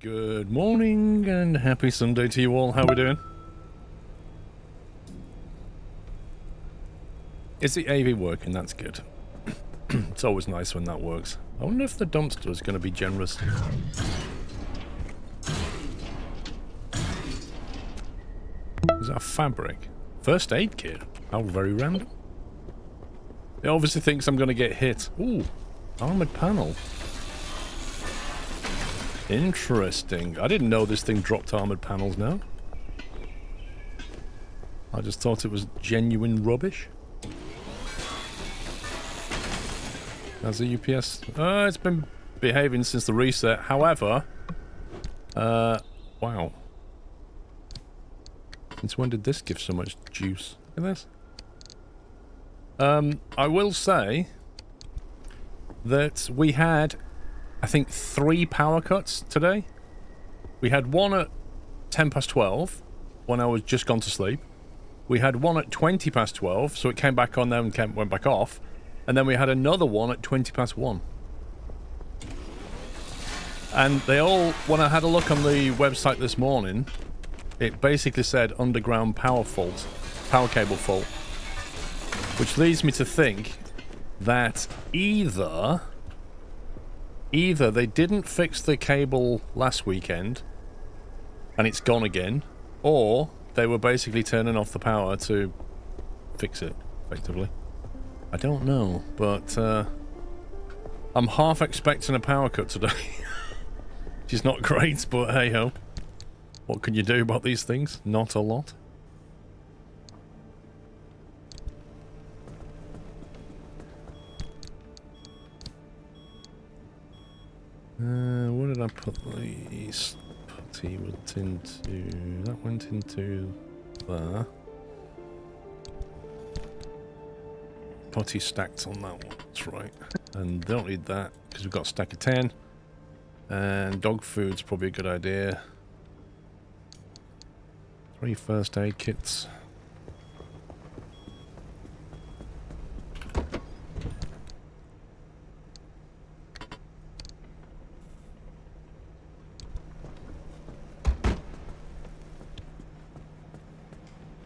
Good morning and happy Sunday to you all. How are we doing? Is the AV working? That's good. It's always nice when that works. I wonder if the dumpster is going to be generous. Is that a fabric? First aid kit? How very random. It obviously thinks I'm going to get hit. Ooh, armored panel. Interesting. I didn't know this thing dropped armored panels now. I just thought it was genuine rubbish. How's the UPS? It's been behaving since the reset. However, wow. Since when did this give so much juice? Look at this. I will say that we had, I think, 3 power cuts today. We had one at 10 past 12 when I was just gone to sleep. We had one at 20 past 12, so it came back on there and went back off. And then we had another one at 20 past 1. And they all, when I had a look on the website this morning, it basically said underground power fault, power cable fault. Which leads me to think that either they didn't fix the cable last weekend and it's gone again, or they were basically turning off the power to fix it, effectively. I don't know, but I'm half expecting a power cut today. Which is not great, but hey ho. What can you do about these things? Not a lot. Where did I put these? Putty went into... That went into there. Putty stacked on that one, that's right. And they don't need that, because we've got a stack of 10. And dog food's probably a good idea. 3 first aid kits.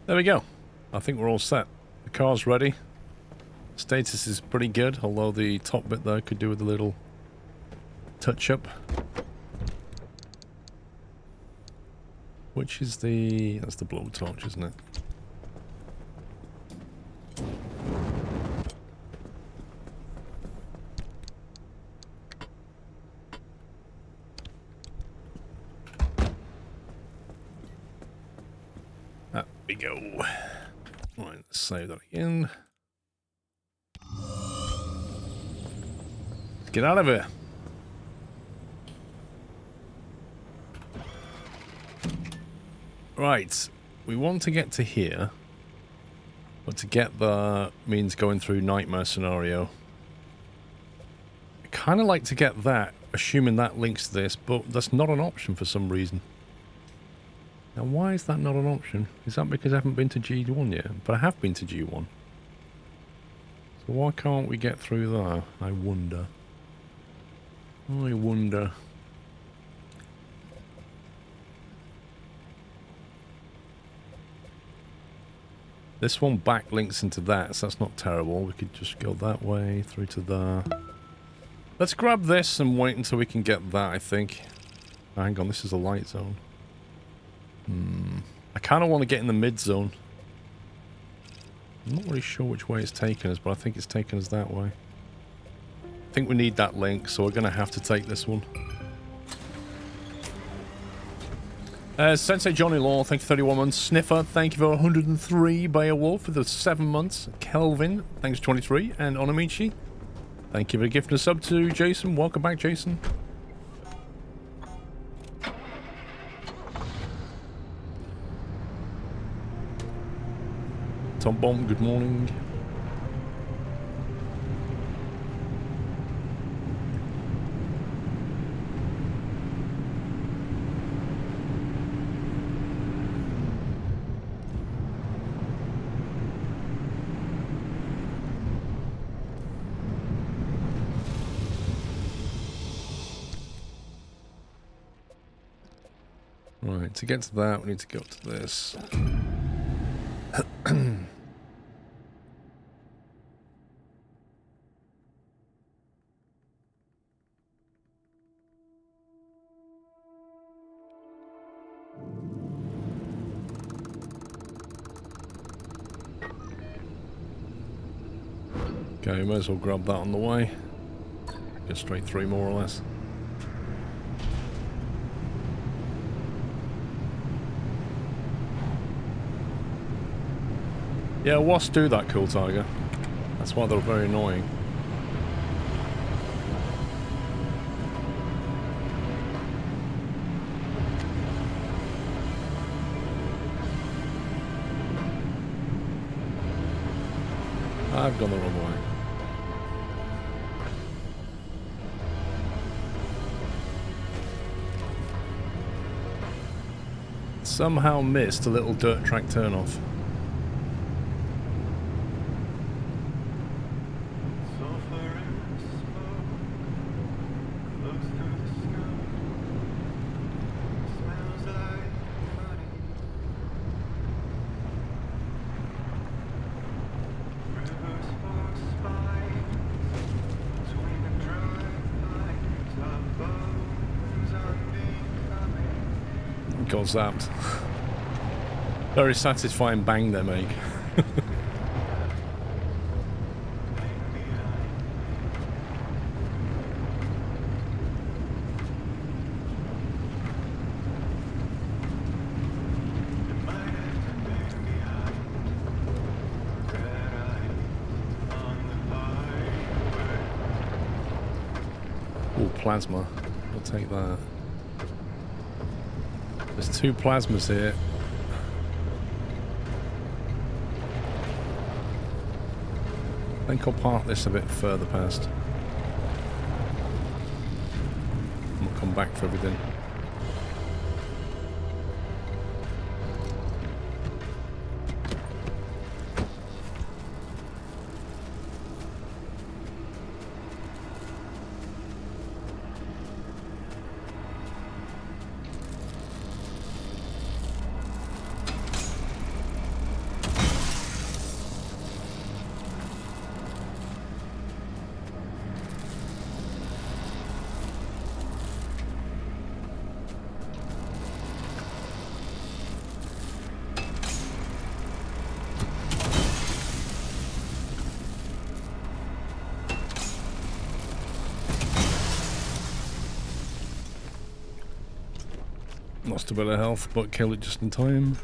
There we go. I think we're all set. The car's ready. Status is pretty good, although the top bit there could do with a little touch-up. Which is the... that's the blowtorch, isn't it? There we go. Right, let's save that again. Let's get out of here. Right, we want to get to here, but to get there means going through nightmare scenario. I kind of like to get that, assuming that links to this, but that's not an option for some reason. Now, why is that not an option? Is that because I haven't been to G1 yet? But I have been to G1. So why can't we get through there? I wonder. I wonder. This one back links into that, so that's not terrible. We could just go that way, through to there. Let's grab this and wait until we can get that, I think. Oh, hang on, this is a light zone. I kind of want to get in the mid zone. I'm not really sure which way it's taking us, but I think it's taking us that way. I think we need that link, so we're going to have to take this one. Sensei Johnny Law, thank you for 31 months. Sniffer, thank you for 103. Beowulf for the 7 months. Kelvin, thanks for 23. And Onamichi, thank you for gifting a sub to Jason. Welcome back, Jason. Tom Bomb, good morning. Right, to get to that, we need to go up to this. Okay, we might as well grab that on the way. Get straight through, more or less. Yeah, wasps do that, Cool Tiger. That's why they're very annoying. I've gone the wrong way. Somehow missed a little dirt track turnoff. Got zapped. Very satisfying bang they make. Ooh, plasma. I'll take that. There's 2 plasmas here. I think I'll park this a bit further past. And we'll come back for everything. Lost a bit of health, but killed it just in time.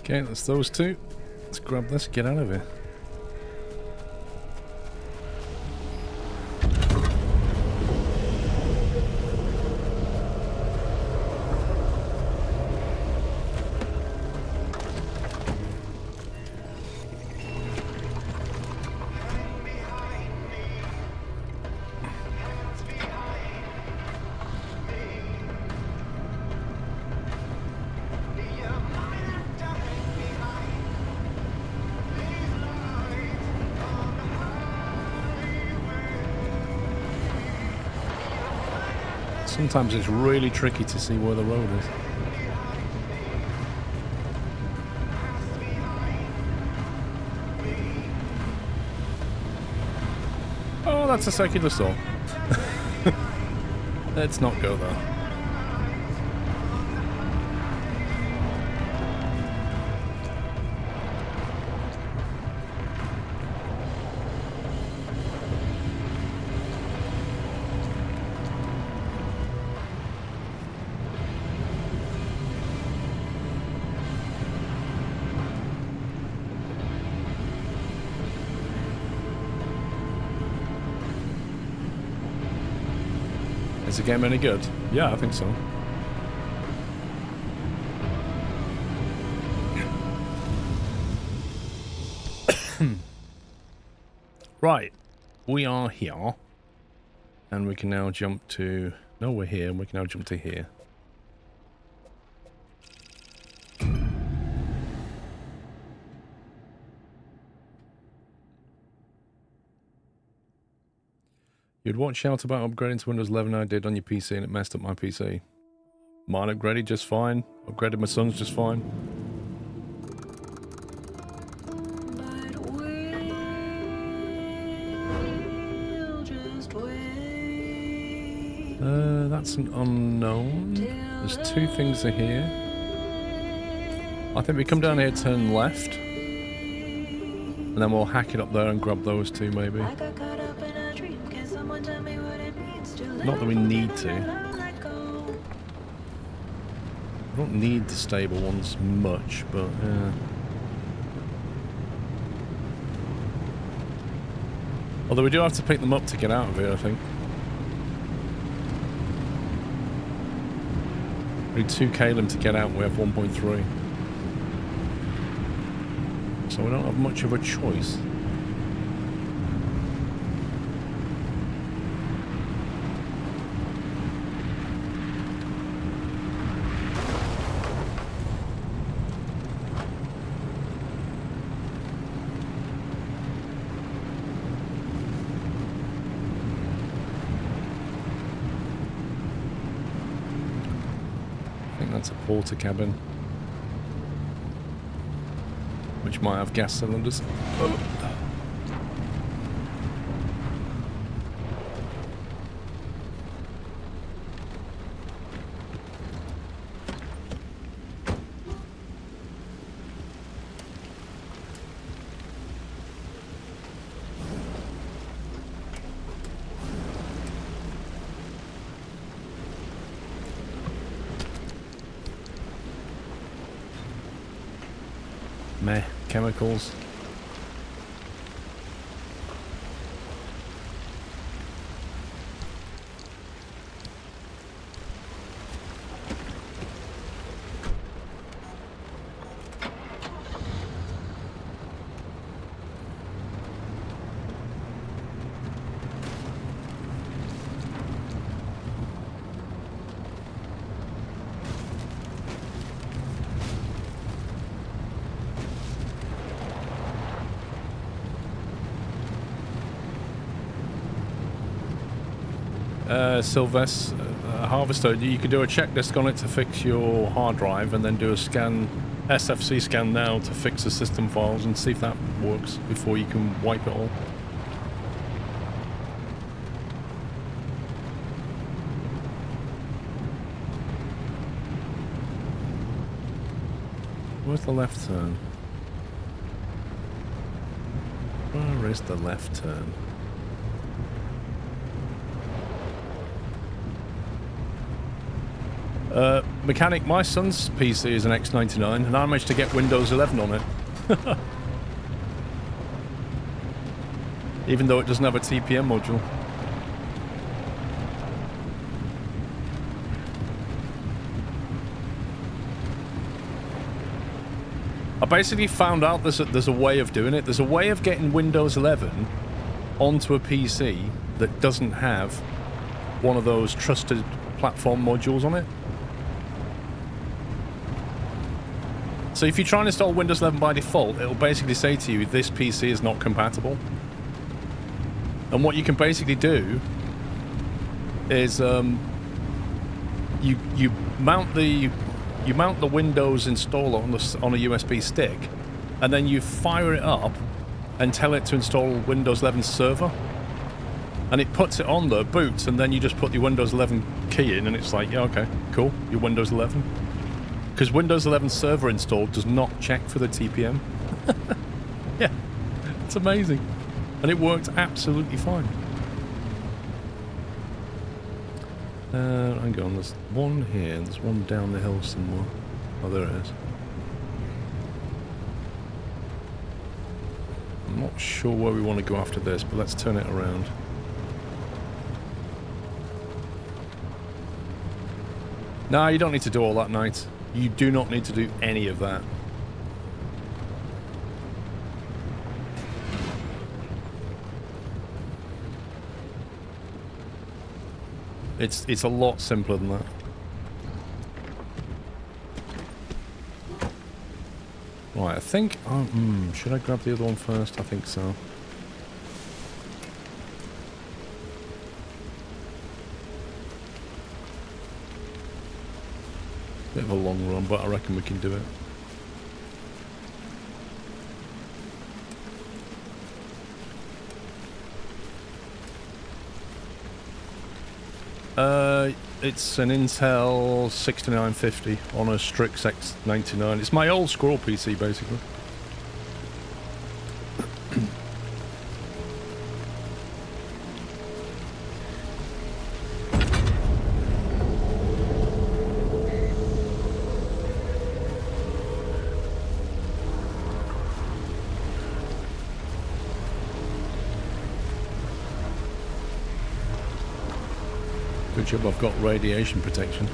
Okay, that's those 2. Let's grab this, get out of here. Sometimes it's really tricky to see where the road is. Oh, that's a circular saw. Let's not go there. Is the game any good? Yeah, I think so. Right. We are here. And we can now jump to... No, we're here, and we can now jump to here. You'd watch out about upgrading to Windows 11 I did on your PC and it messed up my PC. Mine upgraded just fine. Upgraded my son's just fine. That's an unknown. There's two things are here. I think we come down here, turn left. And then we'll hack it up there and grab those two maybe. Not that we need to. I don't need the stable ones much, but yeah. Although we do have to pick them up to get out of here, I think. We need 2 kalim to get out, and we have 1.3. So we don't have much of a choice. That's a porter cabin, which might have gas cylinders. Oh. Meh, chemicals. Sylvester, Harvester, you could do a checklist on it to fix your hard drive and then do a scan, SFC scan now to fix the system files and see if that works before you can wipe it all. Where's the left turn? Where is the left turn? Mechanic, my son's PC is an X99 and I managed to get Windows 11 on it. Even though it doesn't have a TPM module. I basically found out there's a way of doing it. There's a way of getting Windows 11 onto a PC that doesn't have one of those trusted platform modules on it. So if you try and install Windows 11 by default, it'll basically say to you, this PC is not compatible. And what you can basically do is you mount the Windows installer on a USB stick, and then you fire it up and tell it to install Windows 11 Server, and it puts it on there, boots, and then you just put the Windows 11 key in, and it's like, yeah, okay, cool, you're Windows 11. Because Windows 11 Server installed does not check for the TPM. Yeah, it's amazing. And it worked absolutely fine. Hang on, there's one here, there's one down the hill somewhere. Oh, there it is. I'm not sure where we want to go after this, but let's turn it around. No, you don't need to do all that, Knight. You do not need to do any of that. It's a lot simpler than that. Right, I think... should I grab the other one first? I think so. Bit of a long run, but I reckon we can do it. It's an Intel 6950 on a Strix X99. It's my old Squirrel PC, basically. Good job I've got radiation protection.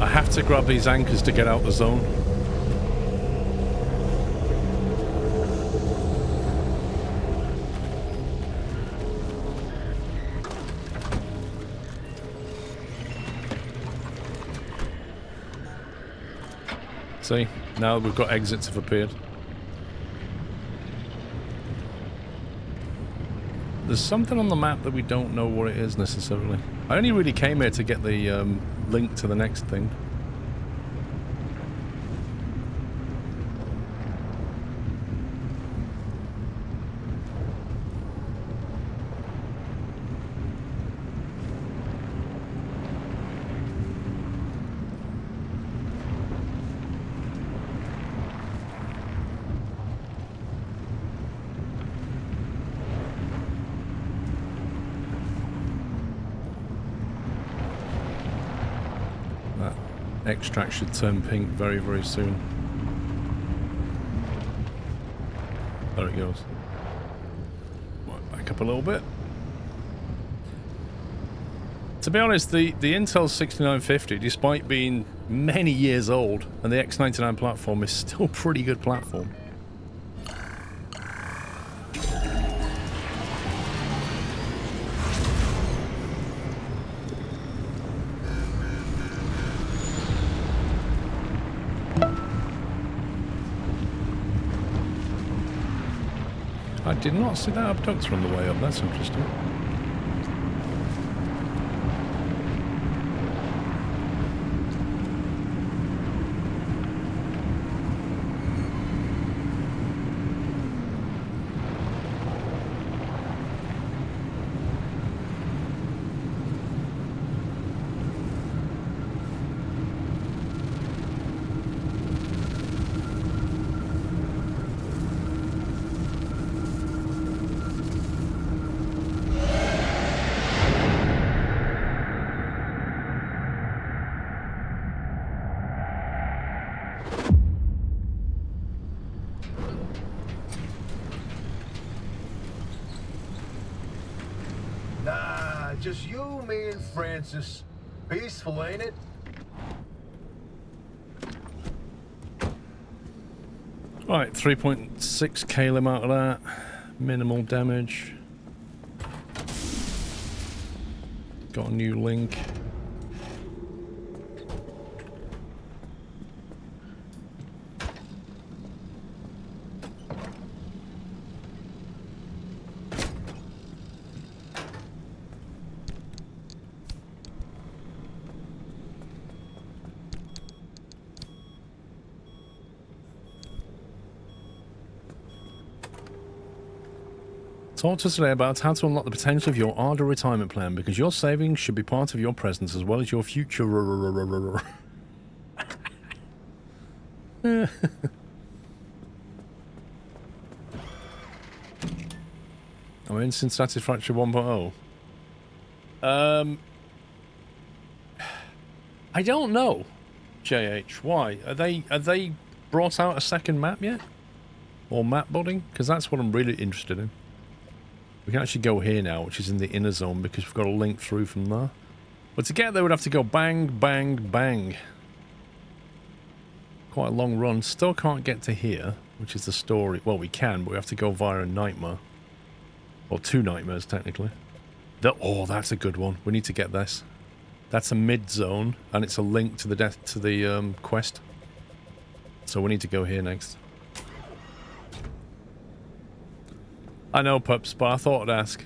I have to grab these anchors to get out the zone. See, now we've got exits have appeared. There's something on the map that we don't know what it is necessarily. I only really came here to get the link to the next thing. Extract should turn pink very, very soon. There it goes. Right, back up a little bit. To be honest, the Intel 6950, despite being many years old, and the X99 platform is still a pretty good platform. I did not see that abductor on the way up. That's interesting. Just you, me, and Francis. Peaceful, ain't it? Right, 3.6 kalim out of that. Minimal damage. Got a new link. Talk to us today about how to unlock the potential of your ARDA retirement plan, because your savings should be part of your present as well as your future. I'm in since Satisfactory 1.0. I don't know, JH. Why? Are they brought out a second map yet? Or map budding? Because that's what I'm really interested in. We can actually go here now, which is in the inner zone, because we've got a link through from there. But to get there, we'd have to go bang, bang, bang. Quite a long run. Still can't get to here, which is the story. Well, we can, but we have to go via a nightmare. Or 2 nightmares, technically. Oh, that's a good one. We need to get this. That's a mid-zone, and it's a link to the quest. So we need to go here next. I know, Pups, but I thought I'd ask.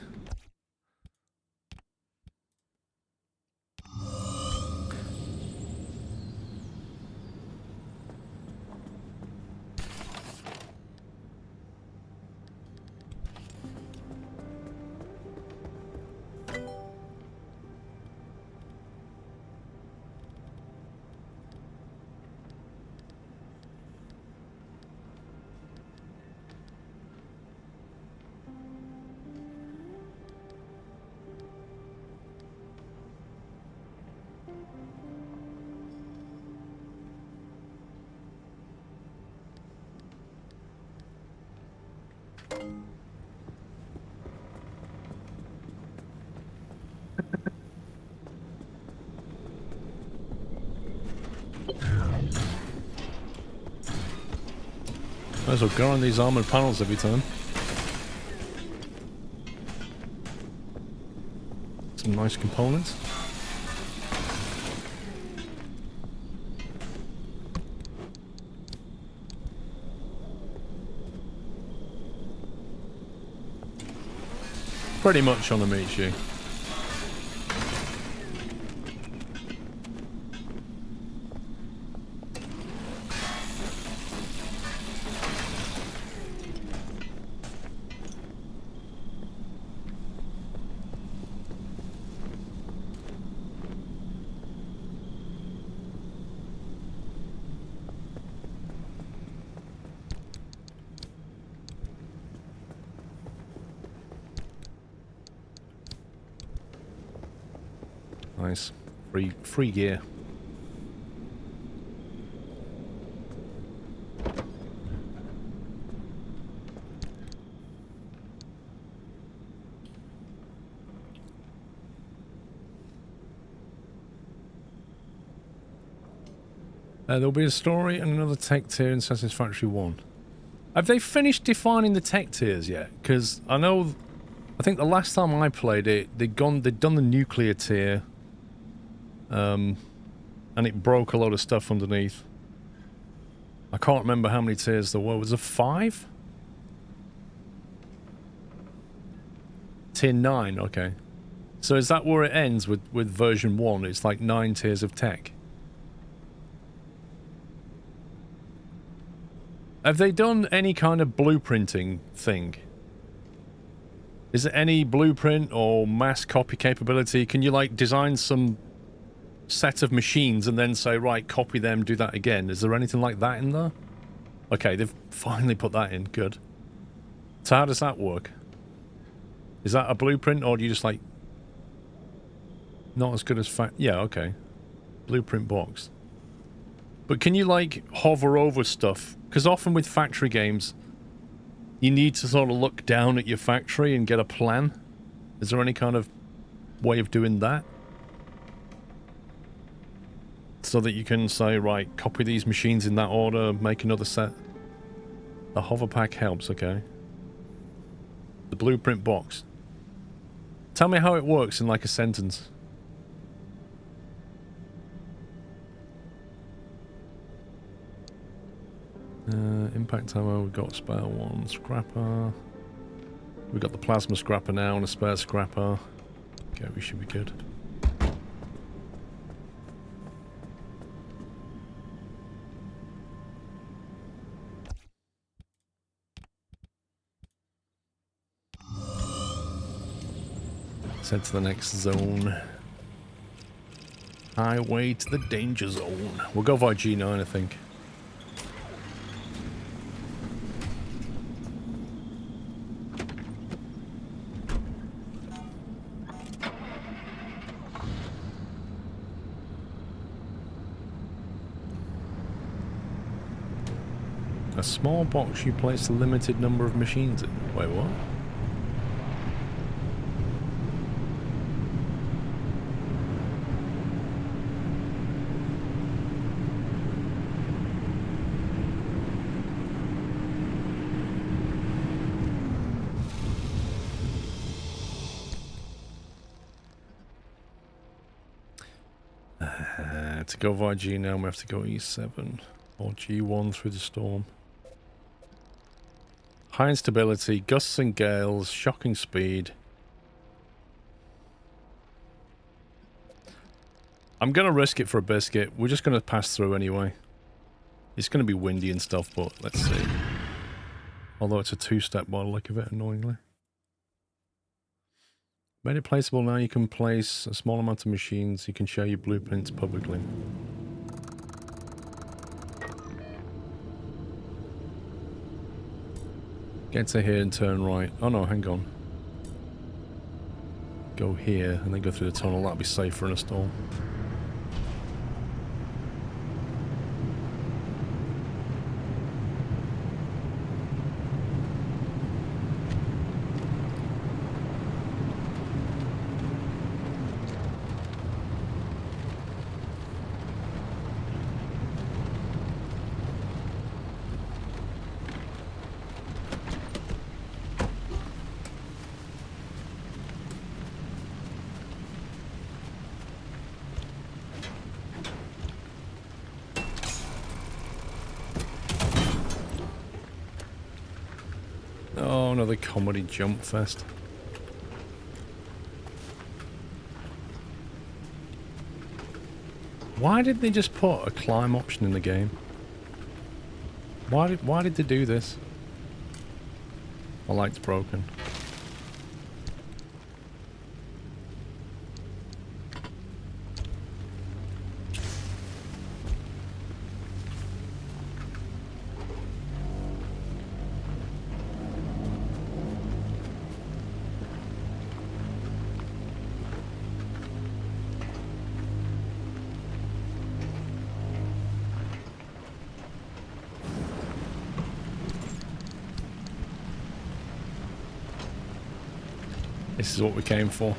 Might as well go on these armored panels every time. Some nice components. Pretty much on a meat shoe. Nice. Free gear. There'll be a story and another tech tier in Satisfactory 1. Have they finished defining the tech tiers yet? Because I think the last time I played it, they'd done the nuclear tier. And it broke a lot of stuff underneath. I can't remember how many tiers there were. Was there 5? Tier 9, okay. So is that where it ends with version 1? It's like 9 tiers of tech. Have they done any kind of blueprinting thing? Is there any blueprint or mass copy capability? Can you like design some set of machines and then say, right, copy them, do that again? Is there anything like that in there? Okay, they've finally put that in. Good. So how does that work? Is that a blueprint, or do you just like... Not as good as yeah, okay. Blueprint box. But can you like hover over stuff? Because often with factory games, you need to sort of look down at your factory and get a plan. Is there any kind of way of doing that? So that you can say, right, copy these machines in that order, make another set. The hover pack helps, okay. The blueprint box. Tell me how it works in like a sentence. Impact ammo, we've got spare one, scrapper. We've got the plasma scrapper now and a spare scrapper. Okay, we should be good. Let's head to the next zone. Highway to the danger zone. We'll go via G9, I think. A small box you place a limited number of machines in. Wait, what? To go via G now, we have to go E7 or G1 through the storm. High instability, gusts and gales, shocking speed. I'm going to risk it for a biscuit. We're just going to pass through anyway. It's going to be windy and stuff, but let's see. Although it's a two-step by the look of it, annoyingly. Made it placeable now. You can place a small amount of machines. You can share your blueprints publicly. Get to here and turn right. Oh no, hang on. Go here and then go through the tunnel. That'll be safer in a storm. Oh, another comedy jump fest. Why did they just put a climb option in the game? Why did they do this? My light's broken. This is what we came for.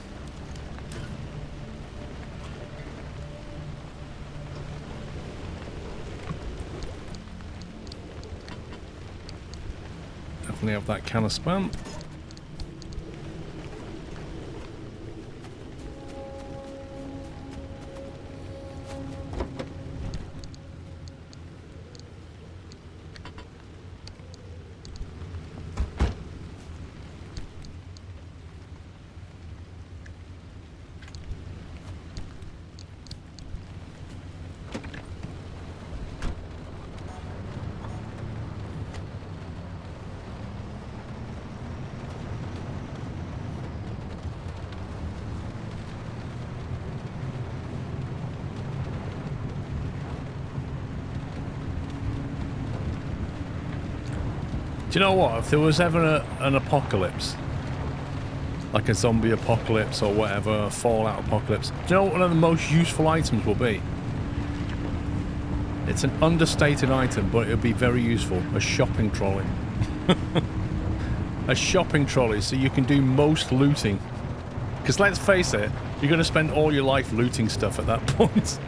Definitely have that can of spam. Do you know what? If there was ever an apocalypse, like a zombie apocalypse or whatever, a Fallout apocalypse, do you know what one of the most useful items will be? It's an understated item, but it'll be very useful. A shopping trolley. A shopping trolley, so you can do most looting. Because let's face it, you're going to spend all your life looting stuff at that point.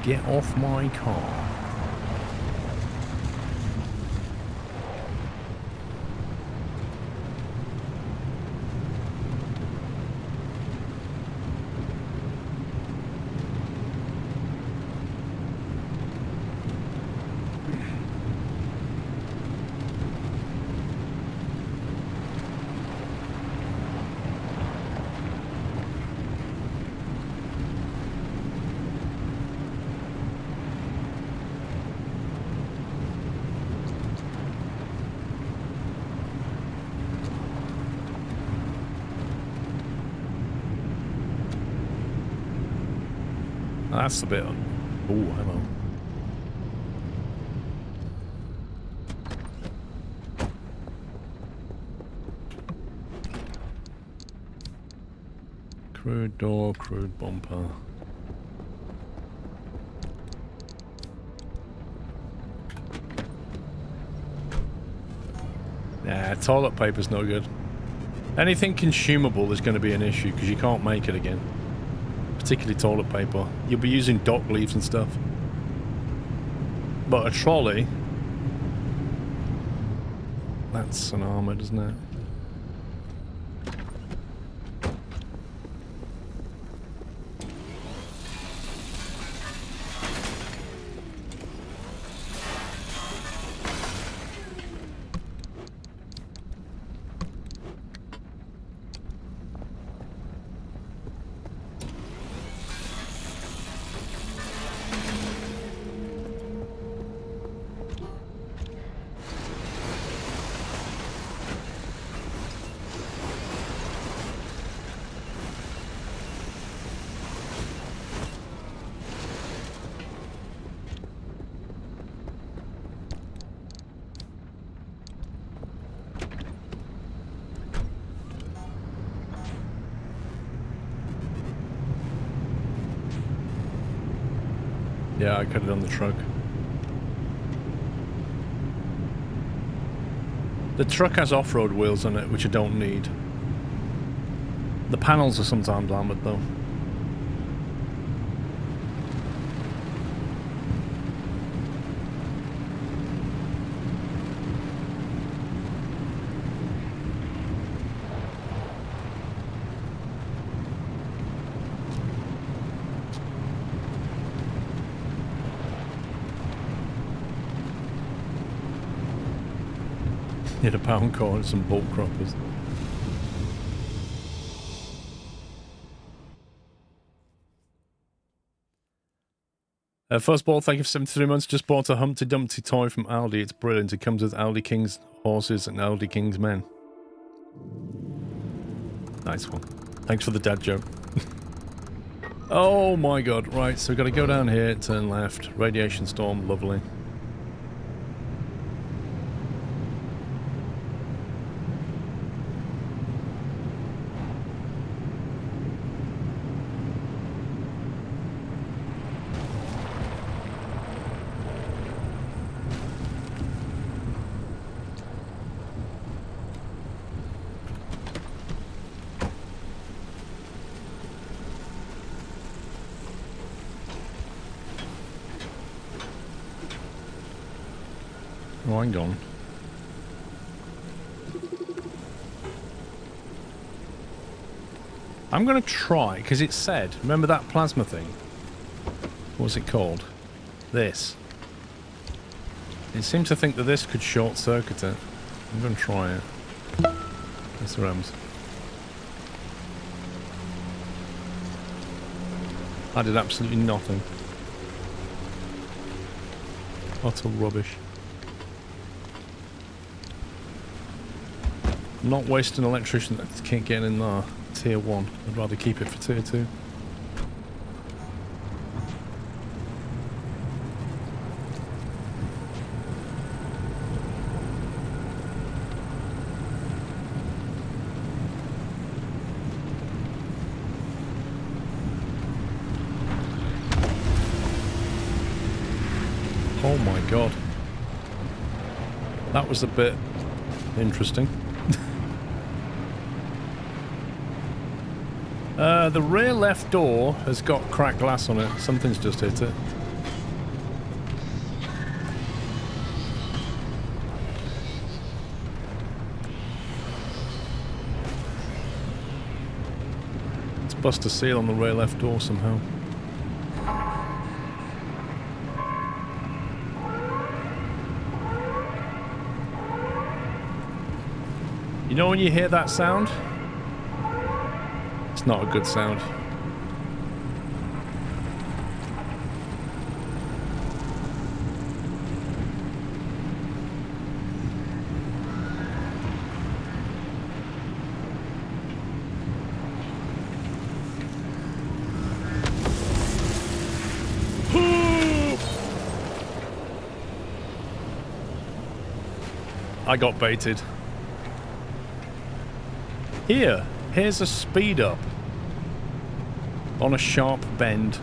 Get off my car. That's a bit... Oh, hello. Crude door, crude bumper. Nah, toilet paper's no good. Anything consumable is going to be an issue because you can't make it again. Particularly toilet paper. You'll be using dock leaves and stuff. But a trolley... That's an armoured, isn't it? Yeah, I cut it on the truck. The truck has off-road wheels on it, which I don't need. The panels are sometimes armoured, though. Hit a pound core and some bolt croppers. First of all, thank you for 73 months. Just bought a Humpty Dumpty toy from Aldi. It's brilliant. It comes with Aldi King's horses and Aldi King's men. Nice one. Thanks for the dad joke. Oh my god. Right, so we've got to go down here, turn left. Radiation storm, lovely. Oh, hang on. I'm going to try, because it said, remember that plasma thing? What was it called? This. It seemed to think that this could short circuit it. I'm going to try it. This rams. I did absolutely nothing. Utter rubbish. I'm not wasting electrician that can't get in there. Tier 1. I'd rather keep it for tier 2. Oh my god. That was a bit interesting. The rear left door has got cracked glass on it. Something's just hit it. Let's bust a seal on the rear left door somehow. You know when you hear that sound? It's not a good sound. I got baited. Here's a speed up. On a sharp bend.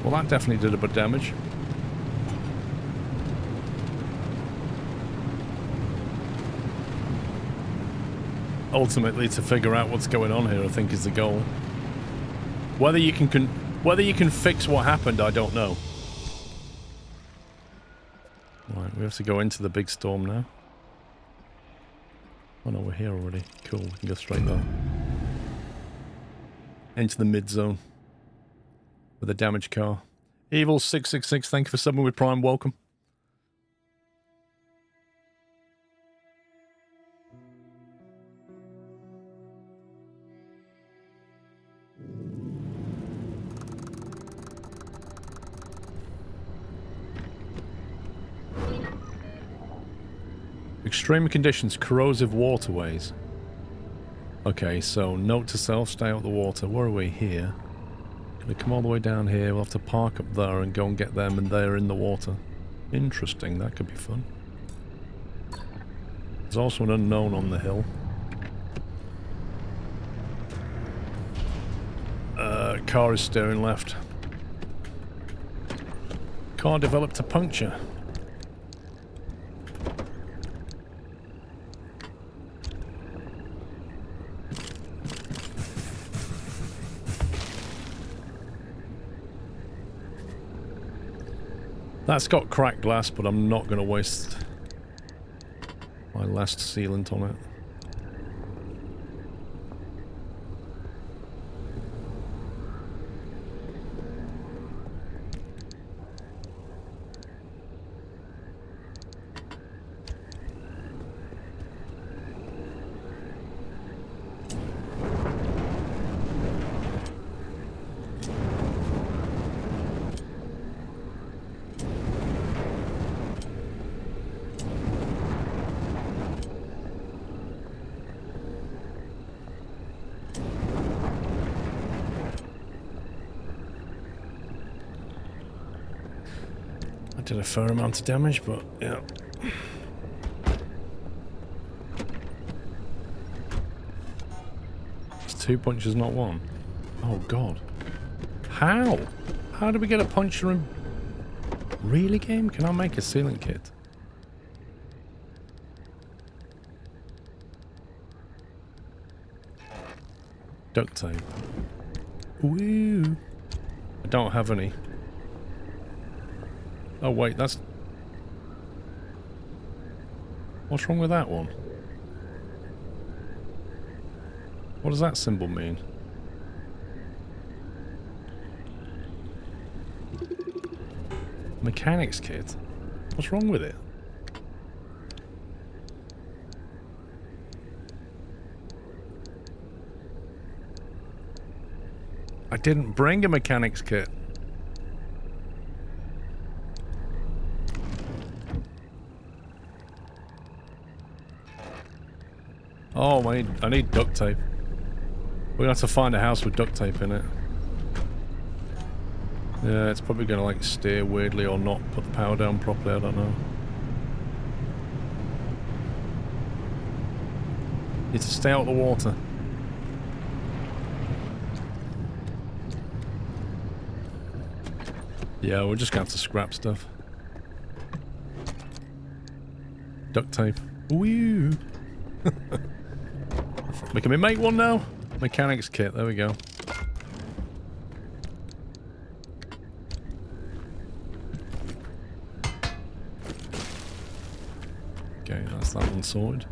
Well, that definitely did a bit of damage. Ultimately, to figure out what's going on here, I think, is the goal. Whether you can fix what happened, I don't know. Right, we have to go into the big storm now. Oh no, we're here already. Cool, we can go straight there. Into the mid-zone. With a damaged car. Evil666, thank you for subbing with Prime, welcome. Extreme conditions, corrosive waterways. Okay, so note to self, stay out the water. Where are we? Here. Gonna come all the way down here. We'll have to park up there and go and get them, and they're in the water. Interesting, that could be fun. There's also an unknown on the hill. Car is steering left. Car developed a puncture. That's got cracked glass, but I'm not going to waste my last sealant on it. Did a fair amount of damage, but yeah. It's 2 punches, not one. Oh god. How? How do we get a puncture in? Really, game? Can I make a sealant kit? Duct tape. Woo! I don't have any. Oh wait, that's... What's wrong with that one? What does that symbol mean? Mechanics kit? What's wrong with it? I didn't bring a mechanics kit. Oh, I need duct tape. We're gonna have to find a house with duct tape in it. Yeah, it's probably gonna like steer weirdly or not put the power down properly, I don't know. Need to stay out of the water. Yeah, we're just gonna have to scrap stuff. Duct tape. Woo! Can we make one now? Mechanics kit, there we go. Okay, that's that one sorted.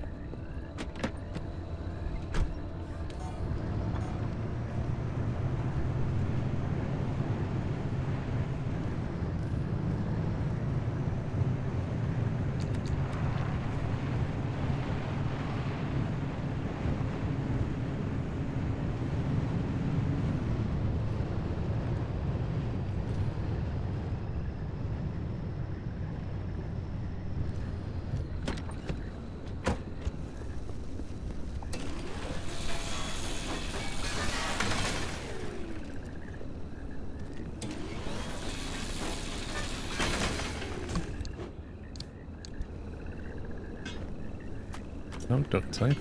No duct tape.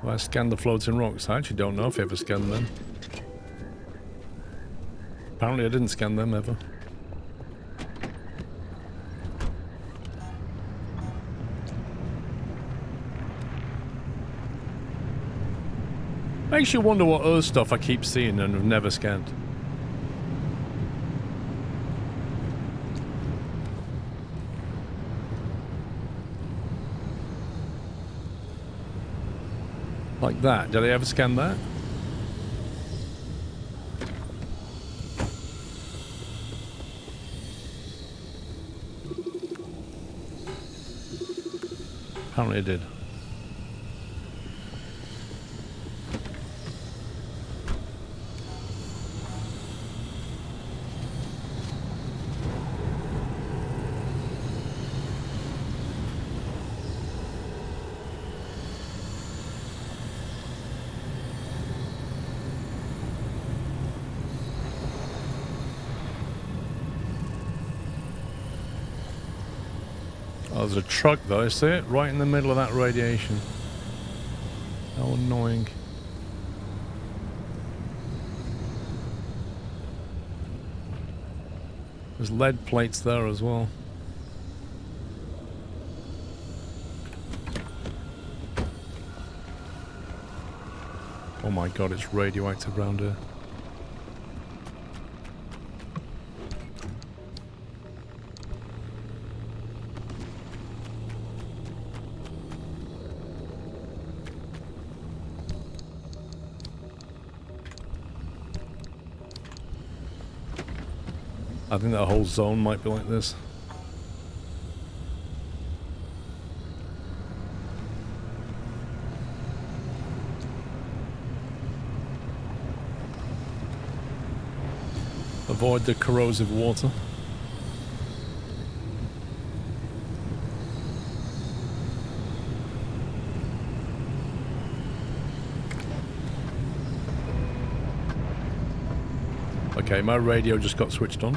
Well, I scanned the floating rocks. I actually don't know if I ever scanned them. Apparently I didn't scan them ever. Makes you wonder what other stuff I keep seeing and have never scanned. Like that. Did I ever scan that? Apparently I did. Oh, there's a truck though, I see it right in the middle of that radiation. How annoying. There's lead plates there as well. Oh my god, it's radioactive around here. I think that whole zone might be like this. Avoid the corrosive water. Okay, my radio just got switched on.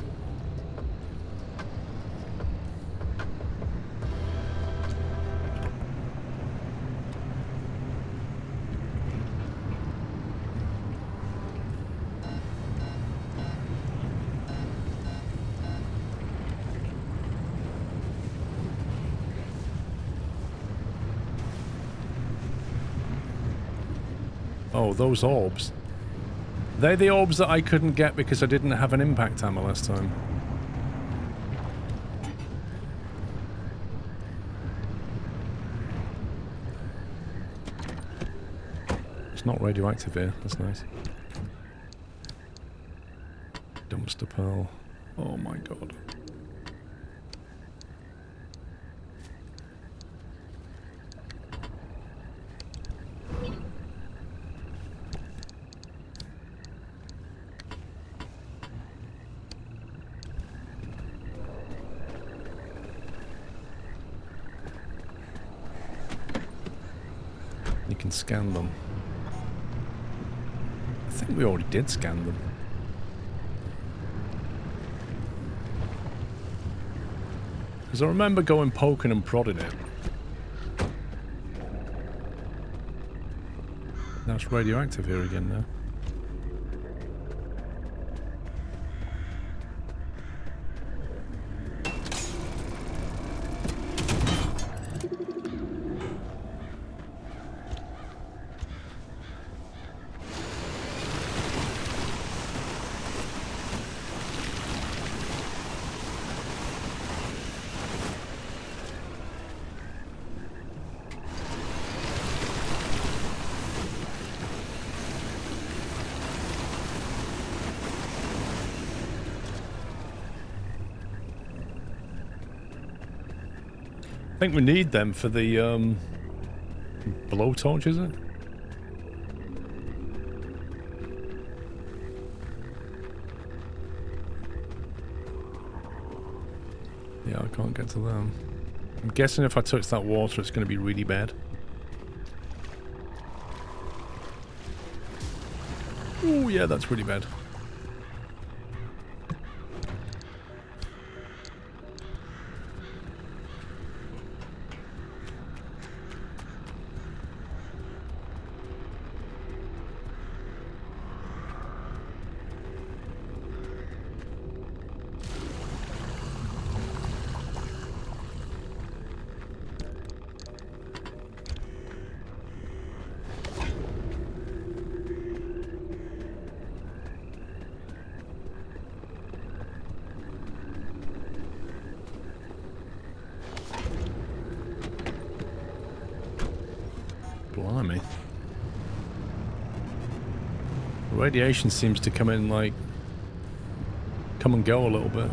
Oh, those orbs. They're the orbs that I couldn't get because I didn't have an impact hammer last time. It's not radioactive here. That's nice. Dumpster pearl. Oh my god. You can scan them. I think we already did scan them. Because I remember going poking and prodding it. Now it's radioactive here again now. I think we need them for the blowtorch, is it? Yeah, I can't get to them. I'm guessing if I touch that water, it's going to be really bad. Oh yeah, that's really bad. Blimey. The radiation seems to come in like... come and go a little bit.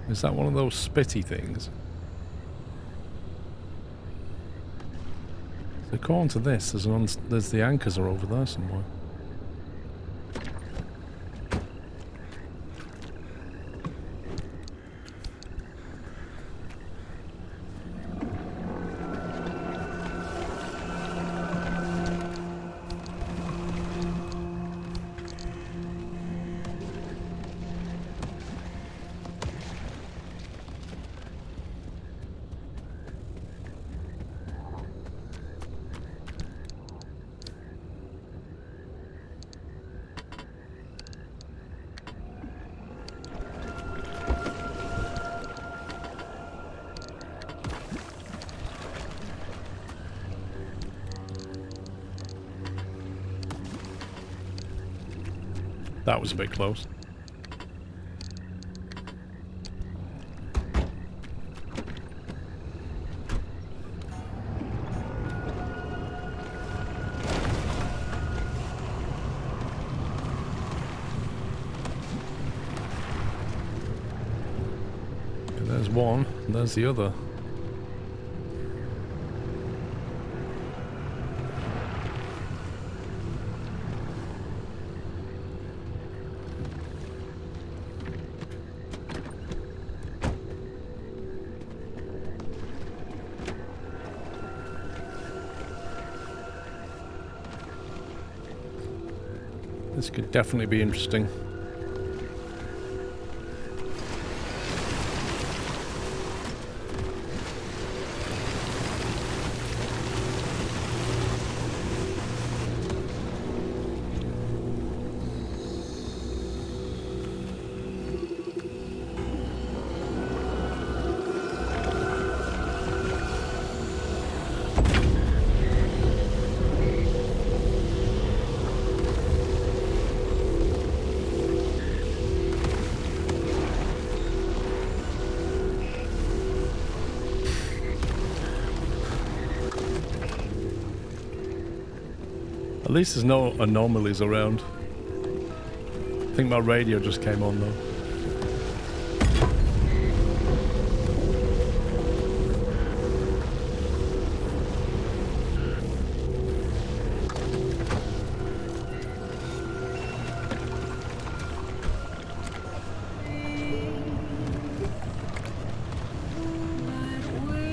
Is that one of those spitty things? So according to this, there's the anchors are over there somewhere. That was a bit close. Okay, there's one, and there's the other. This could definitely be interesting. At least there's no anomalies around. I think my radio just came on though.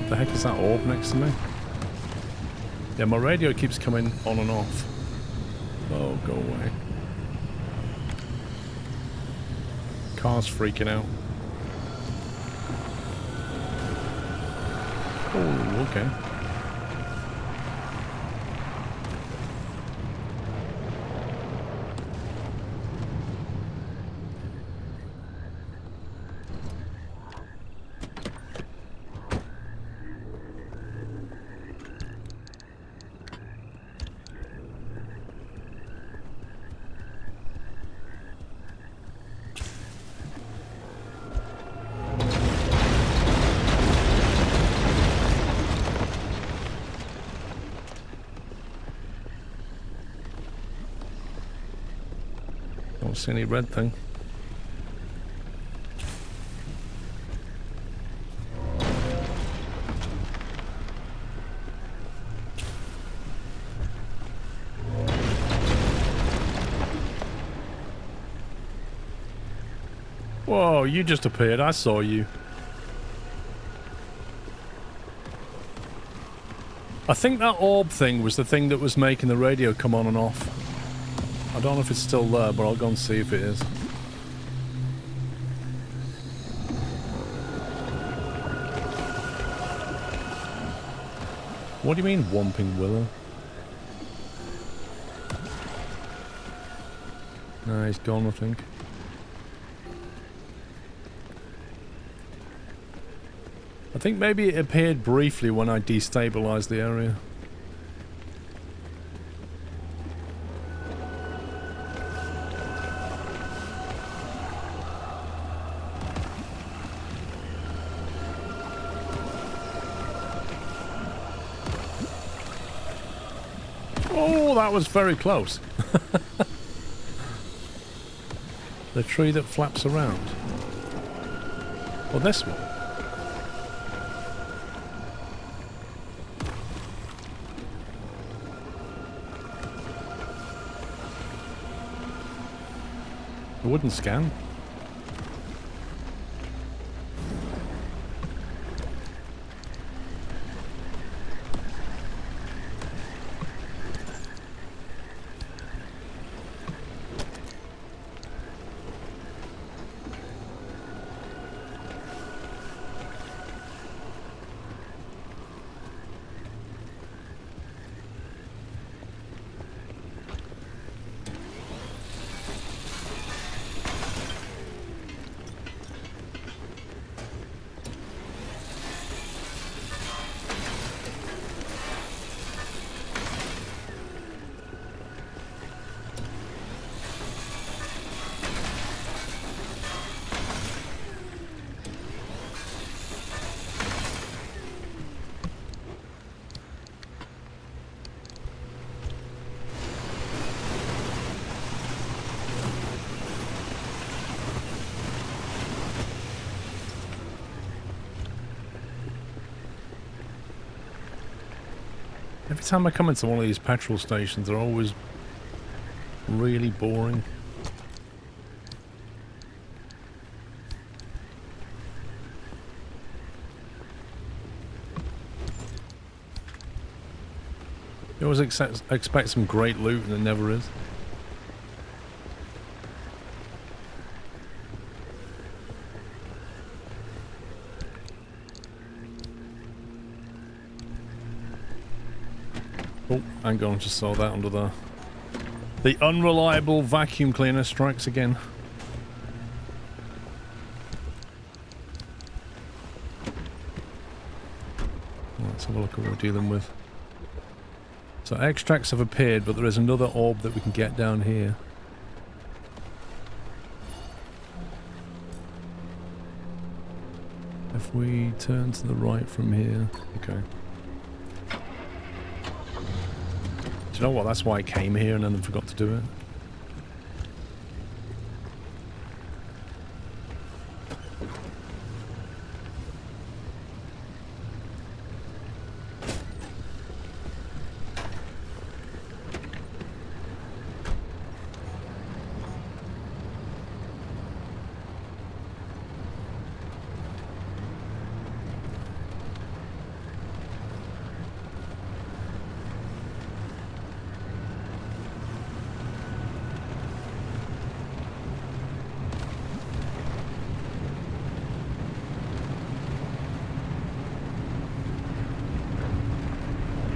The heck is that orb next to me? Yeah, my radio keeps coming on and off. Oh, go away. Car's freaking out. Oh, okay. Don't see any red thing. Whoa, you just appeared. I saw you. I think that orb thing was the thing that was making the radio come on and off. I don't know if it's still there, but I'll go and see if it is. What do you mean, Whomping Willow? No, he's gone, I think. I think maybe it appeared briefly when I destabilized the area. Oh, that was very close. The tree that flaps around. Or this one. A wooden scan. Every time I come into one of these petrol stations, they're always really boring. You always expect some great loot, and it never is. Oh, hang on, just saw that under there. The unreliable vacuum cleaner strikes again. Let's have a look at what we're dealing with. So extracts have appeared, but there is another orb that we can get down here. If we turn to the right from here, okay. Do you know what? That's why I came here and then forgot to do it.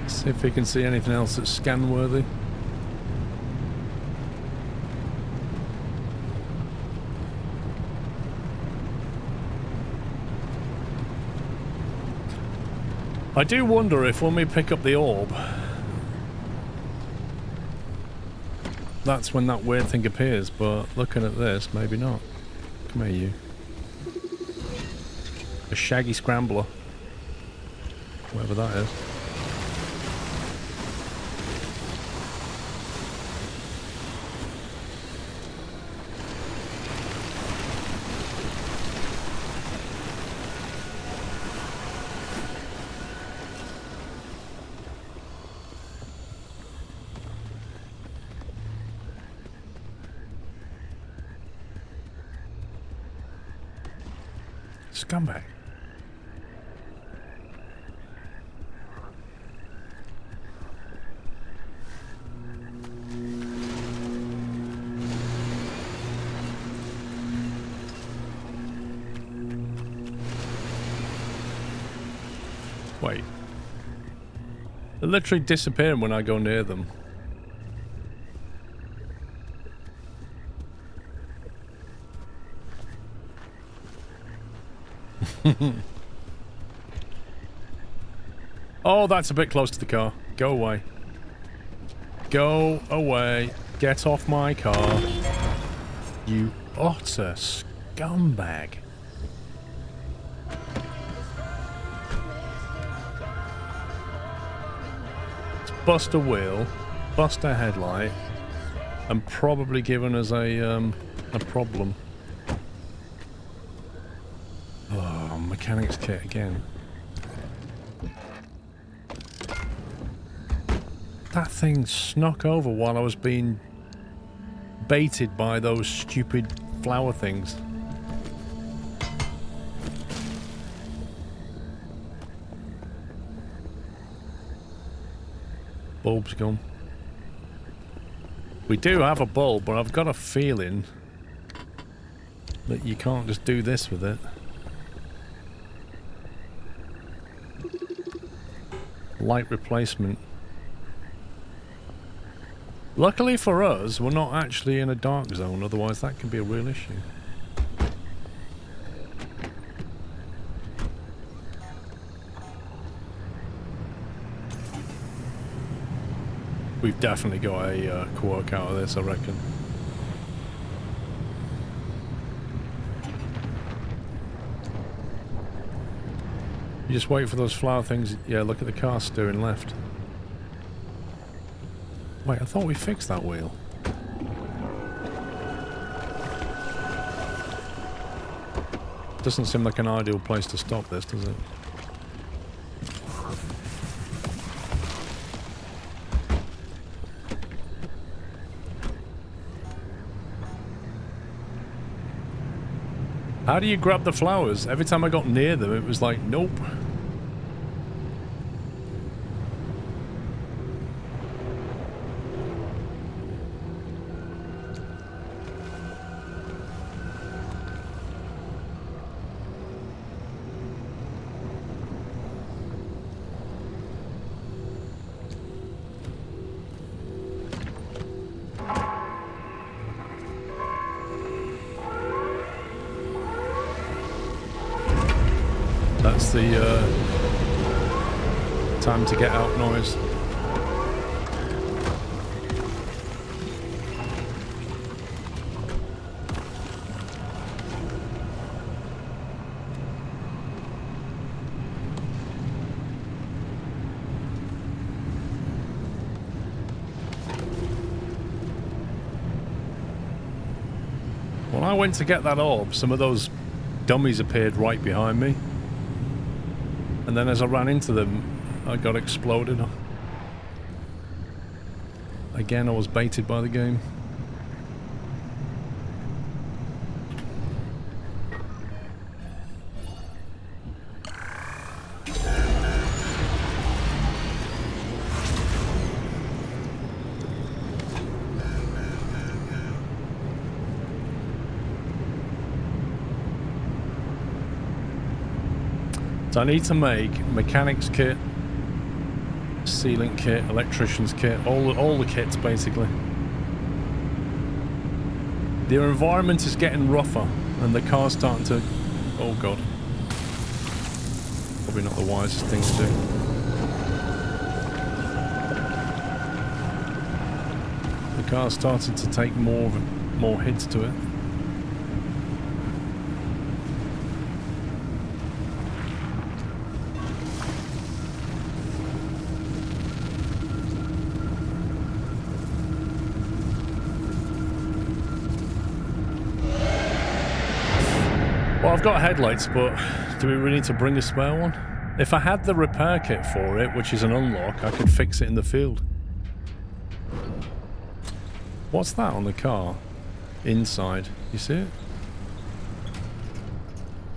See if we can see anything else that's scan worthy. I do wonder if when we pick up the orb, that's when that weird thing appears, but looking at this, maybe not. Come here, you. A shaggy scrambler. Whatever that is. Scumbag. Wait. They're literally disappearing when I go near them. Oh, that's a bit close to the car. Go away. Go away. Get off my car. You utter scumbag. Let's bust a wheel. bust a headlight and probably given us a problem. Oh, mechanics kit again. That thing snuck over while I was being baited by those stupid flower things. Bulb's gone. We do have a bulb, but I've got a feeling that you can't just do this with it. Light replacement. Luckily for us, we're not actually in a dark zone, otherwise that can be a real issue. We've definitely got a quirk out of this, I reckon. You just wait for those flower things. Yeah, look at the car steering left. Wait, I thought we fixed that wheel. Doesn't seem like an ideal place to stop this, does it? How do you grab the flowers? Every time I got near them, it was like, nope. That's the time to get out noise. When I went to get that orb, some of those dummies appeared right behind me. And then as I ran into them, I got exploded. Again, I was baited by the game. So I need to make mechanics kit, sealant kit, electrician's kit, all the kits basically. The environment is getting rougher and the car's starting to... Oh god. Probably not the wisest thing to do. The car's starting to take more hits to it. Well, I've got headlights, but do we really need to bring a spare one? If I had the repair kit for it, which is an unlock, I could fix it in the field. What's that on the car? Inside. You see it?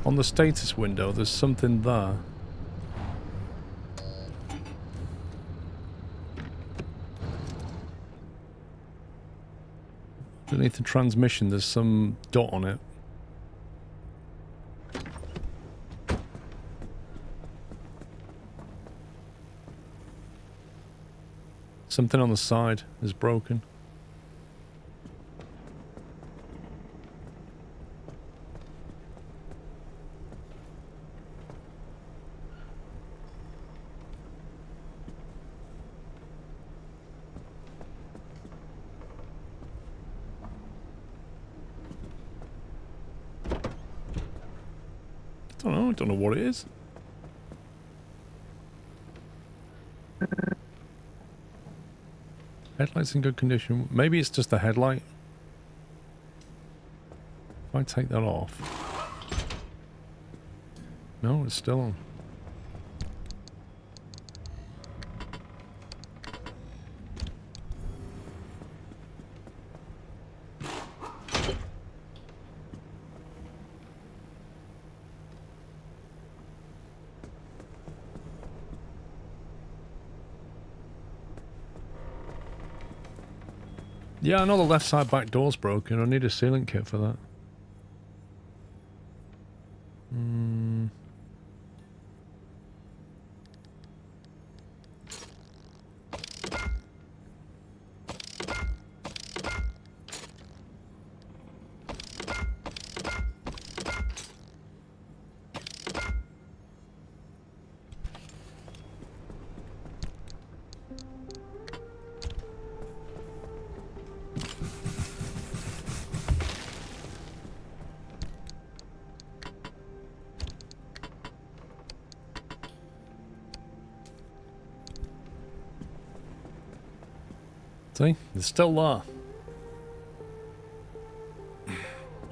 On the status window, there's something there. Underneath the transmission, there's some dot on it. Something on the side is broken. I don't know what it is. Headlight's in good condition. Maybe it's just the headlight. If I take that off. No, it's still on. Yeah, I know the left side back door's broken. I need a sealant kit for that. See? It's still there.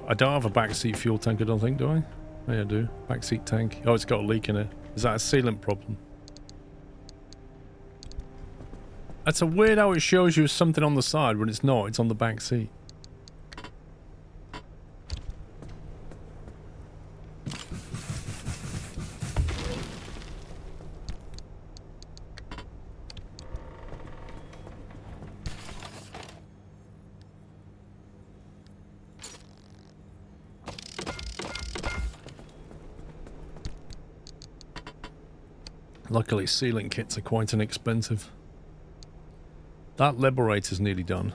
I don't have a backseat fuel tank, I don't think, do I? Oh, yeah, I do. Backseat tank. Oh, it's got a leak in it. Is that a sealant problem? That's a weird how it shows you something on the side when it's not. It's on the back seat. Luckily, sealing kits are quite inexpensive. That Liberator's nearly done.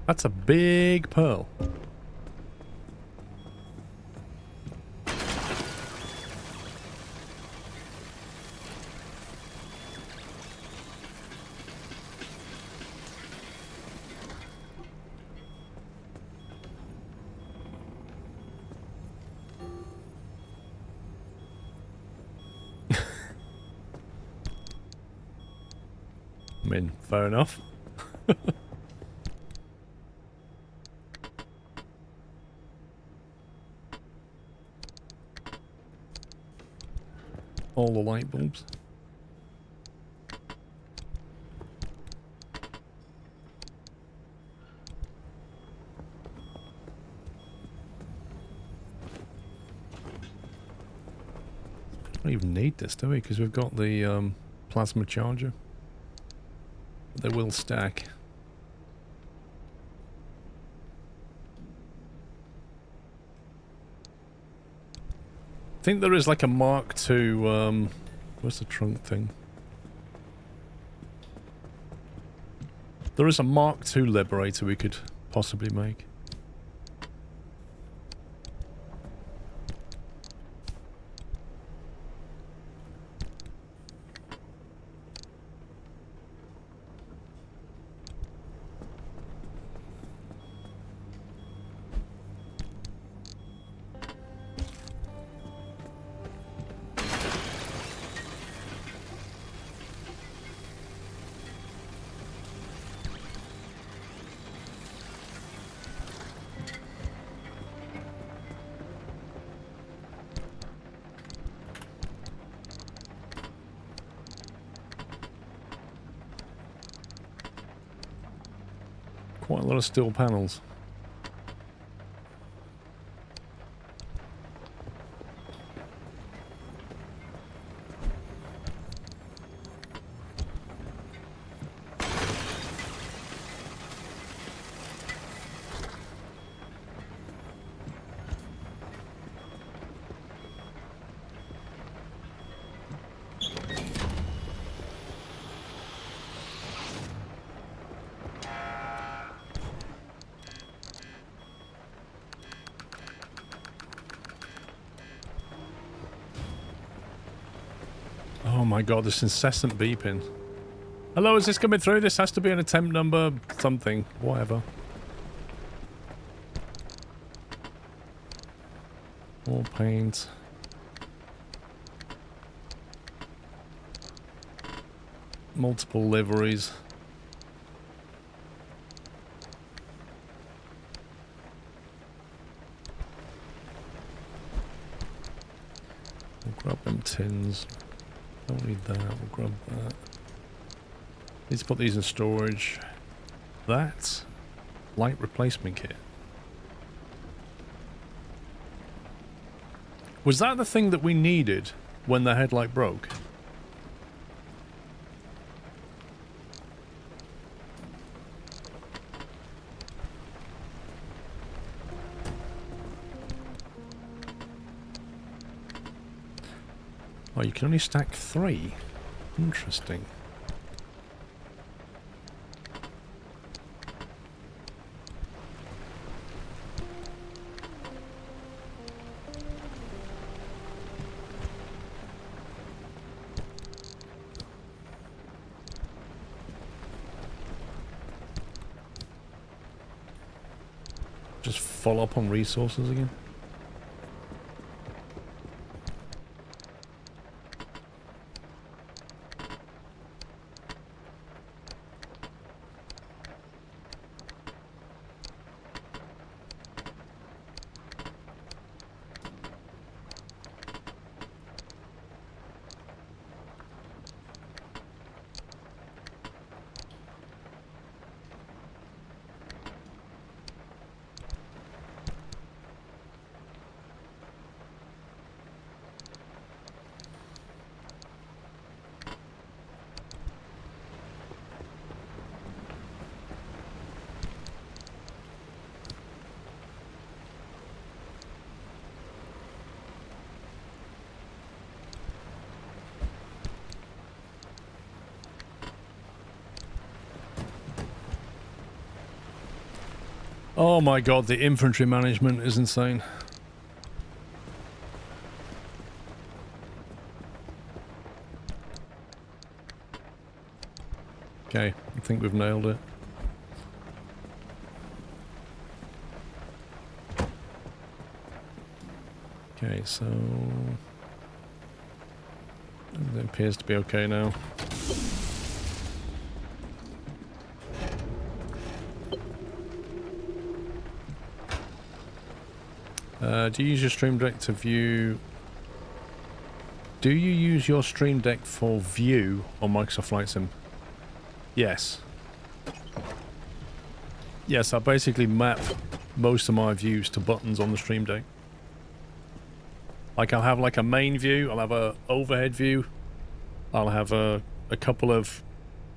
That's a big pearl. I mean, fair enough. All the light bulbs. We don't even need this, do we? Because we've got the plasma charger. They will stack. I think there is like a Mark II, where's the trunk thing? There is a Mark II Liberator we could possibly make. Quite a lot of steel panels. Oh my god, this incessant beeping. Hello, is this coming through? This has to be an attempt number something. Whatever. More paint. Multiple liveries. We'll grab them tins. Don't need that. We'll grab that. Need to put these in storage. That light replacement kit. Was that the thing that we needed when the headlight broke? Oh, you can only stack 3. Interesting. Just follow up on resources again. Oh my god, the infantry management is insane. Okay, I think we've nailed it. Okay, so... it appears to be okay now. Do you use your Stream Deck to view... Do you use your Stream Deck for view on Microsoft Flight Sim? Yes. Yes, I basically map most of my views to buttons on the Stream Deck. Like I'll have like a main view, I'll have a overhead view, I'll have a couple of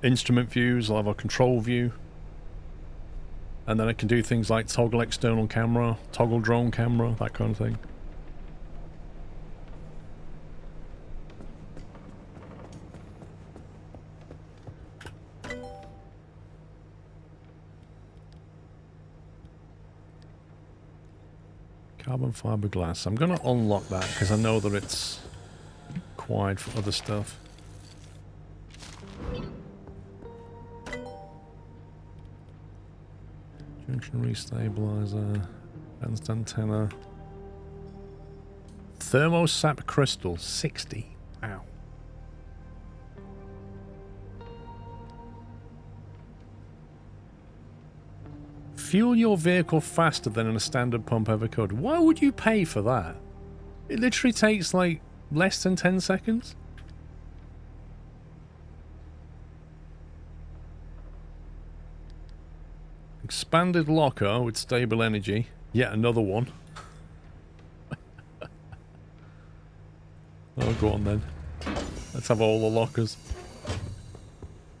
instrument views, I'll have a control view. And then I can do things like toggle external camera, toggle drone camera, that kind of thing. Carbon fiberglass. I'm going to unlock that because I know that it's required for other stuff. Junction restabilizer, advanced antenna, thermosap crystal, 60. Wow. Fuel your vehicle faster than a standard pump ever could. Why would you pay for that? It literally takes like less than 10 seconds. Expanded locker with stable energy. Yet another one. Oh, go on then. Let's have all the lockers.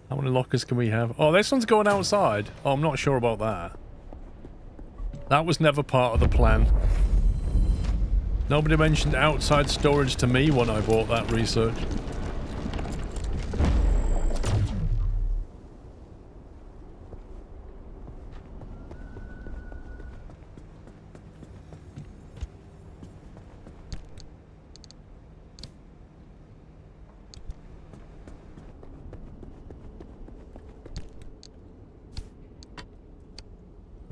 How many lockers can we have? Oh, this one's going outside. Oh, I'm not sure about that. That was never part of the plan. Nobody mentioned outside storage to me when I bought that research.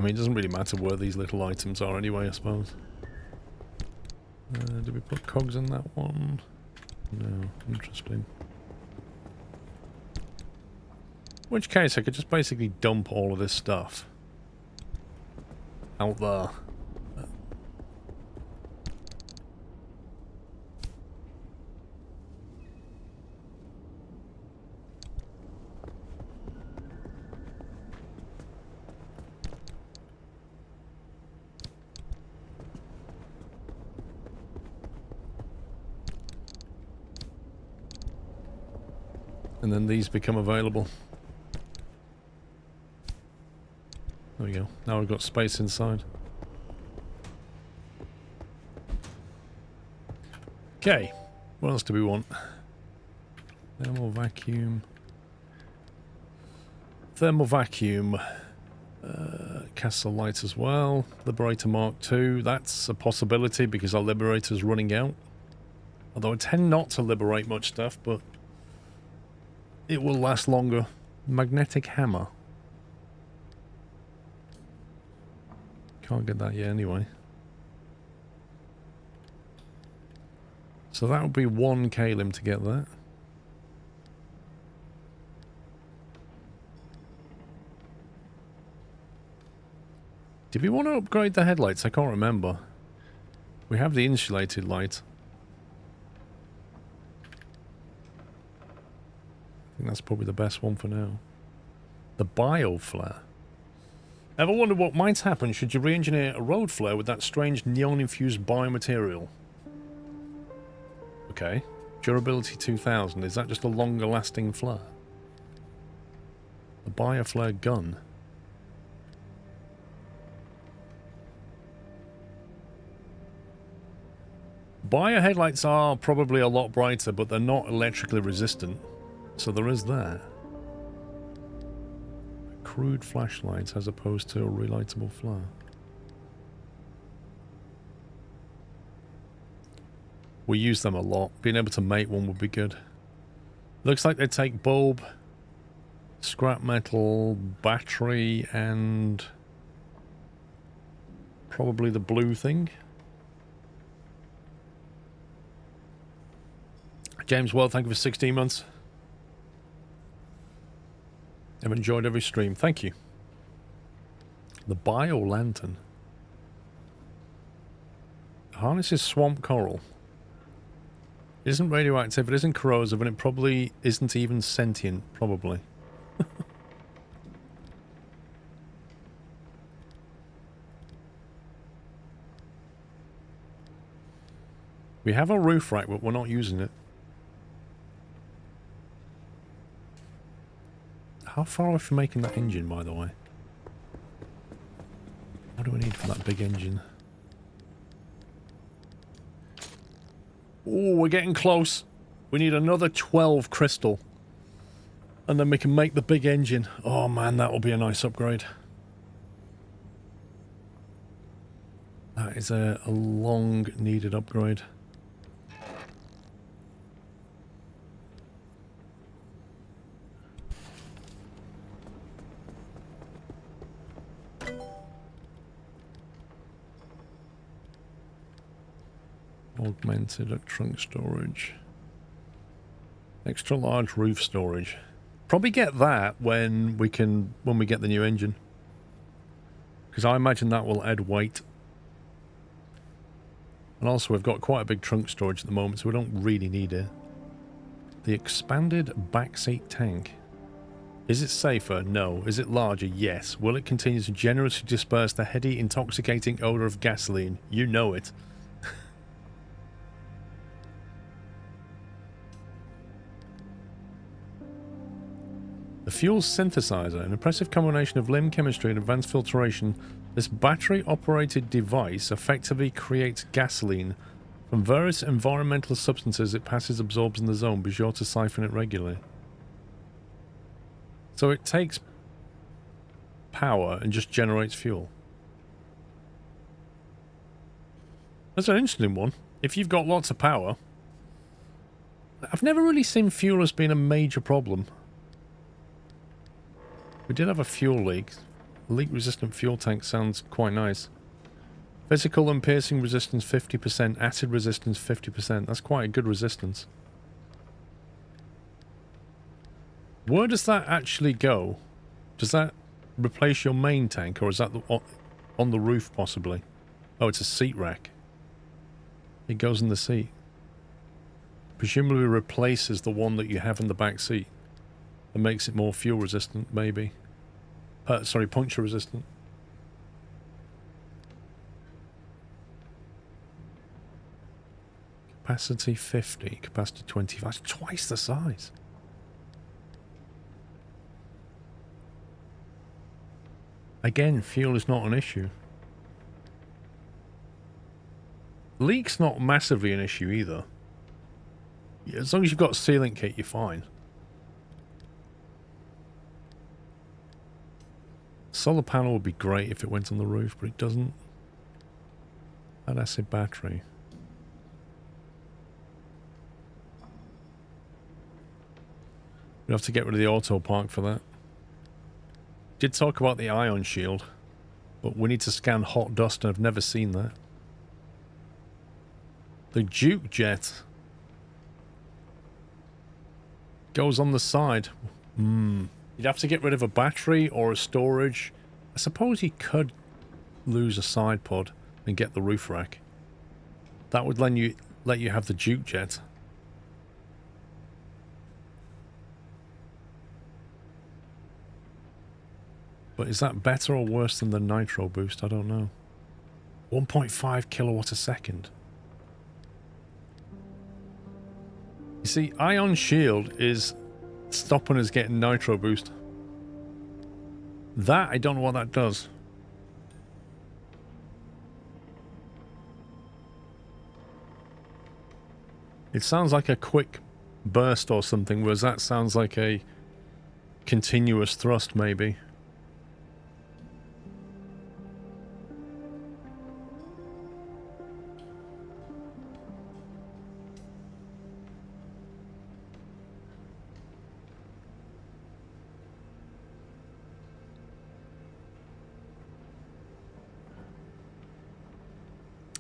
I mean, it doesn't really matter where these little items are anyway, I suppose. Did we put cogs in that one? No. Interesting. In which case, I could just basically dump all of this stuff out there. And then these become available. There we go. Now we've got space inside. Okay. What else do we want? Thermal vacuum. Thermal vacuum. Castle light as well. Liberator Mark II. That's a possibility because our Liberator's running out. Although I tend not to liberate much stuff, but it will last longer. Magnetic hammer. Can't get that yet anyway. So that would be 1 kalim to get that. Did we want to upgrade the headlights? I can't remember. We have the insulated light. I think that's probably the best one for now. The bio flare. Ever wondered what might happen should you re-engineer a road flare with that strange neon-infused biomaterial? Okay. Durability 2000. Is that just a longer-lasting flare? The bioflare gun. Bio headlights are probably a lot brighter, but they're not electrically resistant. So there is that. Crude flashlights as opposed to a relightable flare. We use them a lot. Being able to make one would be good. Looks like they take bulb, scrap metal, battery, and probably the blue thing. James, well, thank you for 16 months. I've enjoyed every stream. Thank you. The bio lantern. Harnesses swamp coral. It isn't radioactive, it isn't corrosive, and it probably isn't even sentient, probably. We have a roof rack, but we're not using it. How far are we from making that engine, by the way? What do we need for that big engine? Oh, we're getting close. We need another 12 crystal. And then we can make the big engine. Oh man, that will be a nice upgrade. That is a long needed upgrade. Augmented trunk storage. Extra large roof storage. Probably get that when we get the new engine. Because I imagine that will add weight. And also we've got quite a big trunk storage at the moment, so we don't really need it. The expanded backseat tank. Is it safer? No. Is it larger? Yes. Will it continue to generously disperse the heady, intoxicating odor of gasoline? You know it. The fuel synthesizer, an impressive combination of limb chemistry and advanced filtration. This battery-operated device effectively creates gasoline from various environmental substances it passes, absorbs in the zone. Be sure to siphon it regularly. So it takes power and just generates fuel. That's an interesting one. If you've got lots of power... I've never really seen fuel as being a major problem. We did have a fuel leak Leak-resistant fuel tank sounds quite nice. Physical and piercing resistance 50%, acid resistance 50%. That's quite a good resistance. Where does that actually go? Does that replace your main tank, or is that on the roof possibly? Oh, it's a seat rack. It goes in the seat. Presumably replaces the one that you have in the back seat. And makes it more fuel resistant, maybe. Sorry, puncture resistant. Capacity 50, capacity 25. That's twice the size. Again, fuel is not an issue. Leak's not massively an issue either. As long as you've got a sealant kit, you're fine. Solar panel would be great if it went on the roof, but it doesn't. Lead acid battery. We have to get rid of the auto park for that. Did talk about the ion shield, but we need to scan hot dust and I've never seen that. The Duke jet goes on the side. You'd have to get rid of a battery or a storage. I suppose you could lose a side pod and get the roof rack. That would let you have the Duke jet. But is that better or worse than the nitro boost? I don't know. 1.5 kilowatt a second. You see, ion shield is stopping us getting nitro boost. That, I don't know what that does. It sounds like a quick burst or something, whereas that sounds like a continuous thrust, maybe.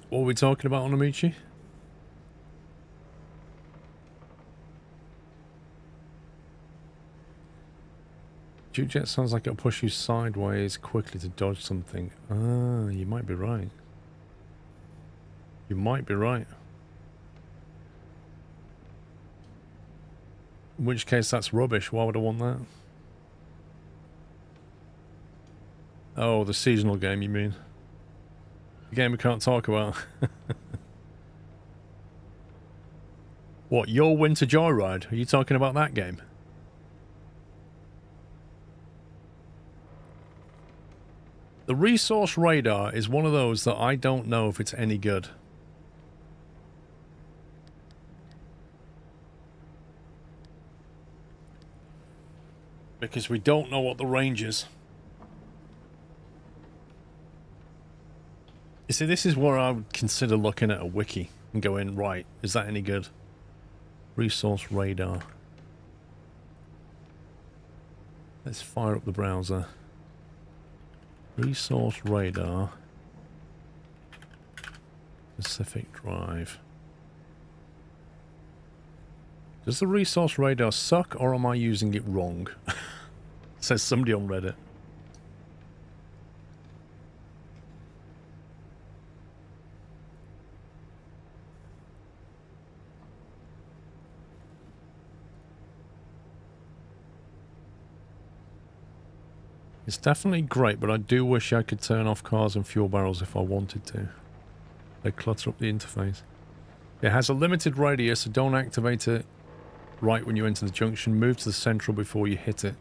What are we talking about, Onamichi? Duke jet sounds like it'll push you sideways quickly to dodge something. Ah, you might be right. You might be right. In which case, that's rubbish. Why would I want that? Oh, the seasonal game, you mean? The game we can't talk about. What, Your Winter Joyride? Are you talking about that game? The resource radar is one of those that I don't know if it's any good. Because we don't know what the range is. You see, this is where I would consider looking at a wiki and going, right, is that any good? Resource radar. Let's fire up the browser. Resource radar. Pacific Drive. Does the resource radar suck, or am I using it wrong? Says somebody on Reddit. It's definitely great, but I do wish I could turn off cars and fuel barrels if I wanted to. They clutter up the interface. It has a limited radius, so don't activate it right when you enter the junction. Move to the central before you hit it.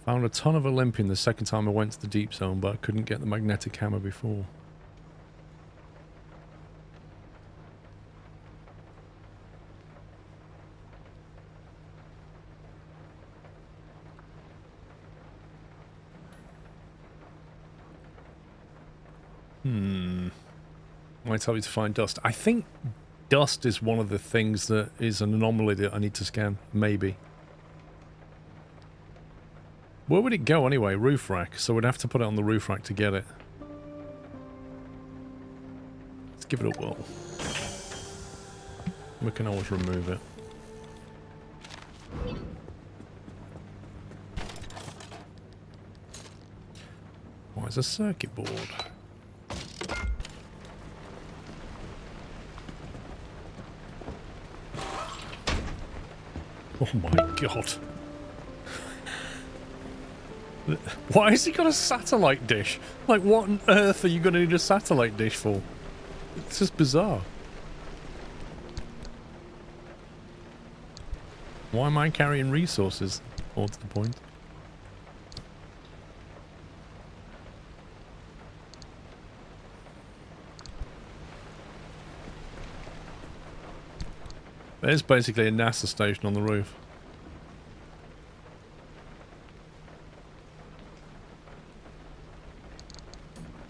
Found a ton of Olympian the second time I went to the deep zone, but I couldn't get the magnetic hammer before. Might tell you to find dust. I think dust is one of the things that is an anomaly that I need to scan. Maybe. Where would it go anyway? Roof rack. So we'd have to put it on the roof rack to get it. Let's give it a whirl. We can always remove it. Oh, it's a circuit board. Oh my god. Why has he got a satellite dish? Like, what on earth are you going to need a satellite dish for? It's just bizarre. Why am I carrying resources? More to the point. There's basically a NASA station on the roof.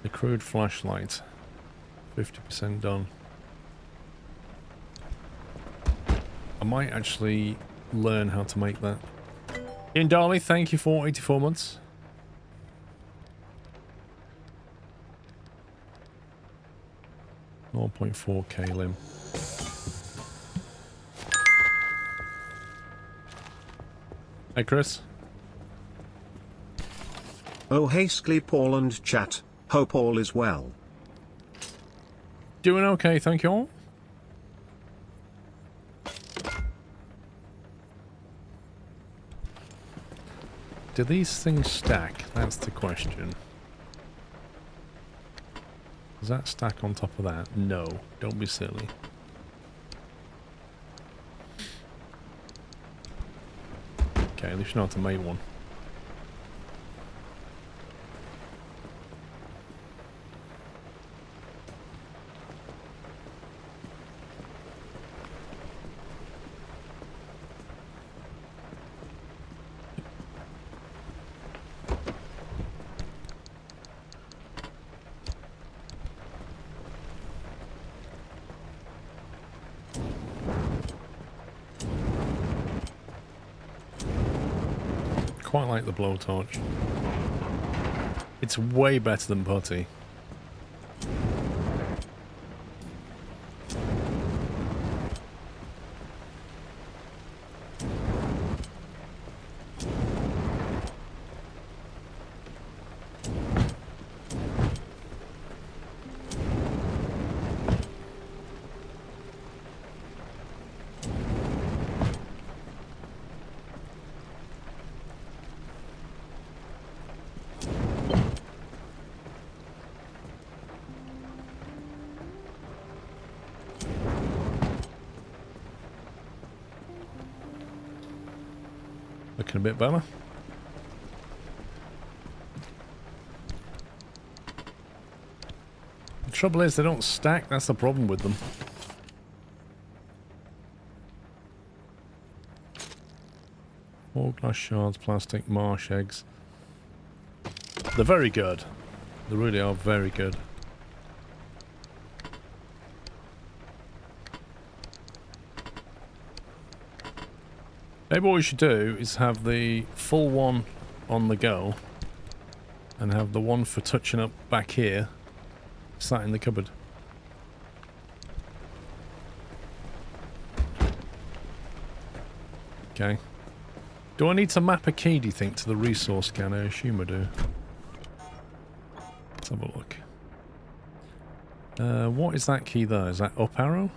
The crude flashlight. 50% done. I might actually learn how to make that. Ian Darley, thank you for 84 months. .4k limb. Hey Chris. Oh hey Paul and chat, hope all is well. Doing okay, thank you all. Do these things stack? That's the question. Does that stack on top of that? No, don't be silly. Okay, at least you know how to make one. Quite like the blowtorch. It's way better than putty. Looking a bit better. The trouble is they don't stack, that's the problem with them. Four glass shards, plastic, marsh eggs. They're very good. They really are very good. Maybe what we should do is have the full one on the go and have the one for touching up back here sat in the cupboard. Okay. Do I need to map a key, do you think, to the resource scanner? I assume I do. Let's have a look. What is that key there? Is that up arrow?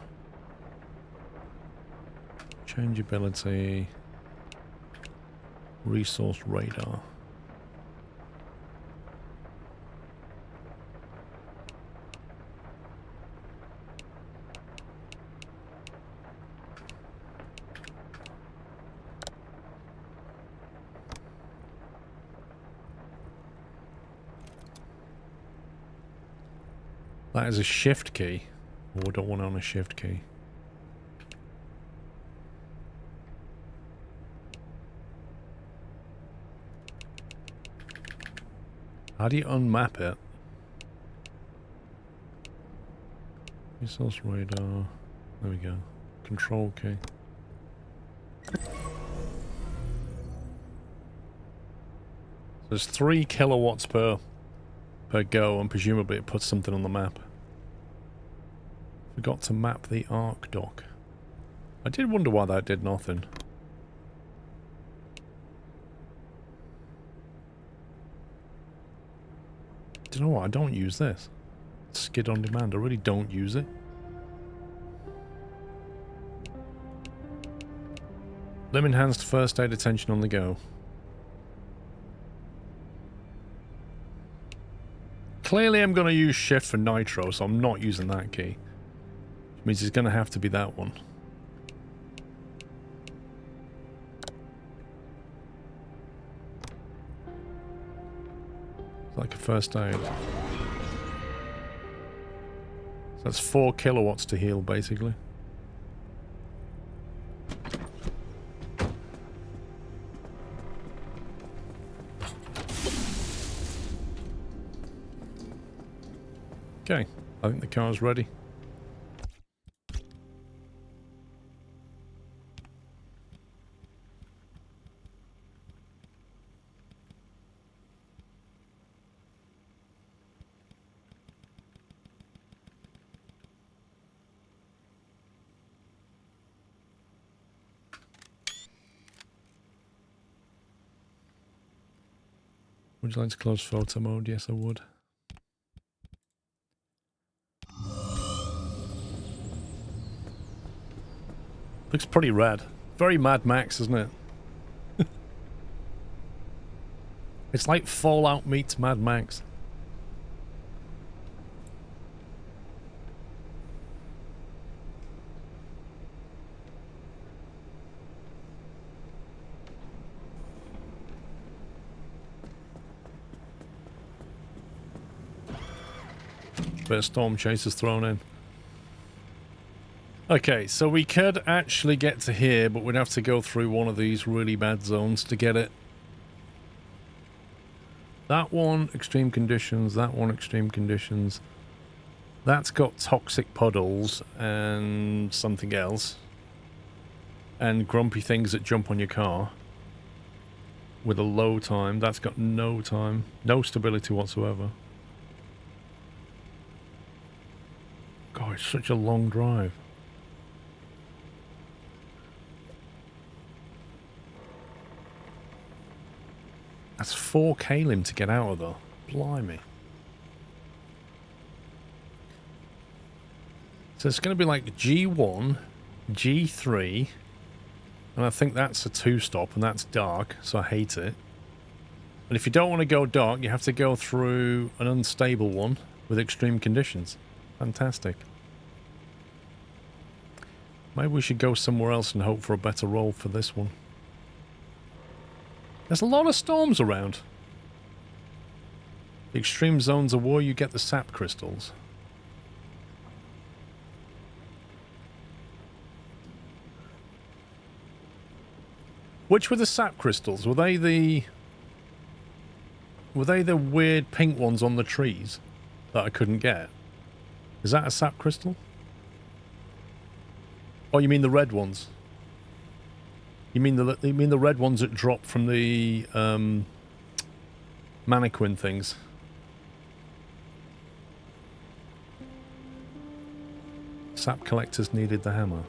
Changeability. Resource radar. That is a shift key. Oh, I don't want it on a shift key. How do you unmap it? Resource radar. There we go. Control key. There's 3 kilowatts per go, and presumably it puts something on the map. Forgot to map the arc dock. I did wonder why that did nothing. Do you know what? I don't use this. Skid on demand. I really don't use it. Limb enhanced first aid attention on the go. Clearly I'm going to use shift for nitro, so I'm not using that key. Which means it's going to have to be that one. It's like a first aid. So that's 4 kilowatts to heal, basically. Okay, I think the car's ready. Would you like to close photo mode? Yes, I would. Looks pretty rad. Very Mad Max, isn't it? It's like Fallout meets Mad Max. Bit of storm chasers thrown in. Okay, so we could actually get to here, but we'd have to go through one of these really bad zones to get it. That one, extreme conditions. That one, extreme conditions. That's got toxic puddles and something else. And grumpy things that jump on your car. With a low time. That's got no time. No stability whatsoever. God, it's such a long drive. That's 4 kalim to get out of though. Blimey. So it's going to be like G1, G3, and I think that's a 2-stop, and that's dark, so I hate it. And if you don't want to go dark, you have to go through an unstable one with extreme conditions. Fantastic. Maybe we should go somewhere else and hope for a better roll for this one. There's a lot of storms around. The extreme zones are where you get the sap crystals. Which were the sap crystals? Were they the weird pink ones on the trees that I couldn't get? Is that a sap crystal? Oh, you mean the red ones? You mean the red ones that drop from the mannequin things? Sap collectors needed the hammer.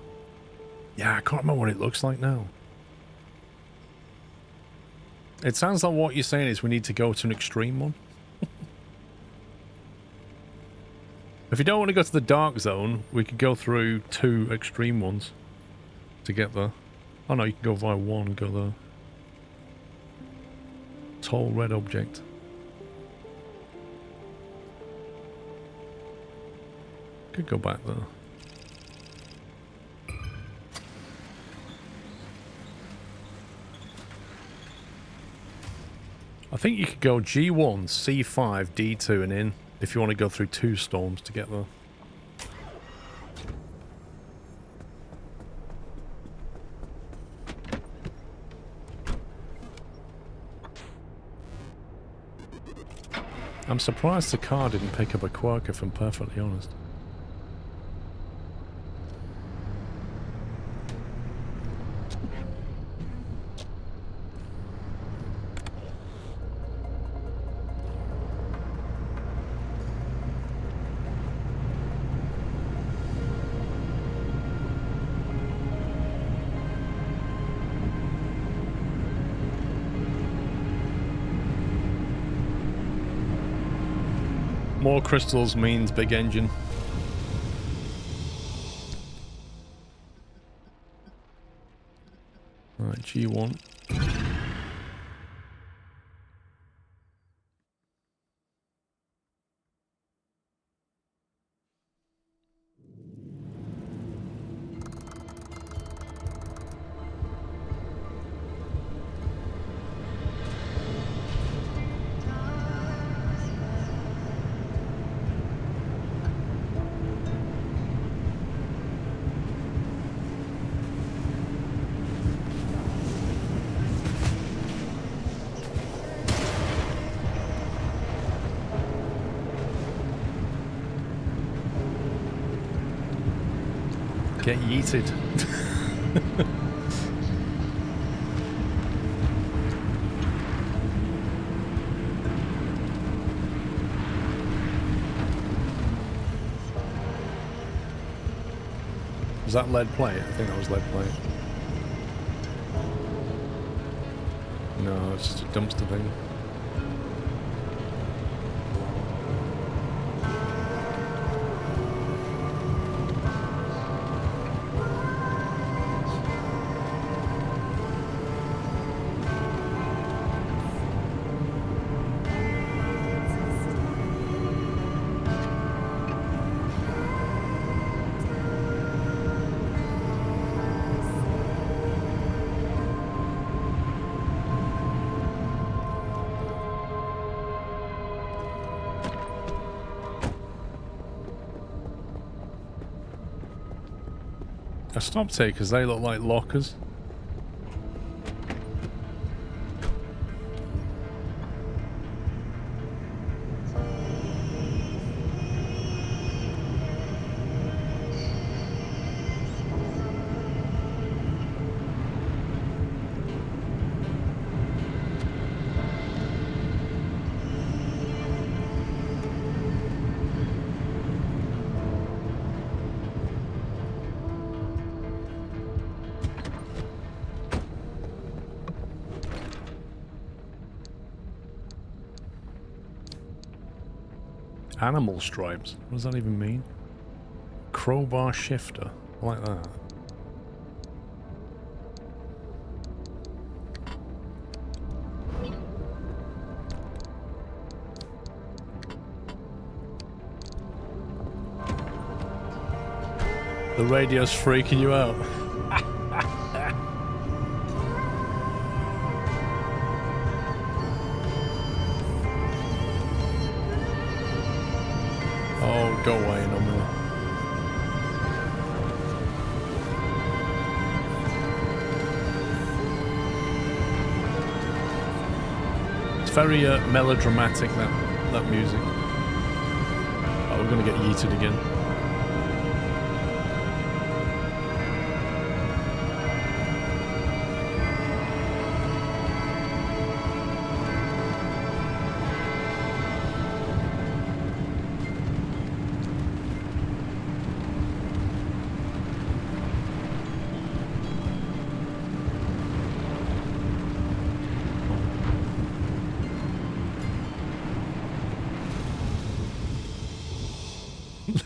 Yeah, I can't remember what it looks like now. It sounds like what you're saying is we need to go to an extreme one. If you don't want to go to the dark zone, we could go through 2 extreme ones to get there. Oh no, you can go via 1 and go there. Tall red object. Could go back there. I think you could go G1, C5, D2 and in if you want to go through 2 storms to get there. I'm surprised the car didn't pick up a quirk if I'm perfectly honest. More crystals means big engine. Alright, G1. Get yeeted. Was that lead plate? I think that was lead plate. No, it's just a dumpster thing. I stopped here because they look like lockers. Animal stripes. What does that even mean? Crowbar shifter. I like that. The radio's freaking you out. Oh, go away, no more. It's very melodramatic, that music. Oh, we're gonna get yeeted again.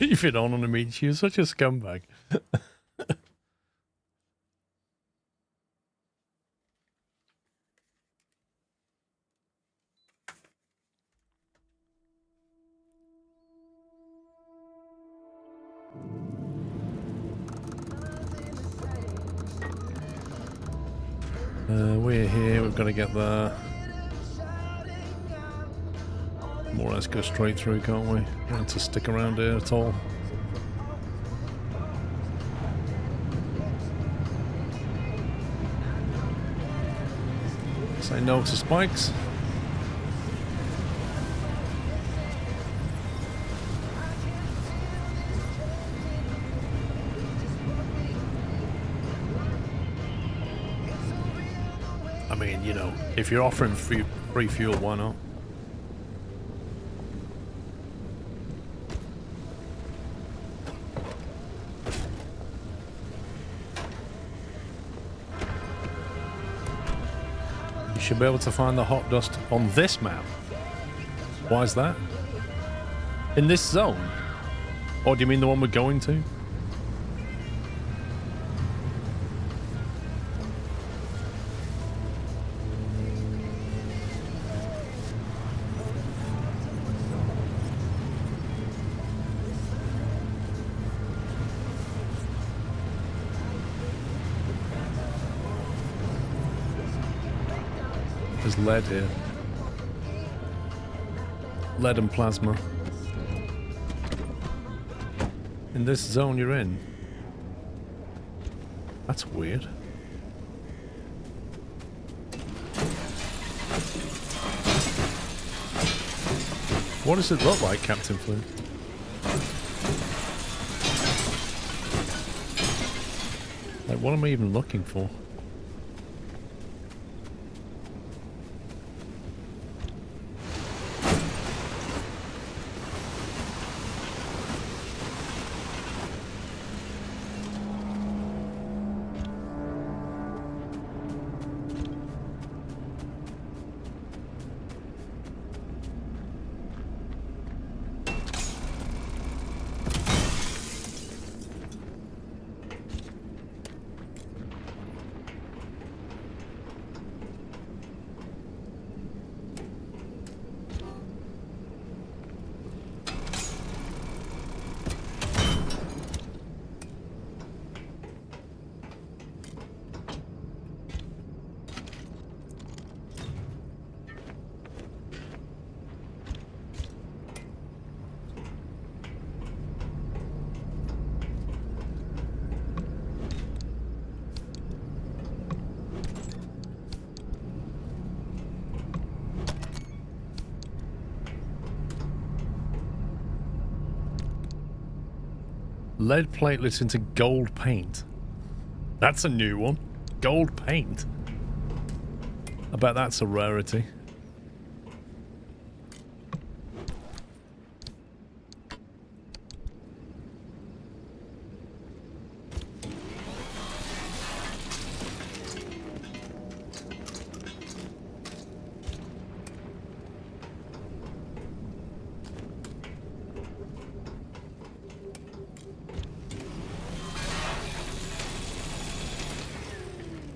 Leave it on a meet. You're such a scumbag. We're here. We've got to get there. More or less go straight through, can't we? Don't want to stick around here at all. Say no to spikes. I mean, you know, if you're offering free fuel, why not? You should be able to find the hot dust on this map. Why is that? In this zone? Or do you mean the one we're going to? There's lead here. Lead and plasma. In this zone you're in. That's weird. What does it look like, Captain Flint? Like, what am I even looking for? Lead platelets into gold paint. That's a new one. Gold paint. I bet that's a rarity.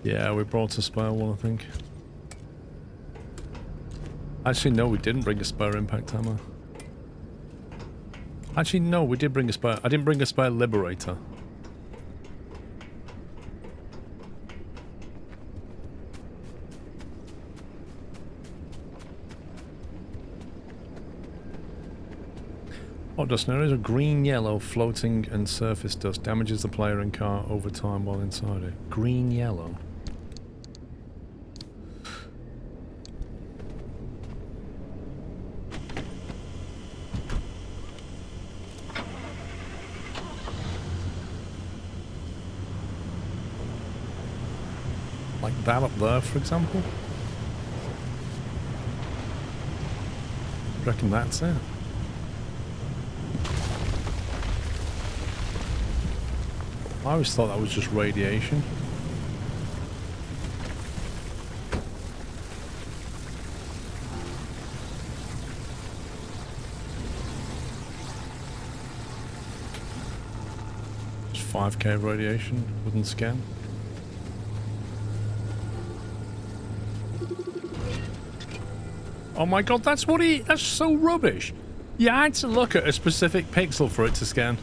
Yeah, we brought a spare one, I think. Actually, no, we didn't bring a spare impact hammer. Actually, no, we did bring a spare. I didn't bring a spare liberator. Hot dust areas are green, yellow, floating, and surface dust. Damages the player and car over time while inside it. Green, yellow. Like that up there, for example? Reckon that's it. I always thought that was just radiation. Just 5k radiation, wouldn't scan. Oh my god, that's so rubbish. You had to look at a specific pixel for it to scan.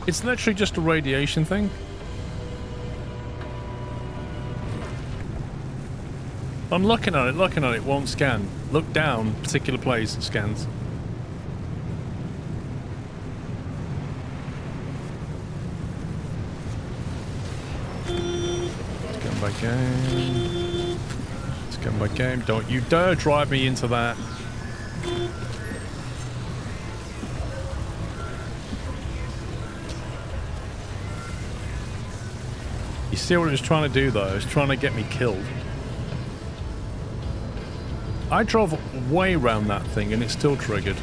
It's literally just a radiation thing. I'm looking at it, won't scan. Look down, particular place, it scans. Scan by game. Scan by game. Don't you dare drive me into that. You see what it was trying to do though? It was trying to get me killed. I drove way around that thing and it still triggered.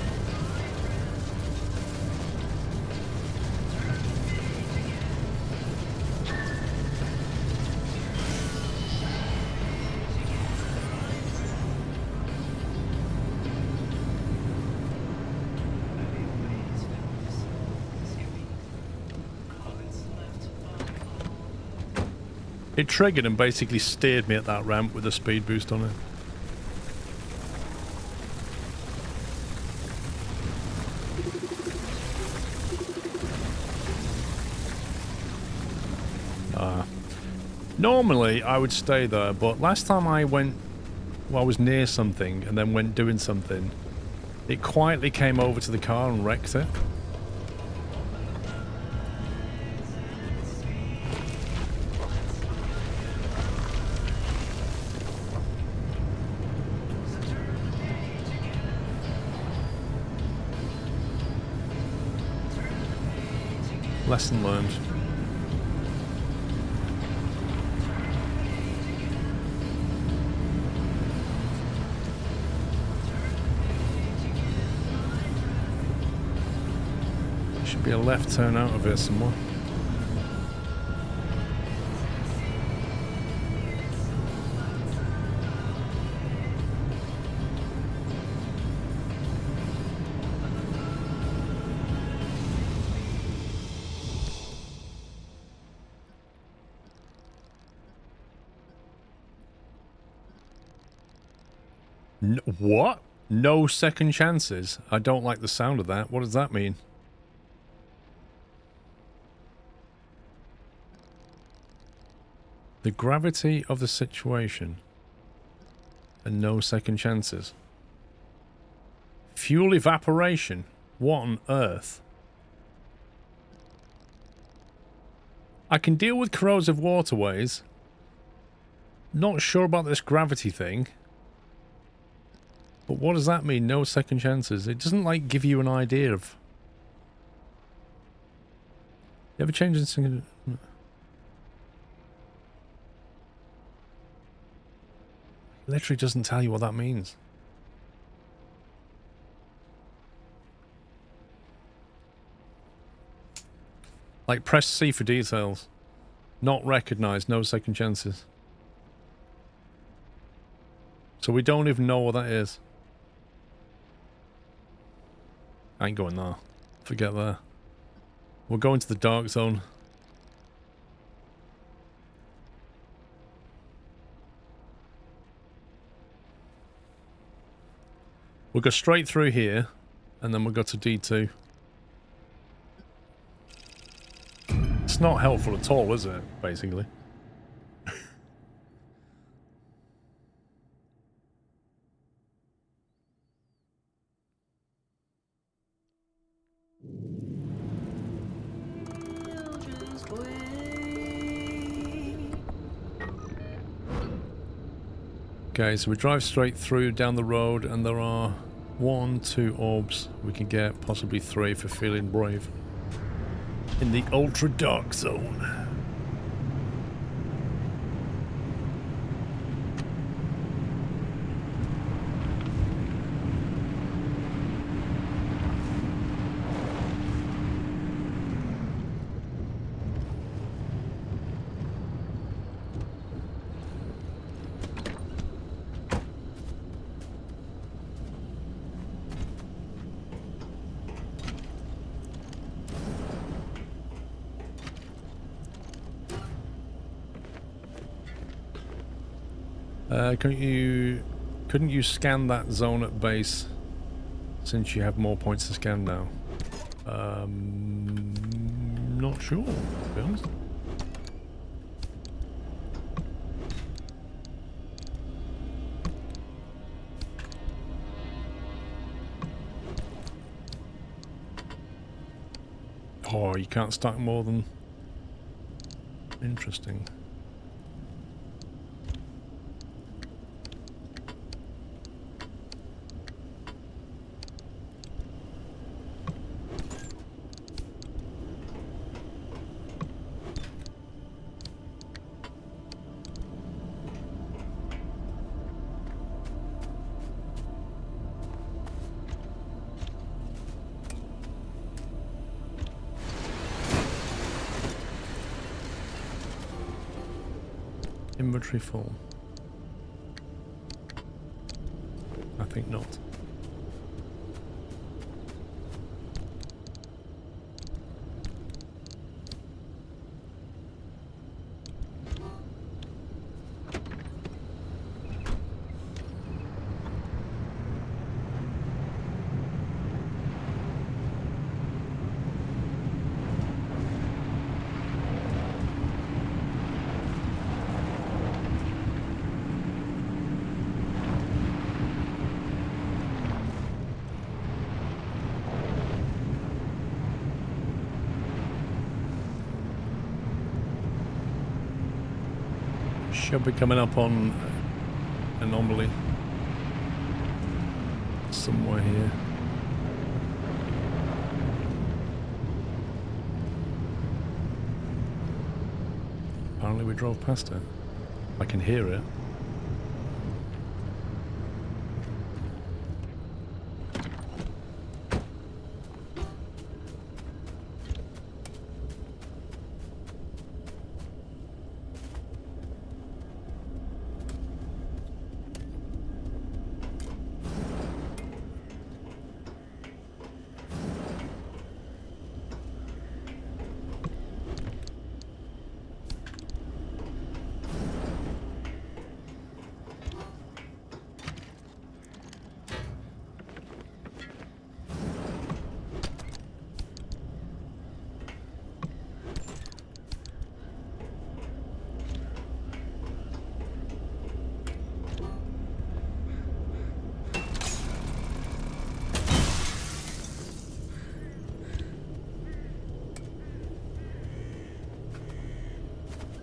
It triggered and basically steered me at that ramp with a speed boost on it. Normally, I would stay there, but last time I went, well, I was near something and then went doing something, it quietly came over to the car and wrecked it. Lesson learned. Should be a left turn out of here somewhere. What? No second chances? I don't like the sound of that. What does that mean? The gravity of the situation and no second chances. Fuel evaporation? What on earth? I can deal with corrosive waterways. Not sure about this gravity thing. But what does that mean? No second chances. It doesn't like give you an idea of... You ever change this thing? It literally doesn't tell you what that means. Like press C for details. Not recognized, no second chances. So we don't even know what that is. I ain't going there. Forget that. We're going to the dark zone. We'll go straight through here, and then we'll go to D2. It's not helpful at all, is it, basically? Okay, so we drive straight through down the road, and there are 1, 2 orbs we can get, possibly 3 for feeling brave. In the ultra dark zone. Couldn't you scan that zone at base since you have more points to scan now? Not sure, to be honest. Oh, you can't stack more than... Interesting. Inventory full. I think not. Should be coming up on anomaly somewhere here. Apparently we drove past it. I can hear it.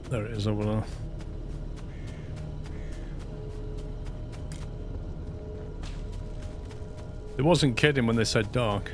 There it is over there. They wasn't kidding when they said dark.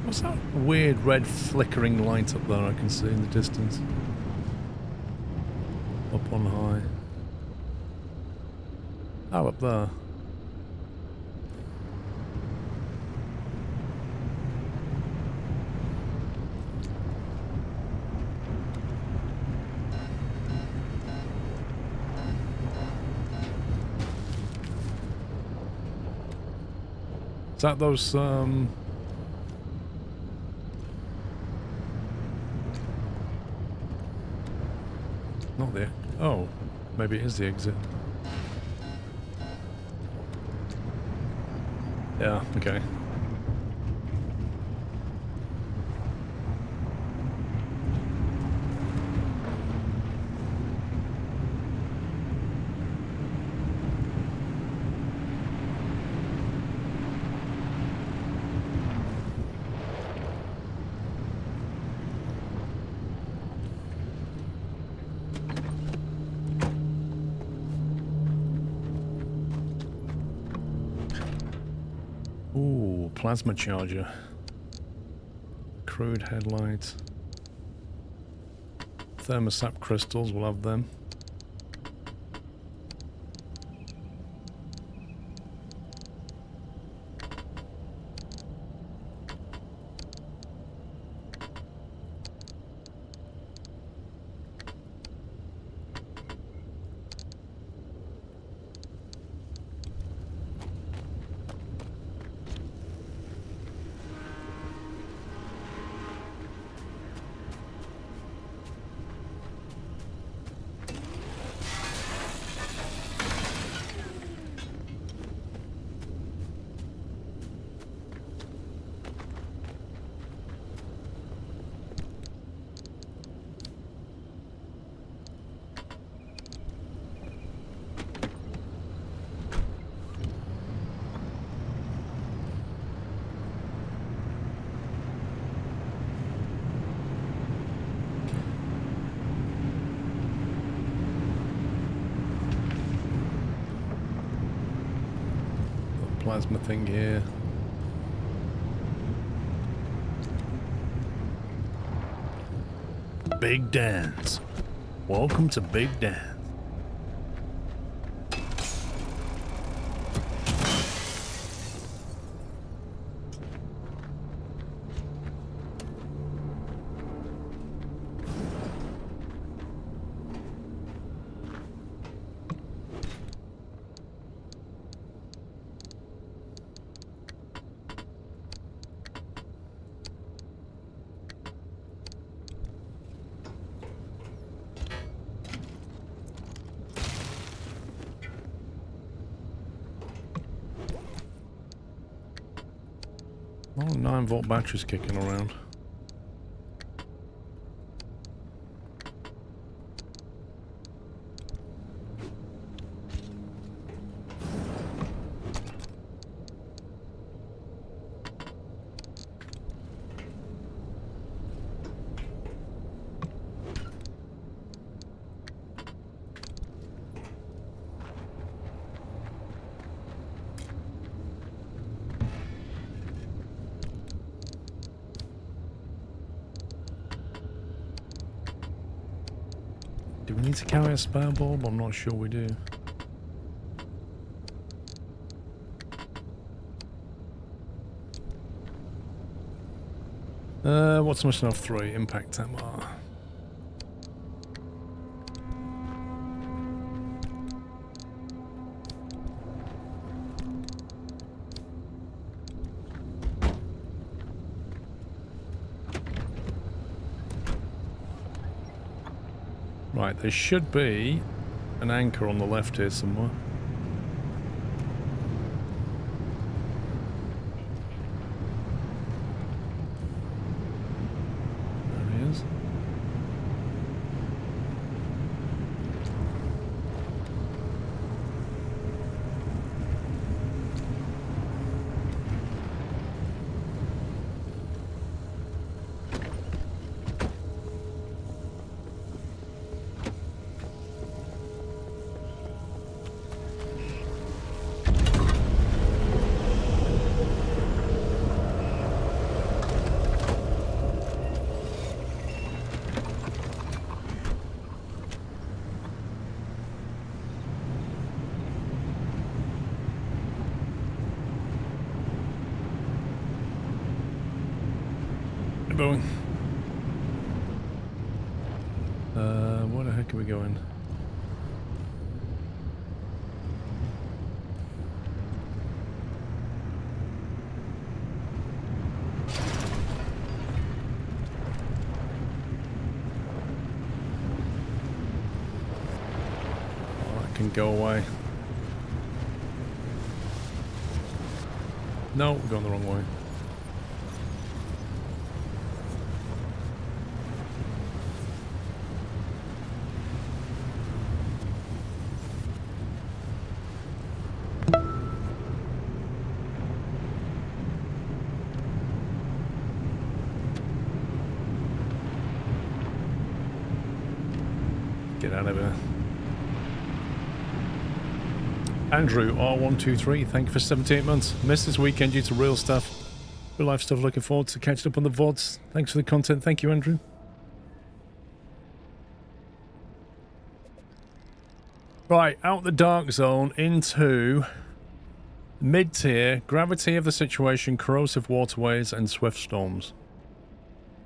What's that weird red flickering light up there I can see in the distance? Up on high. Oh, up there. Is that those, not the... Oh, maybe it is the exit. Yeah, okay. Ooh, plasma charger. Crude headlights. Thermosap crystals, we'll have them. Plasma thing here. Big Dan's. Welcome to Big Dan. Oh, 9-volt batteries kicking around. Do we need to carry a spare bulb? I'm not sure we do. What's missing off 3? Impact MR. Right, there should be an anchor on the left here somewhere. There he is. Going. Where the heck are we going? Oh, that can go away. No, we're going the wrong way. Get out of here. Andrew R123, thank you for 78 months. Missed this weekend due to real stuff. Real life stuff, looking forward to catching up on the VODs. Thanks for the content. Thank you, Andrew. Right, out the dark zone into mid-tier, gravity of the situation, corrosive waterways, and swift storms.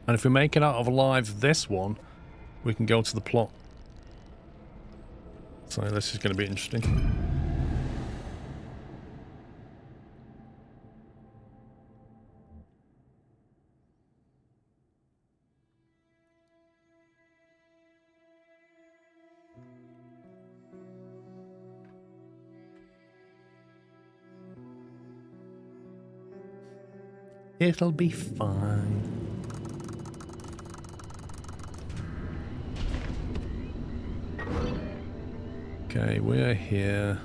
And if we make it out of alive this one, we can go to the plot. So this is going to be interesting. It'll be fine. Okay, we're here.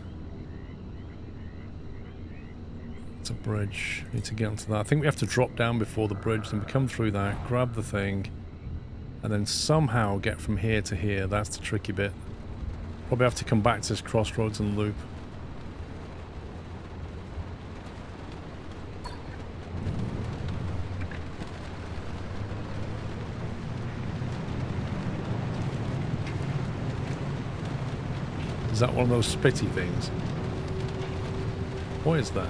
It's a bridge. Need to get onto that. I think we have to drop down before the bridge, then we come through that, grab the thing, and then somehow get from here to here. That's the tricky bit. Probably have to come back to this crossroads and loop. Is that one of those spitty things? What is that?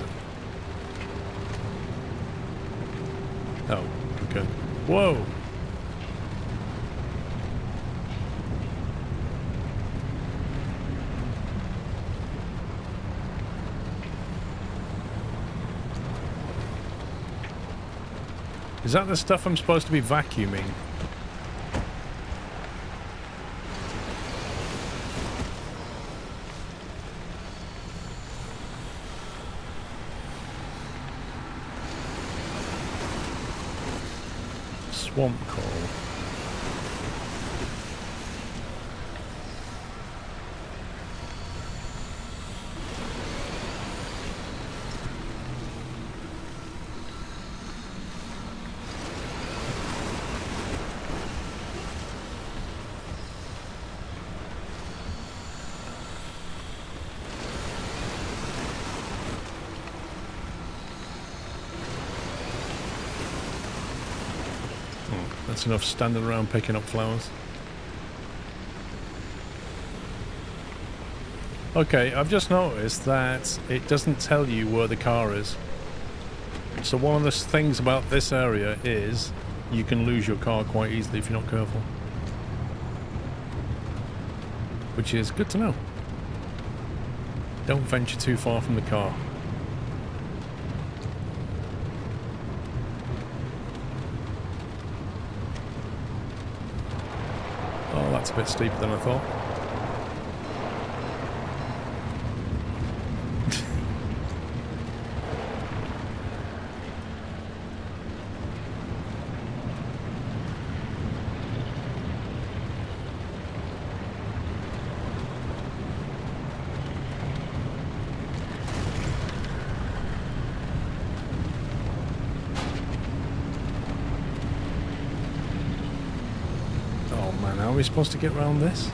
Oh, okay. Whoa! Is that the stuff I'm supposed to be vacuuming? Swamp coal. That's enough standing around picking up flowers. Okay, I've just noticed that it doesn't tell you where the car is. So one of the things about this area is you can lose your car quite easily if you're not careful. Which is good to know. Don't venture too far from the car. Oh, that's a bit steeper than I thought. How are we supposed to get around this?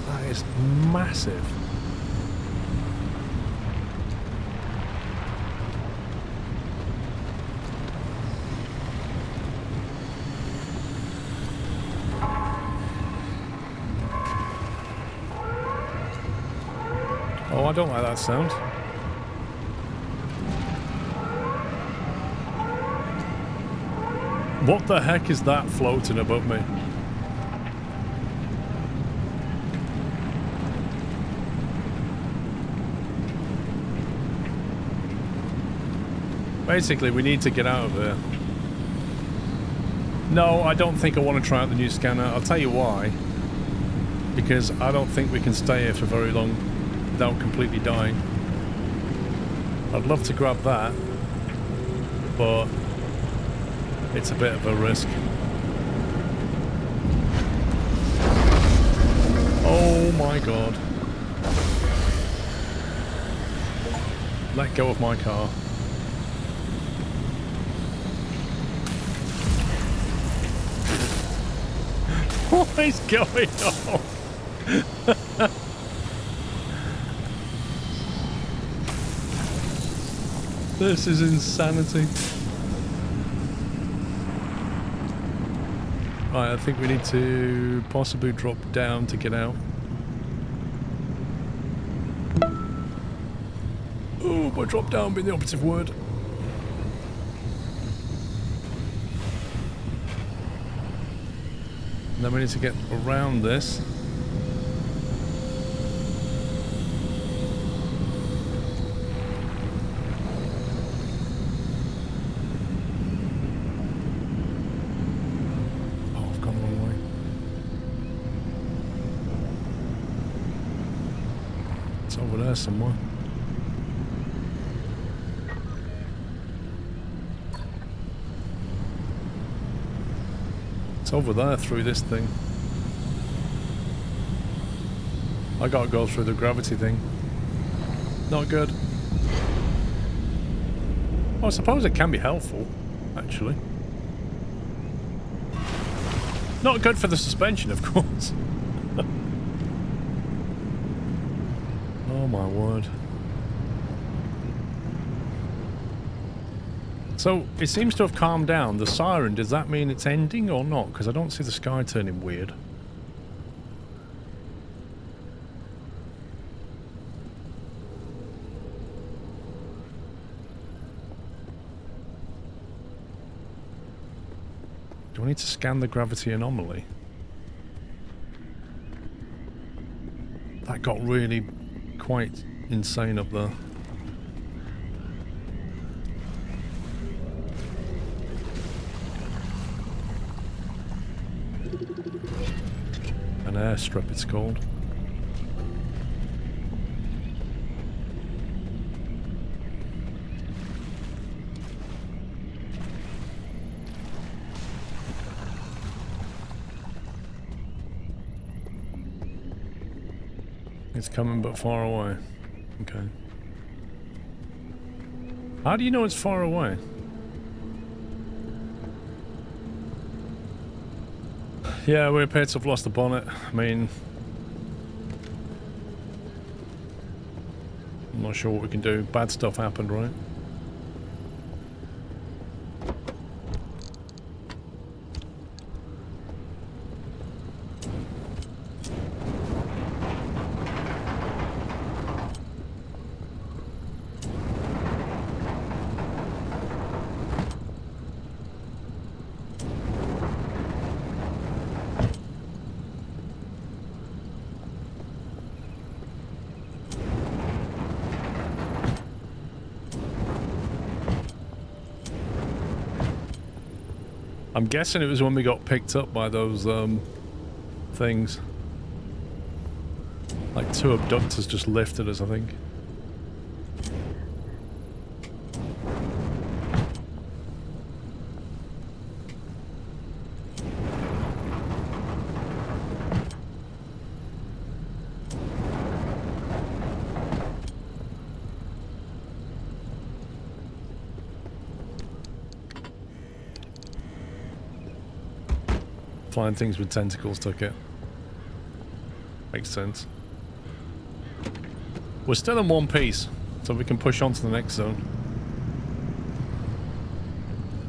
That is massive. Oh, I don't like that sound. What the heck is that floating above me? Basically, we need to get out of here. No, I don't think I want to try out the new scanner. I'll tell you why. Because I don't think we can stay here for very long without completely dying. I'd love to grab that, but it's a bit of a risk. Oh my god. Let go of my car. What is going on? This is insanity. Right, I think we need to possibly drop down to get out. Oh, by drop down being the operative word. And then we need to get around this. Over there somewhere. It's over there through this thing. I gotta go through the gravity thing. Not good. Well, I suppose it can be helpful, actually. Not good for the suspension, of course. Oh my word. So, it seems to have calmed down. The siren, does that mean it's ending or not? Because I don't see the sky turning weird. Do I need to scan the gravity anomaly? That got really quite insane up there. An airstrip it's called. It's coming but far away. Okay. How do you know it's far away? Yeah, we appear to have lost the bonnet. I mean... I'm not sure what we can do. Bad stuff happened, right? I'm guessing it was when we got picked up by those, things. Like 2 abductors just lifted us, I think. Flying things with tentacles took it. Makes sense. We're still in one piece, so we can push on to the next zone.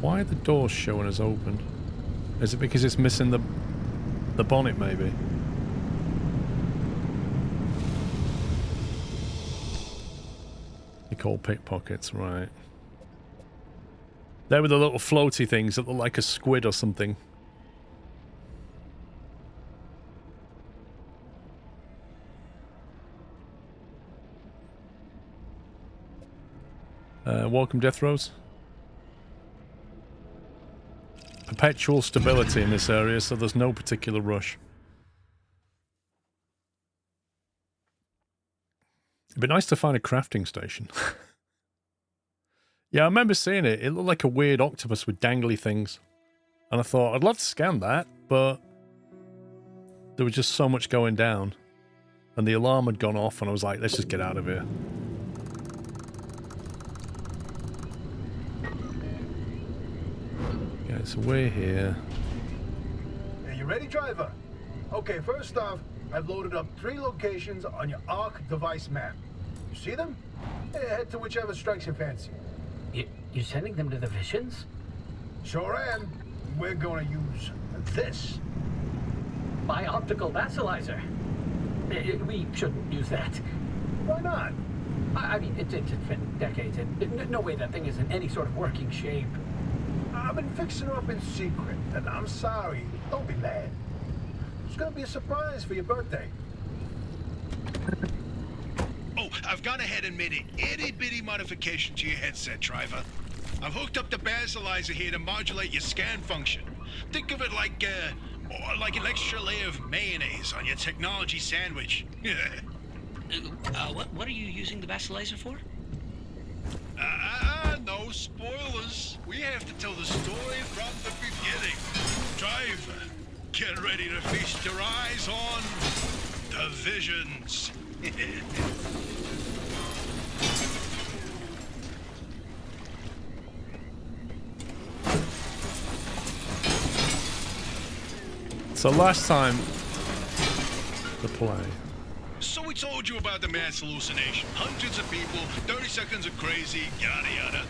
Why are the doors showing us open? Is it because it's missing the bonnet, maybe? They're called pickpockets, right. They were the little floaty things that look like a squid or something. Welcome, Death Rose. Perpetual stability in this area, so there's no particular rush. It'd be nice to find a crafting station. Yeah, I remember seeing it. It looked like a weird octopus with dangly things. And I thought, I'd love to scan that, but there was just so much going down. And the alarm had gone off, and I was like, let's just get out of here. Okay, so we're here. Are you ready, driver? Okay, first off, I've loaded up 3 locations on your ARC device map. You see them? Head to whichever strikes your fancy. You're sending them to the Visions? Sure am. We're gonna use this. My optical vassalizer. We shouldn't use that. Why not? I mean, it's been decades, and no way that thing is in any sort of working shape. I've been fixing her up in secret, and I'm sorry. Don't be mad. It's gonna be a surprise for your birthday. Oh, I've gone ahead and made an itty-bitty modification to your headset, driver. I've hooked up the basalizer here to modulate your scan function. Think of it like an extra layer of mayonnaise on your technology sandwich. What are you using the basalizer for? No spoilers. We have to tell the story from the beginning. Driver, get ready to feast your eyes on the Visions. So last time, the play. So we told you about the mass hallucination. Hundreds of people, 30 seconds of crazy, yada yada.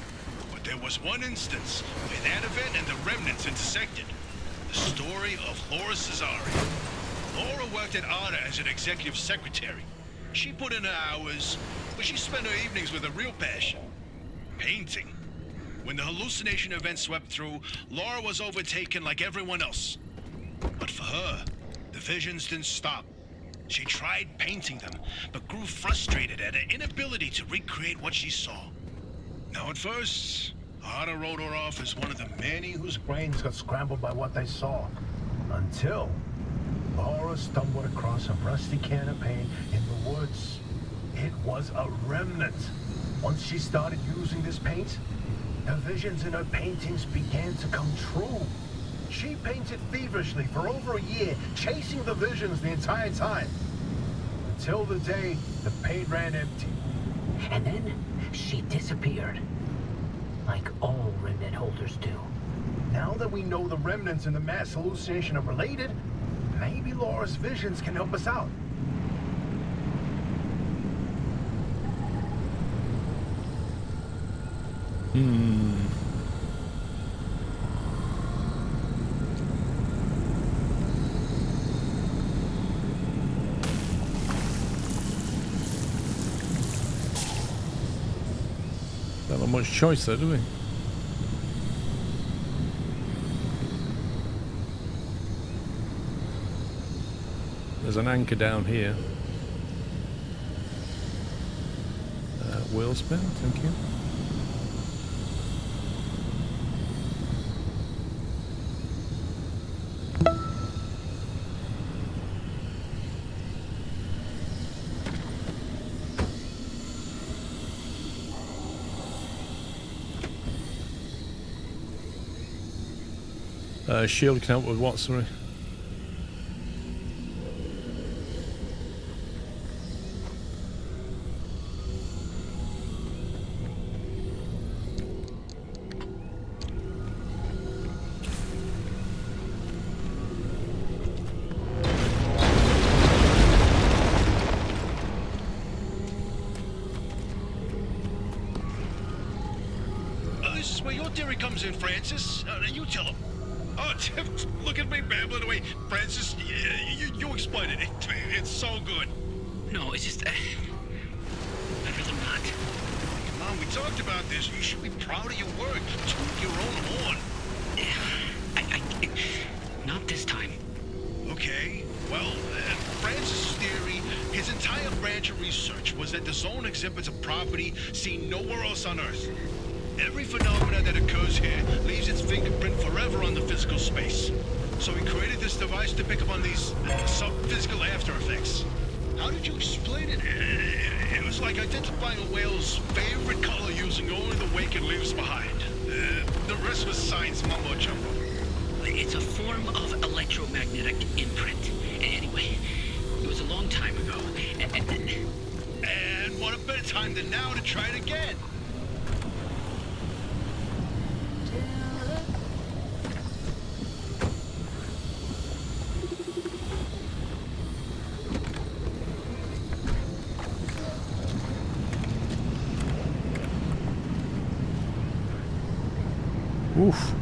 But there was one instance where that event and the remnants intersected. The story of Laura Cesari. Laura worked at ARDA as an executive secretary. She put in her hours, but she spent her evenings with a real passion. Painting. When the hallucination event swept through, Laura was overtaken like everyone else. But for her, the visions didn't stop. She tried painting them, but grew frustrated at her inability to recreate what she saw. Now at first, ARDA wrote her off as one of the many whose Brains got scrambled by what they saw. Until Laura stumbled across a rusty can of paint in the woods. It was a remnant. Once she started using this paint, the visions in her paintings began to come true. She painted feverishly for over a year, chasing the visions the entire time. until the day the paint ran empty. And then she disappeared. Like all remnant holders do. Now that we know the remnants and the mass hallucination are related, maybe Laura's visions can help us out. Don't have much choice there, do we? There's an anchor down here. Wheel spin, thank you. Shield can help with what, sorry? This is where your theory comes in, Francis. You tell him. Oh, look at me babbling away. Francis, you explain it. It's so good. No, it's just... I'd rather not. Come on, we talked about this. You should be proud of your work. Toot your own horn. Not this time. Okay, well, Francis' theory, his entire branch of research was that the zone exhibits a property seen nowhere else on Earth. Every phenomena that occurs here leaves its fingerprint forever on the physical space. So he created this device to pick up on these sub-physical after effects. How did you explain it? It was like identifying a whale's favorite color using only the wake it leaves behind. The rest was science mumbo-jumbo. It's a form of electromagnetic imprint. Anyway, it was a long time ago. And what a better time than now to try it again? Oof.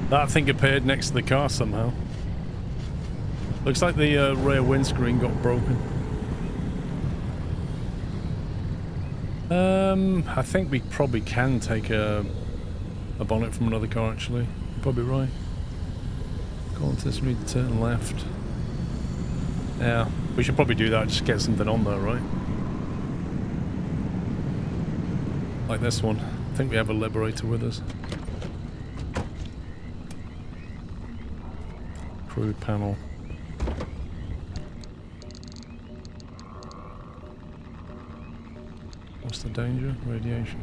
That thing appeared next to the car somehow. Looks like the rear windscreen got broken. I think we probably can take a bonnet from another car, actually. You're probably right. Go on to this, we need to turn left. Yeah, we should probably do that, just get something on there, right? Like this one. I think we have a Liberator with us. Crew panel. What's the danger? Radiation.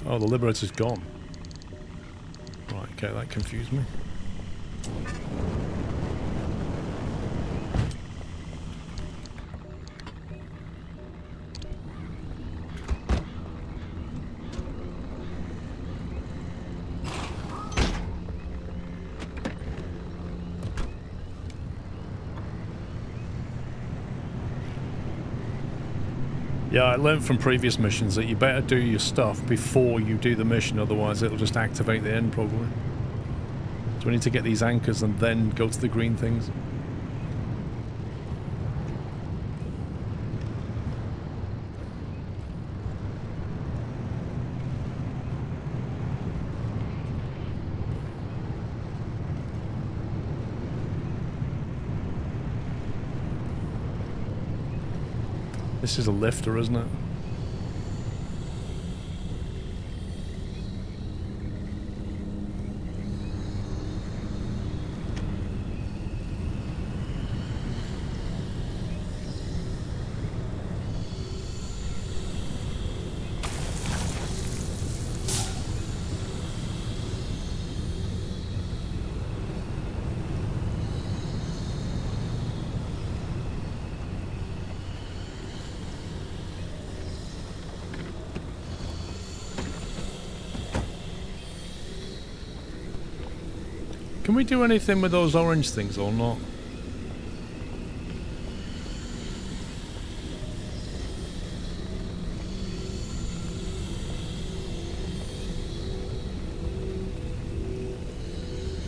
Oh, the Liberator's gone. Right, okay, that confused me. Yeah, I learned from previous missions that you better do your stuff before you do the mission, otherwise it'll just activate the end probably. So we need to get these anchors and then go to the green things. This is a lifter, isn't it? Can we do anything with those orange things or not?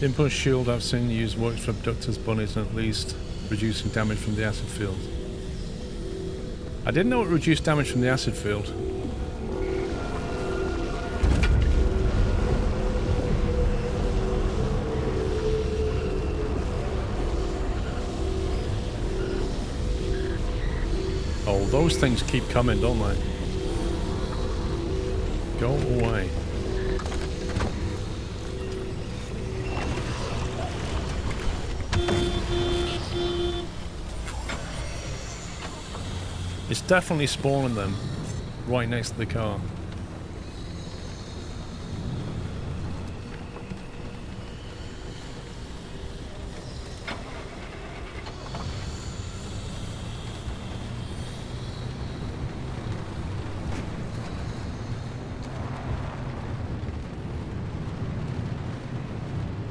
The impulse shield I've seen used works for abductors, bunnies, and at least reducing damage from the acid field. I didn't know it reduced damage from the acid field. Oh, those things keep coming, don't they? Go away. It's definitely spawning them right next to the car.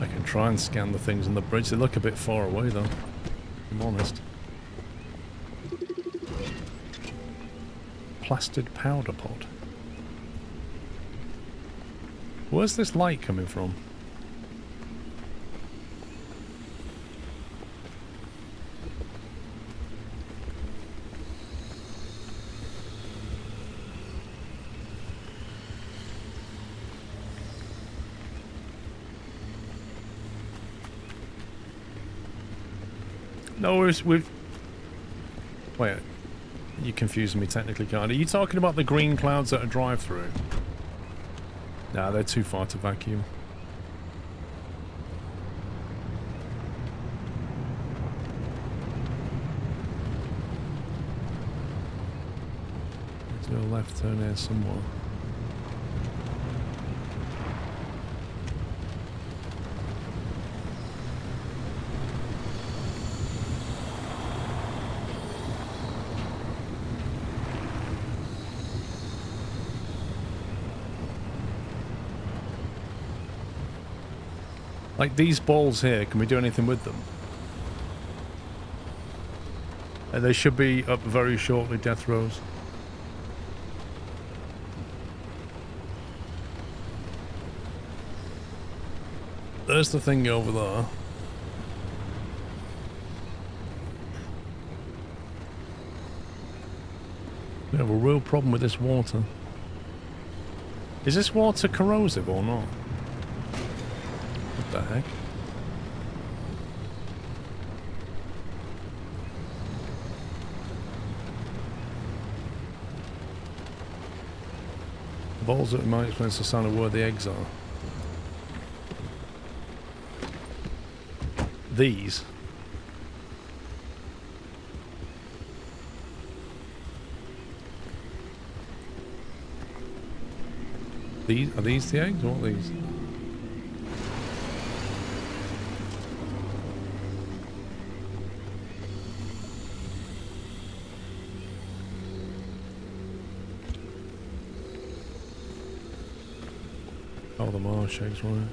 I can try and scan the things on the bridge. They look a bit far away though, if I'm honest. Plastered powder pod. Where's this light coming from? No, we've... Wait. You're confusing me technically, Guard. Are you talking about the green clouds that are drive-through? Nah, they're too far to vacuum. There's no left turn here somewhere. Like these balls here, can we do anything with them? They should be up very shortly, death rows. There's the thing over there. We have a real problem with this water. Is this water corrosive or not? What the heck? Balls that might explain the sound of where the eggs are. These. Are these the eggs? What are these? Oh, the marsh eggs, right?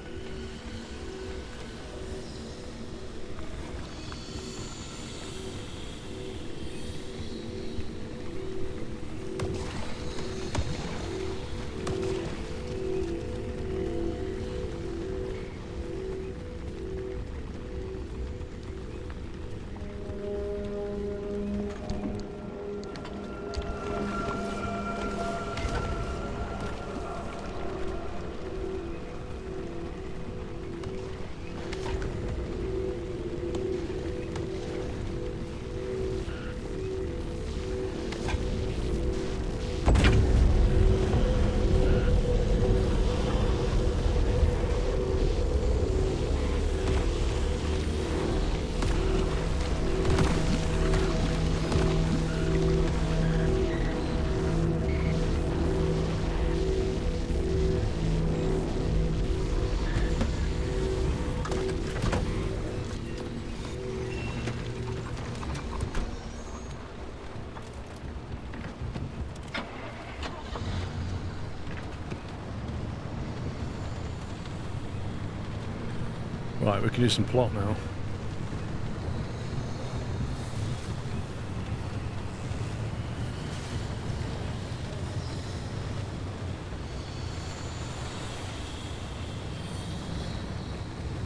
Right, we can do some plot now.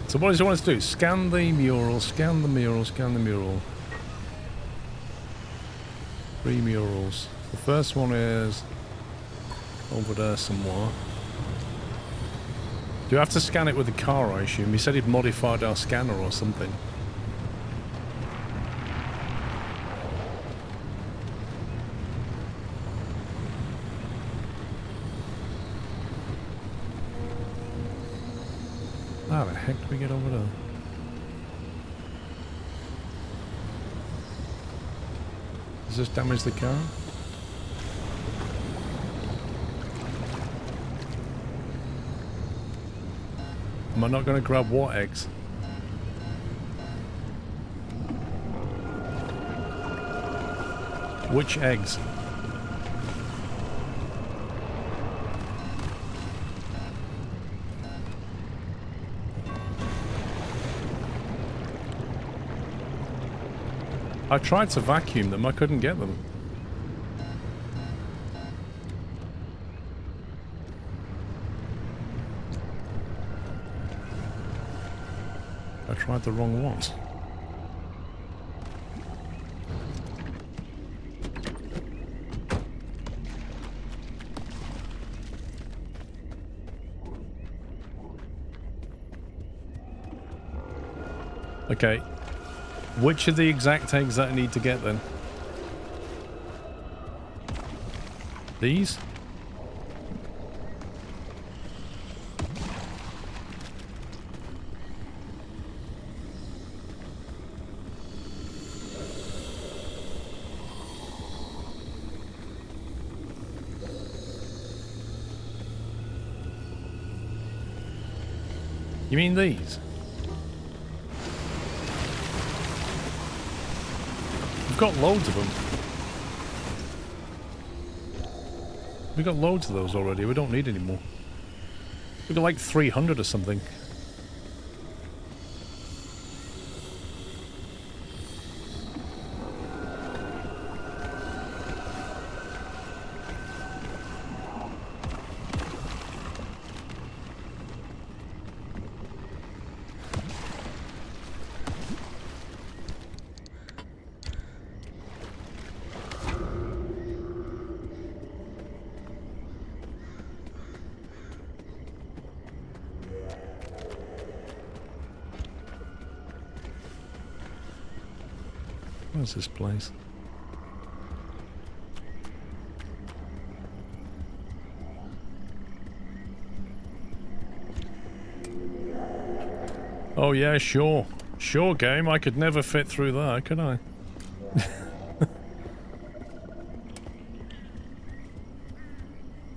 So what does he want us to do? Scan the mural, scan the mural, scan the mural. 3 murals. The first one is over there somewhere. Do you have to scan it with the car, I assume? He said he'd modified our scanner or something. How the heck do we get over there? Does this damage the car? Am I not going to grab what eggs? Which eggs? I tried to vacuum them, I couldn't get them. I tried the wrong ones. Okay. Which are the exact eggs that I need to get then? These? You mean these? We've got loads of them. We've got loads of those already. We don't need any more. We've got like 300 or something. Where's this place? Oh yeah, sure. Sure, game. I could never fit through that, could I? Do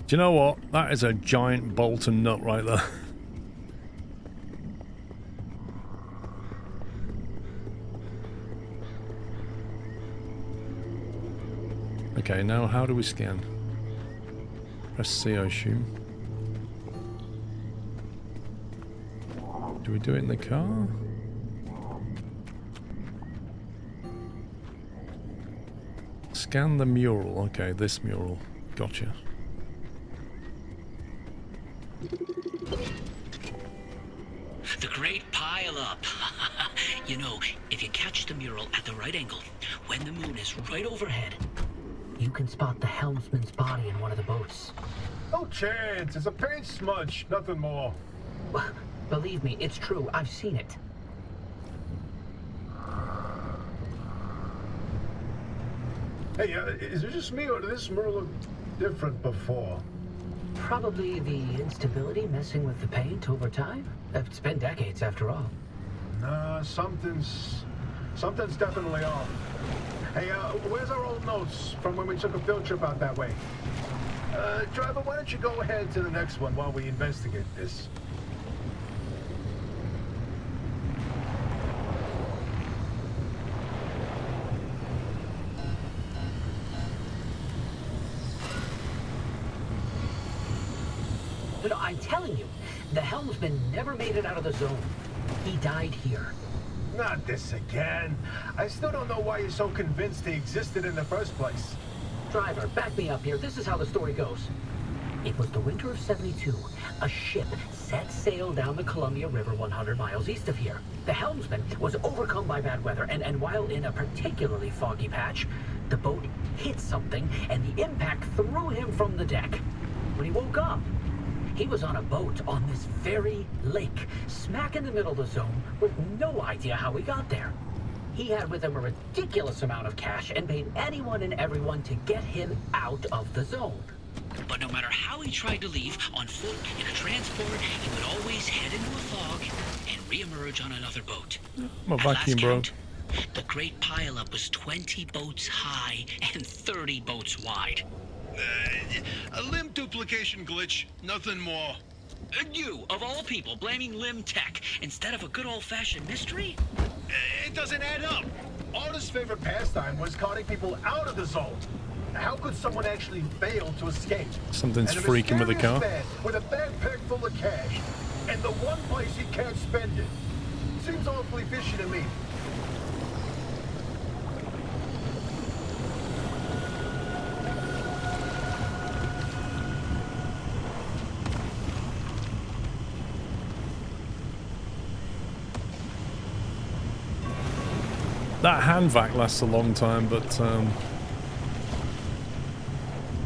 you know what? That is a giant bolt and nut right there. Okay, now how do we scan? Press C, I assume. Do we do it in the car? Scan the mural. Okay, this mural. Gotcha. The great pile-up. You know, if you catch the mural at the right angle, when the moon is right overhead, You can spot the helmsman's body in one of the boats. No chance. It's a paint smudge. Nothing more. Believe me, it's true. I've seen it. Hey, is it just me or did this mural look different before? Probably the instability messing with the paint over time. It's been decades after all. Nah, something's definitely off. Hey, where's our old notes from when we took a field trip out that way? Driver, why don't you go ahead to the next one while we investigate this? No, I'm telling you, the helmsman never made it out of the zone. He died here. Not this again. I still don't know why you're so convinced he existed in the first place. Driver, back me up here. This is how the story goes. It was the winter of '72. A ship set sail down the Columbia River 100 miles east of here. The helmsman was overcome by bad weather, and while in a particularly foggy patch, the boat hit something, and the impact threw him from the deck. When he woke up, he was on a boat on this very lake, smack in the middle of the zone, with no idea how he got there. He had with him a ridiculous amount of cash and paid anyone and everyone to get him out of the zone. But no matter how he tried to leave, on foot, in a transport, he would always head into a fog and reemerge on another boat. My At vacuum last broke. count, the great pileup was 20 boats high and 30 boats wide. A limb duplication glitch, nothing more. And you, of all people, blaming Lim Tech instead of a good old-fashioned mystery? It doesn't add up. Artist's favorite pastime was carting people out of the zone. How could someone actually fail to escape? Something's And a freaking with the car. mysterious man with a backpack full of cash, and the one place he can't spend it. Seems awfully fishy to me. That hand vac lasts a long time, but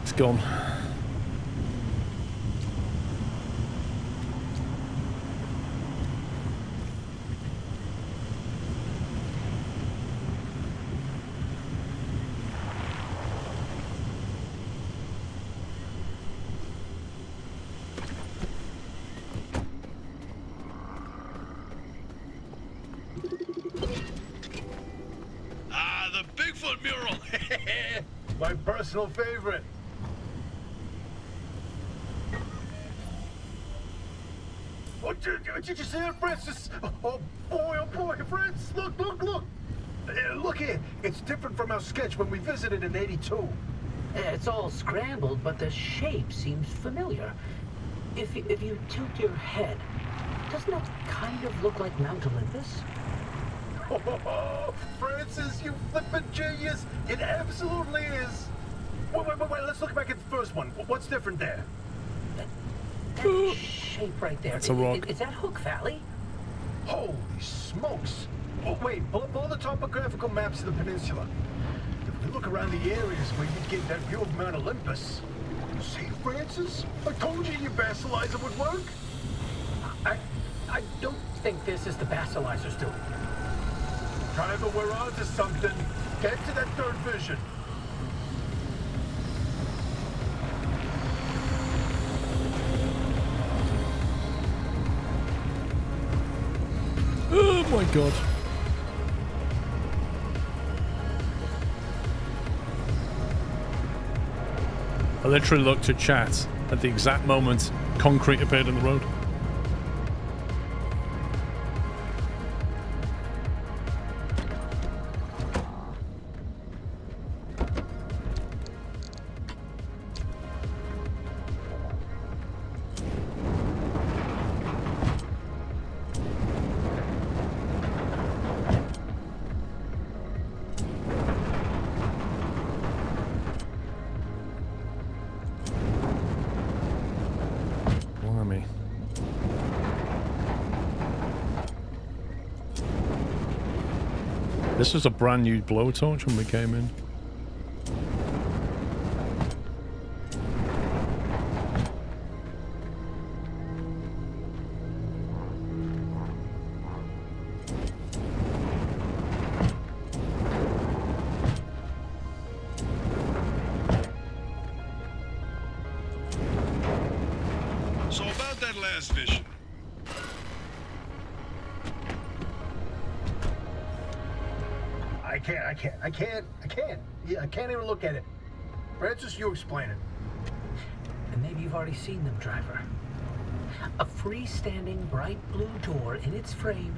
it's gone. The Bigfoot mural. My personal favorite. Oh, did you see that, Francis? Oh boy, Francis, look. Look here, it's different from our sketch when we visited in '82. It's all scrambled, but the shape seems familiar. If you tilt your head, doesn't that kind of look like Mount Olympus? Oh, Francis, you flippin' genius! It absolutely is. Wait, let's look back at the first one. What's different there? That shape right there. That's a rock. Is that Hook Valley? Holy smokes! Oh, wait, pull up all the topographical maps of the peninsula. If we look around the areas where you'd get that view of Mount Olympus. See, Francis? I told you your basilizer would work. I don't think this is the basilizer's doing. Driver, we're on to something. Get to that third vision. Oh my god. I literally looked at chat at the exact moment concrete appeared in the road. Blimey. This was a brand new blowtorch when we came in. So about that last vision. I can't. Yeah, I can't even look at it. Francis, you explain it. And maybe you've already seen them, driver. A freestanding bright blue door in its frame,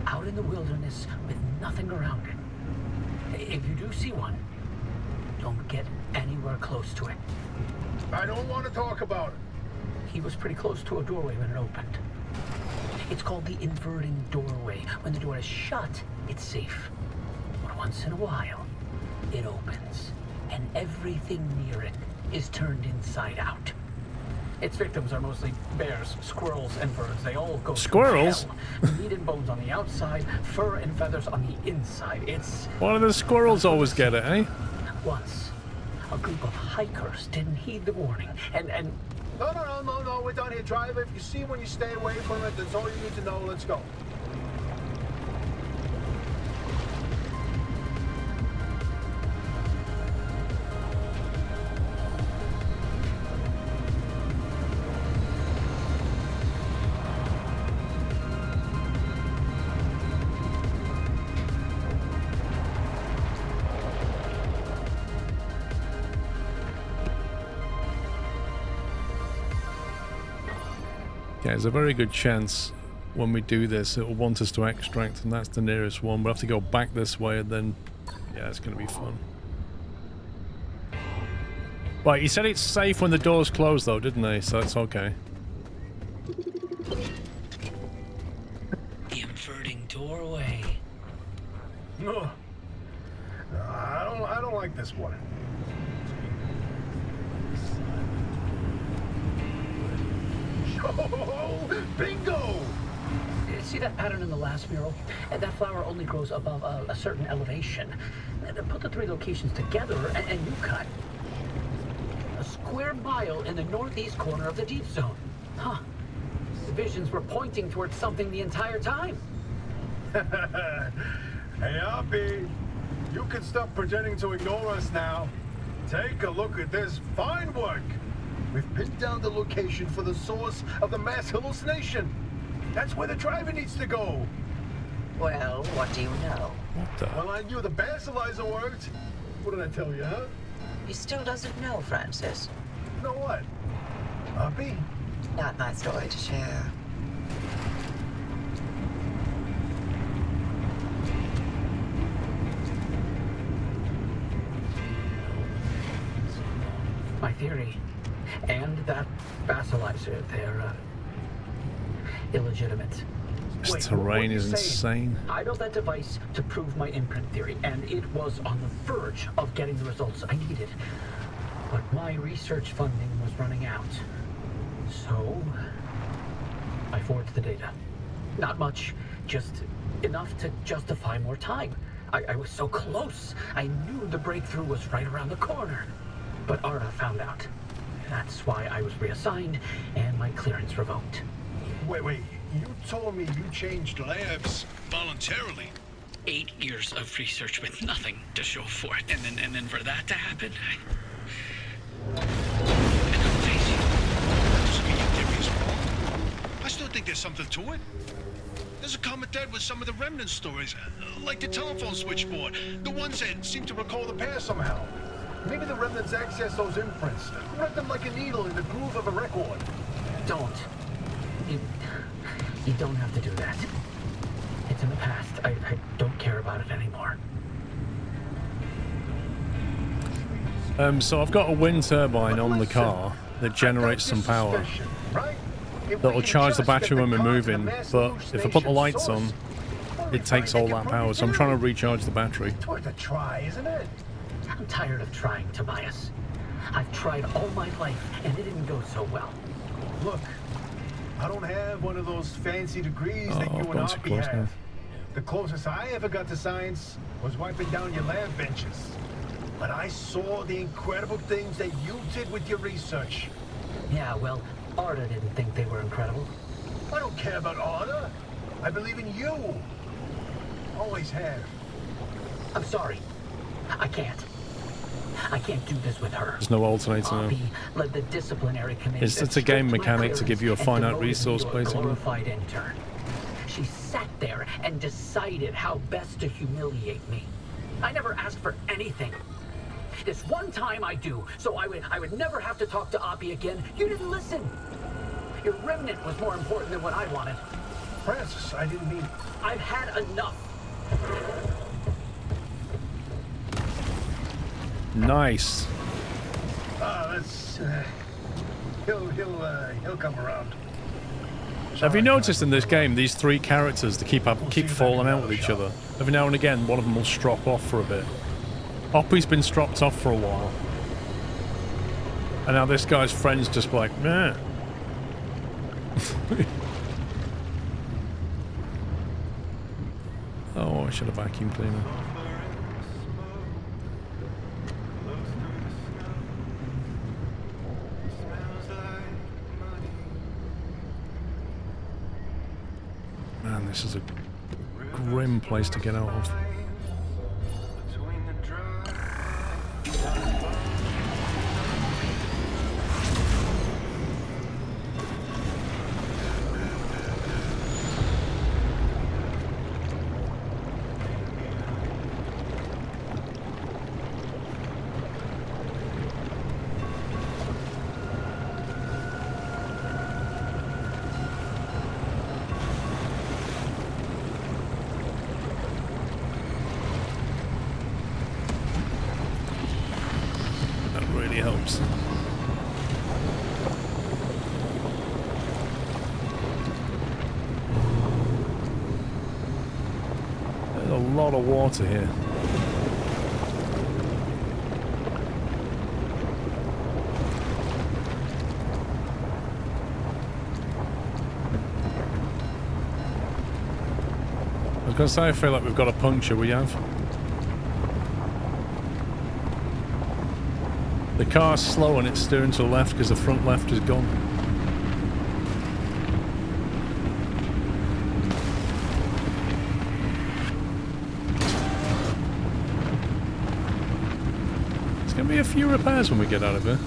out in the wilderness with nothing around it. If you do see one, don't get anywhere close to it. I don't want to talk about it. He was pretty close to a doorway when it opened. It's called the inverting doorway. When the door is shut, it's safe. But once in a while, it opens, and everything near it is turned inside out. Its victims are mostly bears, squirrels, and birds. They all go Squirrels? through hell. Meat and bones on the outside, fur and feathers on the inside. It's... Why do the squirrels always get it, eh? Once, a group of hikers didn't heed the warning, and... No, we're done here, driver. If you see one, you stay away from it. That's all you need to know. Let's go. Yeah, there's a very good chance when we do this, it will want us to extract, and that's the nearest one. We'll have to go back this way, and then, yeah, it's going to be fun. Right, he said it's safe when the door's closed, though, didn't he? So it's okay. The inverting doorway. No, I don't like this one. Oh, bingo! See that pattern in the last mural? That flower only grows above a certain elevation. Put the 3 locations together and you cut a square mile in the northeast corner of the deep zone. Huh. The visions were pointing towards something the entire time. Hey, Hoppy, you can stop pretending to ignore us now. Take a look at this fine work. We've pinned down the location for the source of the mass hallucination. That's where the driver needs to go. Well, what do you know? What the? Well, I knew the basilizer worked. What did I tell you, huh? He still doesn't know, Francis. You know what? Hoppy? Not my story to share. My theory, and that basilizer, they're illegitimate. This Wait, terrain what are you is saying? insane. I built that device to prove my imprint theory, and it was on the verge of getting the results I needed. But my research funding was running out. So, I forged the data. Not much, just enough to justify more time. I was so close. I knew the breakthrough was right around the corner. But Arda found out. That's why I was reassigned and my clearance revoked. Wait. You told me you changed Labs voluntarily. 8 years of research with nothing to show for it, and then for that to happen, I couldn't face you. Doesn't mean your theory's wrong. I still think there's something to it. There's a common thread with some of the remnant stories, like the telephone switchboard, the ones that seem to recall the past somehow. Maybe the remnants access those imprints. Read them like a needle in the groove of a record. Don't. You don't have to do that. It's in the past. I don't care about it anymore. So I've got a wind turbine on the car that generates some power. That'll charge the battery when we're moving, but if I put the lights on, it takes all that power, so I'm trying to recharge the battery. It's worth a try, isn't it? I'm tired of trying, Tobias. I've tried all my life, and it didn't go so well. Look, I don't have one of those fancy degrees that you I've and gone too Hoppy close have. now. The closest I ever got to science was wiping down your lab benches. But I saw the incredible things that you did with your research. Yeah, well, Arda didn't think they were incredible. I don't care about Arda. I believe in you. Always have. I'm sorry. I can't do this with her. There's no alternator now. Hoppy led the disciplinary committee. It's a game mechanic to give you a finite and resource, demoted me to a basically. glorified intern. She sat there and decided how best to humiliate me. I never asked for anything. This one time I do, so I would never have to talk to Hoppy again. You didn't listen. Your remnant was more important than what I wanted. Francis, I didn't mean... I've had enough. Nice. That's... he'll come around. Have you noticed in this game, these three characters, they keep falling out with each other? Every now and again, one of them will strop off for a bit. Oppie's been stropped off for a while. And now this guy's friend's just like, meh. Oh, I should have vacuum cleaner. Man, this is a grim place to get out of. Helps. There's a lot of water here. I was going to say, I feel like we've got a puncture. We have. The car's slow and it's steering to the left because the front left is gone. There's going to be a few repairs when we get out of here.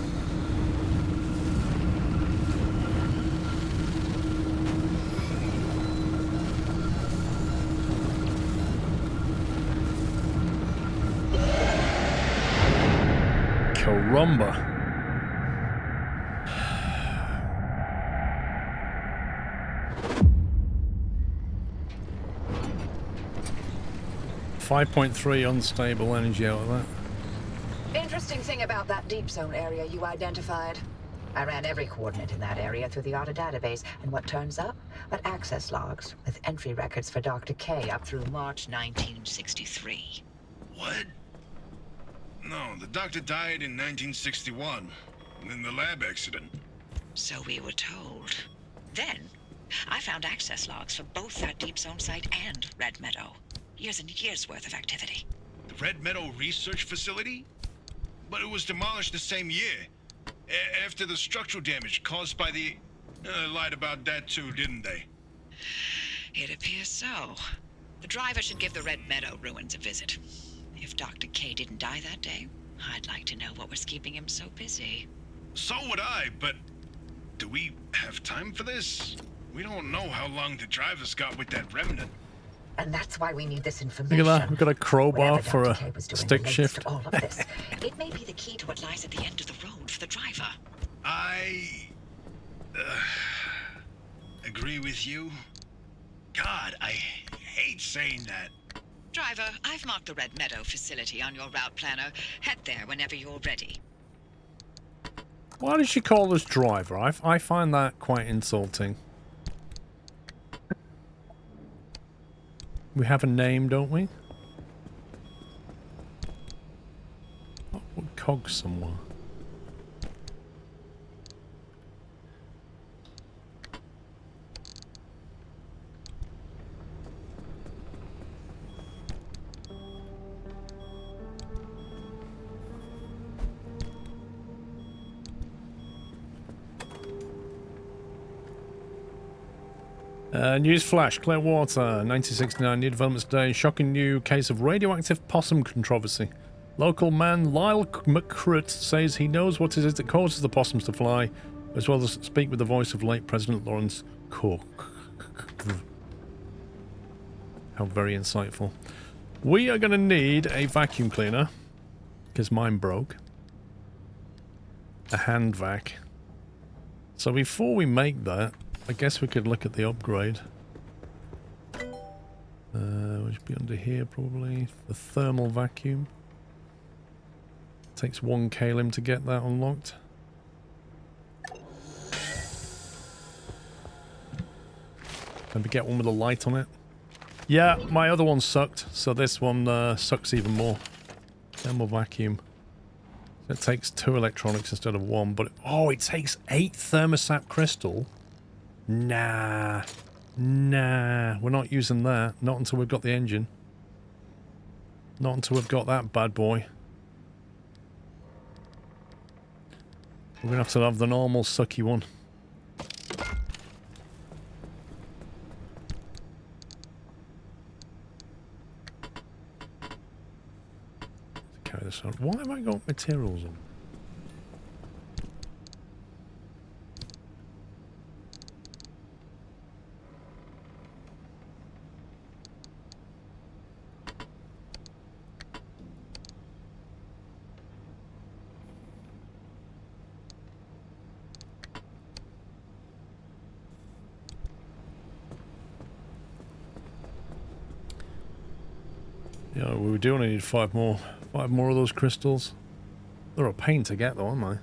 Rumba. .3 unstable energy out of that. Interesting thing about that deep zone area you identified. I ran every coordinate in that area through the auto database, and what turns up? But access logs with entry records for Dr. K up through March 1963. What? No, the doctor died in 1961, in the lab accident. So we were told. Then, I found access logs for both that deep zone site and Red Meadow. Years and years worth of activity. The Red Meadow Research Facility? But it was demolished the same year, after the structural damage caused by the... lied about that too, didn't they? It appears so. The driver should give the Red Meadow ruins a visit. If Dr. K didn't die that day, I'd like to know what was keeping him so busy. So would I, but do we have time for this? We don't know how long the driver's got with that remnant. And that's why we need this information. Look at that, we've got a crowbar Whatever for Dr. a K was doing stick relates shift. to all of this. It may be the key to what lies at the end of the road for the driver. I... agree with you. God, I hate saying that. Driver, I've marked the Red Meadow facility on your route planner. Head there whenever you're ready. Why did she call us driver? I find that quite insulting. We have a name, don't we? Oh, cogs somewhere. News flash, Clearwater, 1969, new developments today. Shocking new case of radioactive possum controversy. Local man Lyle McCrut says he knows what it is that causes the possums to fly, as well as speak with the voice of late President Lawrence Cook. How very insightful. We are going to need a vacuum cleaner, because mine broke. A hand vac. So before we make that, I guess we could look at the upgrade. Which be under here probably. The thermal vacuum. Takes 1 kalim to get that unlocked. Maybe get one with a light on it. Yeah, my other one sucked, so this one sucks even more. Thermal vacuum. So it takes 2 electronics instead of 1, but... Oh, it takes 8 thermostat crystal? Nah. Nah. We're not using that. Not until we've got the engine. Not until we've got that bad boy. We're going to have the normal sucky one. Carry this on. Why have I got materials on? Yeah, we do only need 5 more. 5 more of those crystals. They're a pain to get though, aren't they?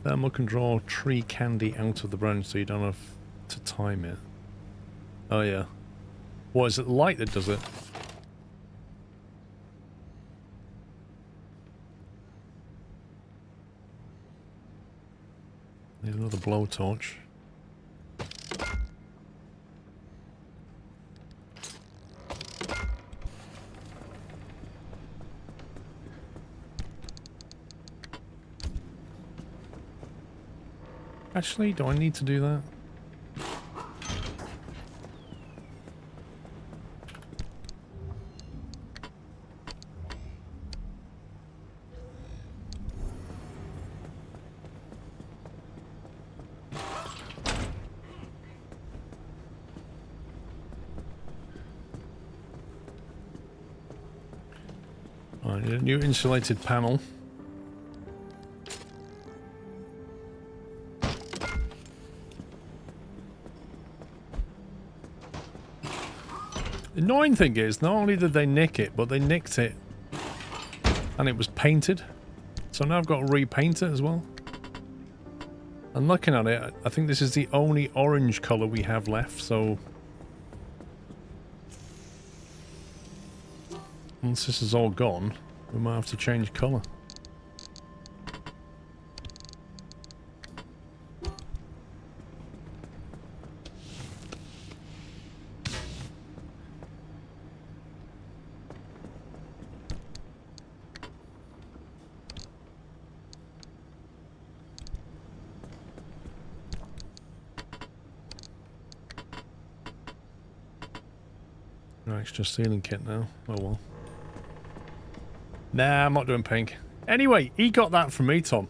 Thermal can draw tree candy out of the branch so you don't have to time it. Oh yeah. What, is it the light that does it? Need another blowtorch. Actually, do I need to do that? I need a new insulated panel. The annoying thing is, not only did they nick it, but they nicked it and it was painted. So now I've got to repaint it as well. And looking at it, I think this is the only orange colour we have left, so... Once this is all gone, we might have to change colour. No extra sealing kit now. Oh well. Nah, I'm not doing pink. Anyway, he got that from me, Tom.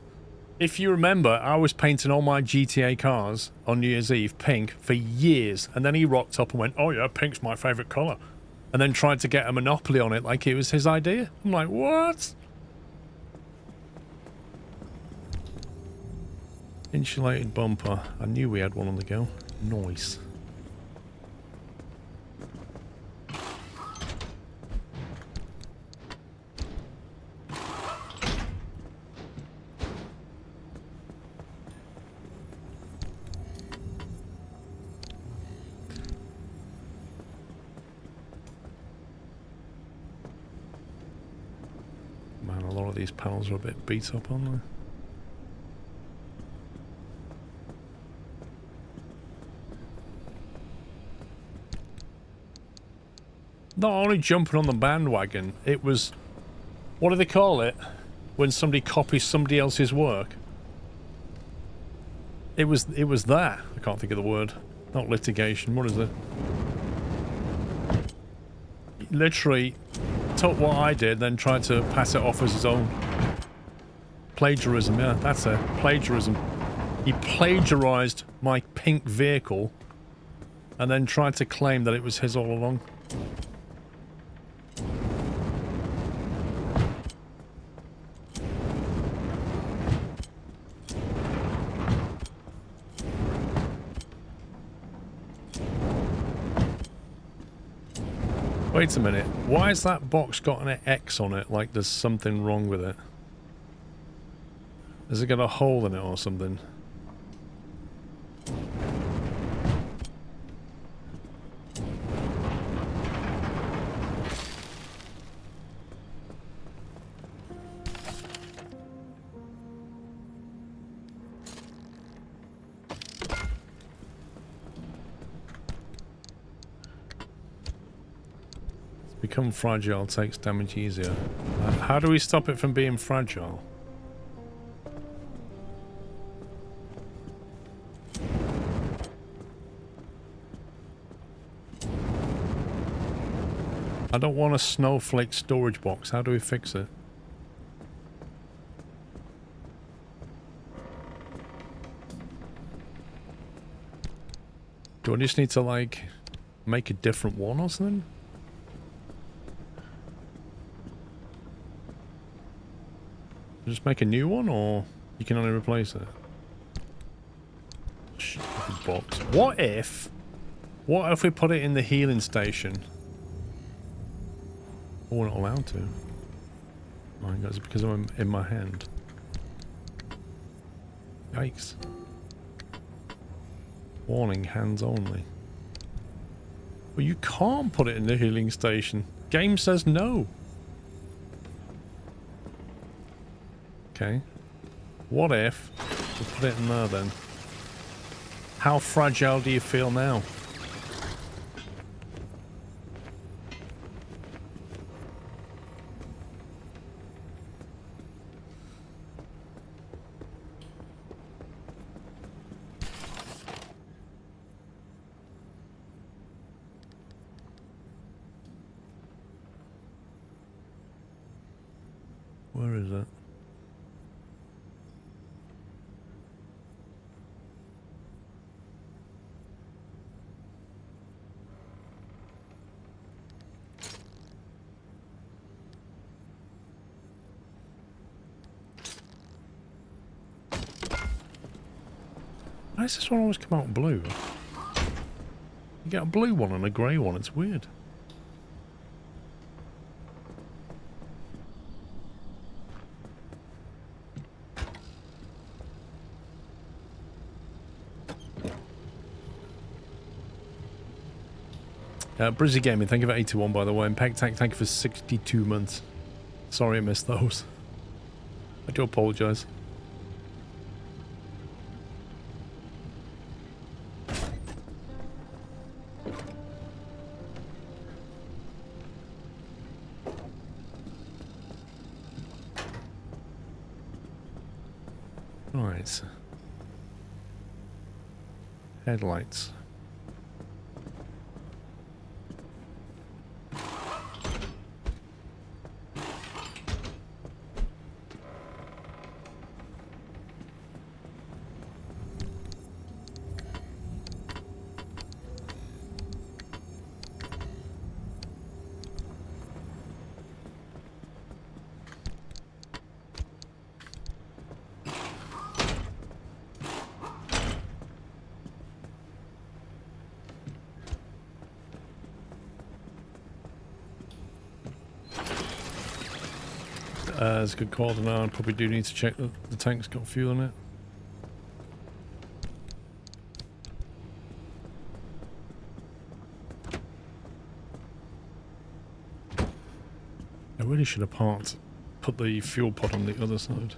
If you remember, I was painting all my GTA cars on New Year's Eve pink for years, and then he rocked up and went, oh yeah, pink's my favourite colour. And then tried to get a monopoly on it like it was his idea. I'm like, what? Insulated bumper. I knew we had one on the go. Nice. These panels are a bit beat up, aren't they? Not only jumping on the bandwagon, it was... What do they call it? When somebody copies somebody else's work? It was that. I can't think of the word. Not litigation. What is it? Literally... took what I did, then tried to pass it off as his own. Plagiarism, yeah, that's it. Plagiarism. He plagiarized my pink vehicle and then tried to claim that it was his all along. Wait a minute, why has that box got an X on it like there's something wrong with it? Has it got a hole in it or something? Become fragile, takes damage easier. How do we stop it from being fragile? I don't want a snowflake storage box. How do we fix it? Do I just need to, like, make a different one or something? Just make a new one, or you can only replace it? Stupid box. What if we put it in the healing station? Oh, we're not allowed to. Oh my god, it's because I'm in my hand. Yikes. Warning, hands only. Well, you can't put it in the healing station. Game says no. Okay. What if we put it in there then? How fragile do you feel now? Where is it? Why does this one always come out blue? You get a blue one and a grey one, it's weird. Brizzy Gaming, thank you for 81 by the way, and Peg Tank, thank you for 62 months. Sorry I missed those. I do apologise. Right. Headlights. It's a good call to know. I probably do need to check that the tank's got fuel in it. I really should have put the fuel pod on the other side.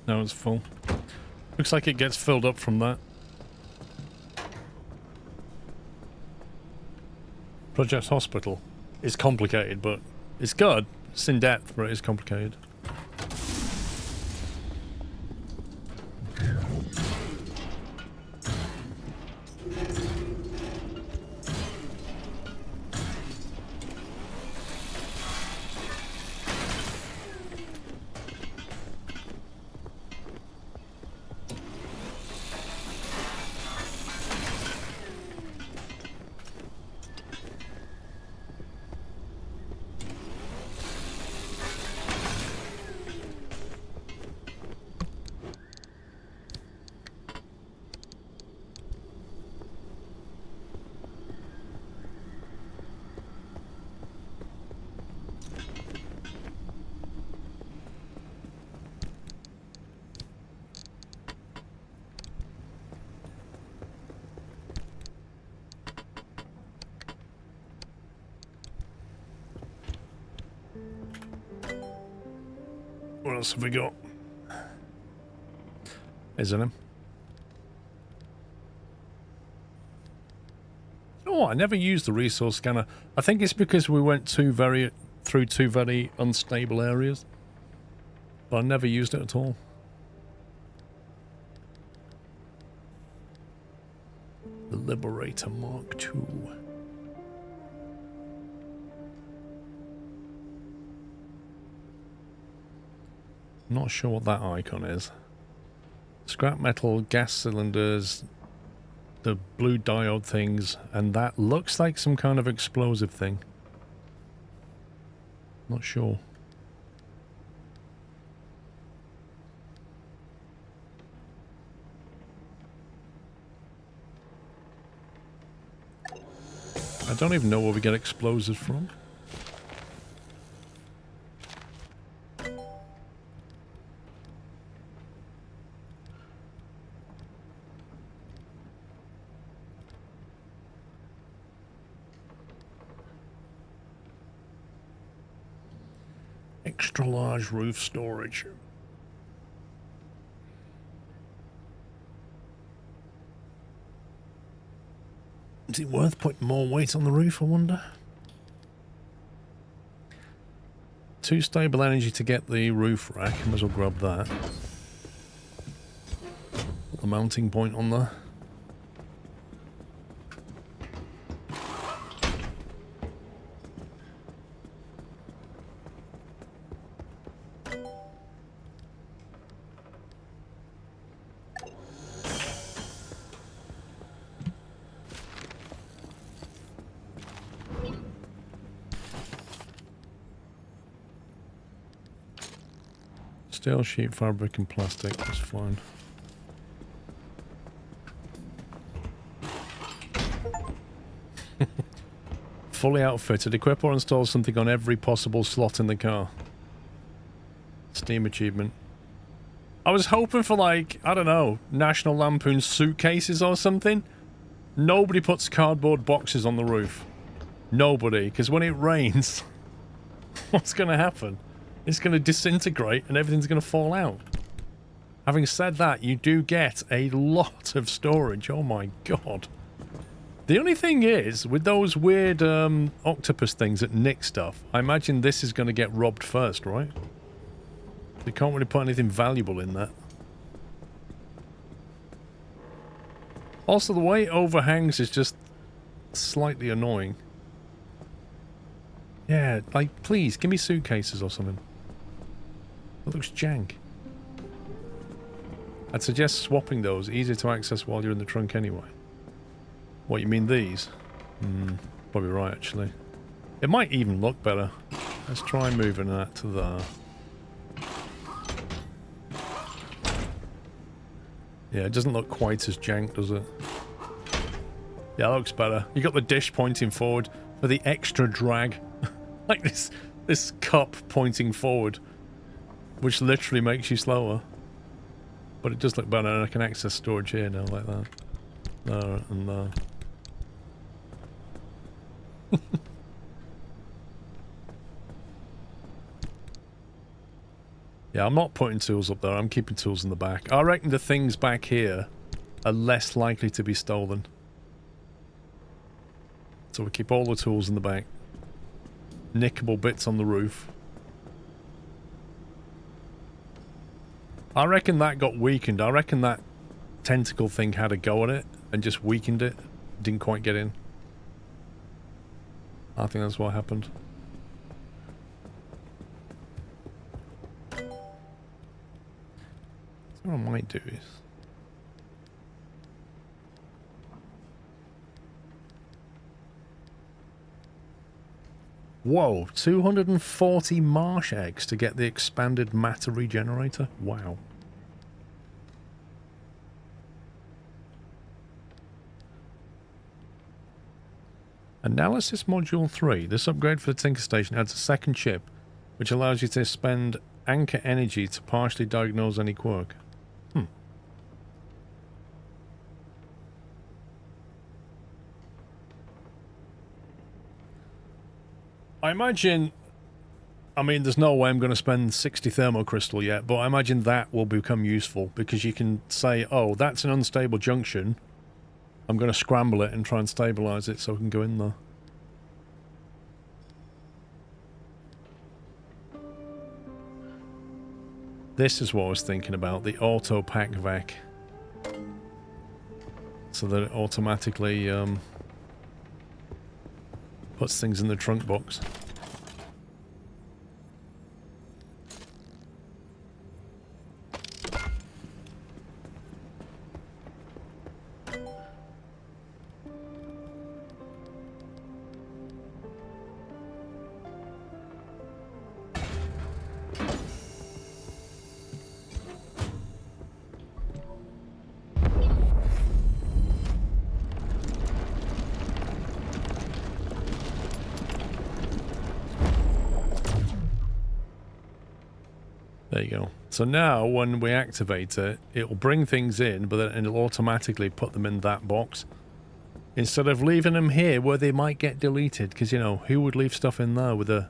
Now it's full. Looks like it gets filled up from that. Project Hospital. It's complicated, but it's good. It's in depth, but it is complicated. else have we got? Isn't him? Oh, I never used the resource scanner. I think it's because we went through two very unstable areas. But I never used it at all. The Liberator Mark II. Not sure what that icon is. Scrap metal, gas cylinders, the blue diode things, and that looks like some kind of explosive thing. Not sure. I don't even know where we get explosives from. Extra large roof storage. Is it worth putting more weight on the roof, I wonder? Too stable energy to get the roof rack. Might as well grab that. Put the mounting point on there. Steel sheet, fabric and plastic, that's fine. Fully outfitted. Equip or install something on every possible slot in the car. Steam achievement. I was hoping for, like, I don't know, National Lampoon suitcases or something. Nobody puts cardboard boxes on the roof. Nobody, because when it rains, what's going to happen? It's going to disintegrate and everything's going to fall out. Having said that, you do get a lot of storage. Oh my god. The only thing is, with those weird octopus things that nick stuff, I imagine this is going to get robbed first, right? You can't really put anything valuable in that. Also, the way it overhangs is just slightly annoying. Yeah, like, please, give me suitcases or something. That looks jank. I'd suggest swapping those. Easier to access while you're in the trunk anyway. What, you mean these? Probably right, actually. It might even look better. Let's try moving that to there. Yeah, it doesn't look quite as jank, does it? Yeah, it looks better. You got the dish pointing forward for the extra drag. Like this cup pointing forward, which literally makes you slower. But it does look better, and I can access storage here now, like that. There and there. Yeah, I'm not putting tools up there, I'm keeping tools in the back. I reckon the things back here are less likely to be stolen. So we keep all the tools in the back. Nickable bits on the roof. I reckon that got weakened. I reckon that tentacle thing had a go at it and just weakened it. Didn't quite get in. I think that's what happened. So what I might do is... Whoa, 240 marsh eggs to get the expanded matter regenerator? Wow. Analysis Module 3. This upgrade for the Tinker Station adds a second chip, which allows you to spend anchor energy to partially diagnose any quirk. I imagine I mean, there's no way I'm going to spend 60 thermocrystal yet, but I imagine that will become useful because you can say, oh, that's an unstable junction. I'm going to scramble it and try and stabilize it so I can go in there. This is what I was thinking about, the auto pack vac. So that it automatically puts things in the trunk box. There you go. So now when we activate it, it'll bring things in, but then it'll automatically put them in that box. Instead of leaving them here where they might get deleted. Because, you know, who would leave stuff in there with an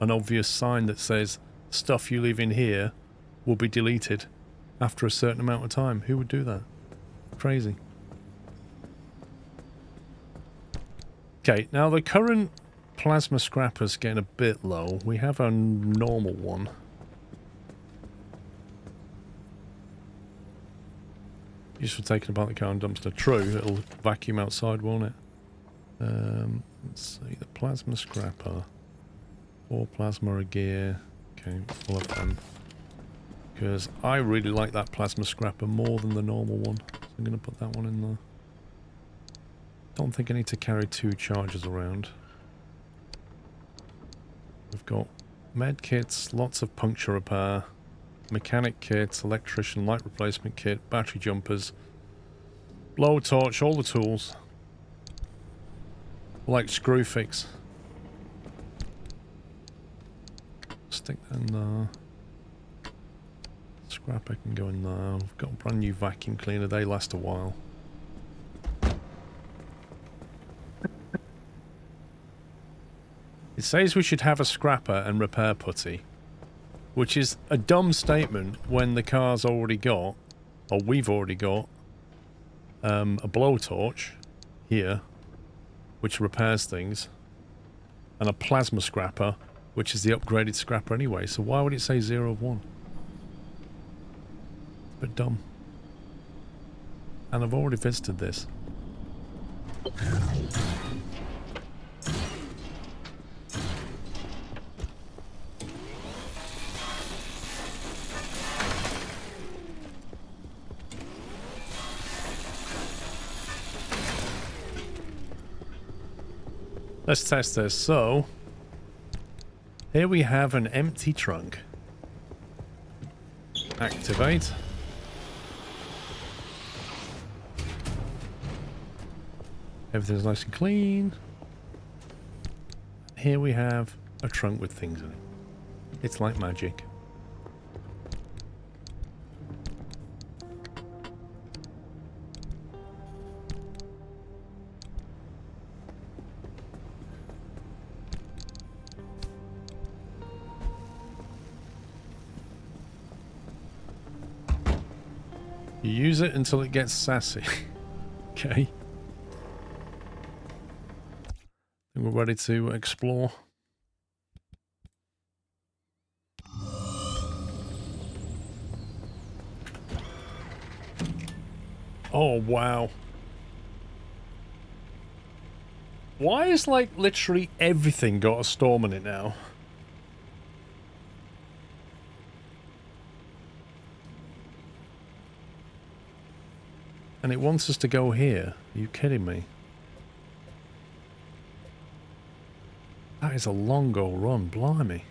obvious sign that says stuff you leave in here will be deleted after a certain amount of time? Who would do that? Crazy. Okay, now the current plasma scrapper's getting a bit low. We have a normal one. Used for taking apart the car and dumpster. True, it'll vacuum outside, won't it? Let's see, the plasma scrapper. 4 plasma a gear. Okay, we'll have them. Because I really like that plasma scrapper more than the normal one. So I'm going to put that one in there. Don't think I need to carry 2 chargers around. We've got med kits, lots of puncture repair. Mechanic kits, electrician, light replacement kit, battery jumpers, blowtorch, all the tools. Like screw fix. Stick that in there. Scrapper can go in there. We've got a brand new vacuum cleaner, they last a while. It says we should have a scrapper and repair putty. Which is a dumb statement when the car's already got, or we've already got, a blowtorch here, which repairs things, and a plasma scrapper, which is the upgraded scrapper anyway. So why would it say 0 of 1? It's a bit dumb. And I've already visited this. Let's test this. So, here we have an empty trunk. Activate. Everything's nice and clean. Here we have a trunk with things in it. It's like magic. You use it until it gets sassy. Okay. I think we're ready to explore. Oh, wow. Why is, like, literally everything got a storm in it now? And it wants us to go here. Are you kidding me? That is a long old run, blimey.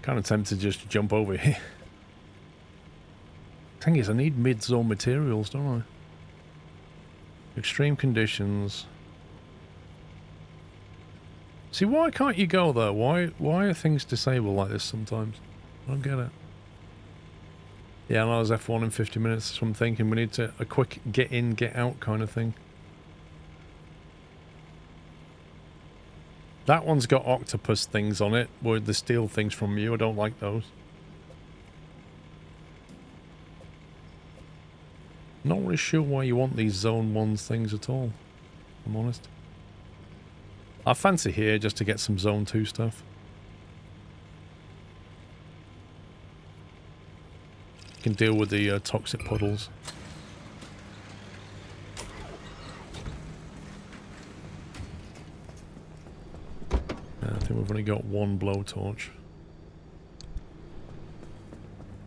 Kind of tempted just to jump over here. Thing is, I need mid-zone materials, don't I? Extreme conditions. See, why can't you go there? Why are things disabled like this sometimes? I don't get it. Yeah, I know there's F1 in 50 minutes, so I'm thinking we need to a quick get in, get out kind of thing. That one's got octopus things on it, where they steal things from you. I don't like those. Not really sure why you want these Zone 1 things at all, if I'm honest. I fancy here just to get some Zone 2 stuff. You can deal with the toxic puddles. I think we've only got one blowtorch.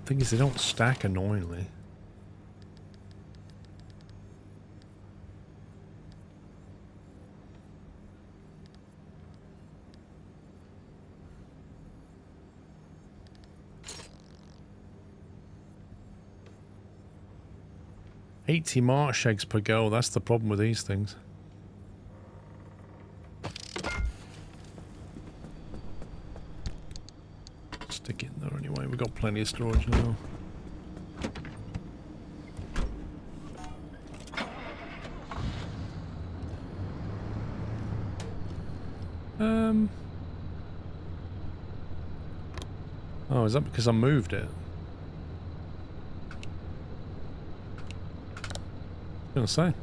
Thing is, they don't stack annoyingly. $80 marsh eggs per go, that's the problem with these things. Stick it in there anyway, we've got plenty of storage now. Oh, is that because I moved it? Gonna say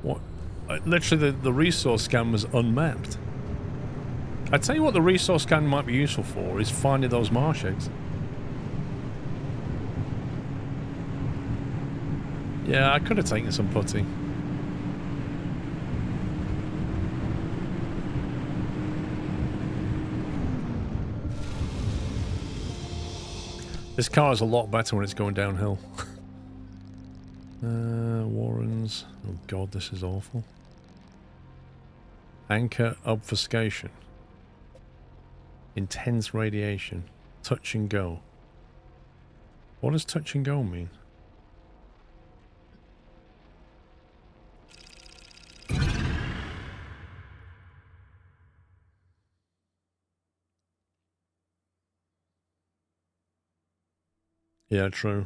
what? Literally, the resource scan was unmapped. I tell you what, the resource scan might be useful for is finding those marsh eggs. Yeah, I could have taken some putty. This car is a lot better when it's going downhill. Warrens. Oh god, this is awful. Anchor obfuscation. Intense radiation. Touch and go. What does touch and go mean? Yeah, true.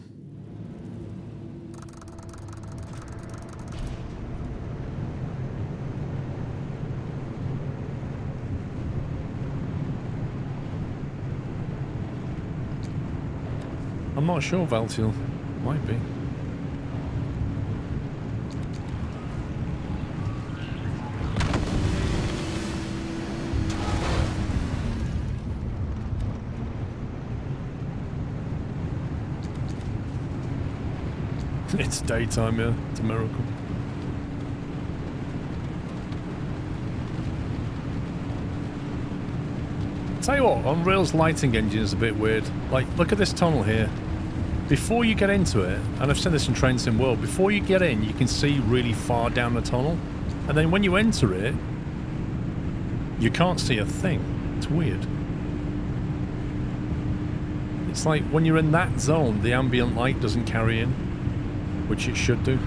I'm not sure, Valtiel. Might be. It's daytime, yeah. It's a miracle. Tell you what, Unreal's lighting engine is a bit weird. Like, look at this tunnel here. Before you get into it, and I've said this in Train Sim World, before you get in, you can see really far down the tunnel. And then when you enter it, you can't see a thing. It's weird. It's like when you're in that zone, the ambient light doesn't carry in, which it should do.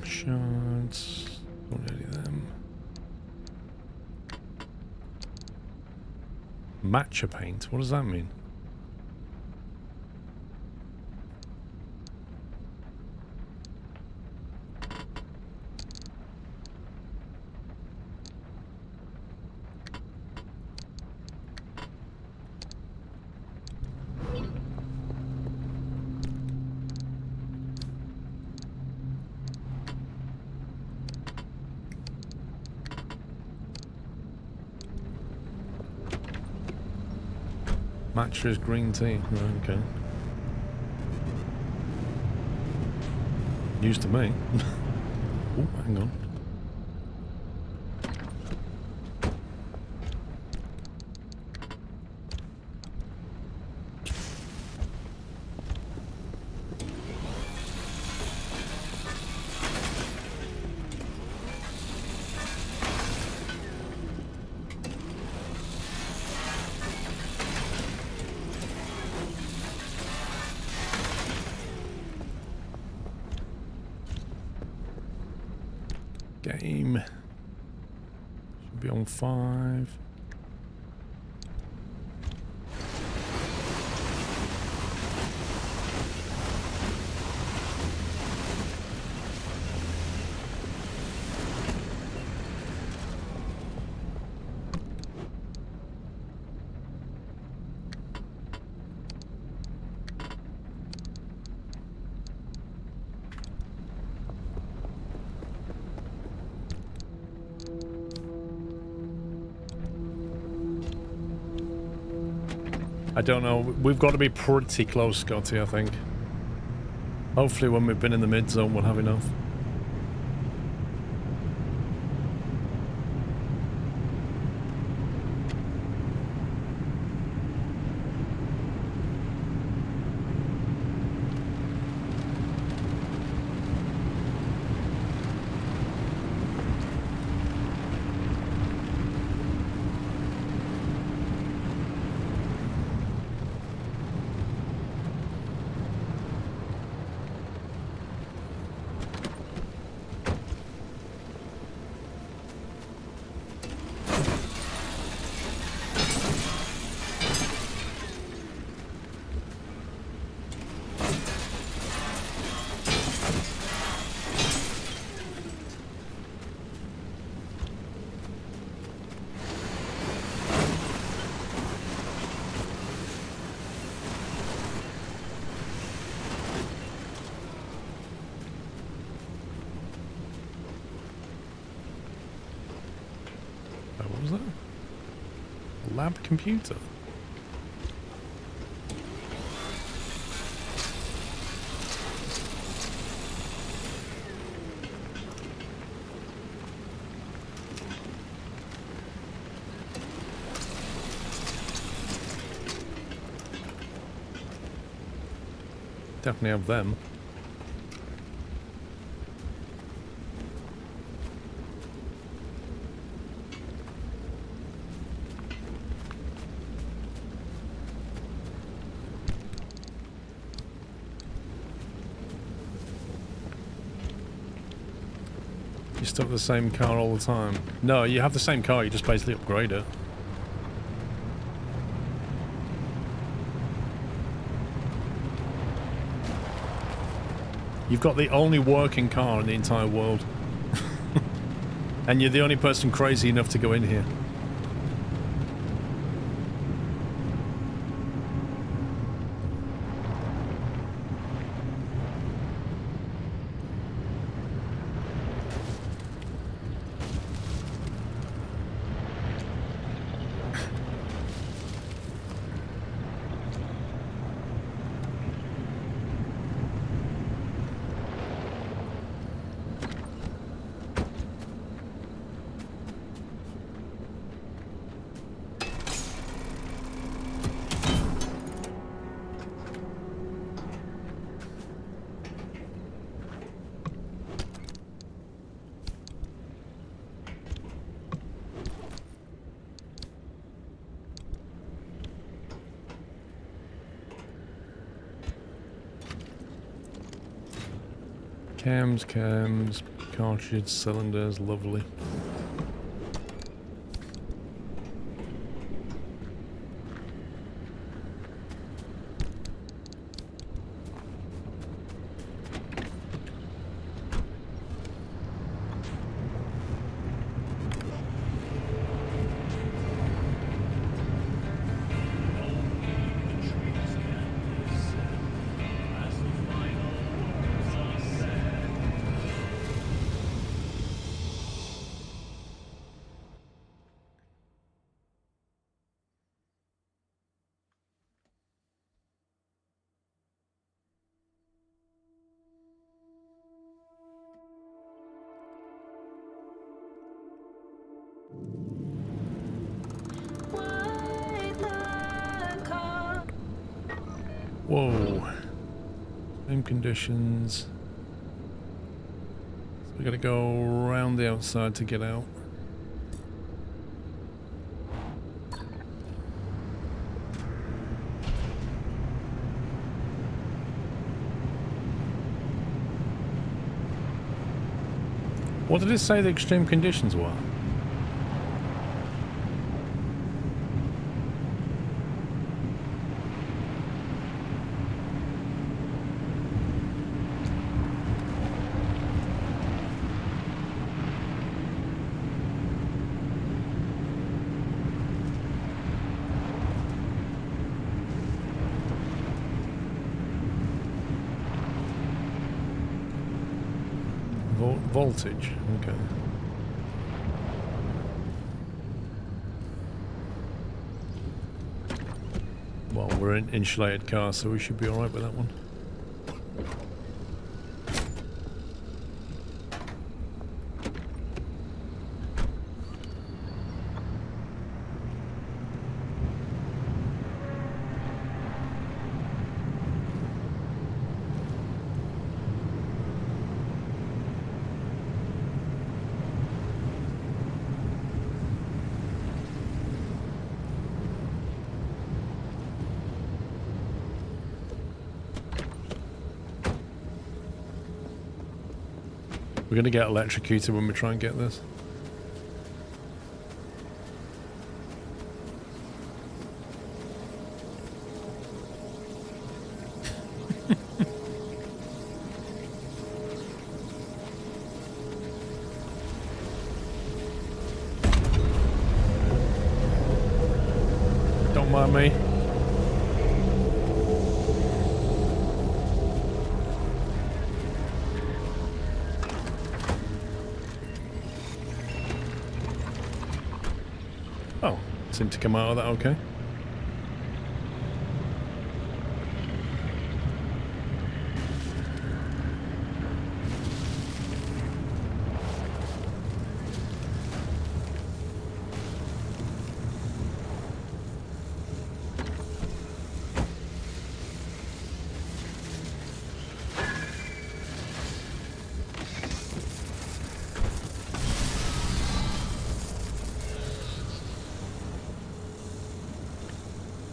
Shards. Don't need any of them. Matcha paint. What does that mean? Matcha's green tea. Right, okay. News to me. Oh, hang on. game. Should be on 5. I don't know. We've got to be pretty close, Scotty, I think. Hopefully when we've been in the mid-zone, we'll have enough. What was that? A lab computer? Definitely have them. You stuck the same car all the time? No, you have the same car, you just basically upgrade it. You've got the only working car in the entire world. And you're the only person crazy enough to go in here. Cams, cartridge, cylinders, lovely. Whoa. Same conditions. So we gotta go around the outside to get out. What did it say the extreme conditions were? Voltage, okay. Well, we're in insulated car, so we should be alright with that one. We're going to get electrocuted when we try and get this. Don't mind me. Seem to come out of that okay.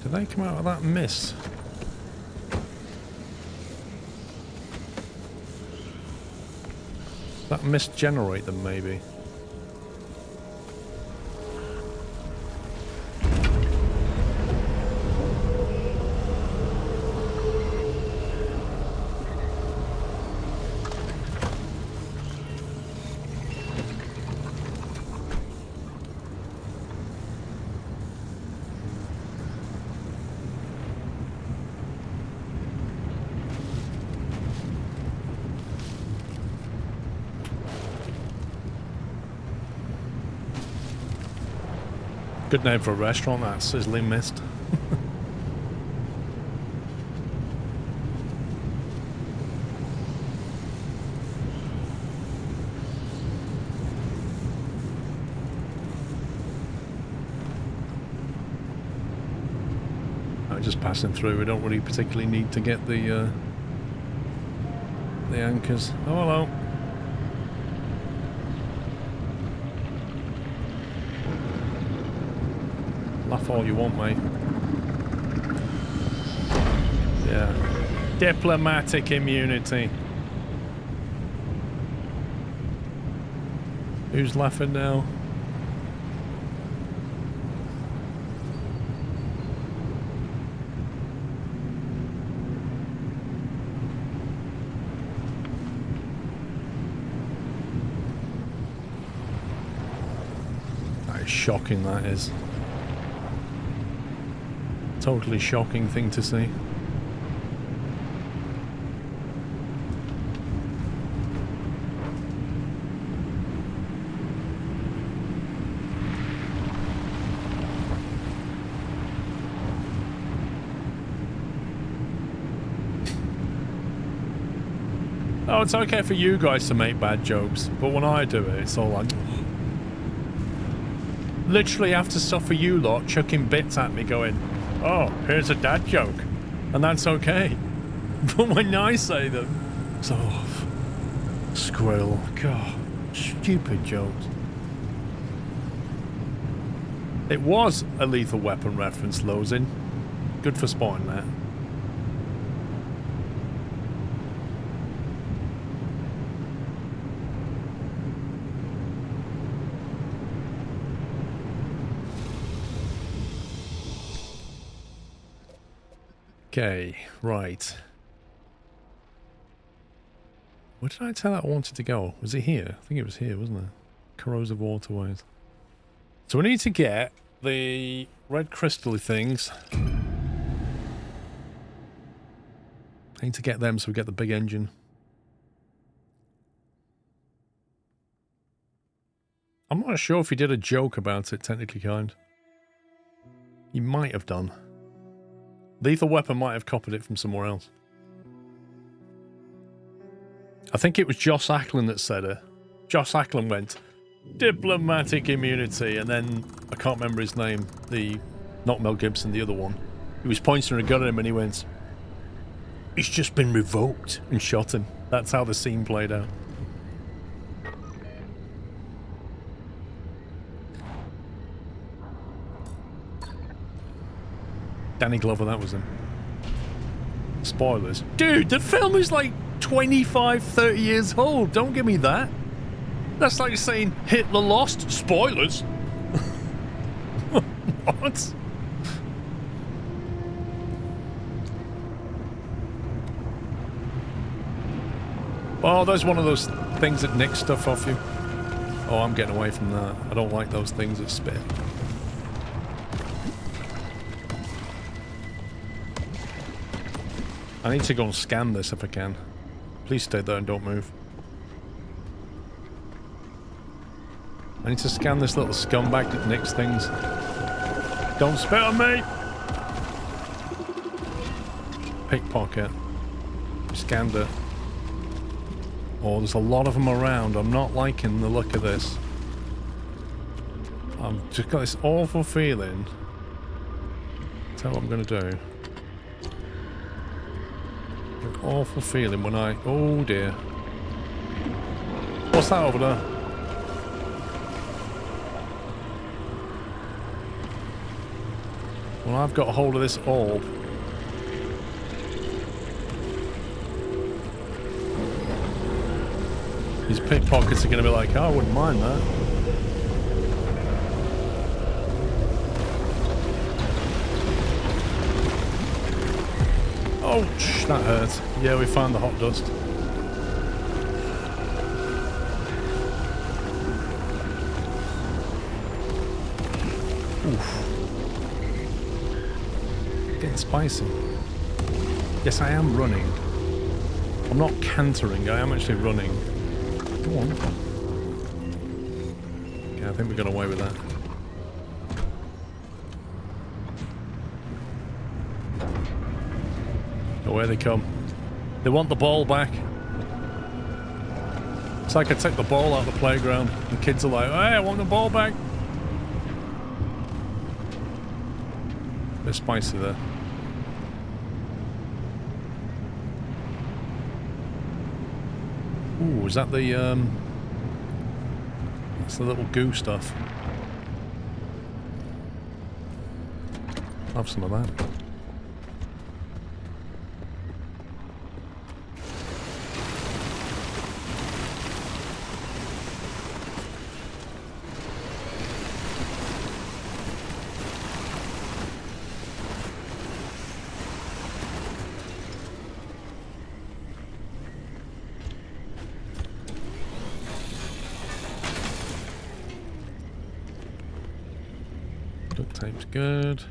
Did they come out of that mist? That mist generate them, maybe? Good name for a restaurant, that sizzling mist. Just passing through. We don't really particularly need to get the anchors. Oh, hello. Laugh all you want, mate. Yeah. Diplomatic immunity. Who's laughing now? That is shocking, that is. Totally shocking thing to see. Oh, it's okay for you guys to make bad jokes, but when I do it, it's all like... Literally have to suffer you lot chucking bits at me going, oh, here's a dad joke. And that's okay. But when I say them, it's off. Squirrel. God, stupid jokes. It was a Lethal Weapon reference, Lozin. Good for spotting that. Okay, right. Where did I tell that I wanted to go? Was it here? I think it was here, wasn't it? Corrosive waterways. So we need to get the red crystal things. I need to get them so we get the big engine. I'm not sure if he did a joke about it, technically kind. He might have done. Lethal Weapon might have copied it from somewhere else. I think it was Joss Ackland that said it. Joss Ackland went, diplomatic immunity, and then, I can't remember his name, not Mel Gibson, the other one. He was pointing a gun at him and he went, it's just been revoked, and shot him. That's how the scene played out. Danny Glover, that was him. Spoilers. Dude, the film is like 25, 30 years old. Don't give me that. That's like saying Hitler lost. Spoilers. What? Oh, there's one of those things that nick stuff off you. Oh, I'm getting away from that. I don't like those things that spit. I need to go and scan this if I can. Please stay there and don't move. I need to scan this little scumbag that nicks things. Don't spit on me! Pickpocket. Scanned it. Oh, there's a lot of them around. I'm not liking the look of this. I've just got this awful feeling. Tell what I'm going to do. An awful feeling when I... Oh dear. What's that over there? Well, I've got a hold of this orb. These pickpockets are going to be like, oh, I wouldn't mind that. Ouch, that hurt. Yeah, we found the hot dust. Oof. Getting spicy. Yes, I am running. I'm not cantering, I am actually running. Go on. Okay, I think we got away with that. Away they come. They want the ball back. It's like I take the ball out of the playground and kids are like, hey, I want the ball back. Bit spicy there. Ooh, is that the, that's the little goo stuff. Have some of that. Tape's good.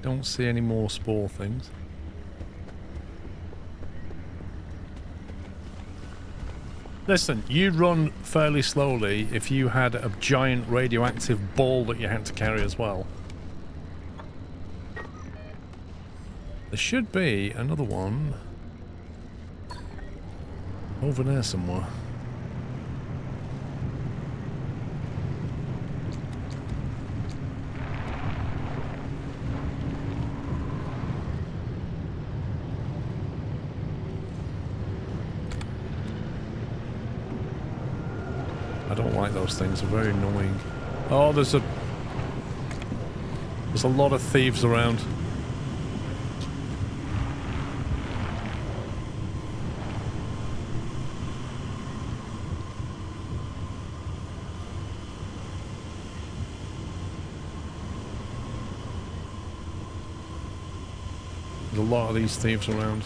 Don't see any more spore things. Listen, you'd run fairly slowly if you had a giant radioactive ball that you had to carry as well. There should be another one over there somewhere. I don't like those things, they're very annoying. Oh, there's a lot of thieves around. lot of these thieves around.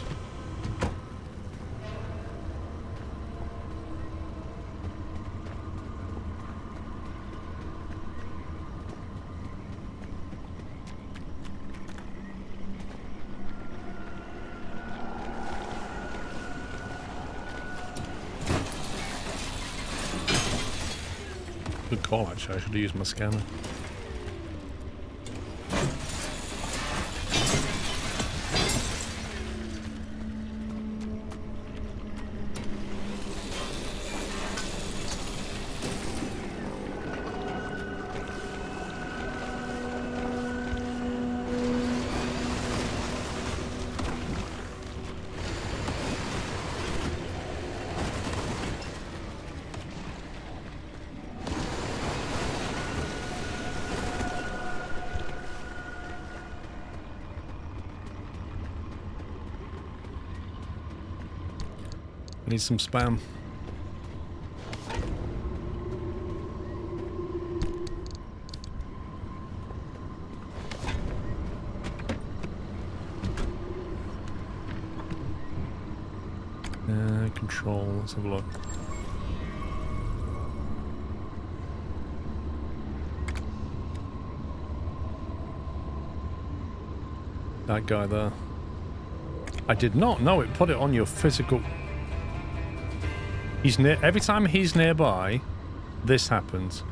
Good call, actually. I should have used my scanner. I need some spam. Control, let's have a look. That guy there. I did not know it put it on your physical... He's near. Every time he's nearby, this happens.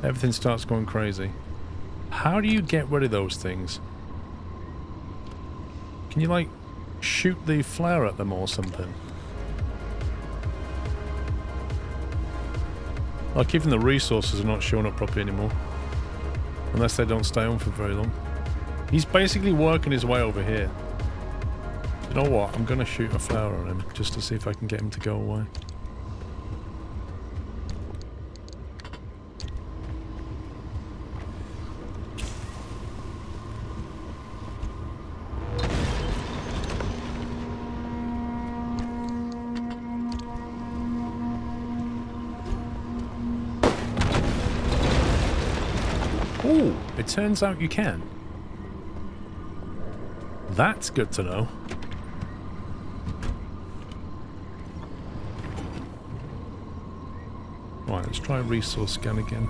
Everything starts going crazy. How do you get rid of those things? Can you, like, shoot the flare at them or something? Like, even the resources are not showing up properly anymore. Unless they don't stay on for very long. He's basically working his way over here. You know what? I'm going to shoot a flare at him just to see if I can get him to go away. Ooh, it turns out you can. That's good to know. Right, let's try resource scan again.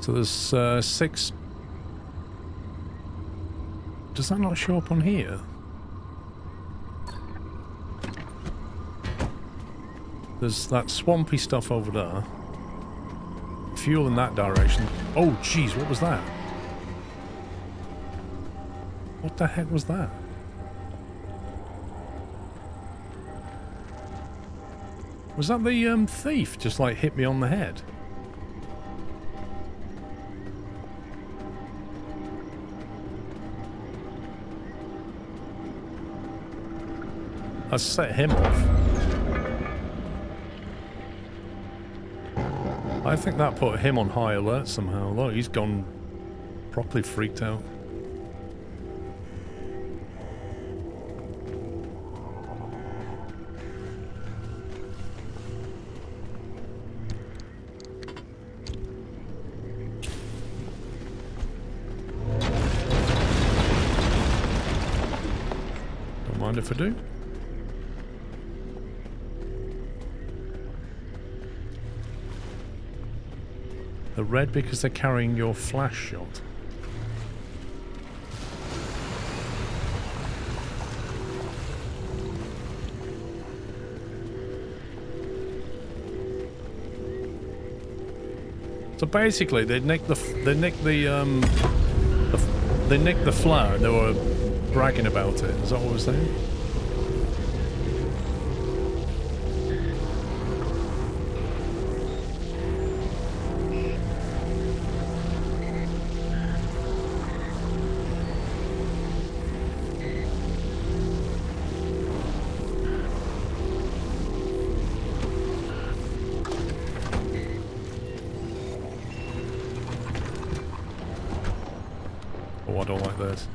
So there's 6. Does that not show up on here? There's that swampy stuff over there. Fuel in that direction. Oh, jeez, what was that? What the heck was that? Was that the thief just like hit me on the head? I set him off. I think that put him on high alert somehow. Look, he's gone properly freaked out. Don't mind if I do. The red because they're carrying your flash shot. So basically, they nicked the flare and they were bragging about it. Is that what we're saying? Oh, I don't like this.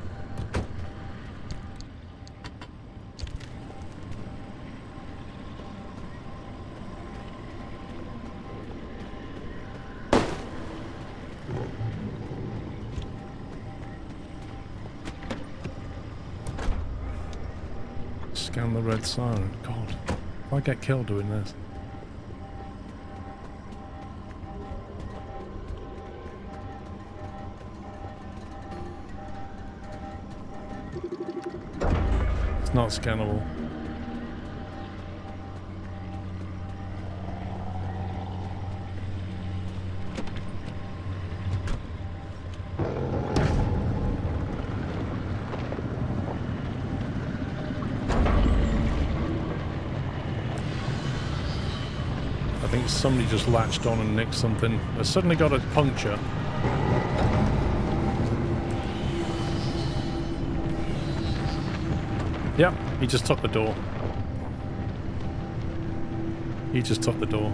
Scan the red siren. God, if I get killed doing this. It's not scannable. I think somebody just latched on and nicked something. I suddenly got a puncture. Yep, he just took the door. He just took the door.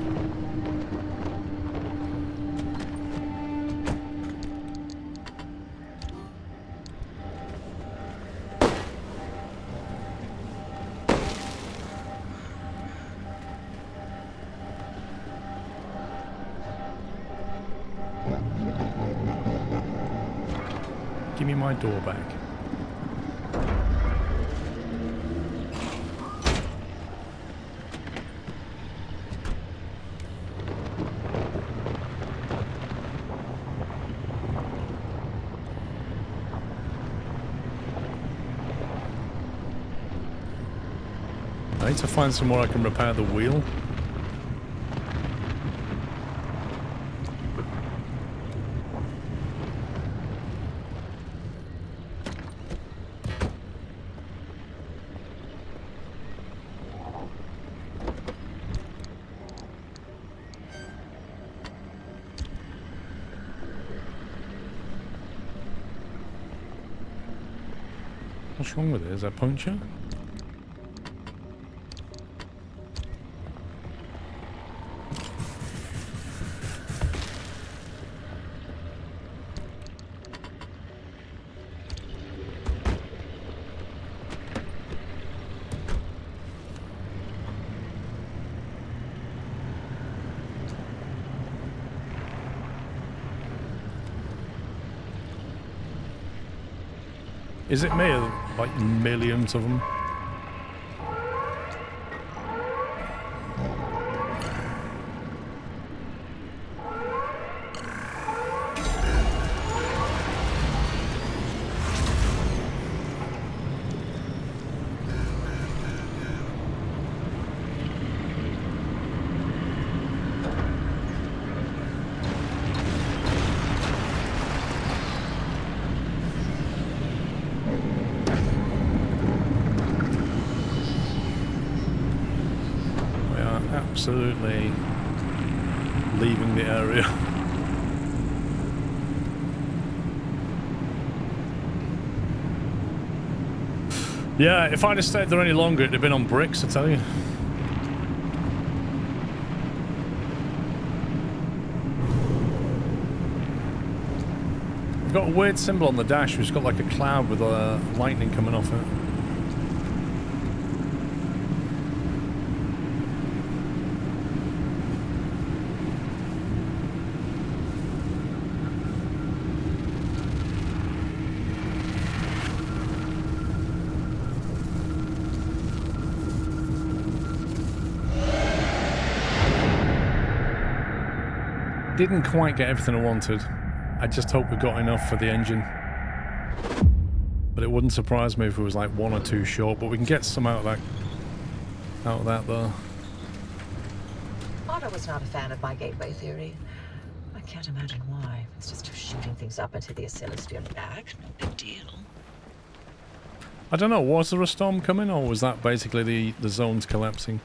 Give me my door back. I need to find somewhere I can repair the wheel. What's wrong with it? Is that puncture? Is it me or like millions of them? Absolutely leaving the area. Yeah, if I'd have stayed there any longer, it'd have been on bricks, I tell you. We've got a weird symbol on the dash, which has got like a cloud with lightning coming off it. Didn't quite get everything I wanted. I just hope we got enough for the engine. But it wouldn't surprise me if it was like one or two short, but we can get some out of that though. Otto was not a fan of my gateway theory. I can't imagine why. It's just shooting things up into the oscillosphere and back. No big deal. I don't know, was there a storm coming or was that basically the zones collapsing?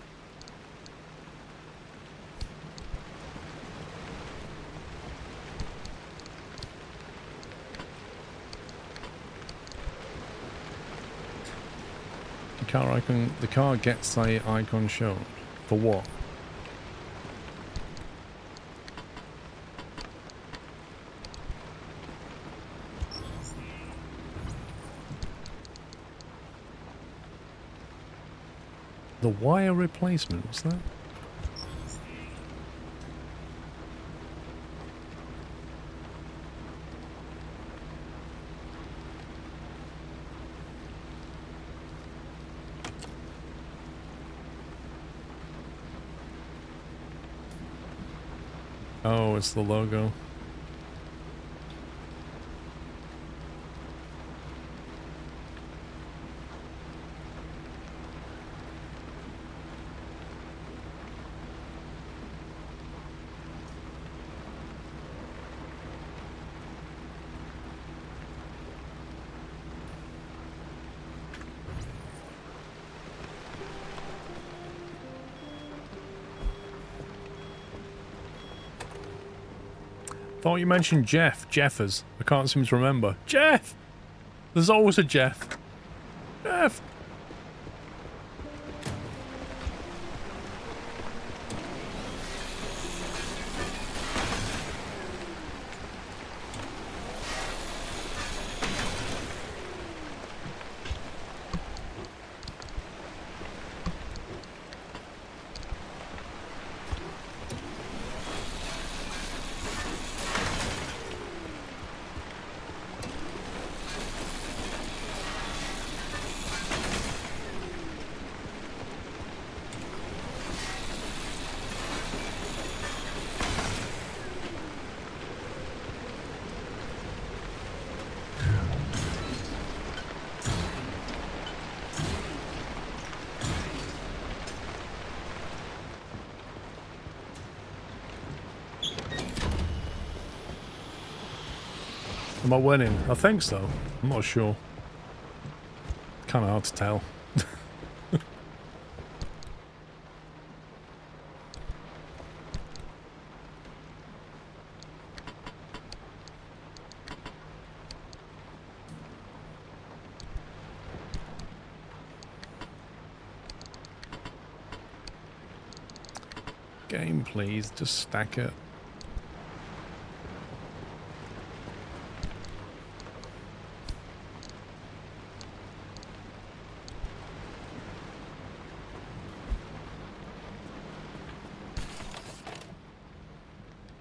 The car gets the icon shown. For what? The wire replacement, what's that? Oh, it's the logo. Thought you mentioned Jeff. Jeffers. I can't seem to remember. Jeff! There's always a Jeff. Jeff! Am I winning? I think so. I'm not sure. Kind of hard to tell. Game, please. Just stack it.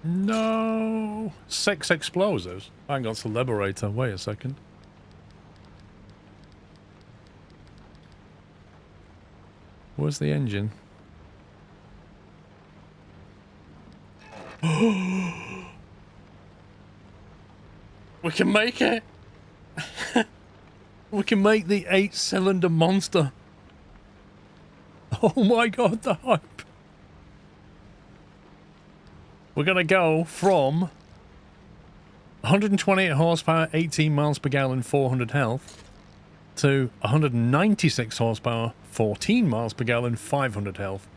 No! 6 explosives? I got the Liberator. Wait a second. Where's the engine? We can make it! We can make the 8-cylinder monster! Oh my god, the hype! We're gonna go from 128 horsepower, 18 miles per gallon, 400 health, to 196 horsepower, 14 miles per gallon, 500 health.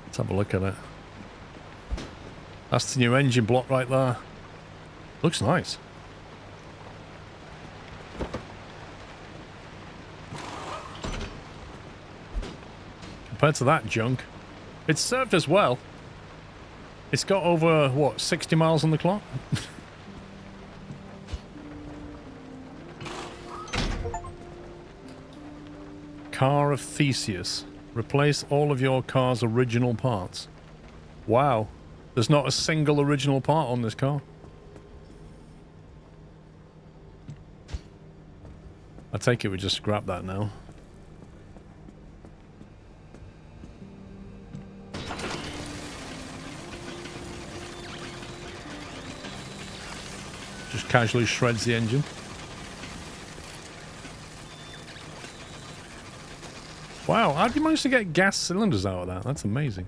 Let's have a look at it. That's the new engine block right there. Looks nice. Compared to that junk, it's served us well. It's got over, what, 60 miles on the clock? Car of Theseus. Replace all of your car's original parts. Wow. There's not a single original part on this car. I take it we just scrap that now. Just casually shreds the engine. Wow, how did you manage to get gas cylinders out of that? That's amazing.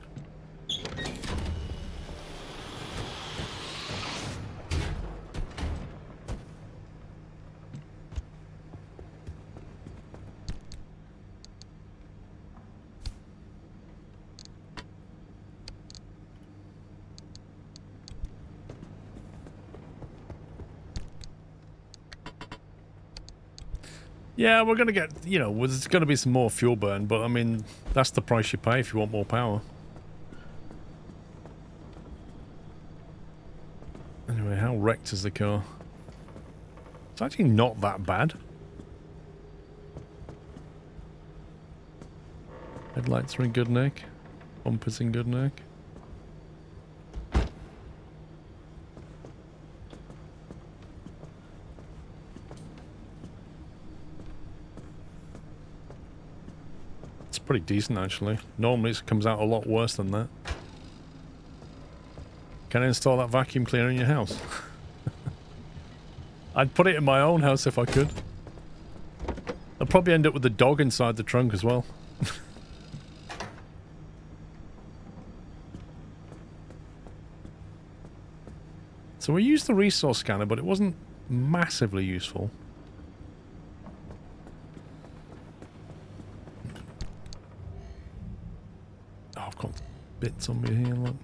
Yeah, we're going to get, you know, there's going to be some more fuel burn, but I mean, that's the price you pay if you want more power. Anyway, how wrecked is the car? It's actually not that bad. Headlights are in good nick. Bumpers in good nick. pretty decent, actually. Normally it comes out a lot worse than that. Can I install that vacuum cleaner in your house? I'd put it in my own house if I could. I'd probably end up with the dog inside the trunk as well. So we used the resource scanner, but it wasn't massively useful. Oh, I've got bits on me here, look.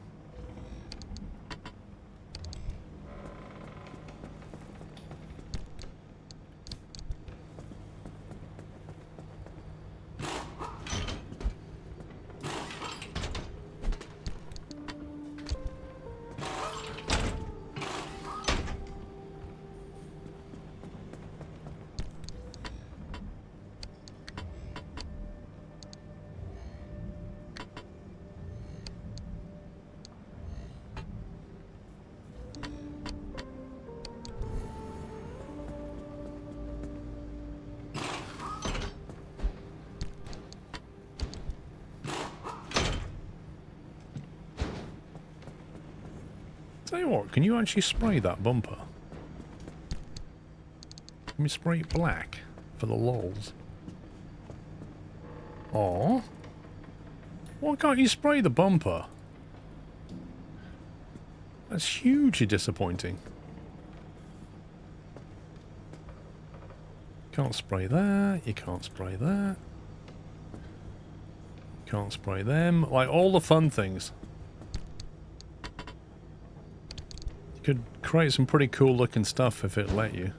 Tell you what, can you actually spray that bumper? Can we spray it black for the lols? Aw. Why can't you spray the bumper? That's hugely disappointing. Can't spray that, you can't spray that. Can't spray them. Like all the fun things. Could create some pretty cool looking stuff if it let you.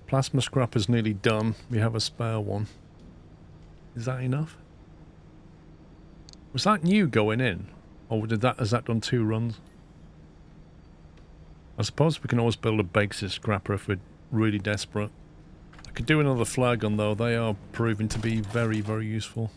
Plasma scrap is nearly done. We have a spare one. Is that enough? Was that new going in? Or has that done 2 runs? I suppose we can always build a basic scrapper if we're really desperate. I could do another flare gun though, they are proving to be very, very useful.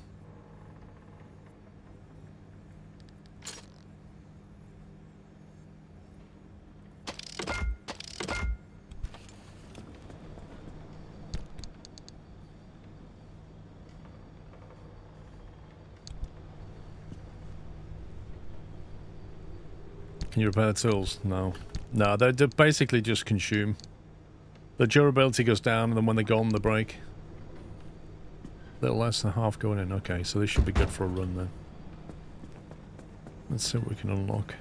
Can you repair the tools? No. No, they basically just consume. The durability goes down, and then when they go on, they break. A little less than half going in. Okay, so this should be good for a run then. Let's see what we can unlock.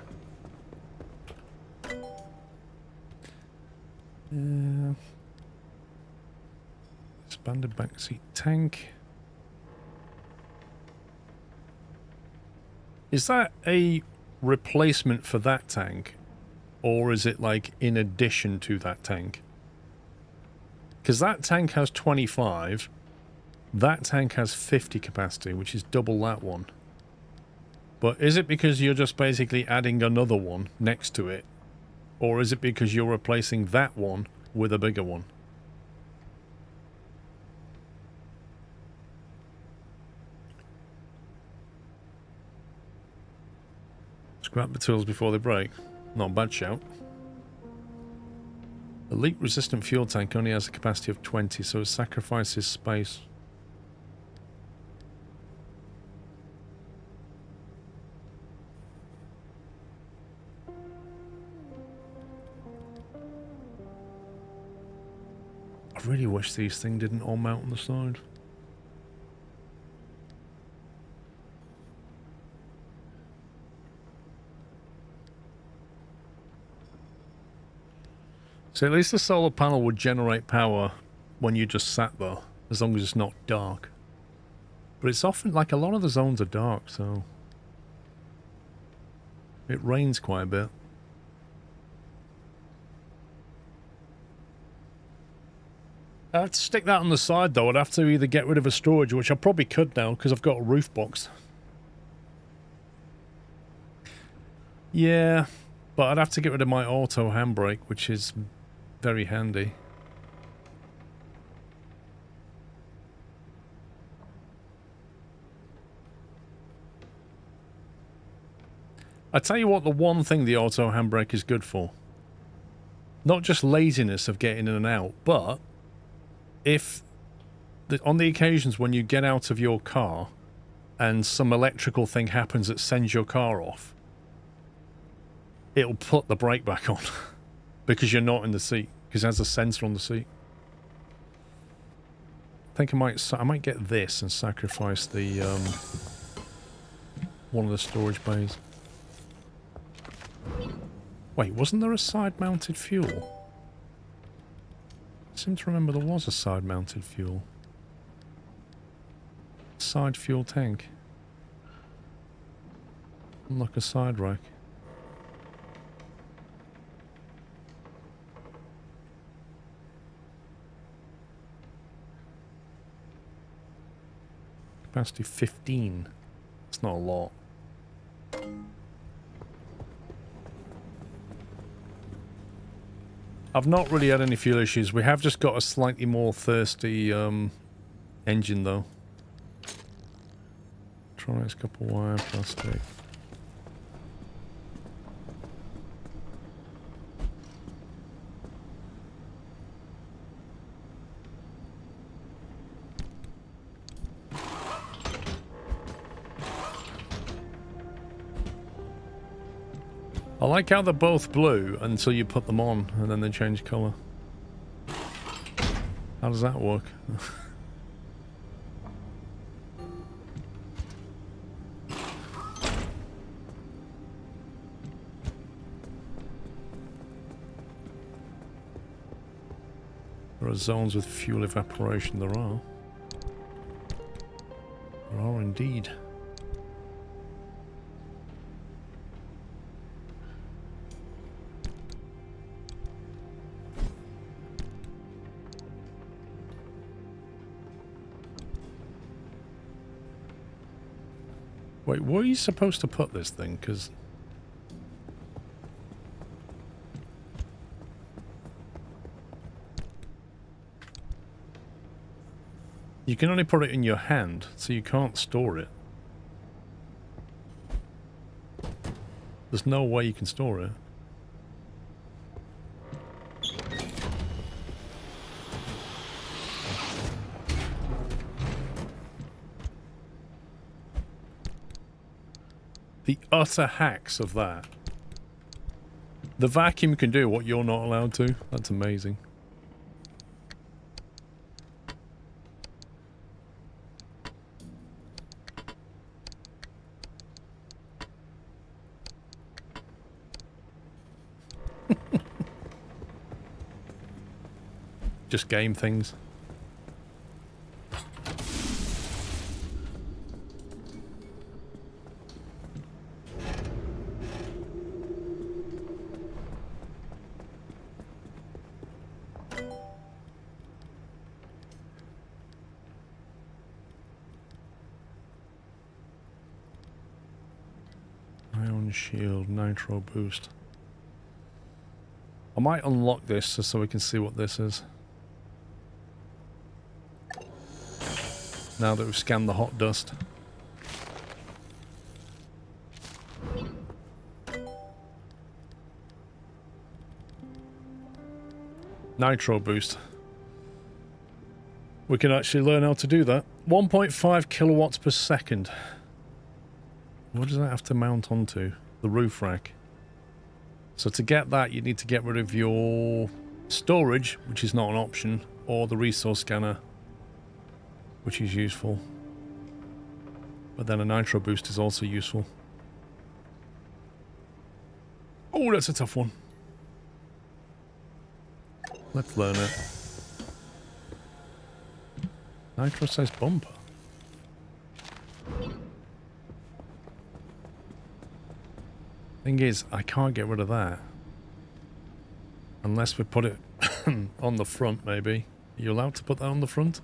Expanded backseat tank. Is that a replacement for that tank, or is it like in addition to that tank? Because that tank has 25, that tank has 50 capacity, which is double that one. But is it because you're just basically adding another one next to it, or is it because you're replacing that one with a bigger one? Scrap the tools before they break. Not a bad shout. The leak-resistant fuel tank only has a capacity of 20, so it sacrifices space. I really wish these things didn't all mount on the side. So at least the solar panel would generate power when you just sat there, as long as it's not dark. But it's often, like, a lot of the zones are dark, so it rains quite a bit. I have to stick that on the side though. I'd have to either get rid of a storage, which I probably could now because I've got a roof box. Yeah, but I'd have to get rid of my auto handbrake, which is very handy. I tell you what, the one thing the auto handbrake is good for. Not just laziness of getting in and out, but if on the occasions when you get out of your car and some electrical thing happens that sends your car off, it'll put the brake back on because you're not in the seat, because it has a sensor on the seat. I think I might get this and sacrifice the one of the storage bays. Wait, wasn't there a side-mounted fuel? I seem to remember there was a side-mounted fuel. Side fuel tank. Unlock a side rack. Capacity 15. That's not a lot. I've not really had any fuel issues. We have just got a slightly more thirsty engine though. Electronics, couple wire, plastic. I like how they're both blue until you put them on and then they change colour. How does that work? There are zones with fuel evaporation. There are. There are indeed. Wait, where are you supposed to put this thing? Because you can only put it in your hand, so you can't store it. There's no way you can store it. The utter hacks of that. The vacuum can do what you're not allowed to. That's amazing. Just game things. Shield, nitro boost. I might unlock this just so we can see what this is. Now that we've scanned the hot dust. Nitro boost. We can actually learn how to do that. 1.5 kilowatts per second. What does that have to mount onto? The roof rack. So to get that, you need to get rid of your storage, which is not an option, or the resource scanner, which is useful. But then a nitro boost is also useful. Oh, that's a tough one. Let's learn it. Nitro says bumper. Thing is, I can't get rid of that. Unless we put it on the front, maybe. Are you allowed to put that on the front?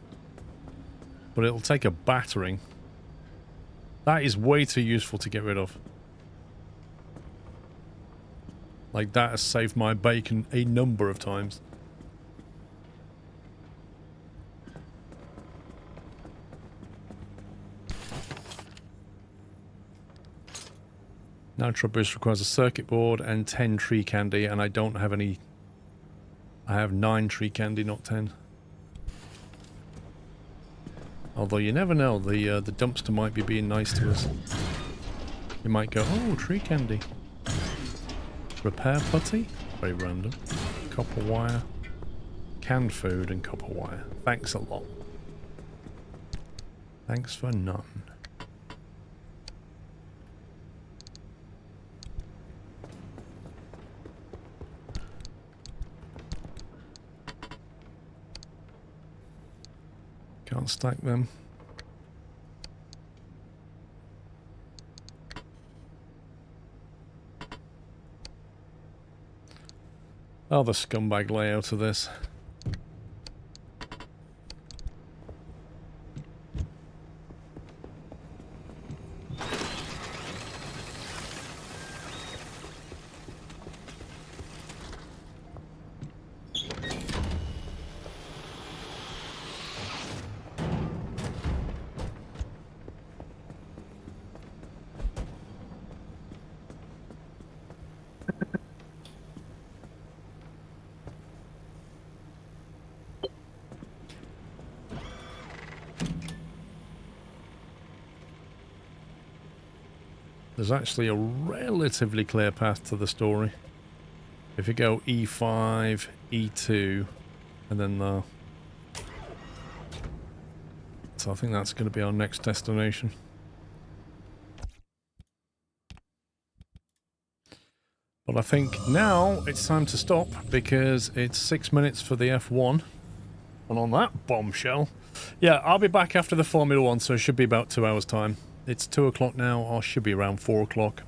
But it'll take a battering. That is way too useful to get rid of. Like, that has saved my bacon a number of times. Nitro boost requires a circuit board and 10 tree candy, and I don't have any. I have 9 tree candy, not 10. Although you never know, the dumpster might be being nice to us. You might go, oh, tree candy. Repair putty? Very random. Copper wire. Canned food and copper wire. Thanks a lot. Thanks for none. Can't stack them. Oh, the scumbag layout of this. There's actually a relatively clear path to the story. If you go E5, E2, and then the... So I think that's going to be our next destination. But I think now it's time to stop because it's 6 minutes for the F1. And on that bombshell... Yeah, I'll be back after the Formula 1, so it should be about 2 hours' time. It's 2 o'clock now, or should be around 4 o'clock.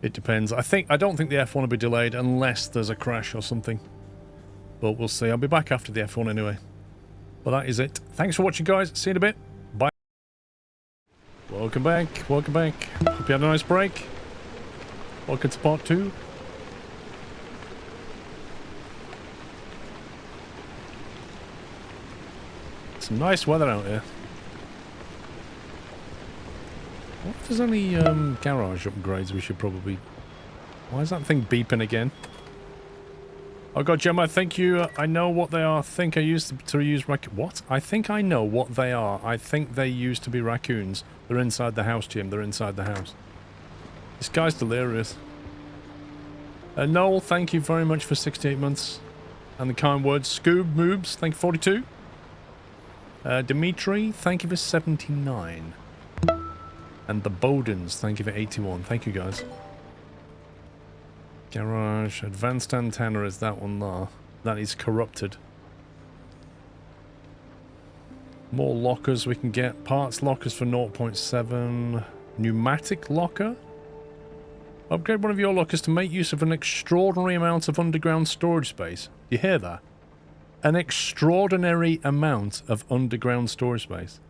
It depends. I don't think the F1 will be delayed unless there's a crash or something. But we'll see. I'll be back after the F1 anyway. But that is it. Thanks for watching, guys. See you in a bit. Bye. Welcome back. Welcome back. Hope you had a nice break. Welcome to part 2. Some nice weather out here. What if there's any garage upgrades we should probably... Why is that thing beeping again? Oh god, Gemma, thank you. I know what they are. I think I used to use what? I think I know what they are. I think they used to be raccoons. They're inside the house, Jim. They're inside the house. This guy's delirious. Noel, thank you very much for 68 months. And the kind words. Scoob Moobs, thank you 42. Dimitri, thank you for 79. And the Bowdens, thank you for 81. Thank you, guys. Garage. Advanced antenna is that one there. That is corrupted. More lockers we can get. Parts lockers for 0.7. Pneumatic locker. Upgrade one of your lockers to make use of an extraordinary amount of underground storage space. You hear that? An extraordinary amount of underground storage space.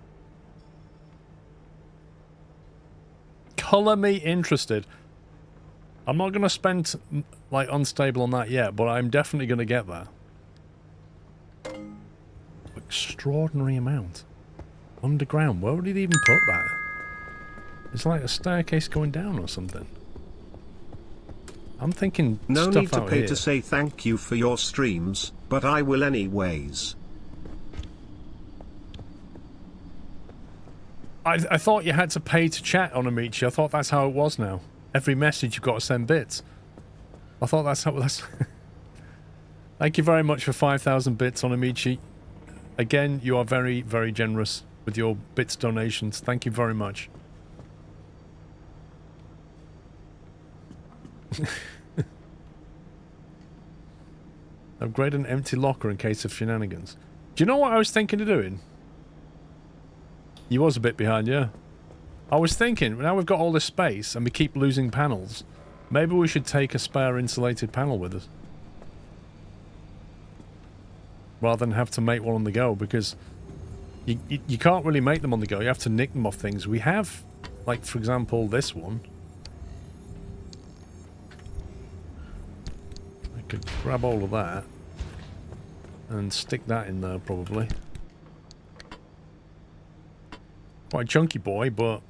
Colour me interested. I'm not going to spend, like, unstable on that yet, but I'm definitely going to get that. Extraordinary amount. Underground. Where would he even put that? It's like a staircase going down or something. I'm thinking no stuff need to out pay here. to say thank you for your streams, but I will anyways. I thought you had to pay to chat on Amici. I thought that's how it was now. Every message you've got to send bits. I thought that's how that's... Thank you very much for 5,000 bits on Amici. Again, you are very, very generous with your bits donations. Thank you very much. Upgrade an empty locker in case of shenanigans. Do you know what I was thinking of doing? You was a bit behind, yeah. I was thinking, now we've got all this space and we keep losing panels, maybe we should take a spare insulated panel with us. Rather than have to make one on the go, because you can't really make them on the go. You have to nick them off things. We have, like, for example, this one. I could grab all of that and stick that in there, probably. Quite a chunky boy, but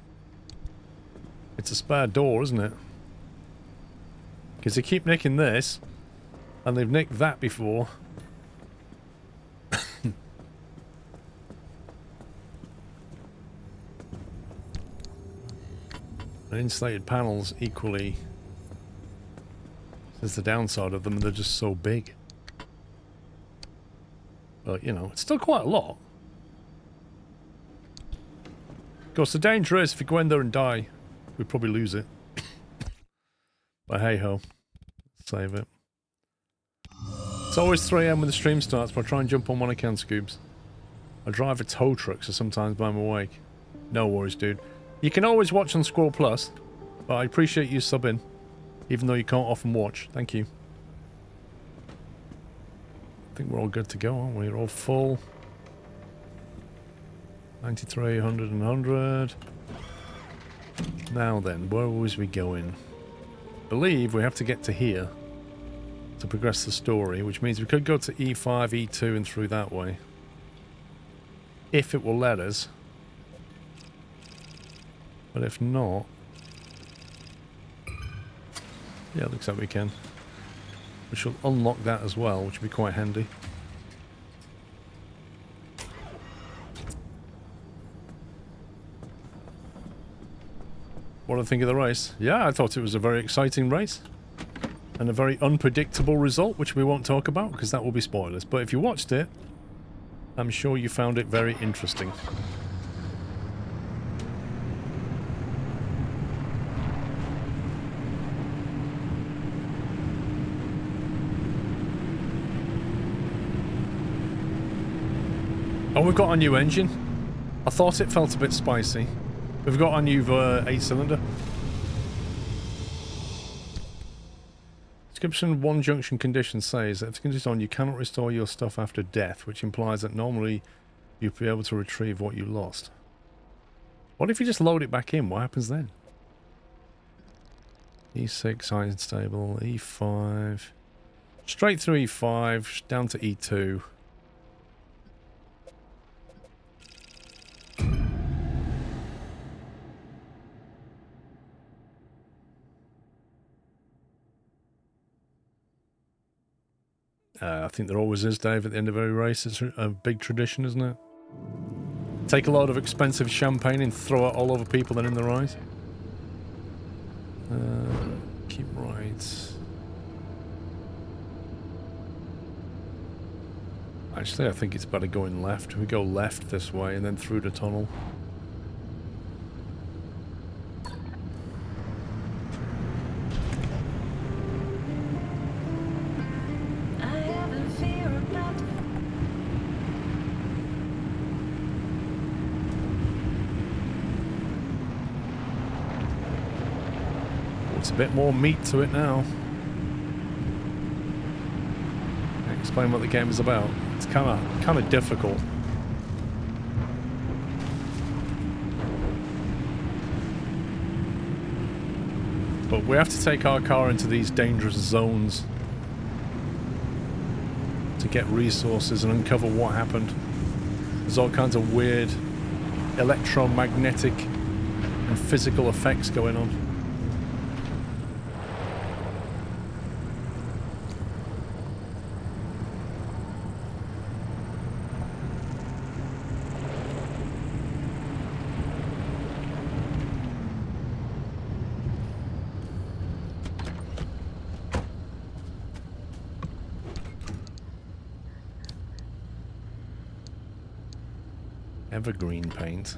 it's a spare door, isn't it? Because they keep nicking this, and they've nicked that before. And insulated panels equally is the downside of them, and they're just so big. But, you know, it's still quite a lot. Of course, the danger is if you go in there and die, we'd probably lose it. But hey-ho. Save it. It's always 3 AM when the stream starts, but I try and jump on when I can, Scoobs. I drive a tow truck, so sometimes I'm awake. No worries, dude. You can always watch on SquirrelPlus, but I appreciate you subbing, even though you can't often watch. Thank you. I think we're all good to go, aren't we? We're all full. 93, 100, and 100. Now then, where was we going? I believe we have to get to here to progress the story, which means we could go to E5, E2, and through that way. If it will let us. But if not... yeah, it looks like we can. We shall unlock that as well, which would be quite handy. What do I think of the race? Yeah, I thought it was a very exciting race. And a very unpredictable result, which we won't talk about, because that will be spoilers. But if you watched it, I'm sure you found it very interesting. Oh, we've got our new engine. I thought it felt a bit spicy. We've got our new 8-cylinder. Description 1 junction condition says that if the condition is on, you cannot restore your stuff after death, which implies that normally you'd be able to retrieve what you lost. What if you just load it back in? What happens then? E6, high and stable, E5. Straight through E5, down to E2. I think there always is, Dave, at the end of every race. It's a big tradition, isn't it? Take a load of expensive champagne and throw it all over people then in the right. Keep right. Actually, I think it's better going left. We go left this way and then through the tunnel. It's a bit more meat to it now. Explain what the game is about. It's kind of difficult. But we have to take our car into these dangerous zones to get resources and uncover what happened. There's all kinds of weird electromagnetic and physical effects going on. Evergreen paint.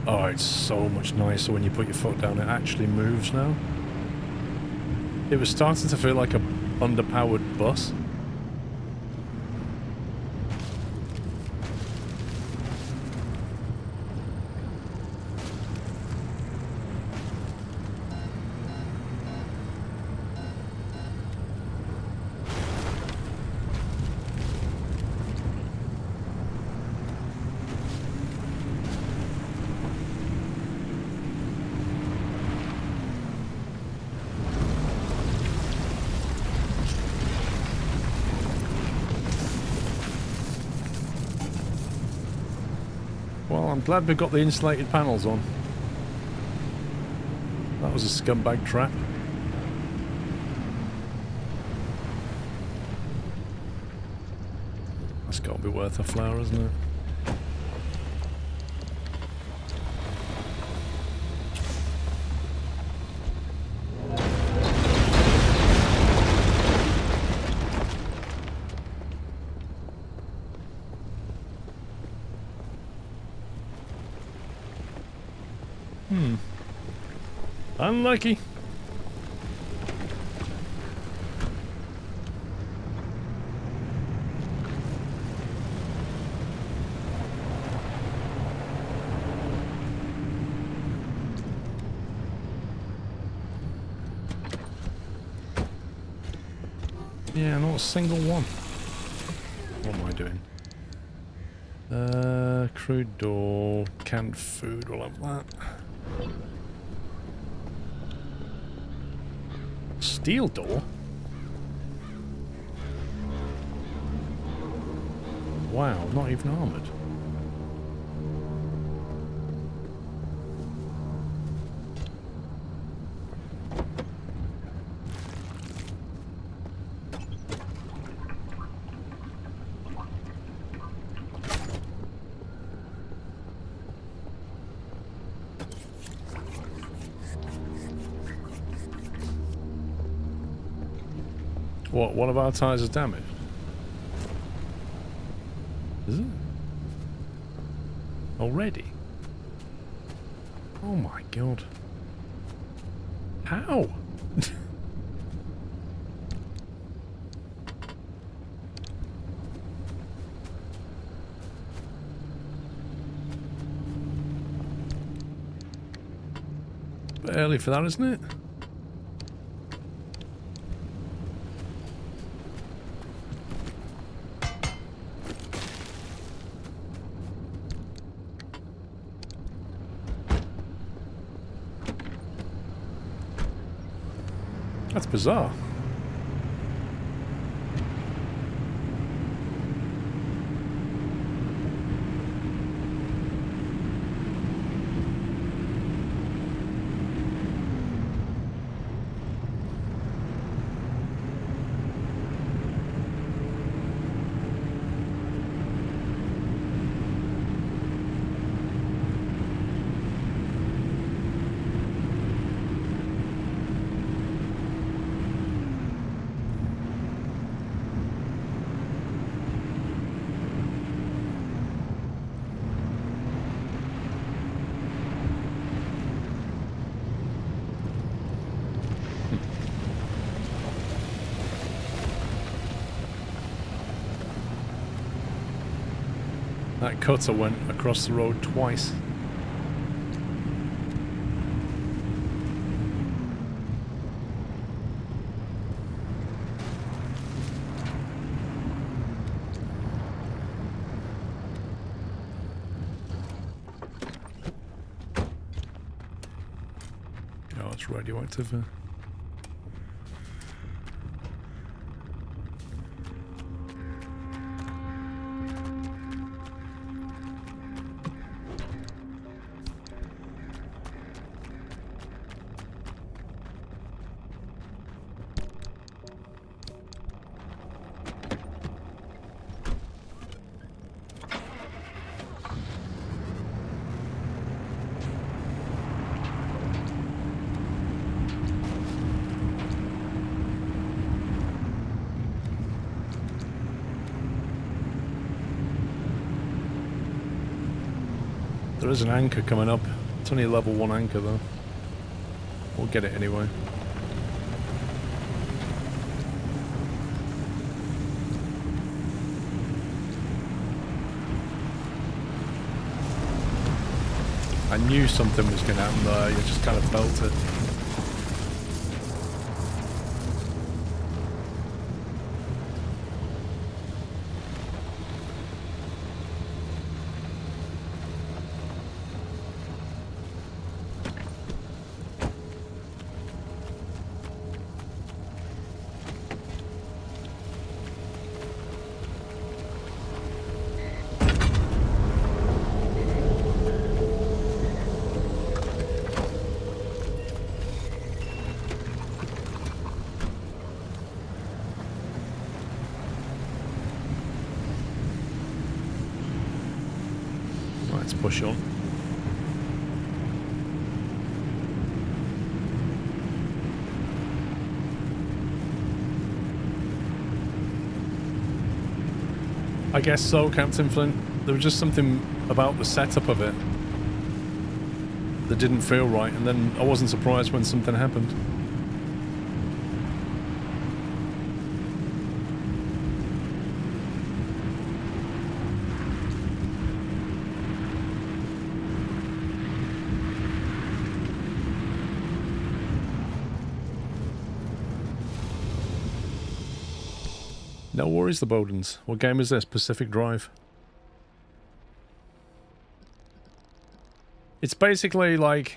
Oh, it's so much nicer when you put your foot down. It actually moves now. It was starting to feel like a underpowered bus. Well, I'm glad we've got the insulated panels on. That was a scumbag trap. That's got to be worth a flower, hasn't it? Unlucky. Yeah, not a single one. What am I doing? Crude door, canned food, we'll have that. Steel door? Wow, not even armoured. What, one of our tyres is damaged? Is it? Already? Oh my god. How? Bit early for that, isn't it? That's bizarre. That cutter went across the road twice. Oh, it's radioactive. There is an anchor coming up. It's only a level 1 anchor though. We'll get it anyway. I knew something was going to happen there, you just kind of felt it. Let's push on. I guess so, Captain Flint. There was just something about the setup of it that didn't feel right, and then I wasn't surprised when something happened. No worries, the Bowdens. What game is this? Pacific Drive. It's basically like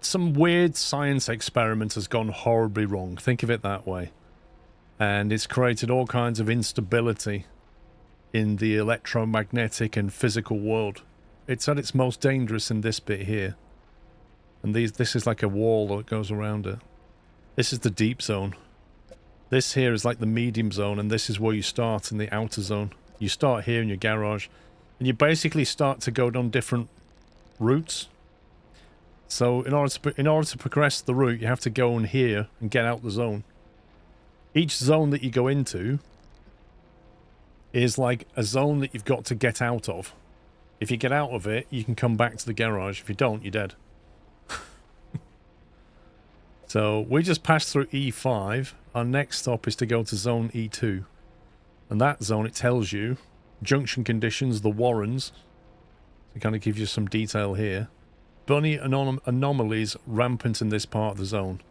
some weird science experiment has gone horribly wrong. Think of it that way. And it's created all kinds of instability in the electromagnetic and physical world. It's at its most dangerous in this bit here. And this is like a wall that goes around it. This is the deep zone. This here is like the medium zone, and this is where you start in the outer zone. You start here in your garage, and you basically start to go down different routes. So in order to progress the route, you have to go in here and get out the zone. Each zone that you go into is like a zone that you've got to get out of. If you get out of it, you can come back to the garage. If you don't, you're dead. So we just passed through E5. Our next stop is to go to zone E2. And that zone, it tells you junction conditions, the Warrens. It kind of gives you some detail here. Bunny anomalies rampant in this part of the zone.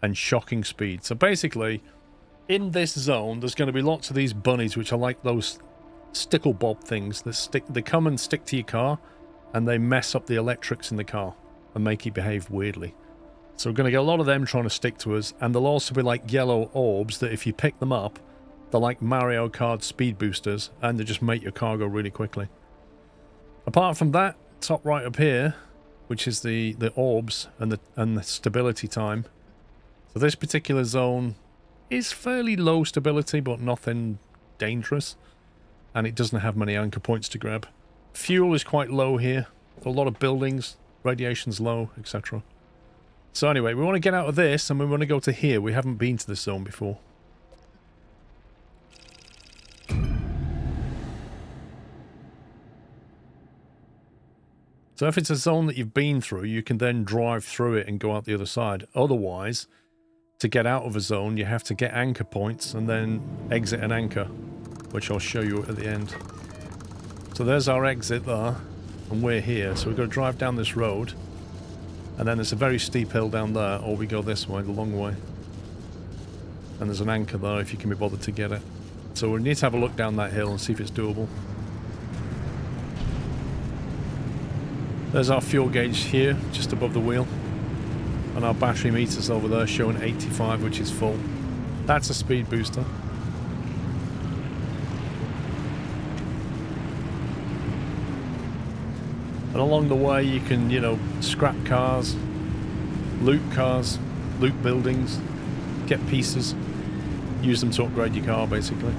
And shocking speed. So basically, in this zone, there's going to be lots of these bunnies, which are like those stickle bob things that they come and stick to your car, and they mess up the electrics in the car and make it behave weirdly. So we're going to get a lot of them trying to stick to us, and there'll also be like yellow orbs that if you pick them up, they're like Mario Kart speed boosters, and they just make your car go really quickly. Apart from that, top right up here, which is the orbs and the stability time. So this particular zone is fairly low stability, but nothing dangerous, and it doesn't have many anchor points to grab. Fuel is quite low here. A lot of buildings, radiation's low, etc. So anyway, we want to get out of this, and we want to go to here. We haven't been to this zone before. So if it's a zone that you've been through, you can then drive through it and go out the other side. Otherwise, to get out of a zone, you have to get anchor points and then exit an anchor, which I'll show you at the end. So there's our exit there, and we're here. So we've got to drive down this road. And then there's a very steep hill down there, or we go this way, the long way. And there's an anchor there if you can be bothered to get it. So we need to have a look down that hill and see if it's doable. There's our fuel gauge here, just above the wheel. And our battery meter's over there showing 85, which is full. That's a speed booster. And along the way you can, you know, scrap cars, loot buildings, get pieces, use them to upgrade your car basically.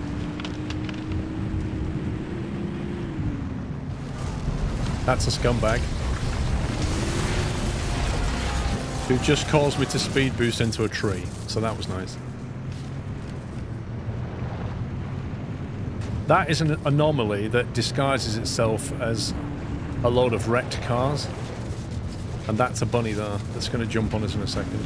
That's a scumbag who just caused me to speed boost into a tree, so that was nice. That is an anomaly that disguises itself as a load of wrecked cars, and that's a bunny there that's going to jump on us in a second.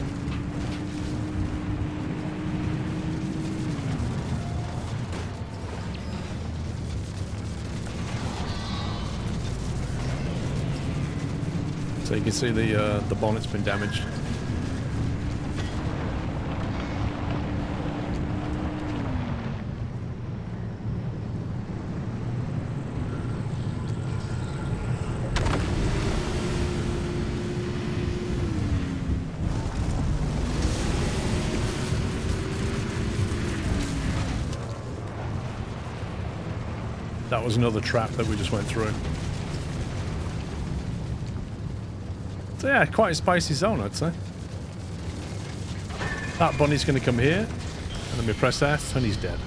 So you can see the bonnet's been damaged. That was another trap that we just went through. So yeah, quite a spicy zone, I'd say. That bunny's going to come here, and then we press F, and he's dead.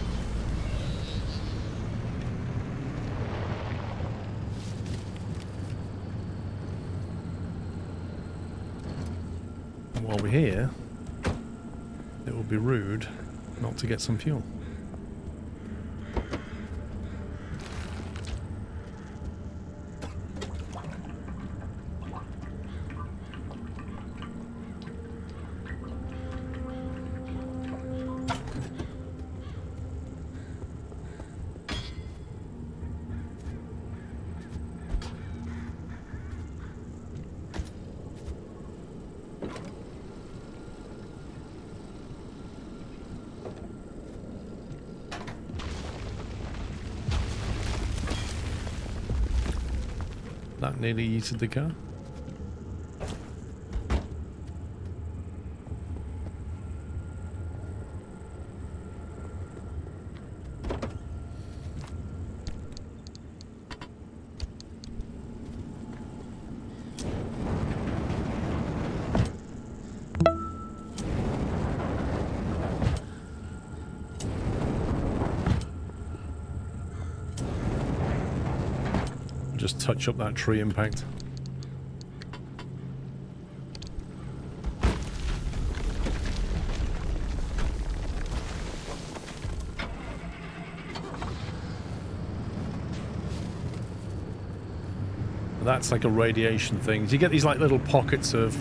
while we're here, it would be rude not to get some fuel. That nearly yeeted the car. Just touch up that tree impact. That's like a radiation thing. You get these like little pockets of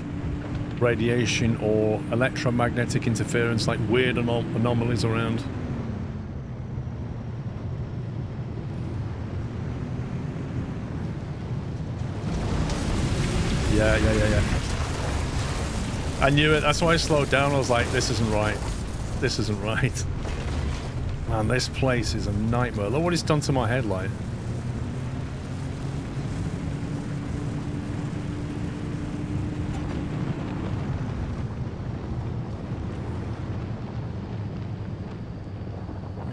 radiation or electromagnetic interference, like weird anomalies around. Yeah. I knew it. That's why I slowed down. I was like, this isn't right. This isn't right. Man, this place is a nightmare. Look what it's done to my headlight.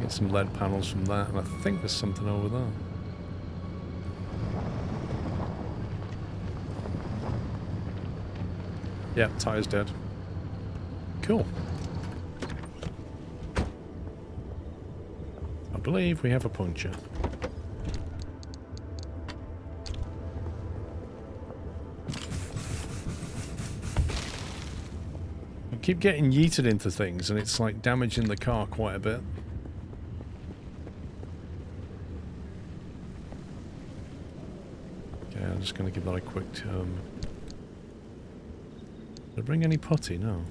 Get some LED panels from that, and I think there's something over there. Yeah, tire's dead. Cool. I believe we have a puncture. I keep getting yeeted into things and it's like damaging the car quite a bit. Okay, I'm just going to give that a quick Did I bring any putty? No.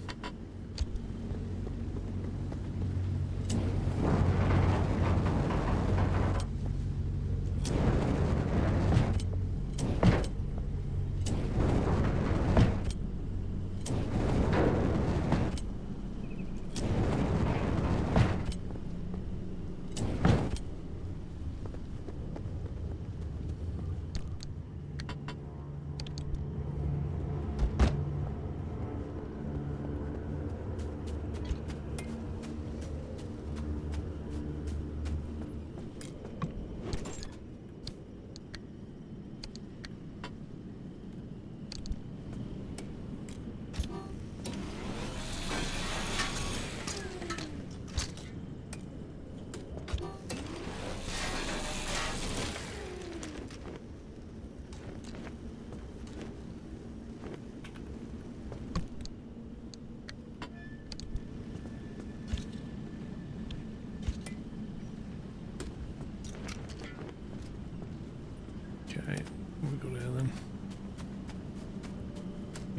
Okay, what we got here then?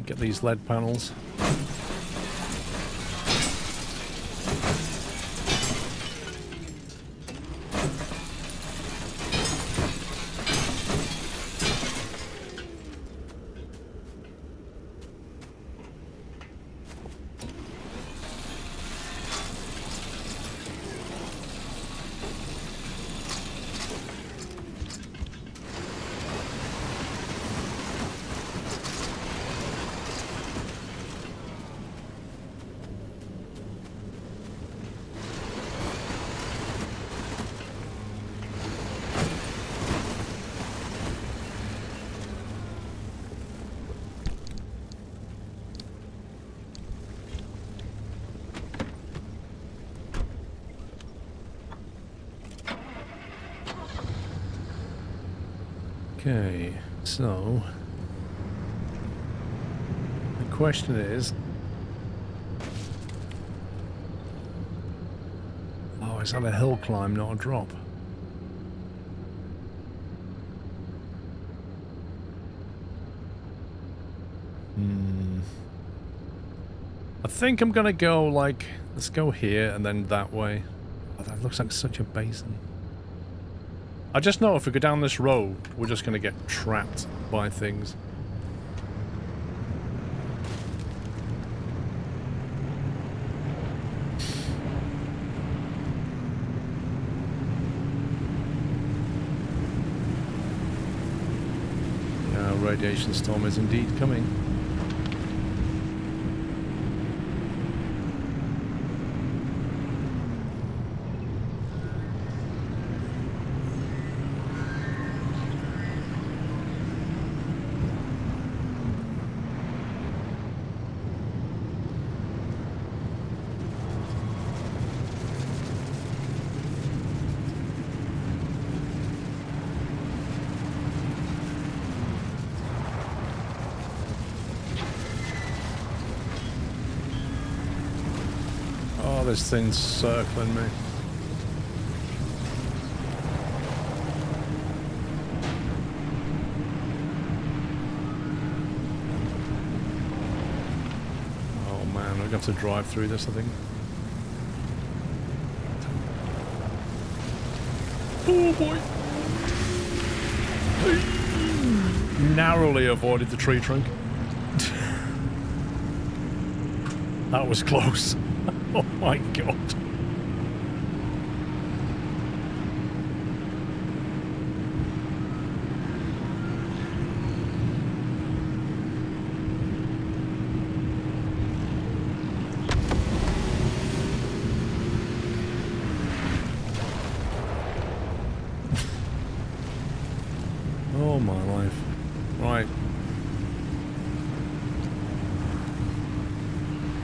Get these LED panels. Okay, so the question is, Oh, is that a hill climb, not a drop? I think I'm gonna go, like, let's go here and then that way. Oh, that looks like such a basin. I just know if we go down this road, we're just gonna get trapped by things. Yeah, radiation storm is indeed coming. This thing's circling me. Oh man, we're going to have to drive through this, I think. Oh boy! Narrowly avoided the tree trunk. That was close. Oh my god. Oh my life. Right.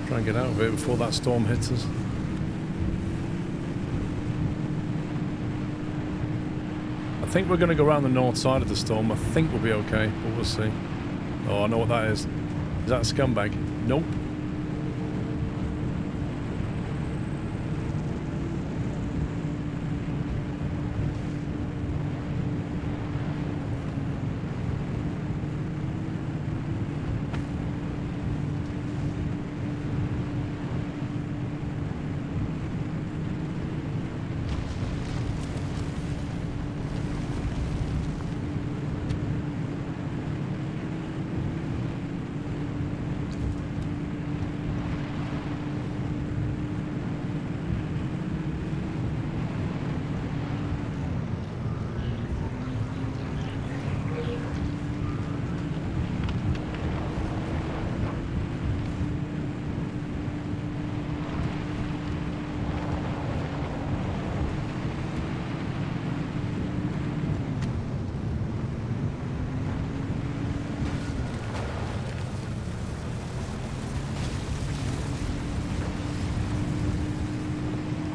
Try and get out of it before that storm hits us. I think we're going to go around the north side of the storm. I think we'll be okay, but we'll see. Oh, I know what that is. Is that a scumbag? Nope.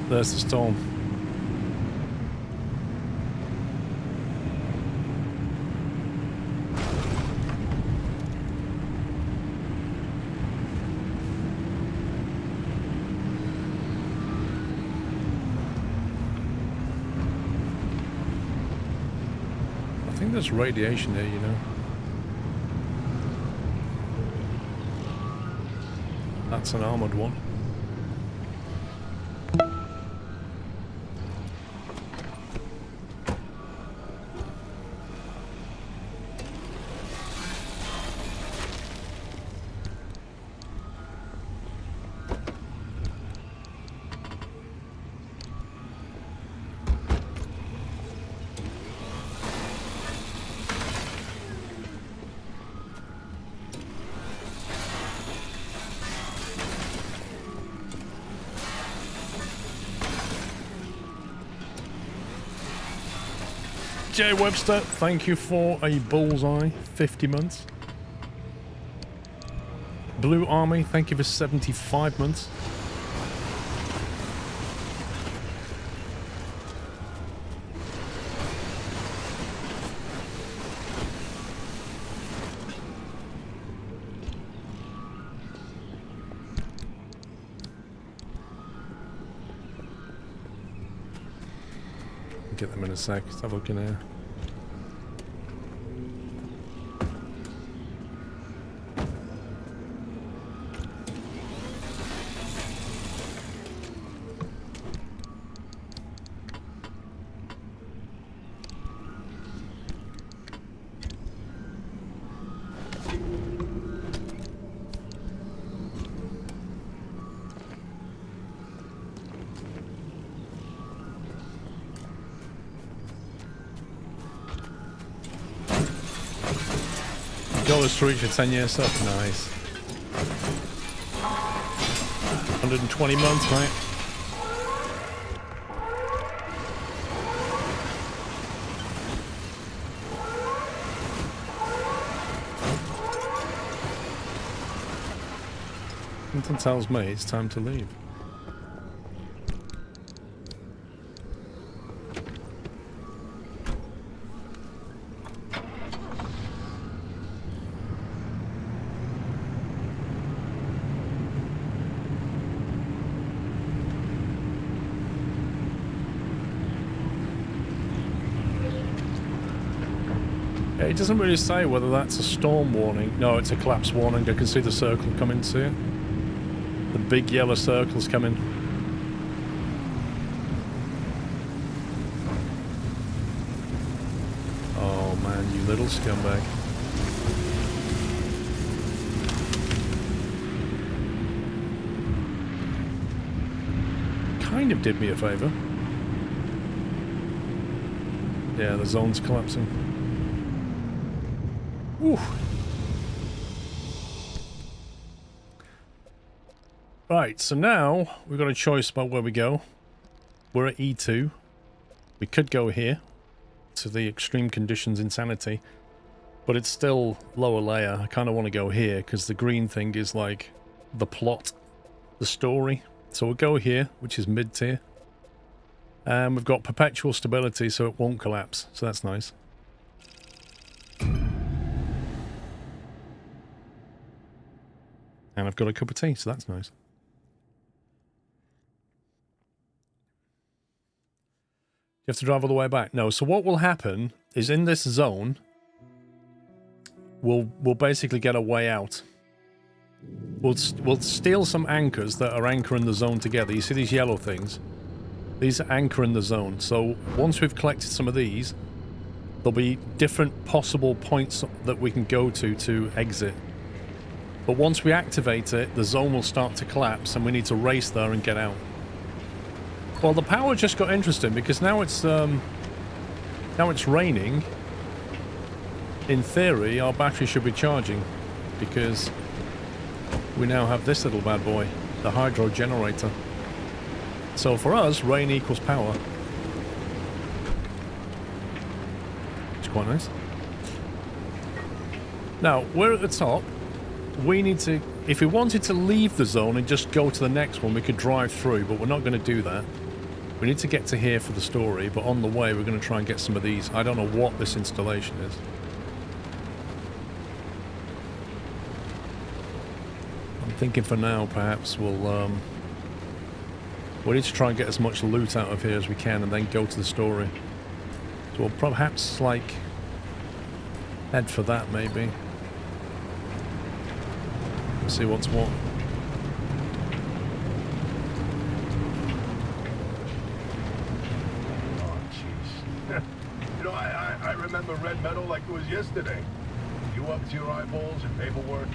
There's the storm. I think there's radiation here, you know. That's an armored one. J Webster, thank you for a bullseye, 50 months. Blue Army, thank you for 75 months. get them in a sec. Let's have a look in here. Goal is to reach a 10-year sub. Nice. 120 months, right? Something tells me it's time to leave. It doesn't really say whether that's a storm warning. No, it's a collapse warning. I can see the circle coming to it. The big yellow circle's coming. Oh man, you little scumbag. Kind of did me a favor. Yeah, the zone's collapsing. Whew. Right, so now we've got a choice about where we go. We're at E2. We could go here to the extreme conditions insanity, but it's still lower layer. I kind of want to go here because the green thing is like the plot, the story. So we'll go here, which is mid tier. And we've got perpetual stability, so it won't collapse. So that's nice. And I've got a cup of tea, so that's nice. You have to drive all the way back? No, so what will happen is in this zone, we'll basically get a way out. We'll steal some anchors that are anchoring the zone together. You see these yellow things? These are anchoring the zone. So once we've collected some of these, there'll be different possible points that we can go to exit. But once we activate it, the zone will start to collapse and we need to race there and get out. Well, the power just got interesting because now it's raining. In theory, our battery should be charging because we now have this little bad boy, the hydro generator. So for us, rain equals power. It's quite nice. Now, we're at the top. We need to, if we wanted to leave the zone and just go to the next one, we could drive through, but we're not going to do that. We need to get to here for the story, but on the way we're going to try and get some of these. I don't know what this installation is. I'm thinking for now, perhaps we need to try and get as much loot out of here as we can and then go to the story. So we'll perhaps, like, head for that, maybe. See what's what. Oh, jeez. You know, I remember Red Meadow like it was yesterday. You up to your eyeballs in paperwork.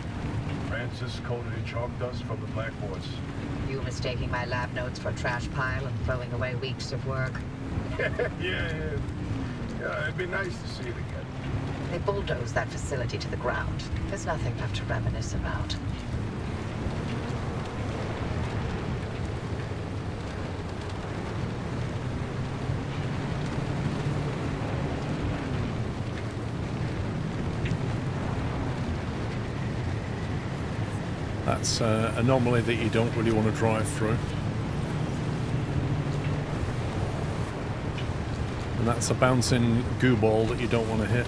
Francis coated in chalk dust from the blackboards. You mistaking my lab notes for a trash pile and throwing away weeks of work. Yeah, it'd be nice to see it again. They bulldozed that facility to the ground. There's nothing left to reminisce about. That's an anomaly that you don't really want to drive through. And that's a bouncing goo ball that you don't want to hit.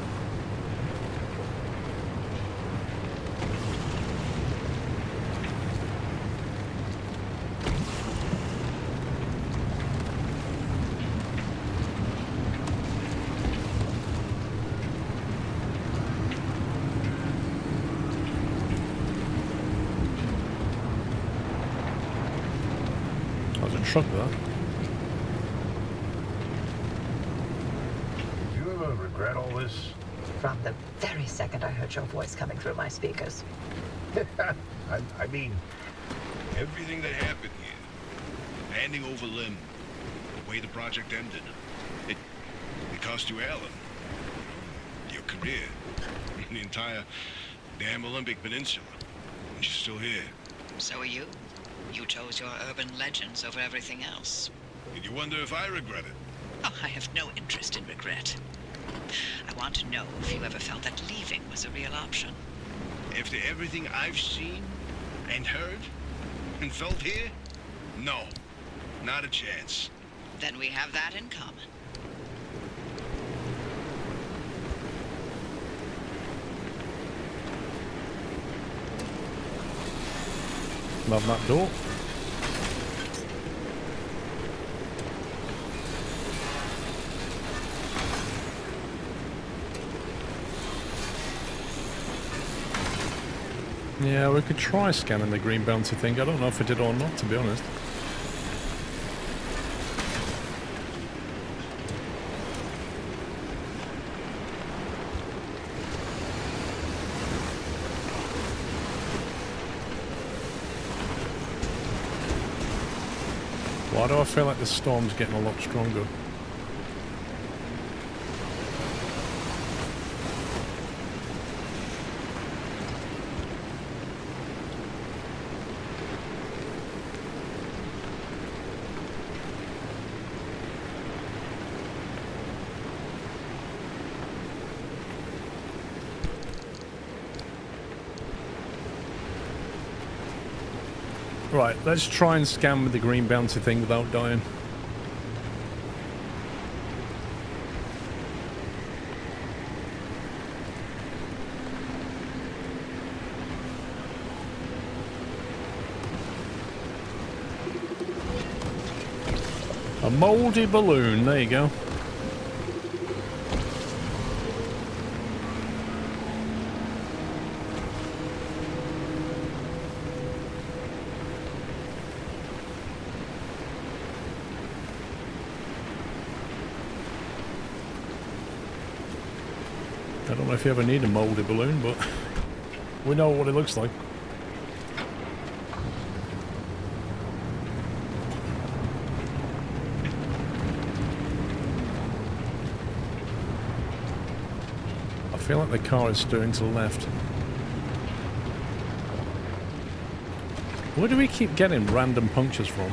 That was a truck, that. Do you ever regret all this? From the very second I heard your voice coming through my speakers. I mean, Everything that happened here, handing over Lim, the way the project ended, it cost you Alan, your career, the entire damn Olympic Peninsula. And you're still here. So are you. You chose your urban legends over everything else. And you wonder if I regret it. Oh, I have no interest in regret. I want to know if you ever felt that leaving was a real option. After everything I've seen and heard and felt here, no, not a chance. Then we have that in common. Love that door. Yeah, we could try scanning the green bounty thing. I don't know if it did or not, to be honest. Why do I feel like the storm's getting a lot stronger? Right, let's try and scan with the green bounty thing without dying. A mouldy balloon, there you go. I don't know if you ever need a mouldy balloon, but we know what it looks like. I feel like the car is steering to the left. Where do we keep getting random punctures from?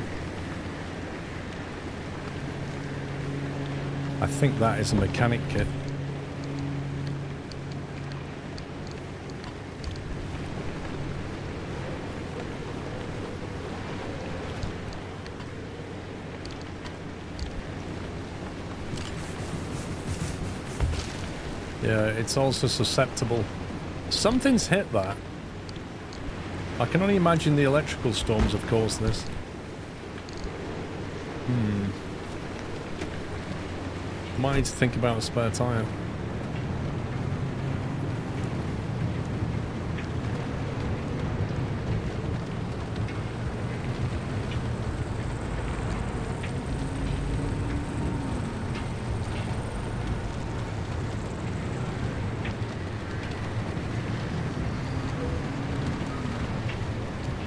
I think that is a mechanic kit. Yeah, it's also susceptible. Something's hit that. I can only imagine the electrical storms have caused this. Might need to think about a spare tyre.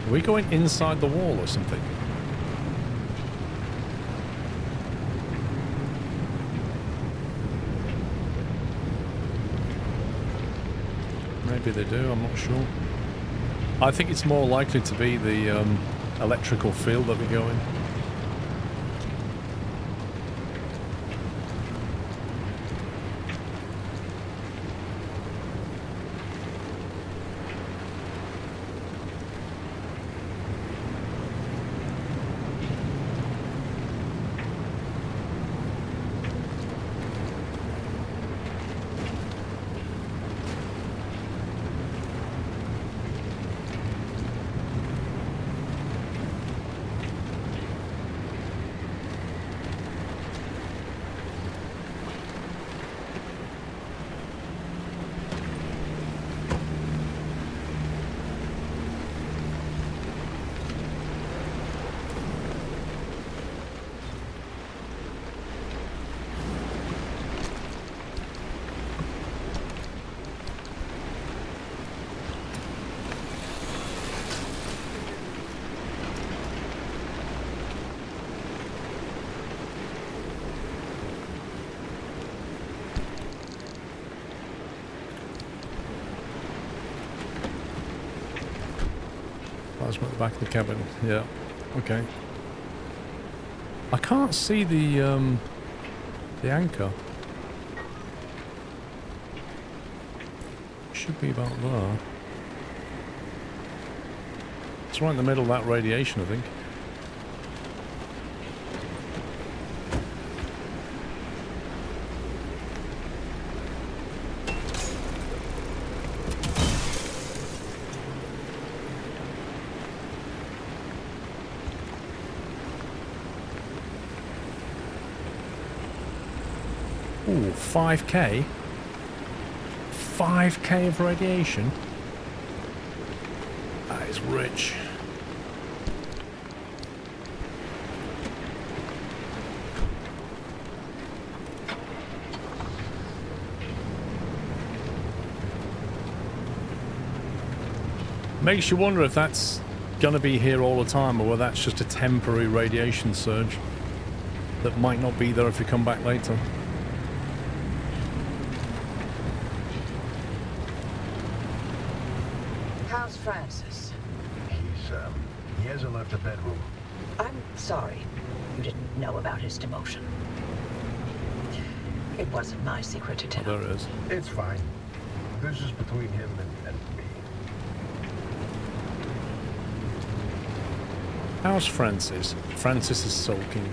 Are we going inside the wall or something? Maybe they do, I'm not sure. I think it's more likely to be the electrical field that we go in. Plasma at the back of the cabin. Yeah. Okay. I can't see the anchor. Should be about there. It's right in the middle of that radiation, I think. Ooh, 5k? 5k of radiation? That is rich. Makes you wonder if that's gonna be here all the time, or whether that's just a temporary radiation surge that might not be there if you come back later. How's Francis? He hasn't left the bedroom. I'm sorry you didn't know about his demotion. It wasn't my secret to tell. Oh, there it is. It's fine. This is between him and me. How's Francis? Francis is sulking.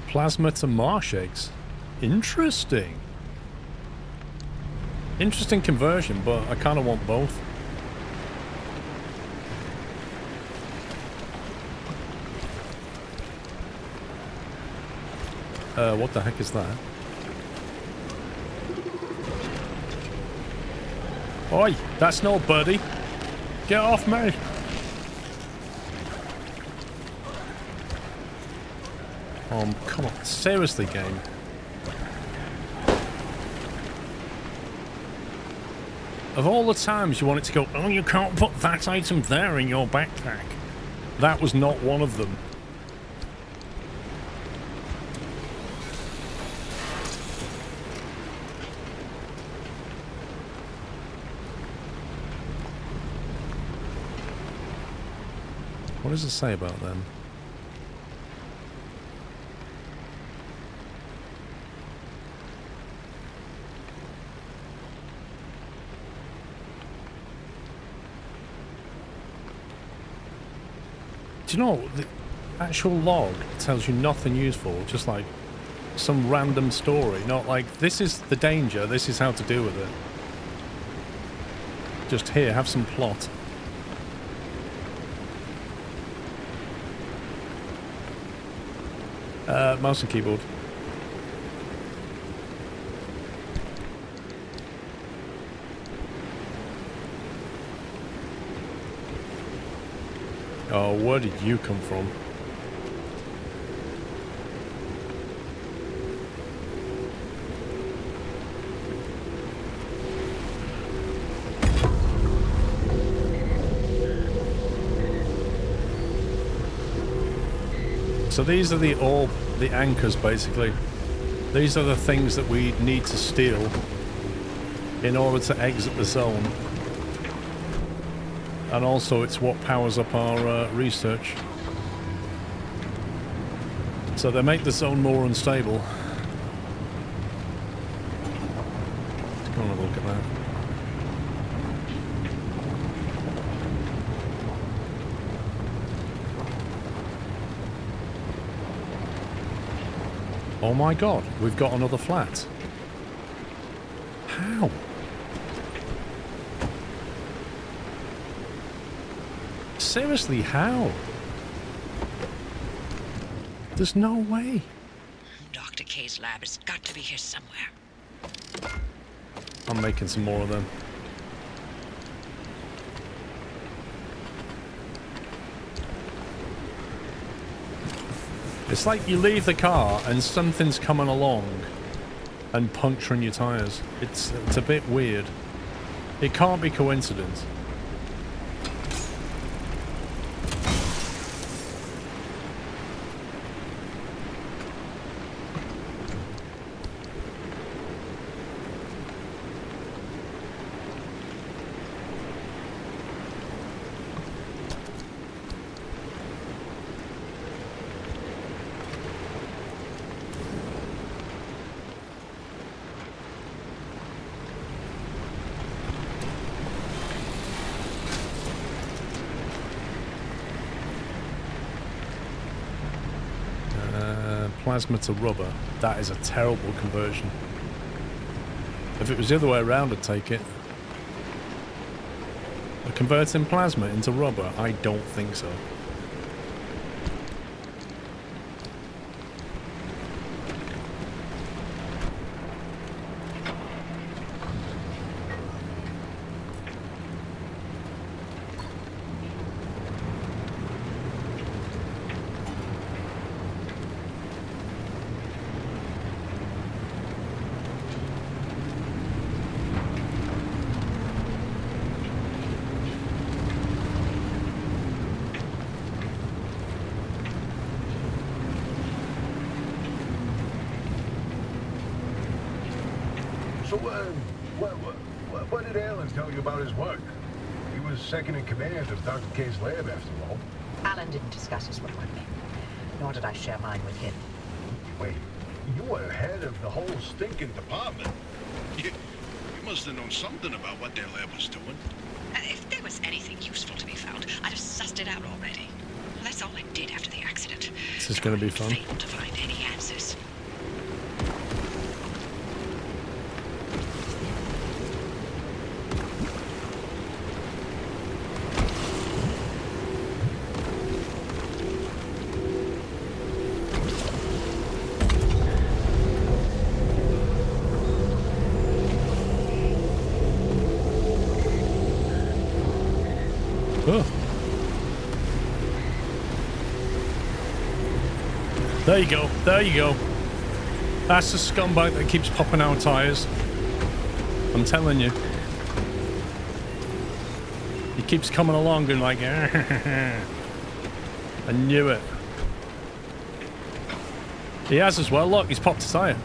Plasma to marsh eggs. Interesting. Interesting conversion, but I kind of want both. What the heck is that? Oi, that's no birdie. Get off me. Come on. Seriously, game. Of all the times you want it to go, oh, you can't put that item there in your backpack. That was not one of them. What does it say about them? Do you know, the actual log tells you nothing useful, just like some random story, not like, this is the danger, this is how to deal with it. Just here, have some plot. Mouse and keyboard. Oh, where did you come from? So these are the anchors, basically. These are the things that we need to steal in order to exit the zone. And also it's what powers up our research. So they make the zone more unstable. Let's go and have a look at that. Oh my god, we've got another flat. How? Seriously, how? There's no way. Dr. K's lab has got to be here somewhere. I'm making some more of them. It's like you leave the car and something's coming along and puncturing your tires. It's a bit weird. It can't be coincidence. Plasma to rubber. That is a terrible conversion. If it was the other way around, I'd take it. But converting plasma into rubber? I don't think so. So, what did Alan tell you about his work? He was second in command of Dr. K's lab, after all. Alan didn't discuss his work with me, nor did I share mine with him. Wait, you were head of the whole stinking department. You must have known something about what their lab was doing. If there was anything useful to be found, I'd have sussed it out already. That's all I did after the accident. This is going to be fun. Failed to find any answers. Oh. There you go. There you go. That's the scumbag that keeps popping our tires. I'm telling you. He keeps coming along and like, I knew it. He has as well. Look, he's popped a tire.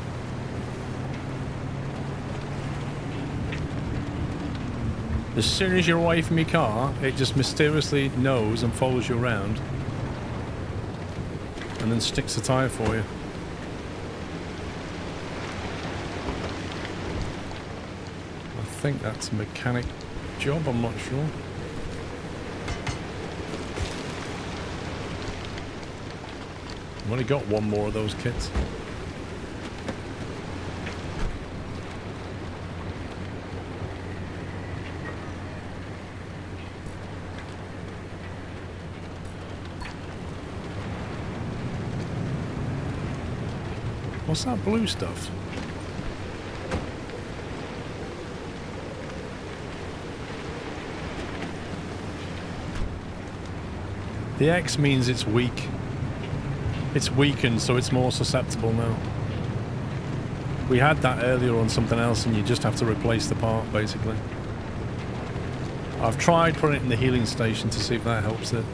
As soon as you're away from your car, it just mysteriously knows and follows you around. And then sticks a tyre for you. I think that's a mechanic job, I'm not sure. I've only got one more of those kits. What's that blue stuff? The X means it's weak. It's weakened, so it's more susceptible now. We had that earlier on something else, and you just have to replace the part, basically. I've tried putting it in the healing station to see if that helps it.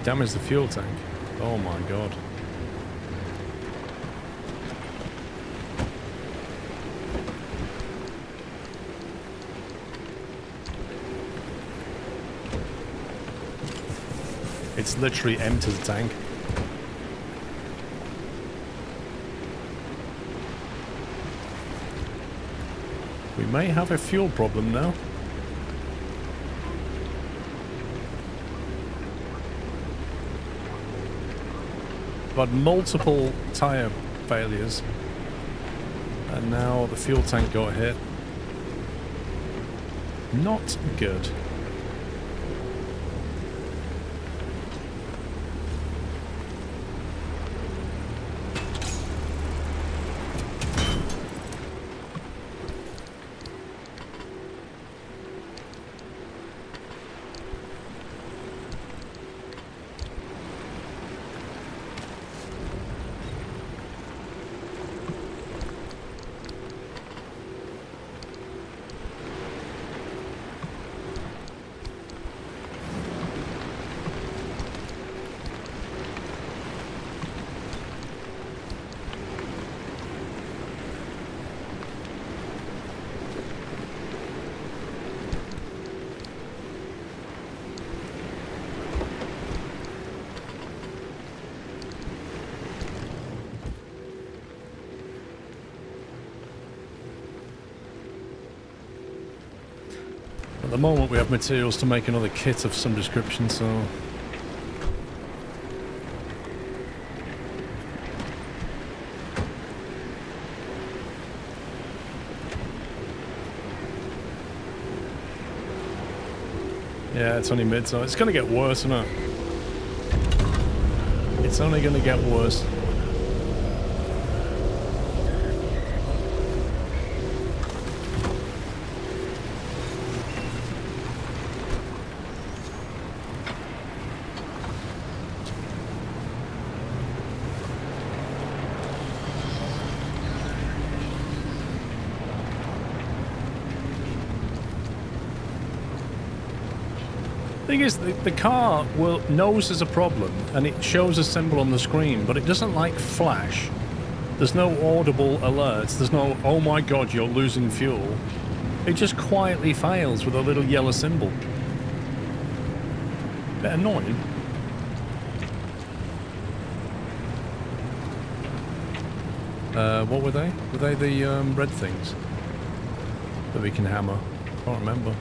Damage the fuel tank. Oh my god. It's literally empty the tank. We may have a fuel problem now. I've had multiple tyre failures, and now the fuel tank got hit. Not good. At the moment we have materials to make another kit of some description, so... Yeah, it's only mid, so it's going to get worse, isn't it? It's only going to get worse. Thing is, the car knows there's a problem and it shows a symbol on the screen, but it doesn't like flash. There's no audible alerts. There's no, oh my god, you're losing fuel. It just quietly fails with a little yellow symbol. Bit annoying. What were they? Were they the red things that we can hammer? I can't remember.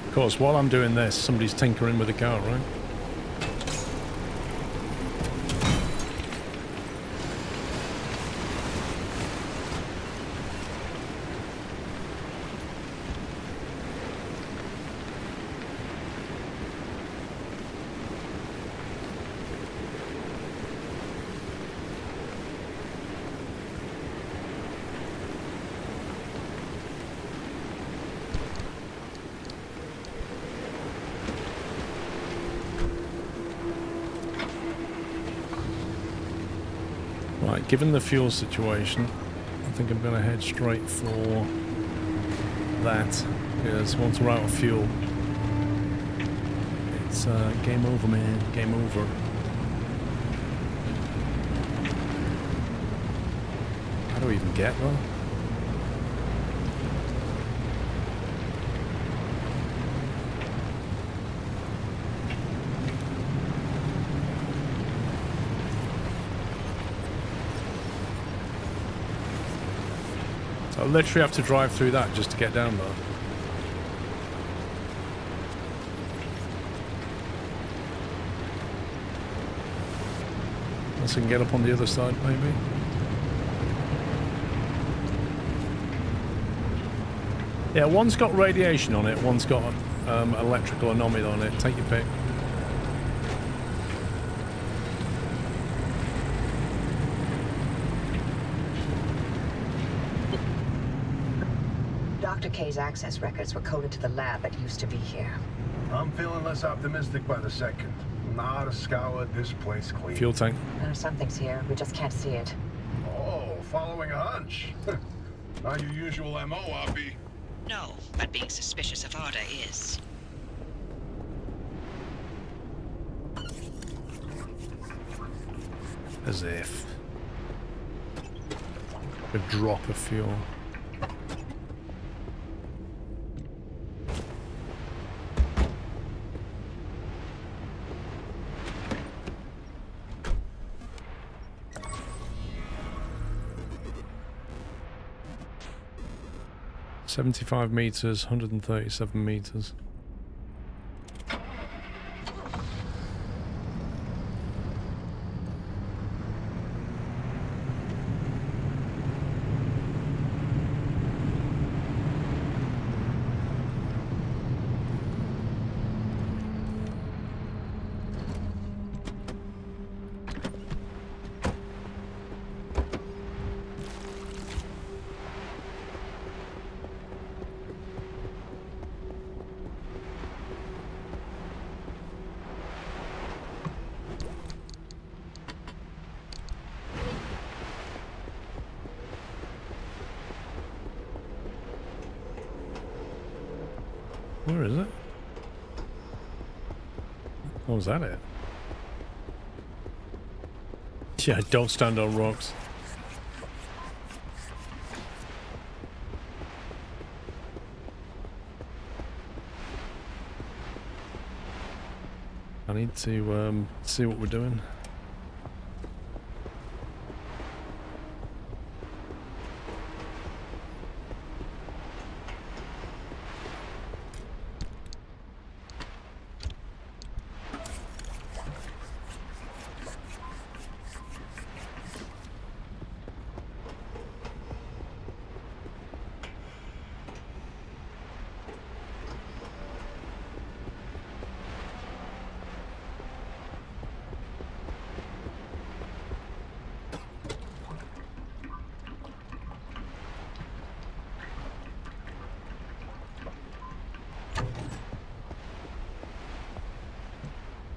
Of course, while I'm doing this, somebody's tinkering with the car, right? Right, given the fuel situation, I think I'm going to head straight for that. Because once we're out of fuel, it's game over, man. Game over. How do we even get there? I literally have to drive through that just to get down there. Unless I can get up on the other side, maybe. Yeah, one's got radiation on it, one's got electrical anomaly on it. Take your pick. Dr. K's access records were coded to the lab that used to be here. I'm feeling less optimistic by the second. Not a scour this place clean. Fuel tank. Something's here. We just can't see it. Oh, following a hunch. Not your usual MO, Oppie. No, but being suspicious of Arda is. As if. A drop of fuel. $75 meters, 137 meters. Where is it? Oh, is that it? Yeah, don't stand on rocks. I need to see what we're doing.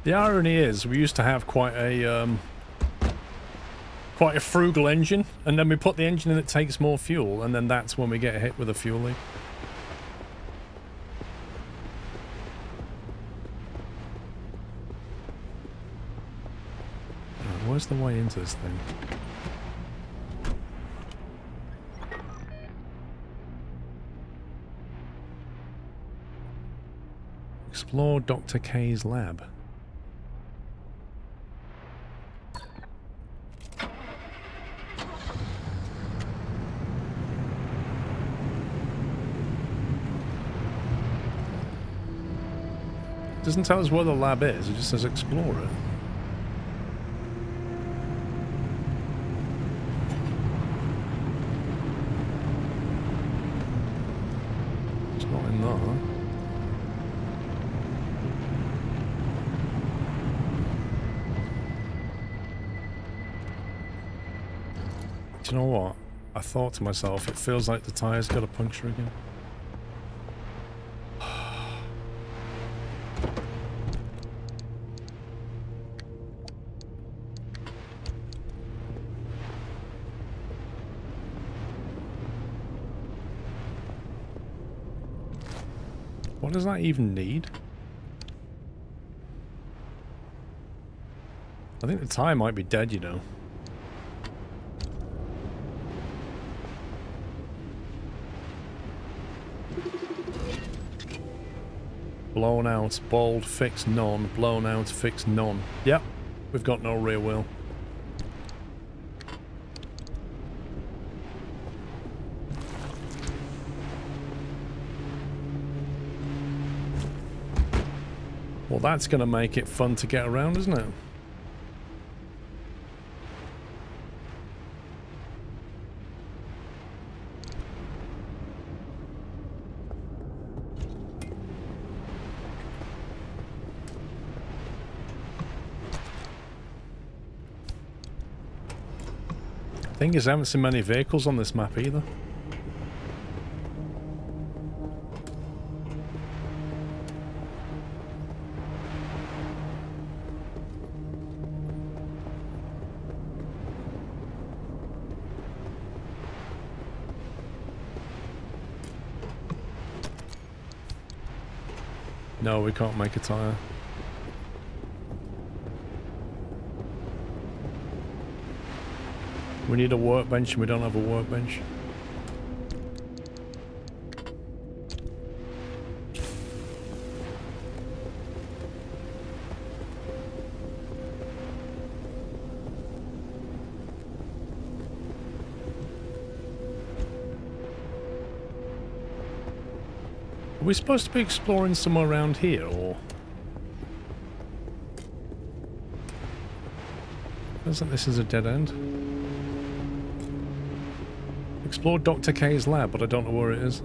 The irony is, we used to have quite a frugal engine, and then we put the engine in that takes more fuel, and then that's when we get hit with a fuel leak. Right, where's the way into this thing? Explore Dr. K's lab. Doesn't tell us where the lab is, it just says explore it. It's not in there. Do you know what? I thought to myself, it feels like the tire's got a puncture again. What does that even need? I think the tire might be dead, you know. Blown out, bald, fix none. Blown out, fix none. Yep, we've got no rear wheel. Well, that's going to make it fun to get around, isn't it? Thing is, I haven't seen many vehicles on this map either. No, we can't make a tire. We need a workbench and we don't have a workbench. Are we supposed to be exploring somewhere around here, or...? Feels like this is a dead end. Explore Dr. K's lab, but I don't know where it is.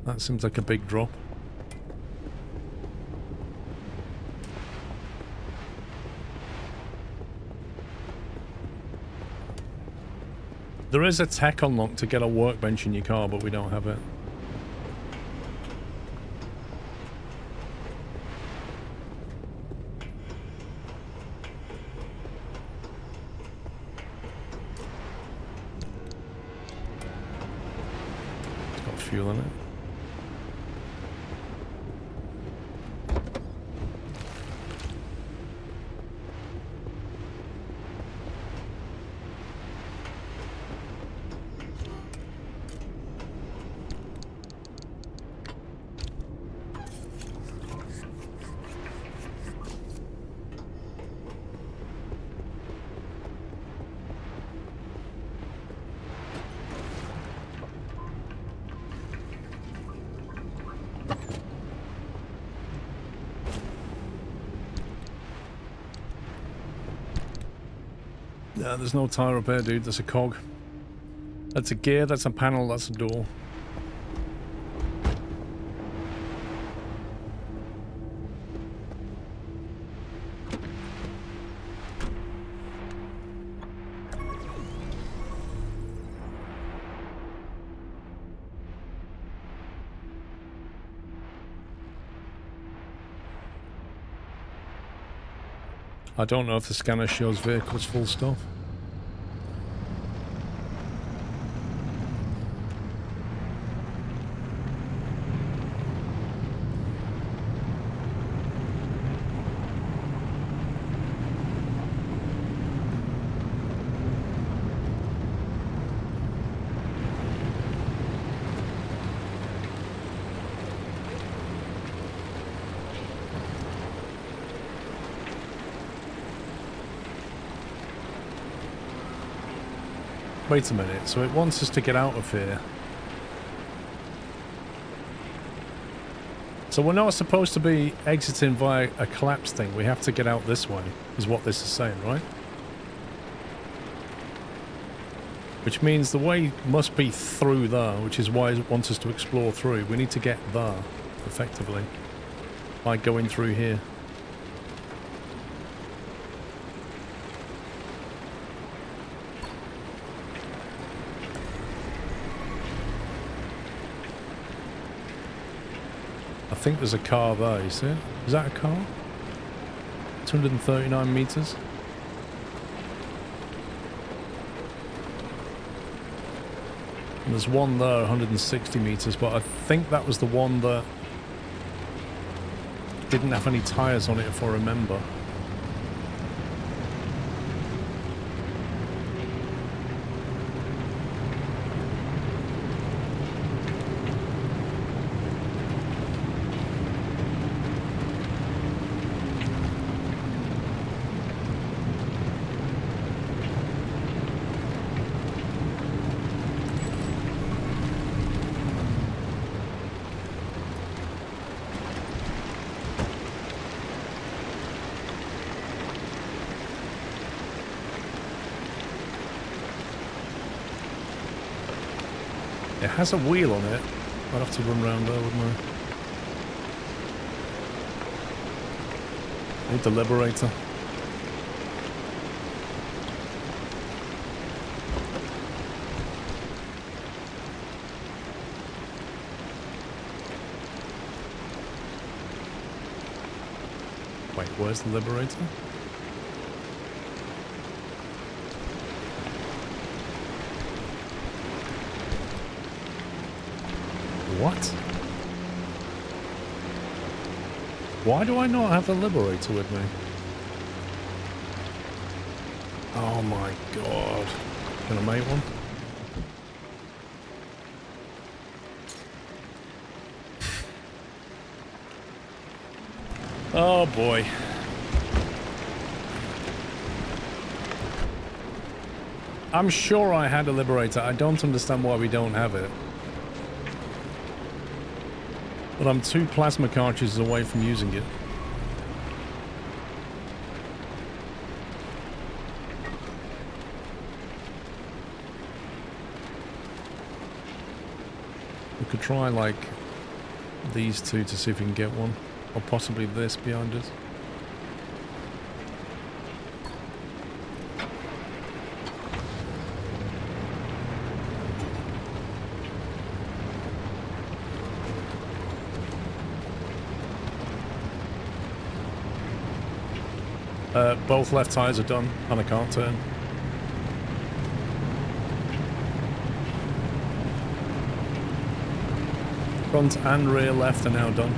That seems like a big drop. There is a tech unlock to get a workbench in your car, but we don't have it. fuel in it. Yeah, there's no tire up here, dude. That's a cog. That's a gear, that's a panel, that's a door. I don't know if the scanner shows vehicles full stop. Wait a minute, so it wants us to get out of here. So we're not supposed to be exiting via a collapse thing. We have to get out this way, is what this is saying, right? Which means the way must be through there, which is why it wants us to explore through. We need to get there, effectively, by going through here. I think there's a car there, you see it? Is that a car? 239 meters. And there's one there, 160 meters, but I think that was the one that didn't have any tires on it, if I remember. It has a wheel on it. I'd have to run around there, wouldn't I? Need the Liberator. Wait, where's the Liberator? What? Why do I not have a Liberator with me? Oh my god. Can I make one? Oh boy. I'm sure I had a Liberator. I don't understand why we don't have it. But I'm 2 plasma cartridges away from using it. We could try, like, these two to see if we can get one. Or possibly this behind us. Both left tires are done, and I can't turn. Front and rear left are now done.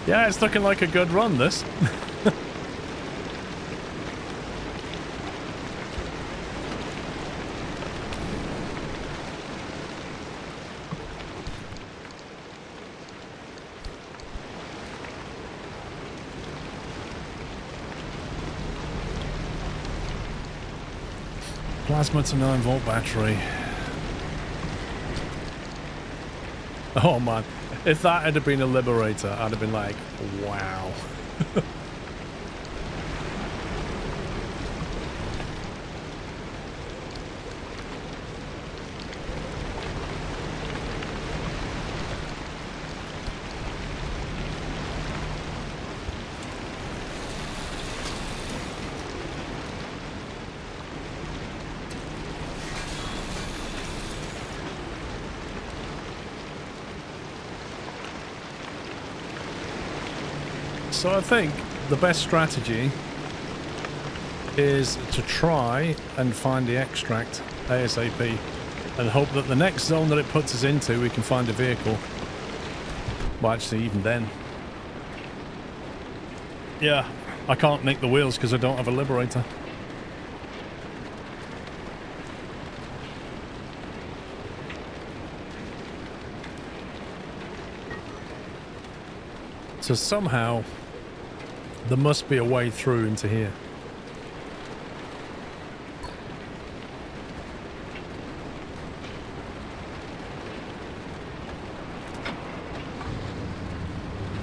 Yeah, it's looking like a good run, this. Plasma to 9-volt battery. Oh man, if that had been a Liberator, I'd have been like, wow. So I think the best strategy is to try and find the extract ASAP and hope that the next zone that it puts us into we can find a vehicle. Well, actually, even then. Yeah, I can't nick the wheels because I don't have a Liberator. So somehow there must be a way through into here.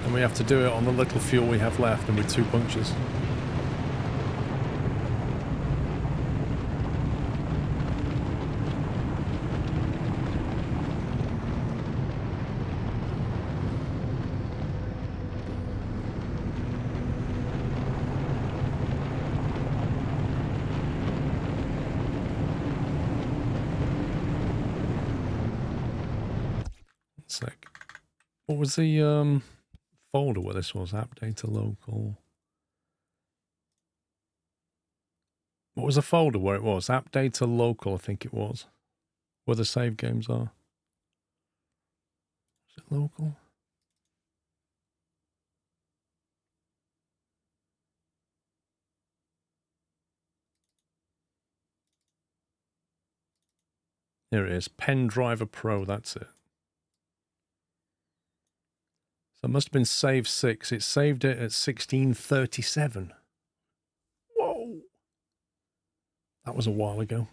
And we have to do it on the little fuel we have left and with 2 punctures. What was the folder where this was? App data local. What was the folder where it was? App data local, I think it was. Where the save games are. Is it local? Here it is. Pen Driver Pro, that's it. So it must have been save 6. It saved it at 1637. Whoa! That was a while ago.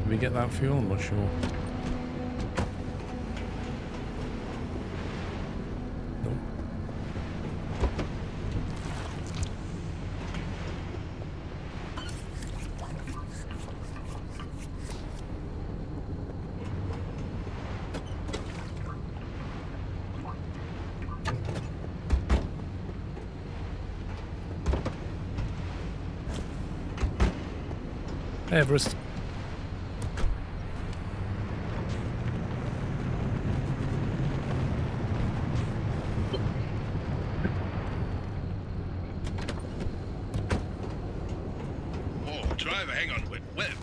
Did we get that fuel? I'm not sure. Nope. Hey, Everest.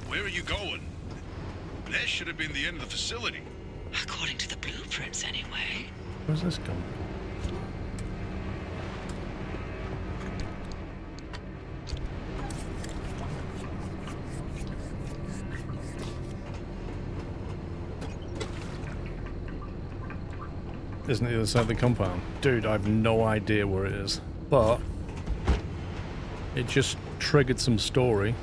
Where are you going? That should have been the end of the facility. According to the blueprints, anyway. Where's this going? isn't it the other side of the compound? Dude, I have no idea where it is. But it just triggered some story.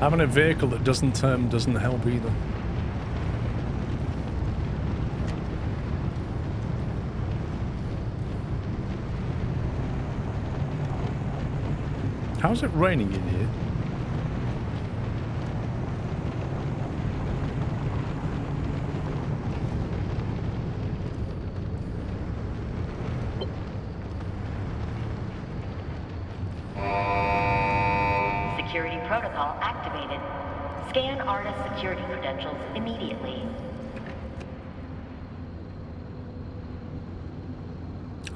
Having a vehicle that doesn't help either. How's it raining in here? Security protocol activated. Scan artist security credentials immediately.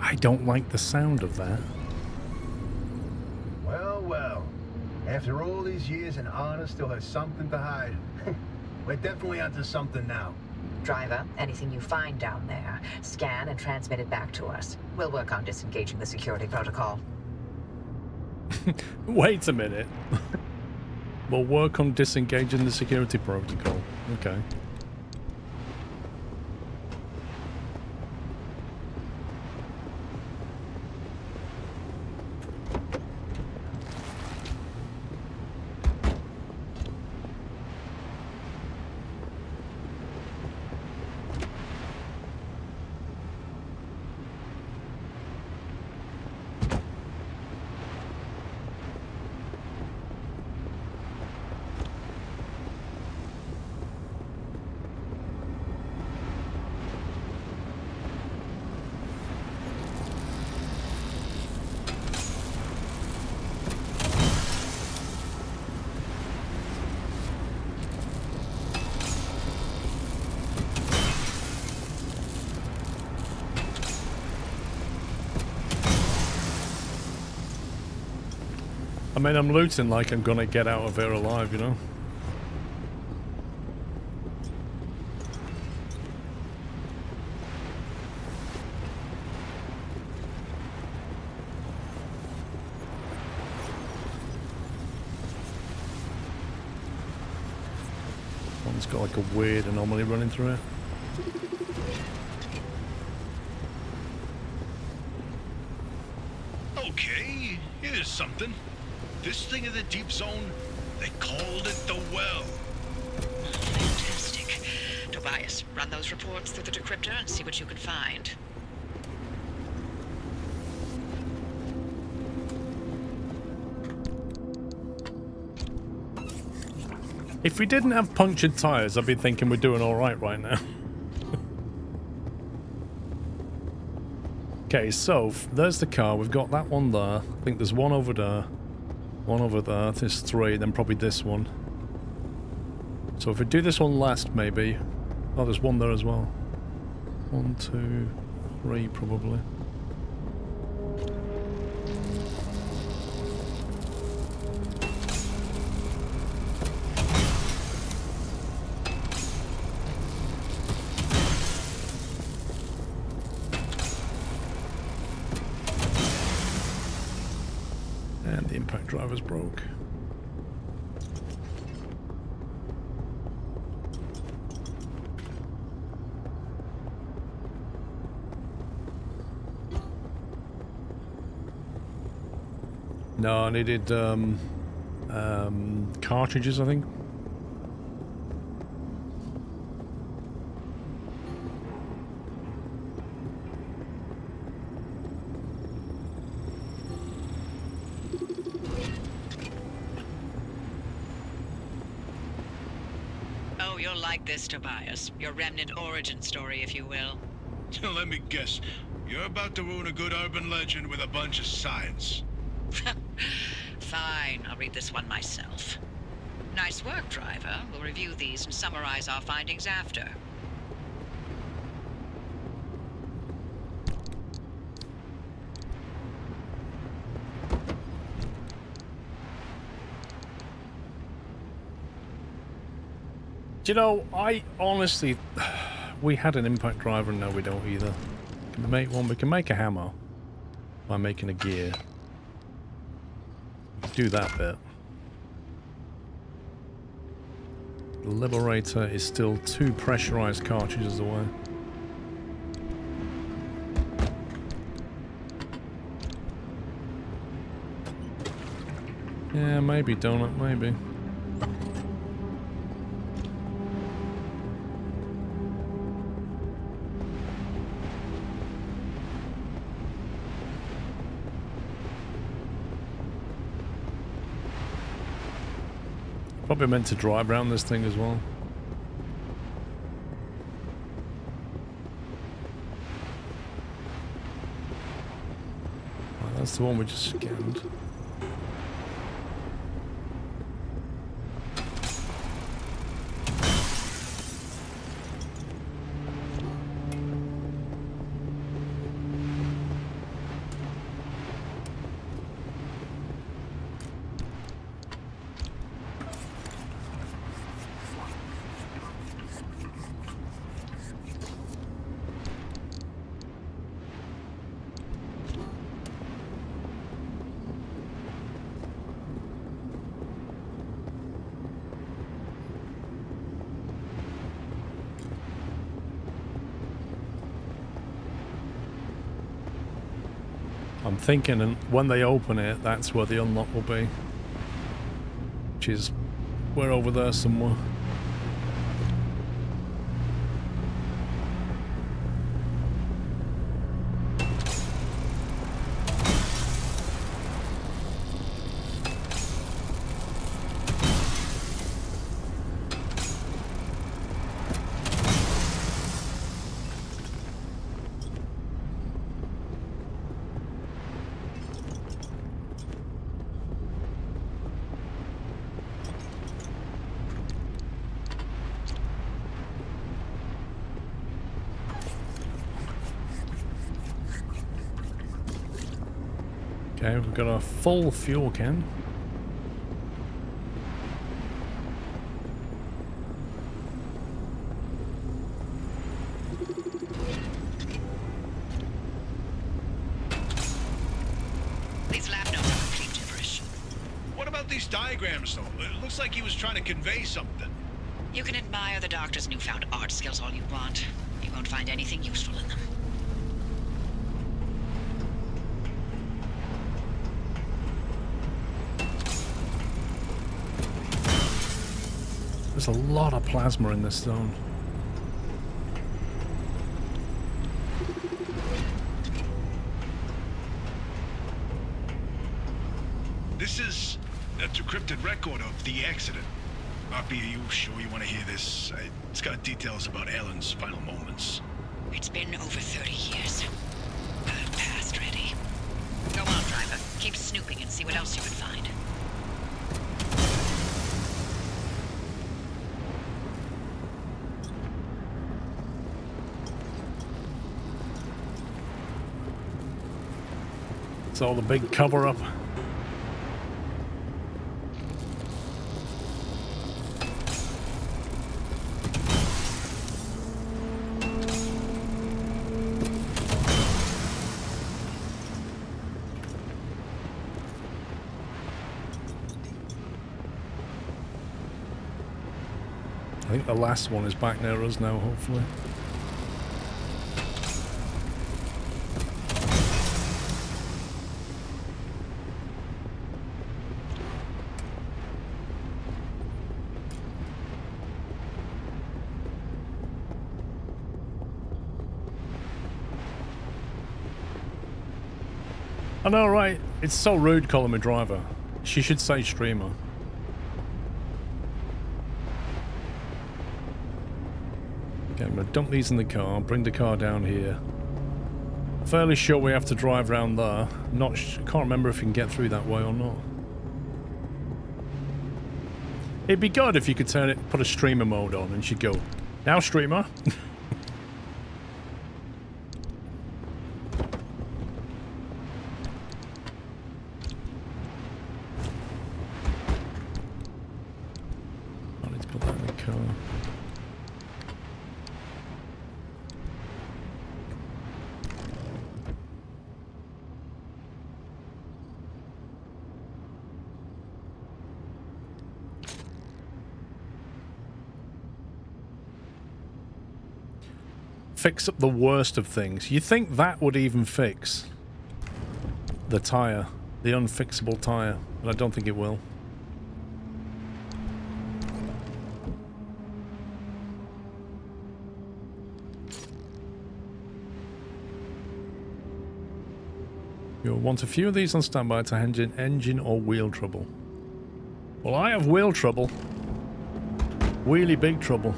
I don't like the sound of that. Well, well. After all these years, an artist still has something to hide. We're definitely onto something now. Driver, anything you find down there, scan and transmit it back to us. We'll work on disengaging the security protocol. Wait a minute. We'll work on disengaging the security protocol. Okay. I mean, I'm looting like I'm gonna get out of here alive, you know? One's got like a weird anomaly running through it. Okay, here's something. This thing in the deep zone, they called it the well. Fantastic. Tobias, run those reports through the decryptor and see what you can find. If we didn't have punctured tires, I'd be thinking we're doing alright right now. Okay, so there's the car. We've got that one there. I think there's one over there. One over there. There's three, then probably this one. So if we do this one last, maybe. Oh, there's one there as well. 1, 2, 3, probably. And the impact driver's broke. No, I needed cartridges, I think. Oh, you'll like this, Tobias. Your remnant origin story, if you will. Let me guess. You're about to ruin a good urban legend with a bunch of science. Fine, I'll read this one myself. Nice work, driver. We'll review these and summarize our findings after. Do you know, I honestly... We had an impact driver and now we don't either. Can we make one? We can make a hammer by making a gear. Do that bit. The Liberator is still 2 pressurized cartridges away. Yeah, maybe, Donut, maybe. Probably meant to drive around this thing as well. Right, that's the one we just scanned. I'm thinking, and when they open it, that's where the unlock will be. Which is, we're over there somewhere. Okay, we've got a full fuel can. These lab notes are complete gibberish. What about these diagrams, though? It looks like he was trying to convey something. You can admire the doctor's newfound art skills all you want. You won't find anything useful in them. There's a lot of plasma in this zone. This is a decrypted record of the accident. Poppy, are you sure you want to hear this? It's got details about Ellen's final moments. It's been over 30 years. I'm past ready. Go on, driver. Keep snooping and see what else you can find. It's all the big cover-up. I think the last one is back near us now, hopefully. I know, right? It's so rude calling me driver. She should say streamer. Okay, I'm gonna dump these in the car, bring the car down here. Fairly sure we have to drive around there. Can't remember if you can get through that way or not. It'd be good if you could put a streamer mode on and she'd go, "Now streamer." I need to put that in the car. fix up the worst of things. You think that would even fix the tire, the unfixable tire, but I don't think it will. You'll want a few of these on standby to handle engine or wheel trouble. Well, I have wheel trouble. Really big trouble.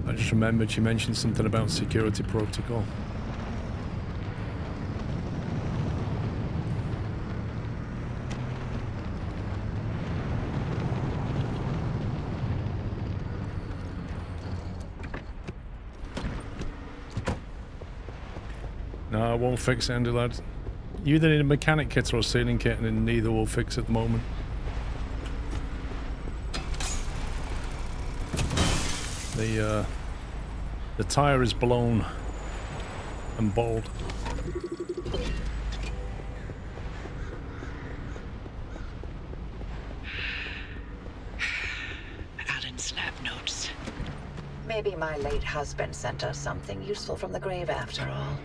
I just remembered she mentioned something about security protocol. No, I won't fix it, Andy lad. You either need a mechanic kit or a sealing kit, and neither will fix it at the moment. The tire is blown and bald. Alan's lab notes. Maybe my late husband sent us something useful from the grave after all.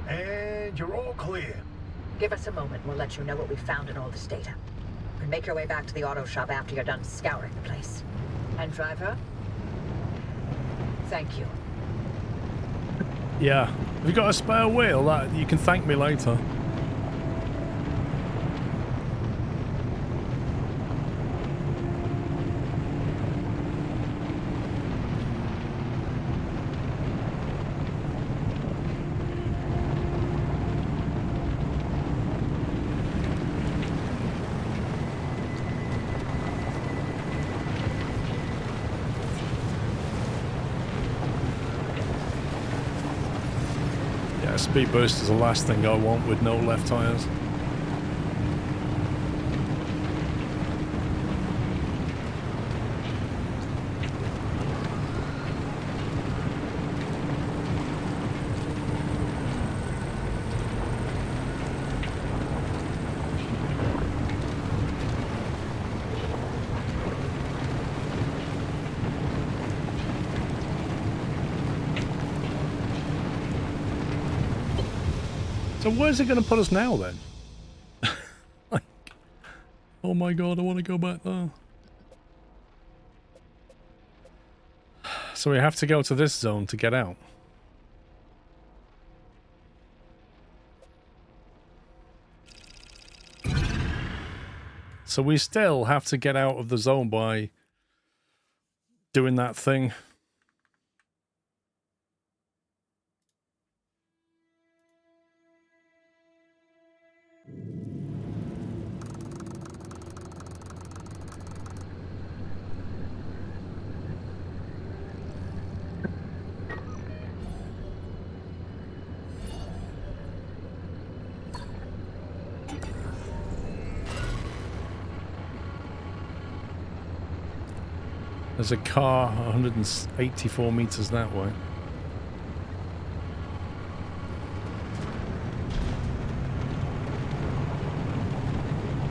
And you're all clear. Give us a moment. We'll let you know what we found in all this data. And make your way back to the auto shop after you're done scouring the place. And driver, thank you. Yeah. Have you got a spare wheel? That you can thank me later. Speed boost is the last thing I want with no left tires. So where's it going to put us now then? Like, oh my god, I want to go back there. So we have to go to this zone to get out. So we still have to get out of the zone by doing that thing. There's a car 184 meters that way.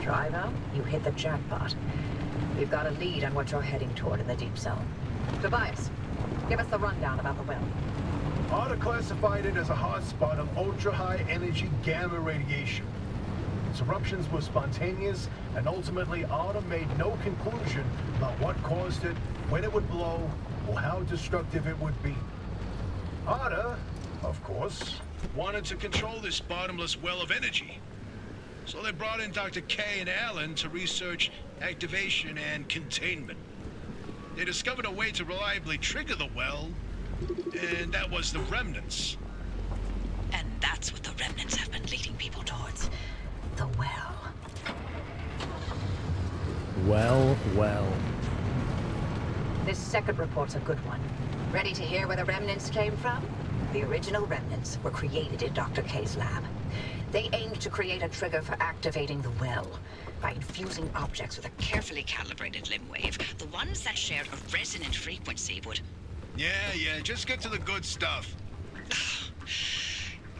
Driver, you hit the jackpot. We've got a lead on what you're heading toward in the deep zone. Tobias, give us the rundown about the well. ARDA classified it as a hotspot of ultra-high energy gamma radiation. Its eruptions were spontaneous, and ultimately ARDA made no conclusion about what caused it, when it would blow, or how destructive it would be. ARDA, of course, wanted to control this bottomless well of energy. So they brought in Dr. K and Alan to research activation and containment. They discovered a way to reliably trigger the well, and that was the remnants. And that's what the remnants have been leading people towards. The well. Well. This second report's a good one. Ready to hear where the remnants came from? The original remnants were created in Dr. K's lab. They aimed to create a trigger for activating the well by infusing objects with a Carefully calibrated limb wave. The ones that shared a resonant frequency would... Yeah, just get to the good stuff.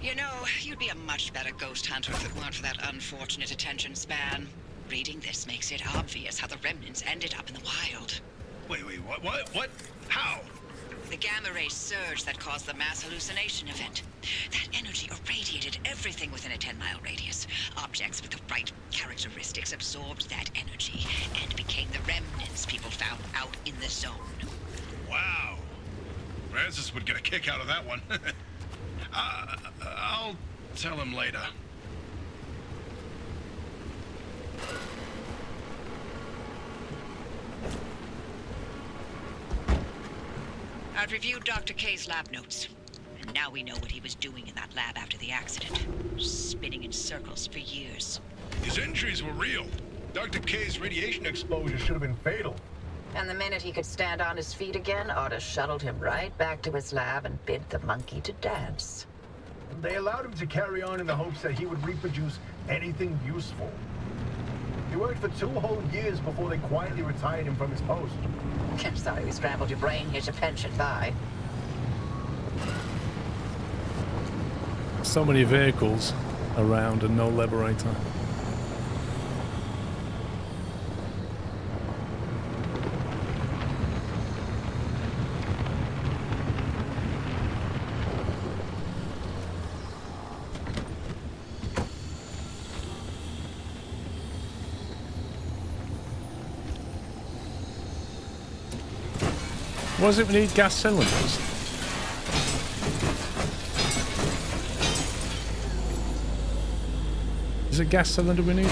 You know, you'd be a much better ghost hunter if it weren't for that unfortunate attention span. Reading this makes it obvious how the remnants ended up in the wild. Wait, what? How? The gamma ray surge that caused the mass hallucination event. That energy irradiated everything within a 10-mile radius. Objects with the right characteristics absorbed that energy and became the remnants people found out in the zone. Wow. Francis would get a kick out of that one. I'll tell him later. I've reviewed Dr. K's lab notes. And now we know what he was doing in that lab after the accident. Spinning in circles for years. His injuries were real. Dr. K's radiation Exposure should have been fatal. And the minute he could stand on his feet again, Otis shuttled him right back to his lab and bid the monkey to dance. They allowed him to carry on in the hopes that he would reproduce anything useful. He worked for 2 whole years before they quietly retired him from his post. Sorry we scrambled your brain. Here's your pension. Bye. So many vehicles around and no liberator. Was it we need gas cylinders? Is it gas cylinder we need?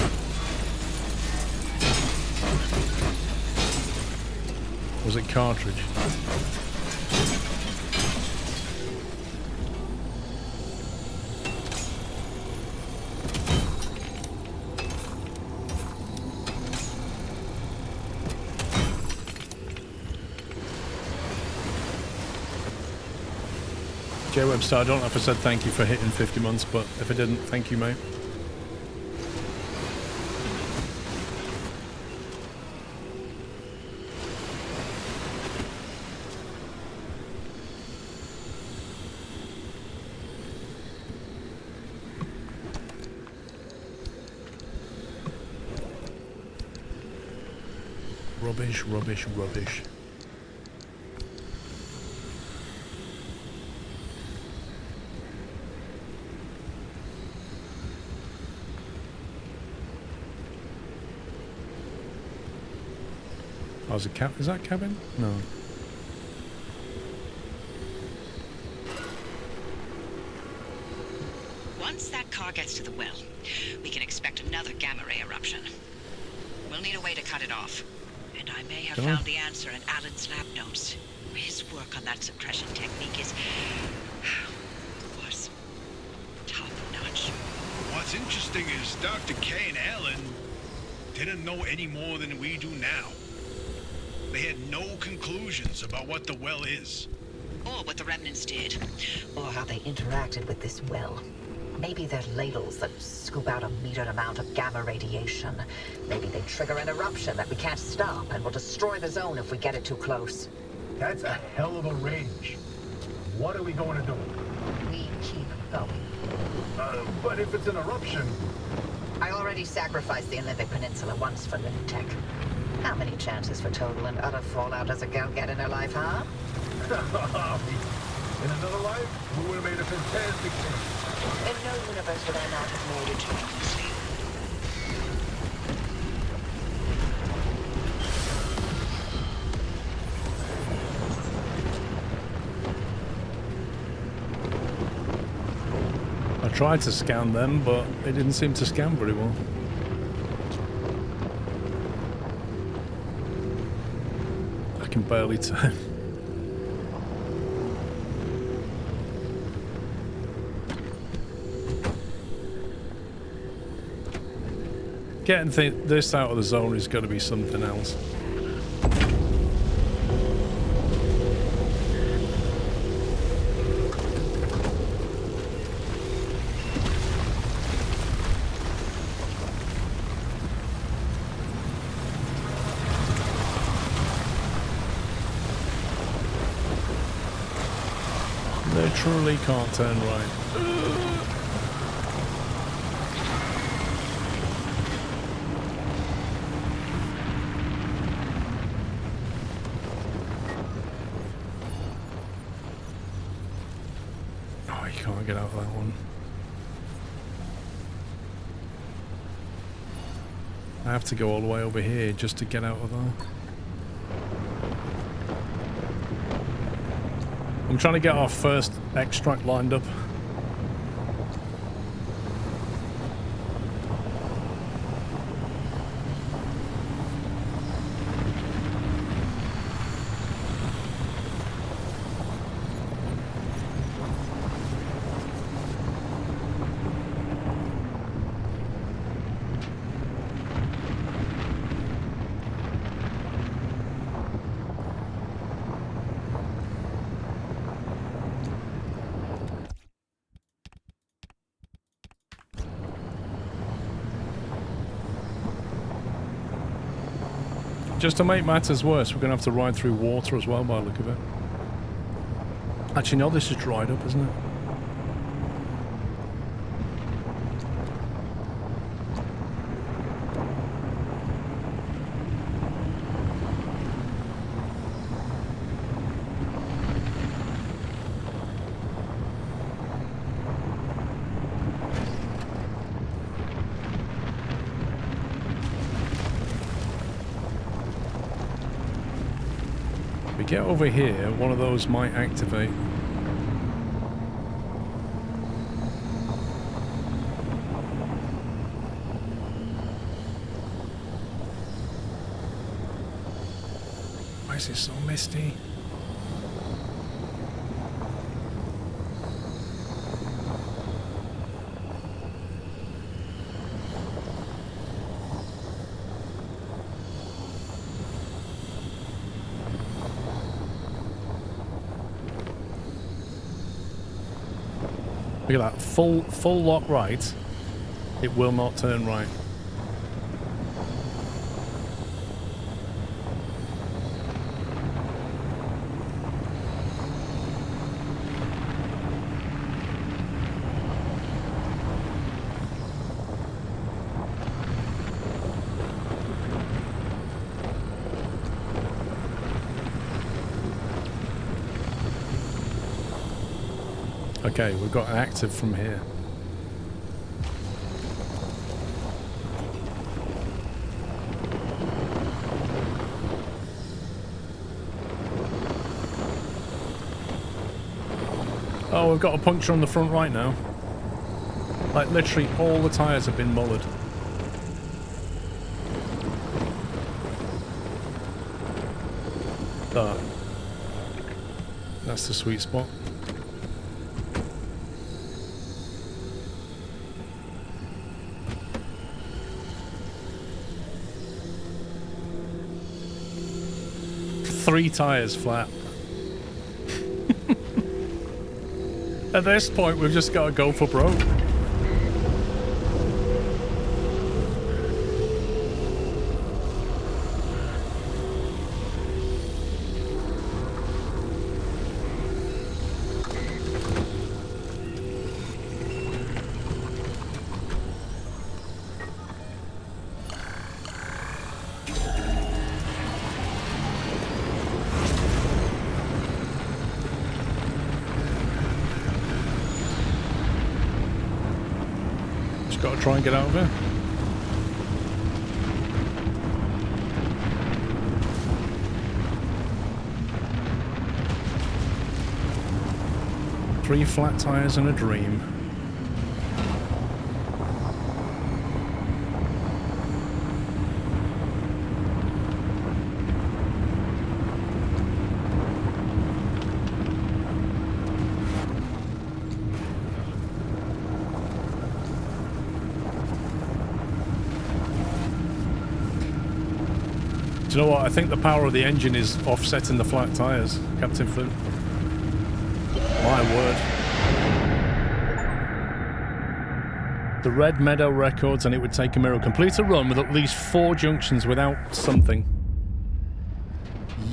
Was it cartridge? J Webster, I don't know if I said thank you for hitting 50 months, but if I didn't, thank you, mate. Rubbish, rubbish, rubbish. Oh, is that cabin? No. Once that car gets to the well, we can expect another gamma ray eruption. We'll need a way to cut it off. And I may have found the answer in Alan's lab notes. His work on that suppression technique was top-notch. What's interesting is Dr. K and Alan didn't know any more than we do now. They had no conclusions about what the well is. Or what the remnants did. Or how they interacted with this well. Maybe they're ladles that scoop out a metered amount of gamma radiation. Maybe they trigger an eruption that we can't stop and will destroy the zone if we get it too close. That's a hell of a range. What are we going to do? We keep going. But if it's an eruption... I already sacrificed the Olympic Peninsula once for living tech. How many chances for total and utter fallout does a gal get in her life, huh? In another life, we would have made a fantastic team. In no universe would I not have made it tremendously. I tried to scan them, but it didn't seem to scan very well. I can barely turn. Getting this out of the zone is going to be something else. Literally can't turn right. Oh, you can't get out of that one. I have to go all the way over here just to get out of there. I'm trying to get our first extract lined up. Just to make matters worse, we're going to have to ride through water as well by the look of it. Actually, no, this is dried up, isn't it? Get over here, one of those might activate. Why is it so misty? Look at that, full lock right, it will not turn right. Okay, we've got active from here. Oh, we've got a puncture on the front right now. Like, literally all the tyres have been mullered. That's the sweet spot. Three tyres flat. At this point, we've just got to go for broke. Got to try and get out of here. Three flat tires and a dream. Do you know what? I think the power of the engine is offsetting the flat tyres, Captain Flint. My word. The Red Meadow records, and it would take a miracle. Complete a run with at least 4 junctions without something.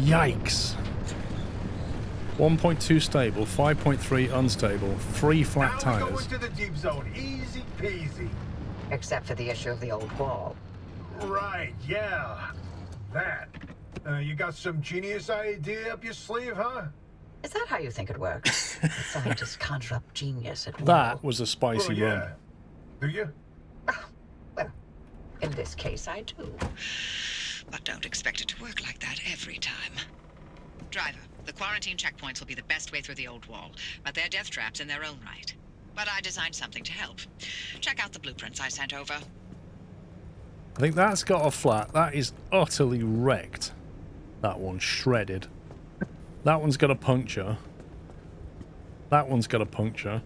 Yikes. 1.2 stable, 5.3 unstable, 3 flat Now tires. we go into the deep zone. Easy peasy. Except for the issue of the old wall. Right, yeah. That. You got some genius idea up your sleeve, huh? Is that how you think it works? The scientists conjure up genius at will. That was a spicy yeah. run. Do you? Well, in this case, I do. But don't expect it to work like that every time. Driver, the quarantine checkpoints will be the best way through the old wall, but they're death traps in their own right. But I designed something to help. Check out the blueprints I sent over. I think that's got a flat. That is utterly wrecked. That one's shredded. That one's got a puncture. That one's got a puncture.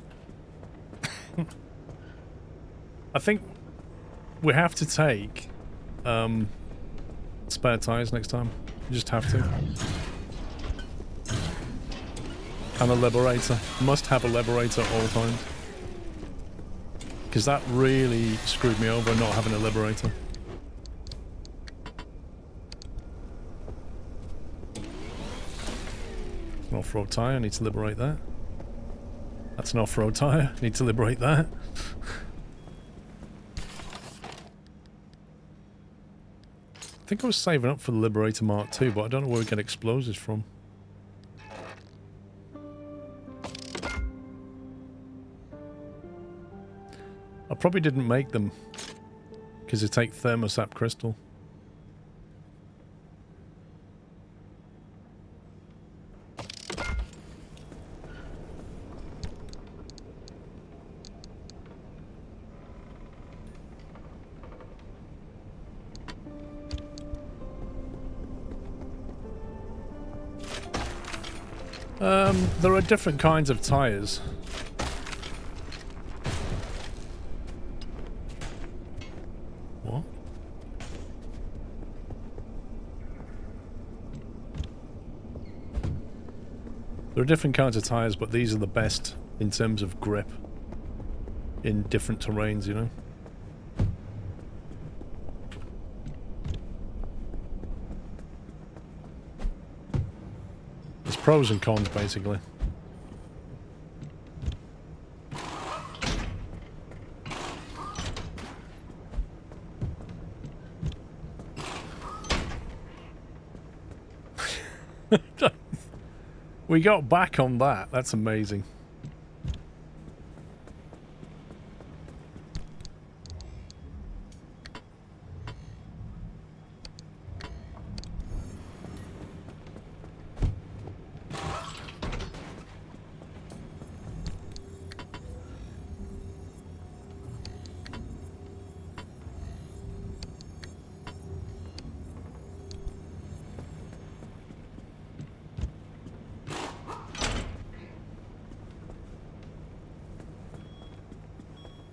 I think we have to take spare tires next time. You just have to. And a liberator. Must have a liberator at all times. Because that really screwed me over not having a liberator. An off-road tyre, I need to liberate that. That's an off-road tyre, need to liberate that. I think I was saving up for the Liberator Mark II, but I don't know where we get explosives from. I probably didn't make them because they take thermosap crystal. There are different kinds of tires. What? There are different kinds of tires, but these are the best in terms of grip in different terrains, you know? There's pros and cons, basically. We got back on that. That's amazing.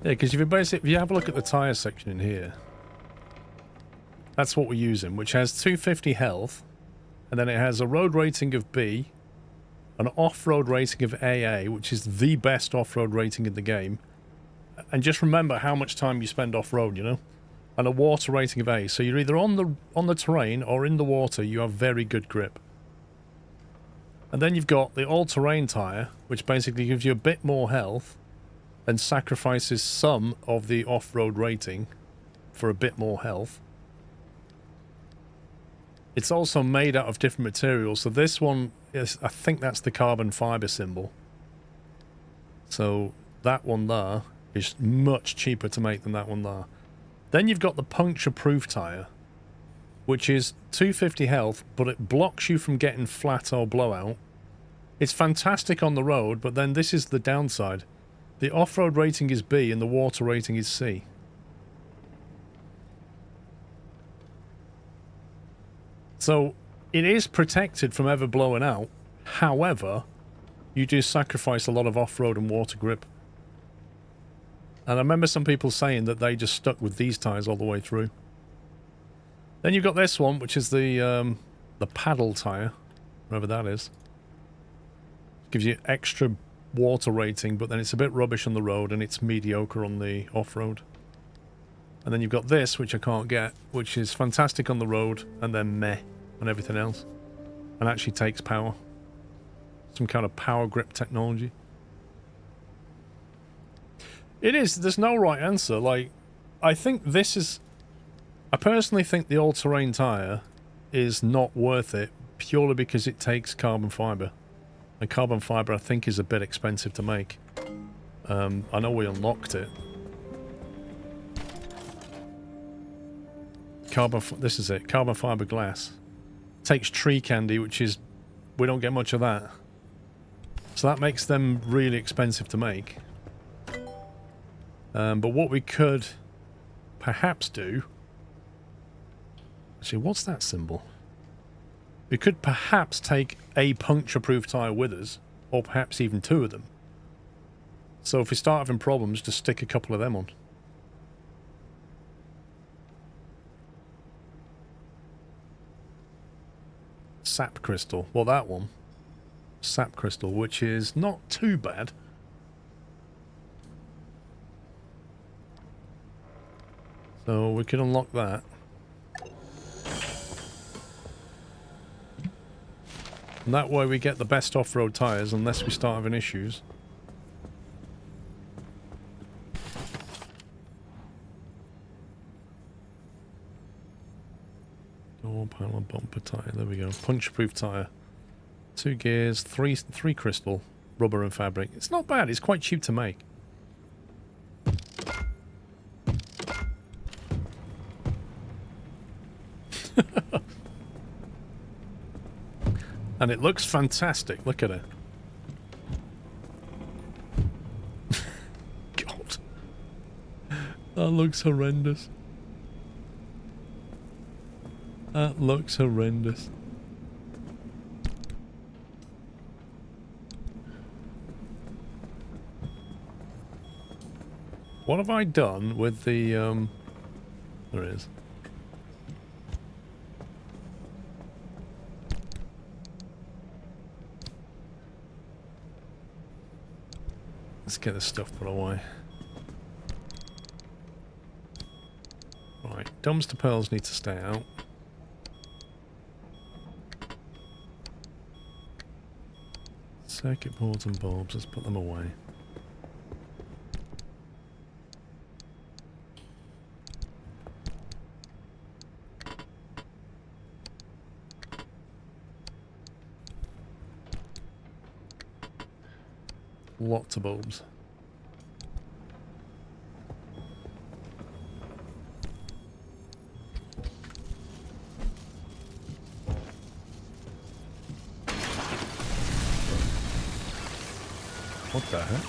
Yeah, because if you have a look at the tyre section in here, that's what we're using, which has 250 health, and then it has a road rating of B, an off-road rating of AA, which is the best off-road rating in the game, and just remember how much time you spend off-road, you know, and a water rating of A. So you're either on the terrain or in the water. You have very good grip. And then you've got the all-terrain tyre, which basically gives you a bit more health and sacrifices some of the off-road rating for a bit more health. It's also made out of different materials. So this one is, I think that's the carbon fiber symbol. So that one there is much cheaper to make than that one there. Then you've got the puncture-proof tyre, which is 250 health, but it blocks you from getting flat or blowout. It's fantastic on the road, but then this is the downside. The off-road rating is B and the water rating is C. So it is protected from ever blowing out. However, you do sacrifice a lot of off-road and water grip. And I remember some people saying that they just stuck with these tyres all the way through. Then you've got this one, which is the paddle tyre, whatever that is. Gives you extra water rating, but then it's a bit rubbish on the road and it's mediocre on the off-road. And then you've got this, which I can't get, which is fantastic on the road and then meh on everything else, and actually takes power. Some kind of power grip technology. It is. There's no right answer. Like, I think this is... I personally think the all-terrain tyre is not worth it purely because it takes carbon fibre. And carbon fibre, I think, is a bit expensive to make. I know we unlocked it. This is it. Carbon fibre glass. Takes tree candy, which is... We don't get much of that. So that makes them really expensive to make. But what we could perhaps do... Actually, what's that symbol? We could perhaps take a puncture-proof tyre with us, or perhaps even two of them. So if we start having problems, just stick a couple of them on. Sap crystal. Well, that one. Sap crystal, which is not too bad. So we could unlock that. And that way we get the best off-road tyres unless we start having issues. Door panel bumper tyre, there we go. Punch-proof tyre. 2 gears, three crystal, rubber and fabric. It's not bad, it's quite cheap to make. And it looks fantastic. Look at it. God. That looks horrendous. That looks horrendous. What have I done with the, there it is. Let's get this stuff put away. Right, dumpster pearls need to stay out. Circuit boards and bulbs, let's put them away. Lots of bulbs. What the heck?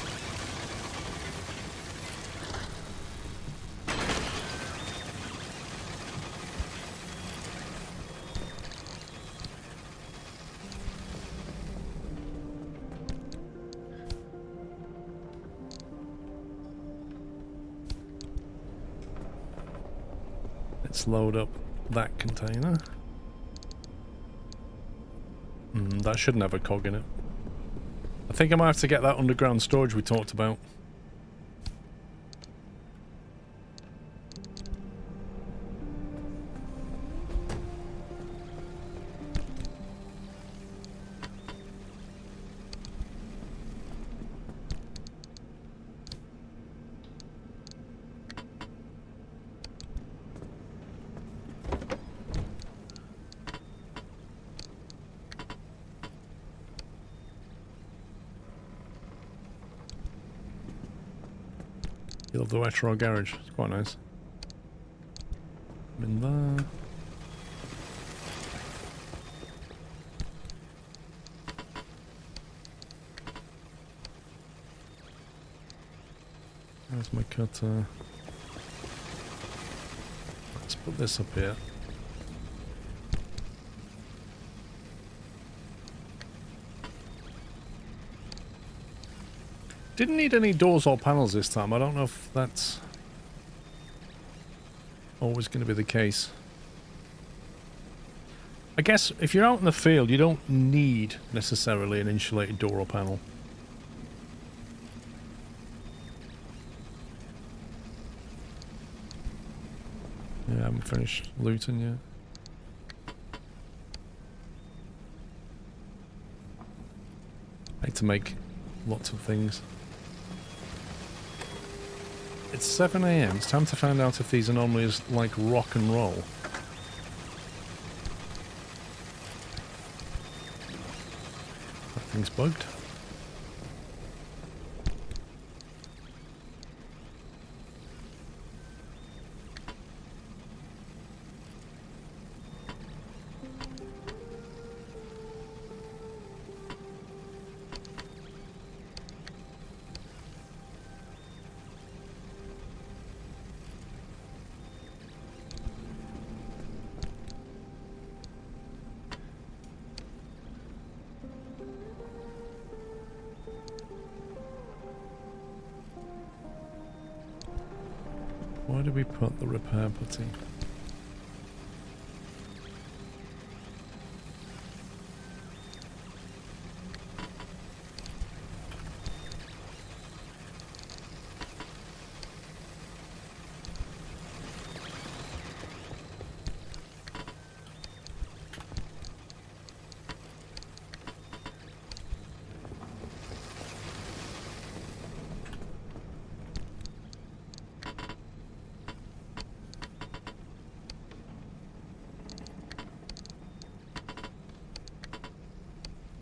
Let's load up that container. That shouldn't have a cog in it. I think I might have to get that underground storage we talked about. You love the retro garage. It's quite nice. In there. There's my cutter. Let's put this up here. Didn't need any doors or panels this time. I don't know if that's always going to be the case. I guess if you're out in the field, you don't need necessarily an insulated door or panel. Yeah, I haven't finished looting yet. like to make lots of things. It's 7 AM. It's time to find out if these anomalies like rock and roll. That thing's bugged. Where do we put the repair putty?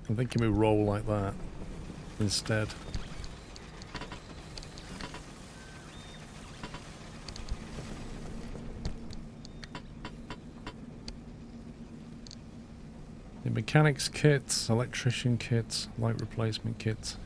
I'm thinking we roll like that instead. The mechanics kits, electrician kits, light replacement kits.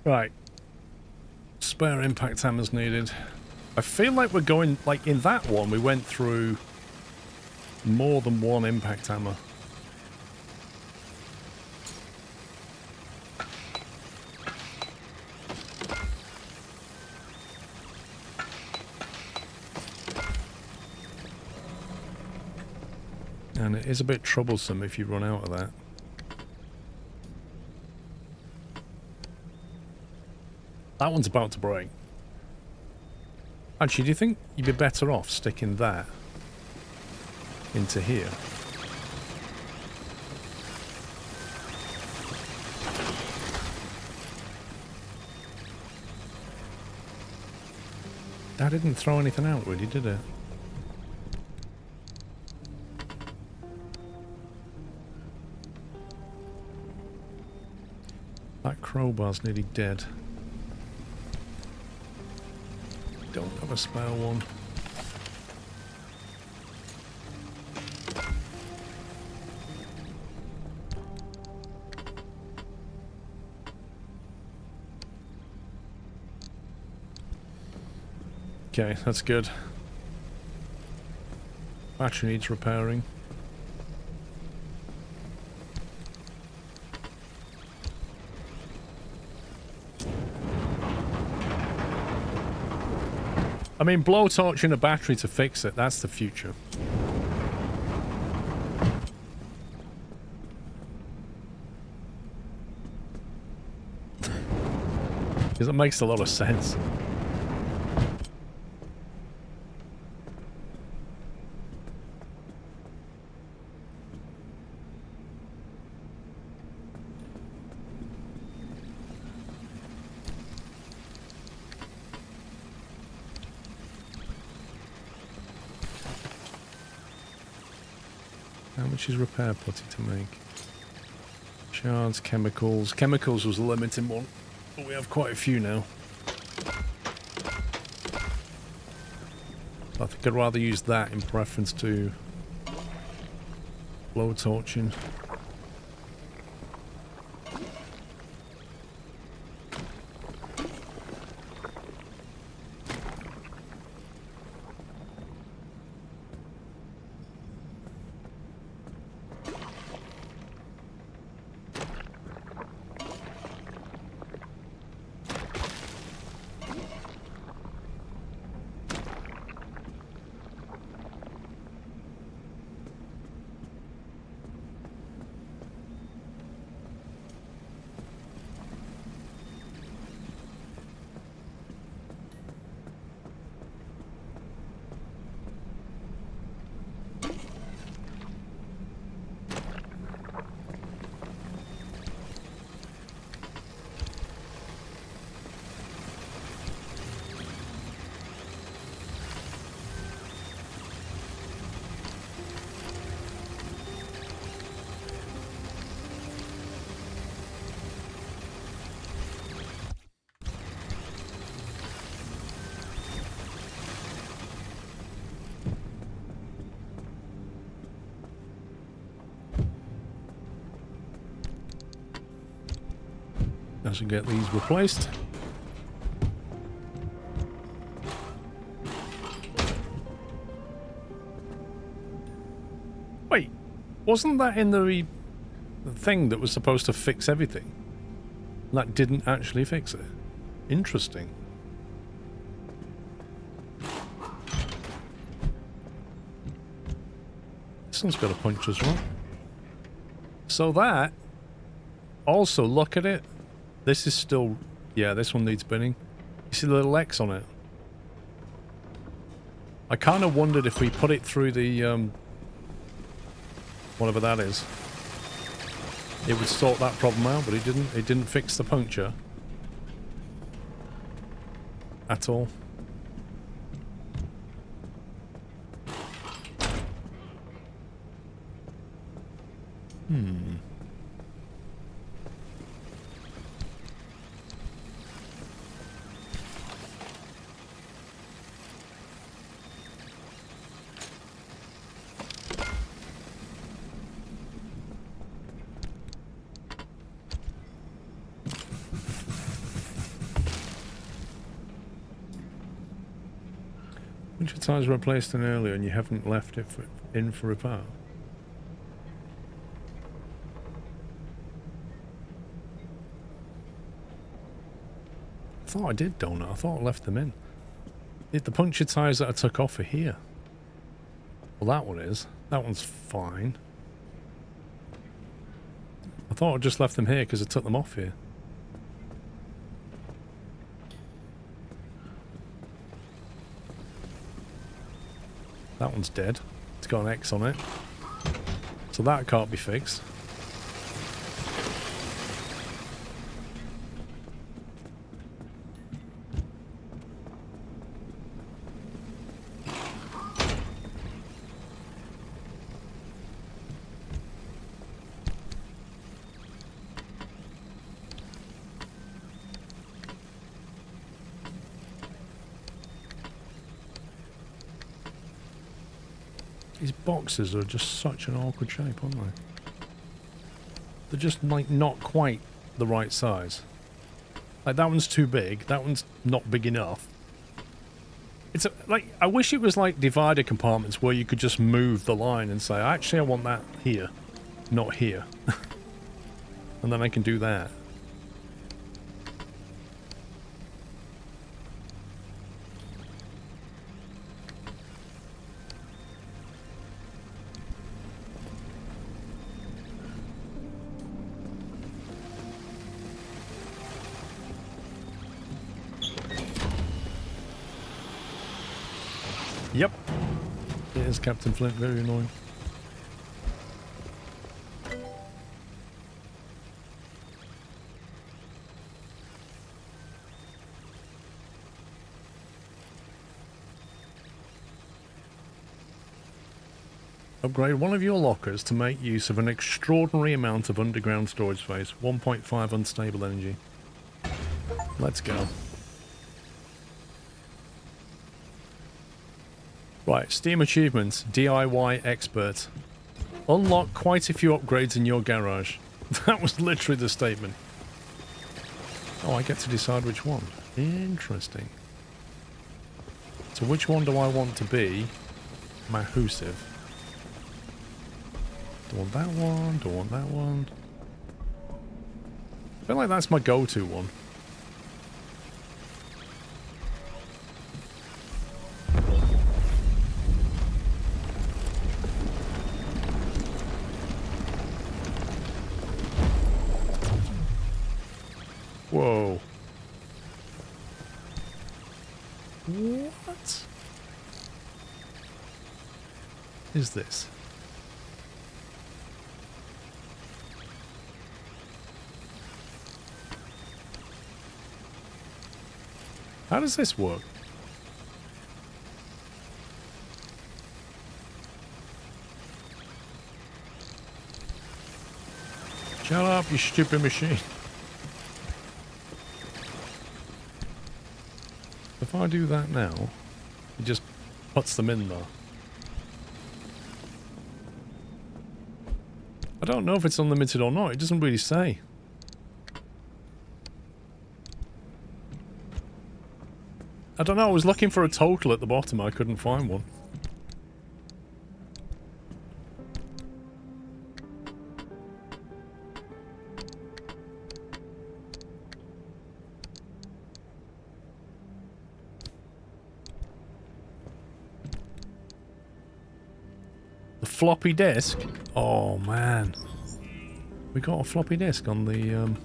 Right. Spare impact hammers needed. I feel like we're going, like in that one, we went through more than one impact hammer. And it is a bit troublesome if you run out of that. That one's about to break. Actually, do you think you'd be better off sticking that into here? That didn't throw anything out, really, did it? That crowbar's nearly dead. Don't have a spare one. Okay, that's good. Battery needs repairing. I mean, blowtorching a battery to fix it, that's the future. Because it makes a lot of sense. How much is repair putty to make? Shards, chemicals. Chemicals was a limiting one, but we have quite a few now. I think I'd rather use that in preference to blowtorching. I should get these replaced. Wait, wasn't that in the thing that was supposed to fix everything? That didn't actually fix it. Interesting. This one's got a punch as well. So that... Also, look at it. This is still... Yeah, this one needs spinning. You see the little X on it? I kind of wondered if we put it through the... whatever that is. It would sort that problem out, but it didn't. It didn't fix the puncture. At all. Which tires were replaced in earlier and you haven't left it in for repair? I thought I did, don't I? I thought I left them in. The puncture tyres that I took off are here. Well, that one is. That one's fine. I thought I just left them here because I took them off here. That one's dead. It's got an X on it. So that can't be fixed. These boxes are just such an awkward shape, aren't they? They're just like not quite the right size. Like that one's too big, that one's not big enough. It's like, I wish it was like divider compartments where you could just move the line and say, actually I want that here, not here. And then I can do that. Yep. It is Captain Flint, very annoying. Upgrade one of your lockers to make use of an extraordinary amount of underground storage space. 1.5 unstable energy. Let's go. Right, Steam achievements, DIY expert. Unlock quite a few upgrades in your garage. That was literally the statement. Oh, I get to decide which one. Interesting. So which one do I want to be Mahusive? Do I want that one? Do I want that one? I feel like that's my go-to one. Whoa. What is this? How does this work? Shut up, you stupid machine. If I do that now, it just puts them in there. I don't know if it's unlimited or not. It doesn't really say. I don't know, I was looking for a total at the bottom, I couldn't find one. The floppy disk? Oh man. We got a floppy disk on the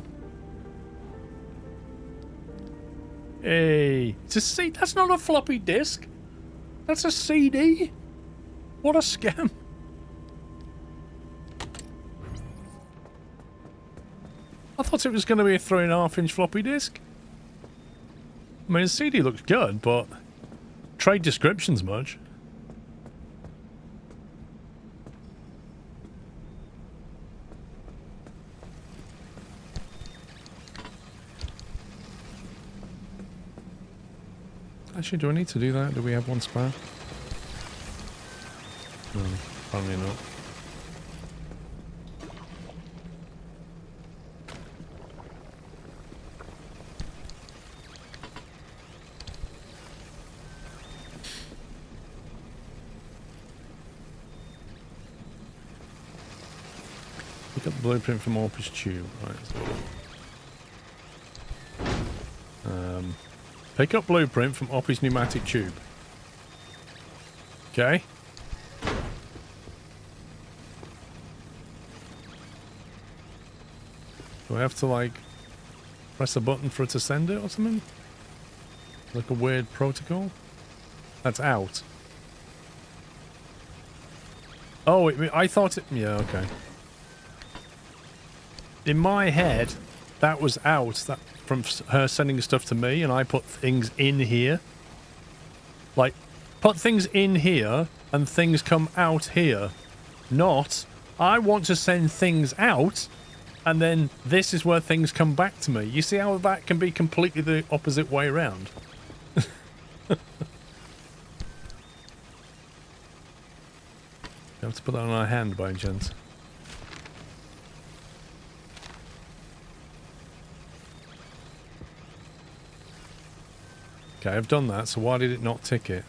Hey, it's a C. That's not a floppy disk. That's a CD. What a scam. I thought it was going to be a 3.5-inch floppy disk. I mean, the CD looks good, but trade description's much. Actually, do I need to do that? Do we have one spare? No, apparently not. Pick up the blueprint from Orpus Tube. Right, pick up blueprint from Oppie's pneumatic tube. Okay. Do I have to, like, press a button for it to send it or something? Like a weird protocol? That's out. Oh, I thought it... Yeah, okay. In my head, that was out. That from her sending stuff to me, and I put things in here. Like, put things in here, and things come out here. Not, I want to send things out, and then this is where things come back to me. You see how that can be completely the opposite way around? You have to put that on our hand by any chance. Okay, I've done that, so why did it not tick it?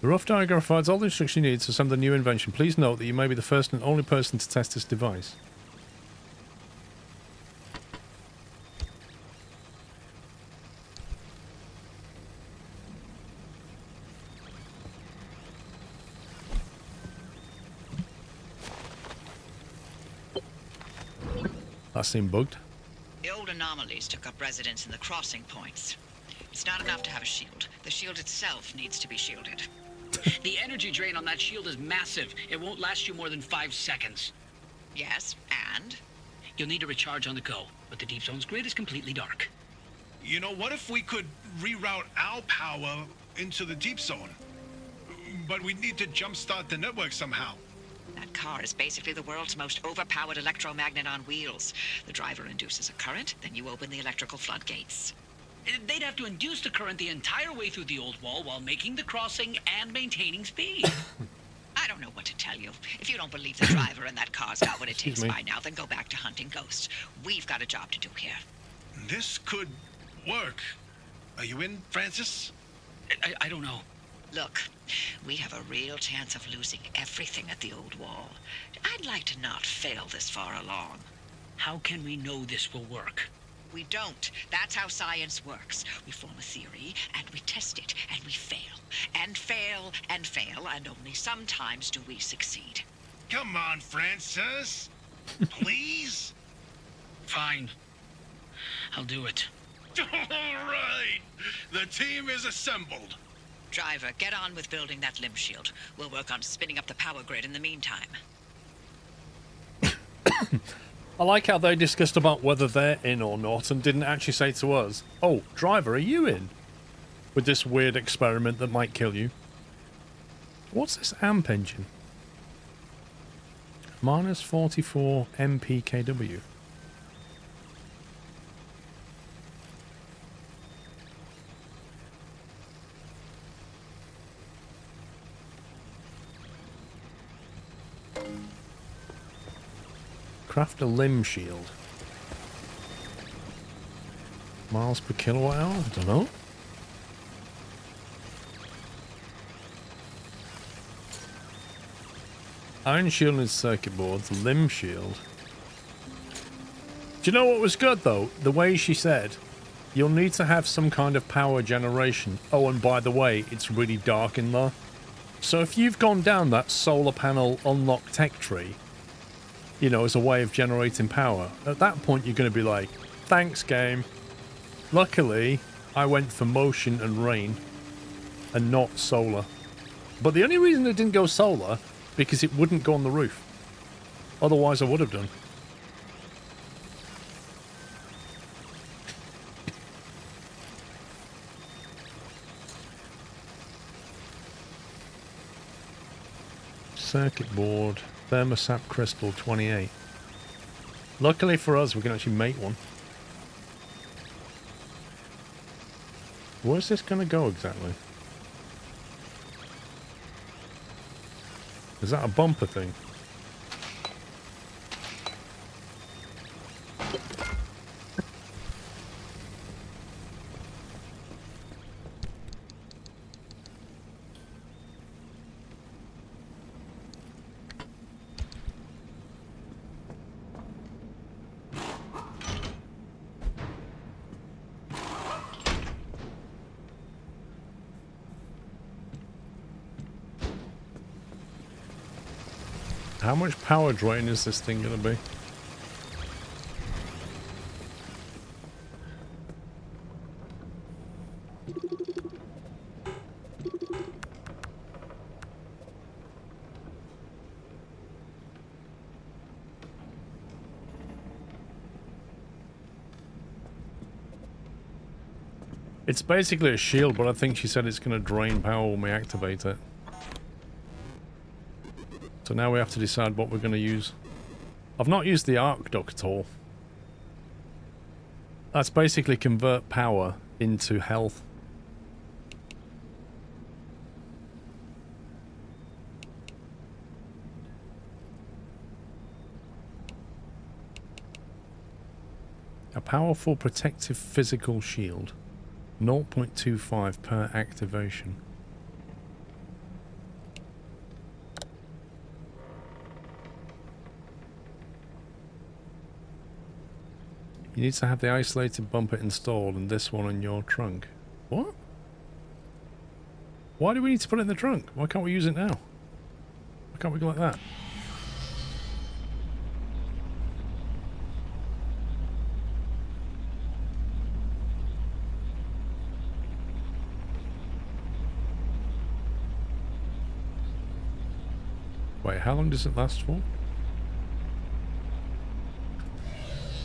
The rough diagram provides all the instructions you need to assemble the new invention. Please note that you may be the first and only person to test this device. That seemed bugged. The old anomalies took up residence in the crossing points. It's not enough to have a shield. The shield itself needs to be shielded. The energy drain on that shield is massive. It won't last you more than 5 seconds. Yes, and? You'll need to recharge on the go, but the Deep Zone's grid is completely dark. You know, what if we could reroute our power into the Deep Zone? But we'd need to jumpstart the network somehow. That car is basically the world's most overpowered electromagnet on wheels. The driver induces a current, then you open the electrical floodgates. They'd have to induce the current the entire way through the old wall while making the crossing and maintaining speed. I don't know what to tell you. If you don't believe the driver and that car's got what it takes by now, then go back to hunting ghosts. We've got a job to do here. This could work. Are you in, Francis? I don't know. Look, we have a real chance of losing everything at the old wall. I'd like to not fail this far along. How can we know this will work? We don't. That's how science works. We form a theory, and we test it, and we fail. And fail, and fail, and only sometimes do we succeed. Come on, Francis. Please? Fine. I'll do it. All right. The team is assembled. Driver, get on with building that limb shield. We'll work on spinning up the power grid in the meantime. I like how they discussed about whether they're in or not and didn't actually say to us, oh, driver, are you in? With this weird experiment that might kill you. What's this amp engine? Minus 44 mpkw. Craft a limb shield. Miles per kilowatt hour? I don't know. Iron shielded circuit boards, limb shield. Do you know what was good though? The way she said, you'll need to have some kind of power generation. Oh, and by the way, it's really dark in there. So if you've gone down that solar panel unlock tech tree, you know, as a way of generating power, at that point you're going to be like, thanks game. Luckily, I went for motion and rain and not solar. But the only reason it didn't go solar, because it wouldn't go on the roof. Otherwise I would have done. Circuit board, thermosap crystal 28. Luckily for us, we can actually make one. Where's this going to go exactly? Is that a bumper thing? How much power drain is this thing going to be? It's basically a shield, but I think she said it's going to drain power when we activate it. So now we have to decide what we're going to use. I've not used the arc duct at all. That's basically convert power into health. A powerful protective physical shield. 0.25 per activation. You need to have the isolated bumper installed and this one in your trunk. What? Why do we need to put it in the trunk? Why can't we use it now? Why can't we go like that? Wait, how long does it last for?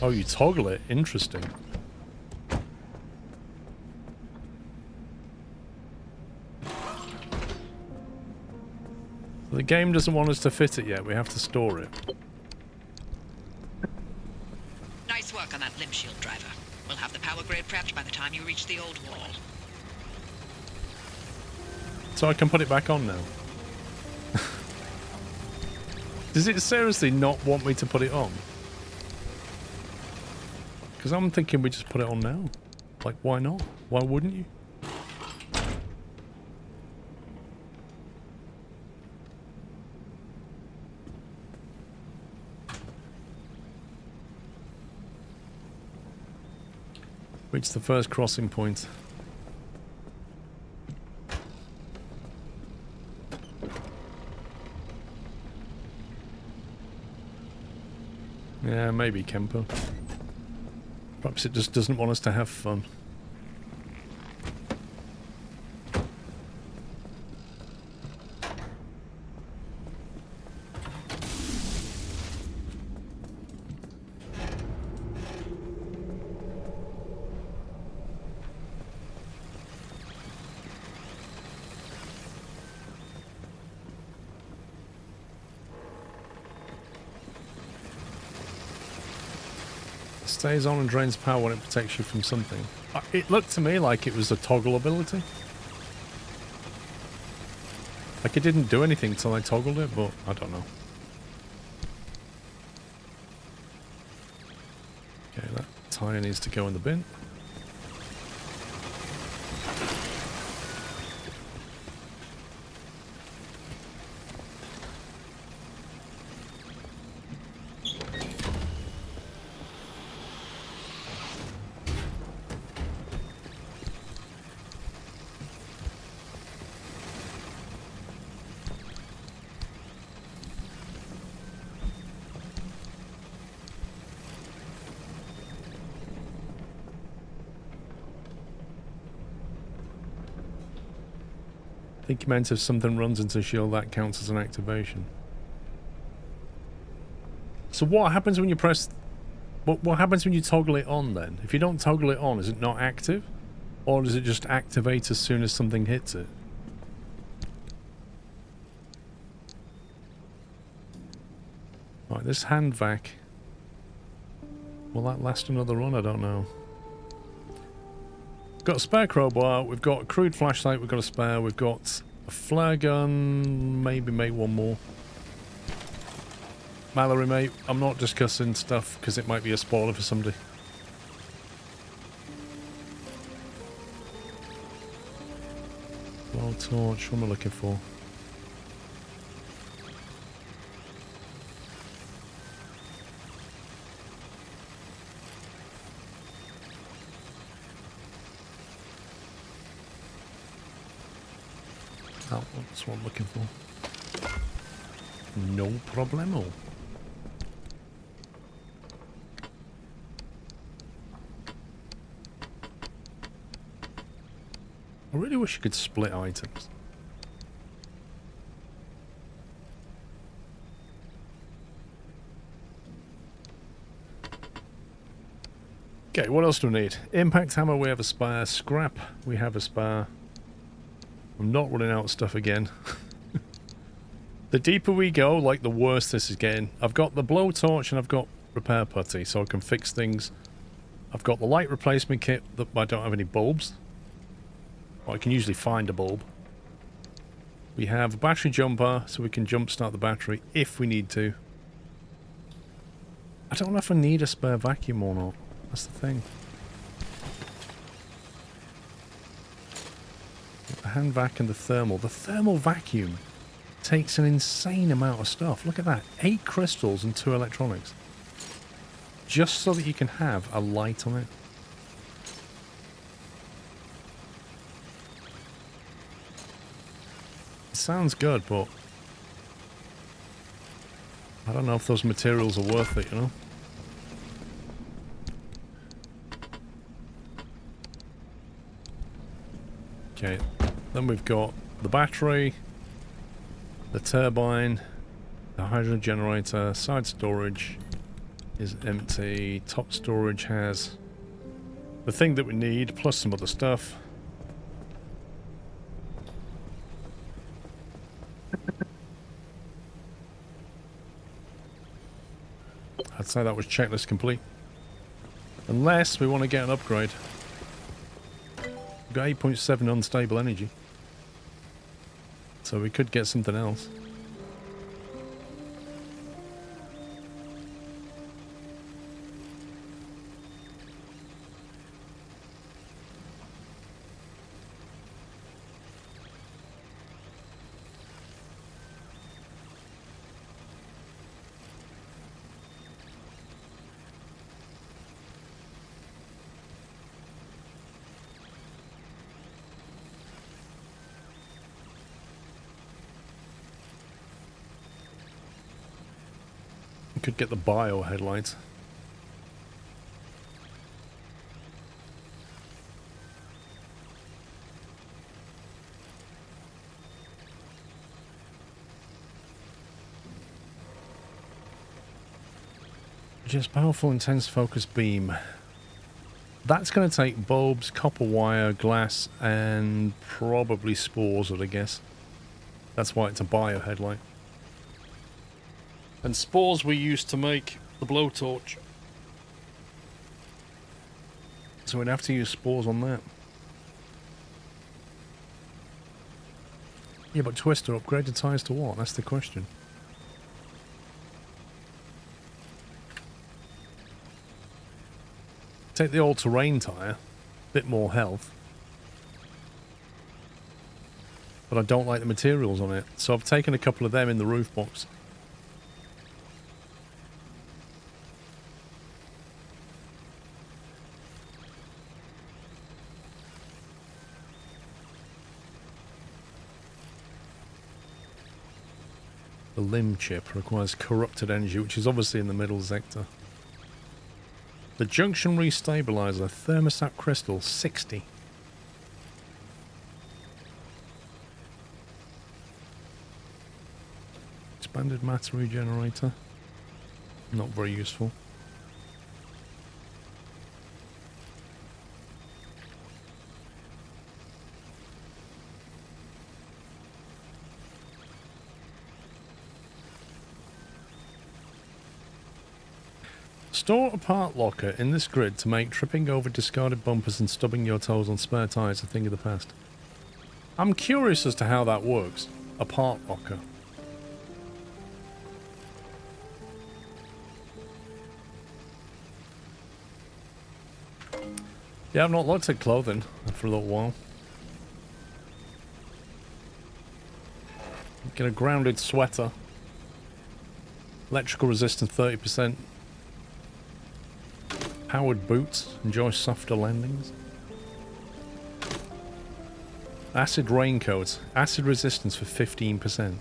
Oh, you toggle it. Interesting. The game doesn't want us to fit it yet. We have to store it. Nice work on that limb shield driver. We'll have the power grid prepped by the time you reach the old wall. So I can put it back on now. Does it seriously not want me to put it on? Because I'm thinking we just put it on now. Like, why not? Why wouldn't you? Reach the first crossing point. Yeah, maybe Kempo. Perhaps it just doesn't want us to have fun. Stays on and drains power when it protects you from something. It looked to me like it was a toggle ability. Like it didn't do anything until I toggled it, but I don't know. Okay, that tire needs to go in the bin. think he meant if something runs into shield, that counts as an activation. So what happens when you press... What happens when you toggle it on then? If you don't toggle it on, is it not active? Or does it just activate as soon as something hits it? Right, this hand vac. Will that last another run? I don't know. Got a spare crowbar, we've got a crude flashlight, we've got a spare, we've got a flare gun, maybe make one more. Mallory, mate, I'm not discussing stuff because it might be a spoiler for somebody. Blow torch, what am I looking for? Oh, that's what I'm looking for. No problemo. I really wish you could split items. Okay, what else do we need? Impact hammer, we have a spare. Scrap, we have a spare. I'm not running out of stuff again. The deeper we go, like the worse this is getting. I've got the blowtorch and I've got repair putty, so I can fix things. I've got the light replacement kit, that I don't have any bulbs. Well, I can usually find a bulb. We have a battery jumper, so we can jump start the battery if we need to. I don't know if I need a spare vacuum or not. That's the thing. The hand vac and the thermal. The thermal vacuum takes an insane amount of stuff. Look at that. 8 crystals and 2 electronics. Just so that you can have a light on it. It sounds good, but I don't know if those materials are worth it, you know? Okay, then we've got the battery, the turbine, the hydrogen generator, side storage is empty, top storage has the thing that we need, plus some other stuff. I'd say that was checklist complete. Unless we want to get an upgrade. We've got 8.7 unstable energy. So we could get something else. Could get the bio headlights. Just powerful intense focus beam. That's going to take bulbs, copper wire, glass, and probably spores, I guess. That's why it's a bio headlight. And spores we used to make the blowtorch. So we'd have to use spores on that. Yeah, but Twister, upgrade the tyres to what? That's the question. Take the all-terrain tyre. Bit more health. But I don't like the materials on it. So I've taken a couple of them in the roof box. The limb chip requires corrupted energy, which is obviously in the middle sector. The junction restabilizer, thermostat crystal, 60. Expanded matter regenerator. Not very useful. Store a part locker in this grid to make tripping over discarded bumpers and stubbing your toes on spare tires a thing of the past. I'm curious as to how that works. A part locker. Yeah, I've not looked at clothing for a little while. Get a grounded sweater. Electrical resistance 30%. Powered boots. Enjoy softer landings. Acid raincoat. Acid resistance for 15%.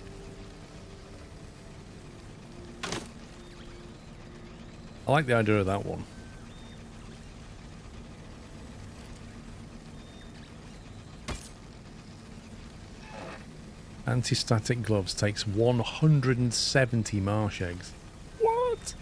I like the idea of that one. Anti-static gloves takes 170 marsh eggs. What?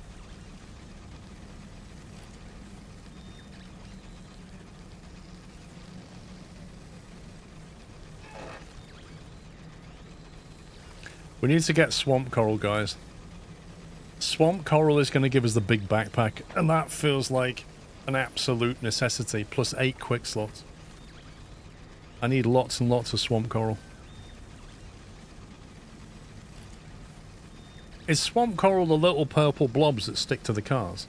We need to get swamp coral, guys. Swamp coral is going to give us the big backpack, and that feels like an absolute necessity, plus 8 quick slots. I need lots and lots of swamp coral. Is swamp coral the little purple blobs that stick to the cars?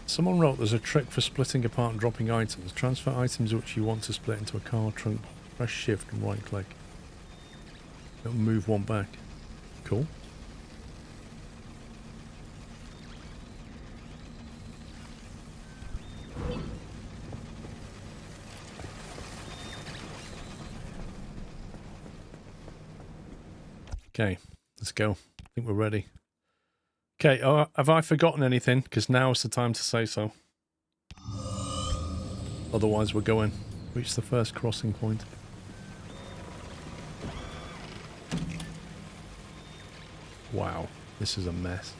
Someone wrote there's a trick for splitting apart and dropping items. Transfer items which you want to split into a car trunk. Press shift and right click. It'll move one back. Cool. Okay, let's go. I think we're ready. Okay, have I forgotten anything? Because now is the time to say so. Otherwise we're going. Reach the first crossing point. Wow, this is a mess.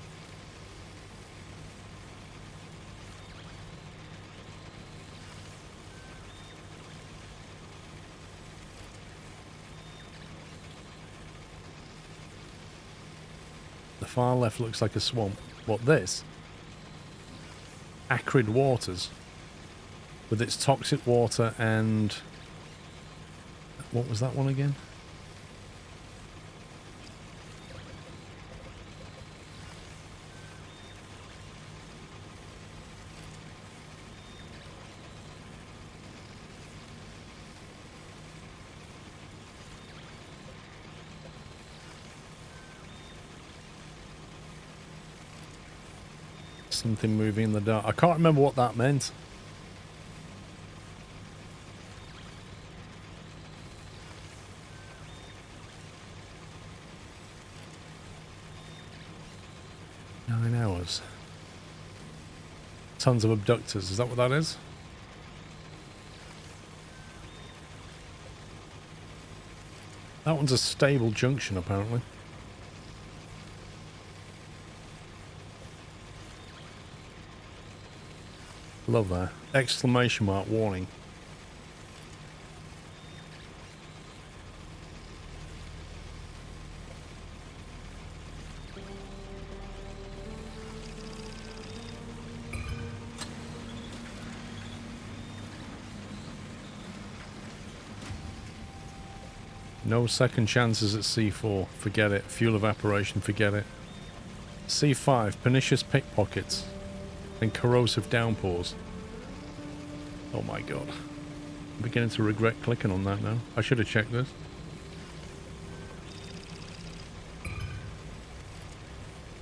The far left looks like a swamp. What, this? Acrid waters. With its toxic water and... what was that one again? Something moving in the dark. I can't remember what that meant. Nine hours. Tons of abductors. Is that what that is? That one's a stable junction, apparently. Love that. Exclamation mark warning. No second chances at C4. Forget it. Fuel evaporation. Forget it. C5. Pernicious pickpockets. And corrosive downpours. Oh my god. I'm beginning to regret clicking on that now. I should have checked this.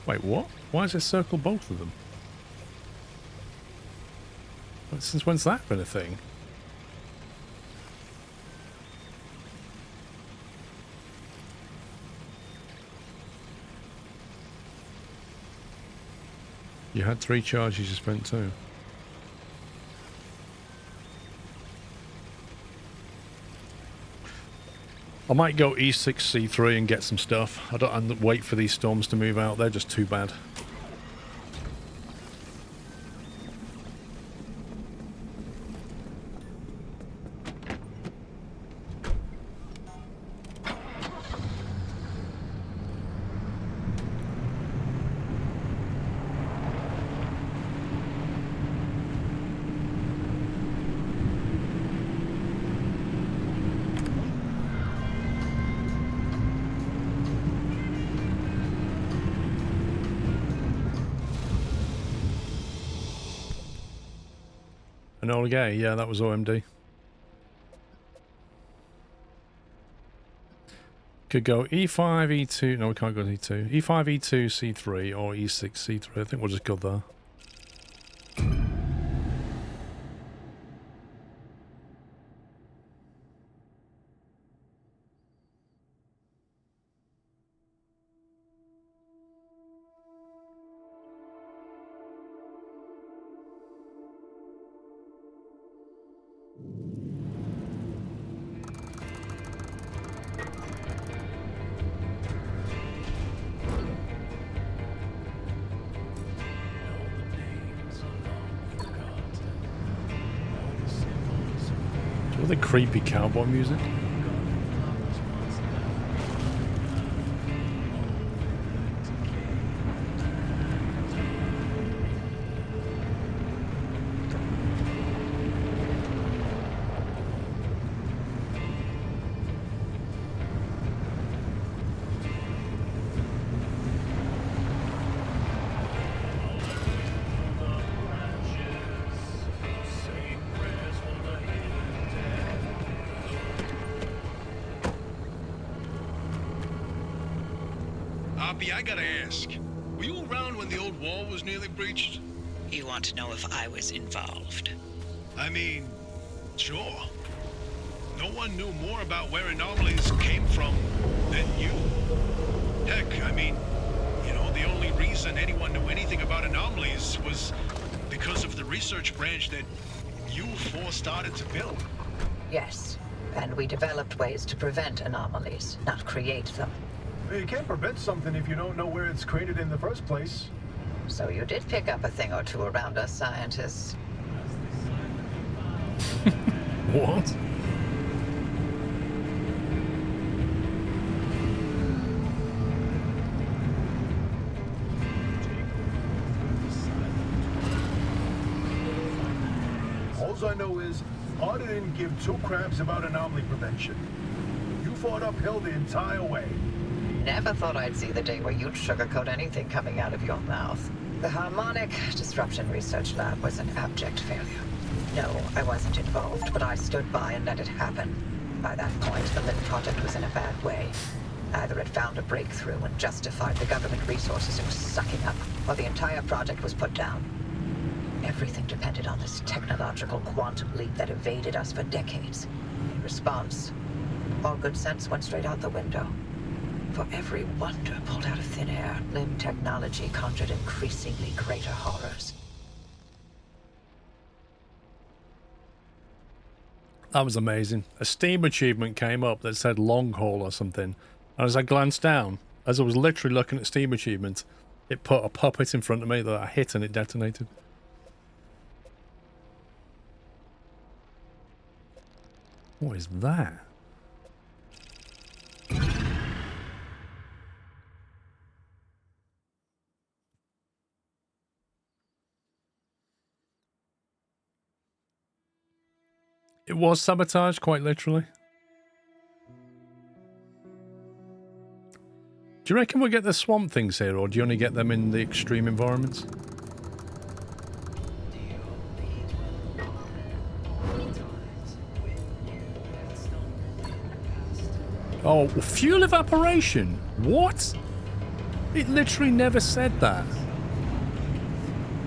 Wait, what? Why does it circle both of them? Since when's that been a thing? You had 3 charges, you spent 2. I might go E6, C3 and get some stuff. I don't and wait for these storms to move out. They're just too bad. Enola Gay, yeah, that was OMD. Could go E5, E2, no we can't go to E2. E5, E2, C3 or E6, C3. I think we'll just go there. With the creepy cowboy music. I gotta ask, were you around when the old wall was nearly breached? You want to know if I was involved? I mean, sure. No one knew more about where anomalies came from than you. Heck, I mean, you know, the only reason anyone knew anything about anomalies was because of the research branch that you four started to build. Yes, and we developed ways to prevent anomalies, not create them. You can't prevent something if you don't know where it's created in the first place. So you did pick up a thing or two around us scientists. What? All I know is, Arda didn't give two craps about anomaly prevention. You fought uphill the entire way. Never thought I'd see the day where you'd sugarcoat anything coming out of your mouth. The Harmonic Disruption Research Lab was an abject failure. No, I wasn't involved, but I stood by and let it happen. By that point, the LIT project was in a bad way. Either it found a breakthrough and justified the government resources it was sucking up, or the entire project was put down. Everything depended on this technological quantum leap that evaded us for decades. In response, all good sense went straight out the window. For every wonder pulled out of thin air, LIM technology conjured increasingly greater horrors. That was amazing. A Steam achievement came up that said long haul or something. And as I glanced down, as I was literally looking at Steam achievements, it put a puppet in front of me that I hit and it detonated. What is that? It was sabotage, quite literally. Do you reckon we'll get the swamp things here, or do you only get them in the extreme environments? Oh, fuel evaporation? What? It literally never said that.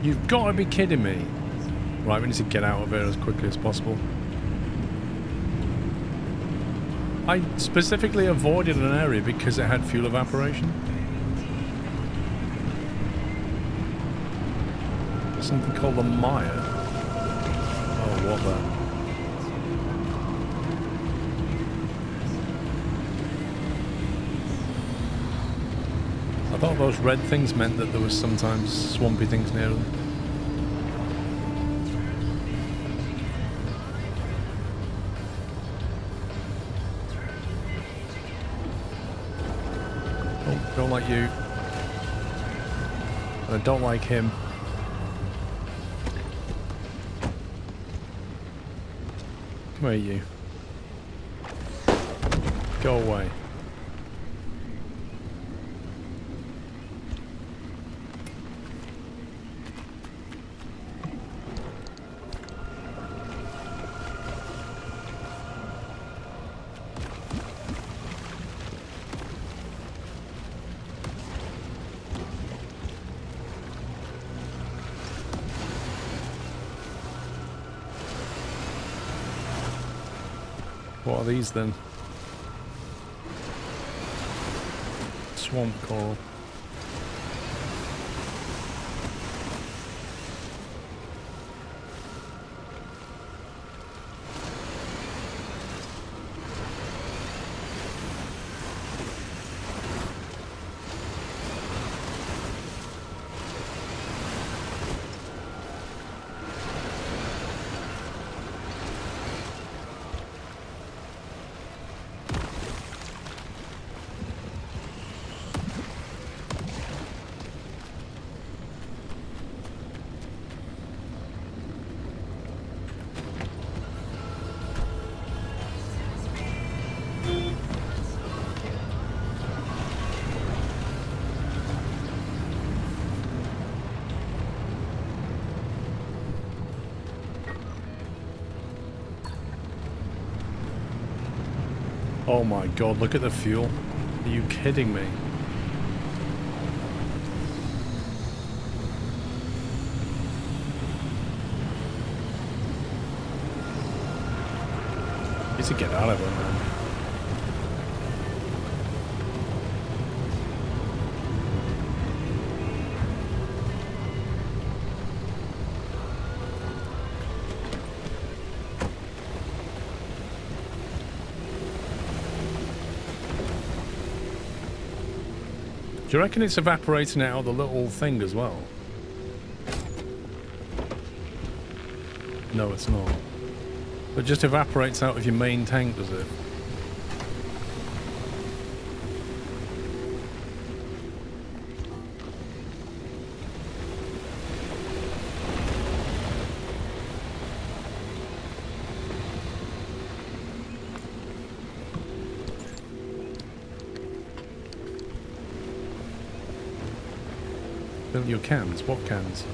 You've got to be kidding me. Right, we need to get out of here as quickly as possible. I specifically avoided an area because it had fuel evaporation. Something called the mire. Oh, what the... I thought those red things meant that there was sometimes swampy things near them. Oh, don't like you. And I don't like him. Come here, you. Go away. What are these then? Swamp coral. Oh my god, look at the fuel. Are you kidding me? Need to get out of it, man. Do you reckon it's evaporating out of the little thing as well? No, it's not. It just evaporates out of your main tank, does it? Fill your cans. What cans?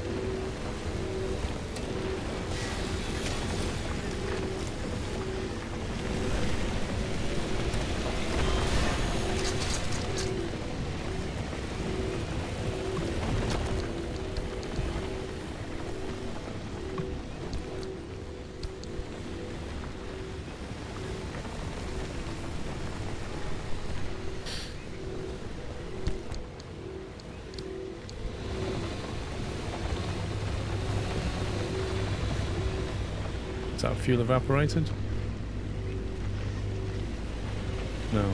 Is that fuel evaporated? No.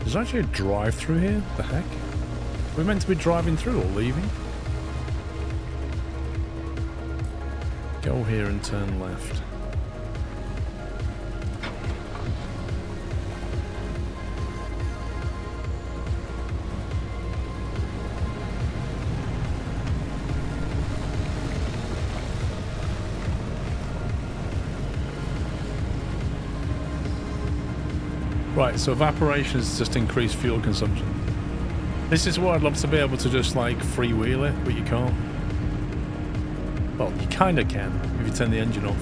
There's actually a drive-through here? The heck? We're meant to be driving through or leaving? Go here and turn left. Right, so evaporation is just increased fuel consumption. This is what I'd love to be able to just like freewheel it, but you can't. Well, you kind of can if you turn the engine off.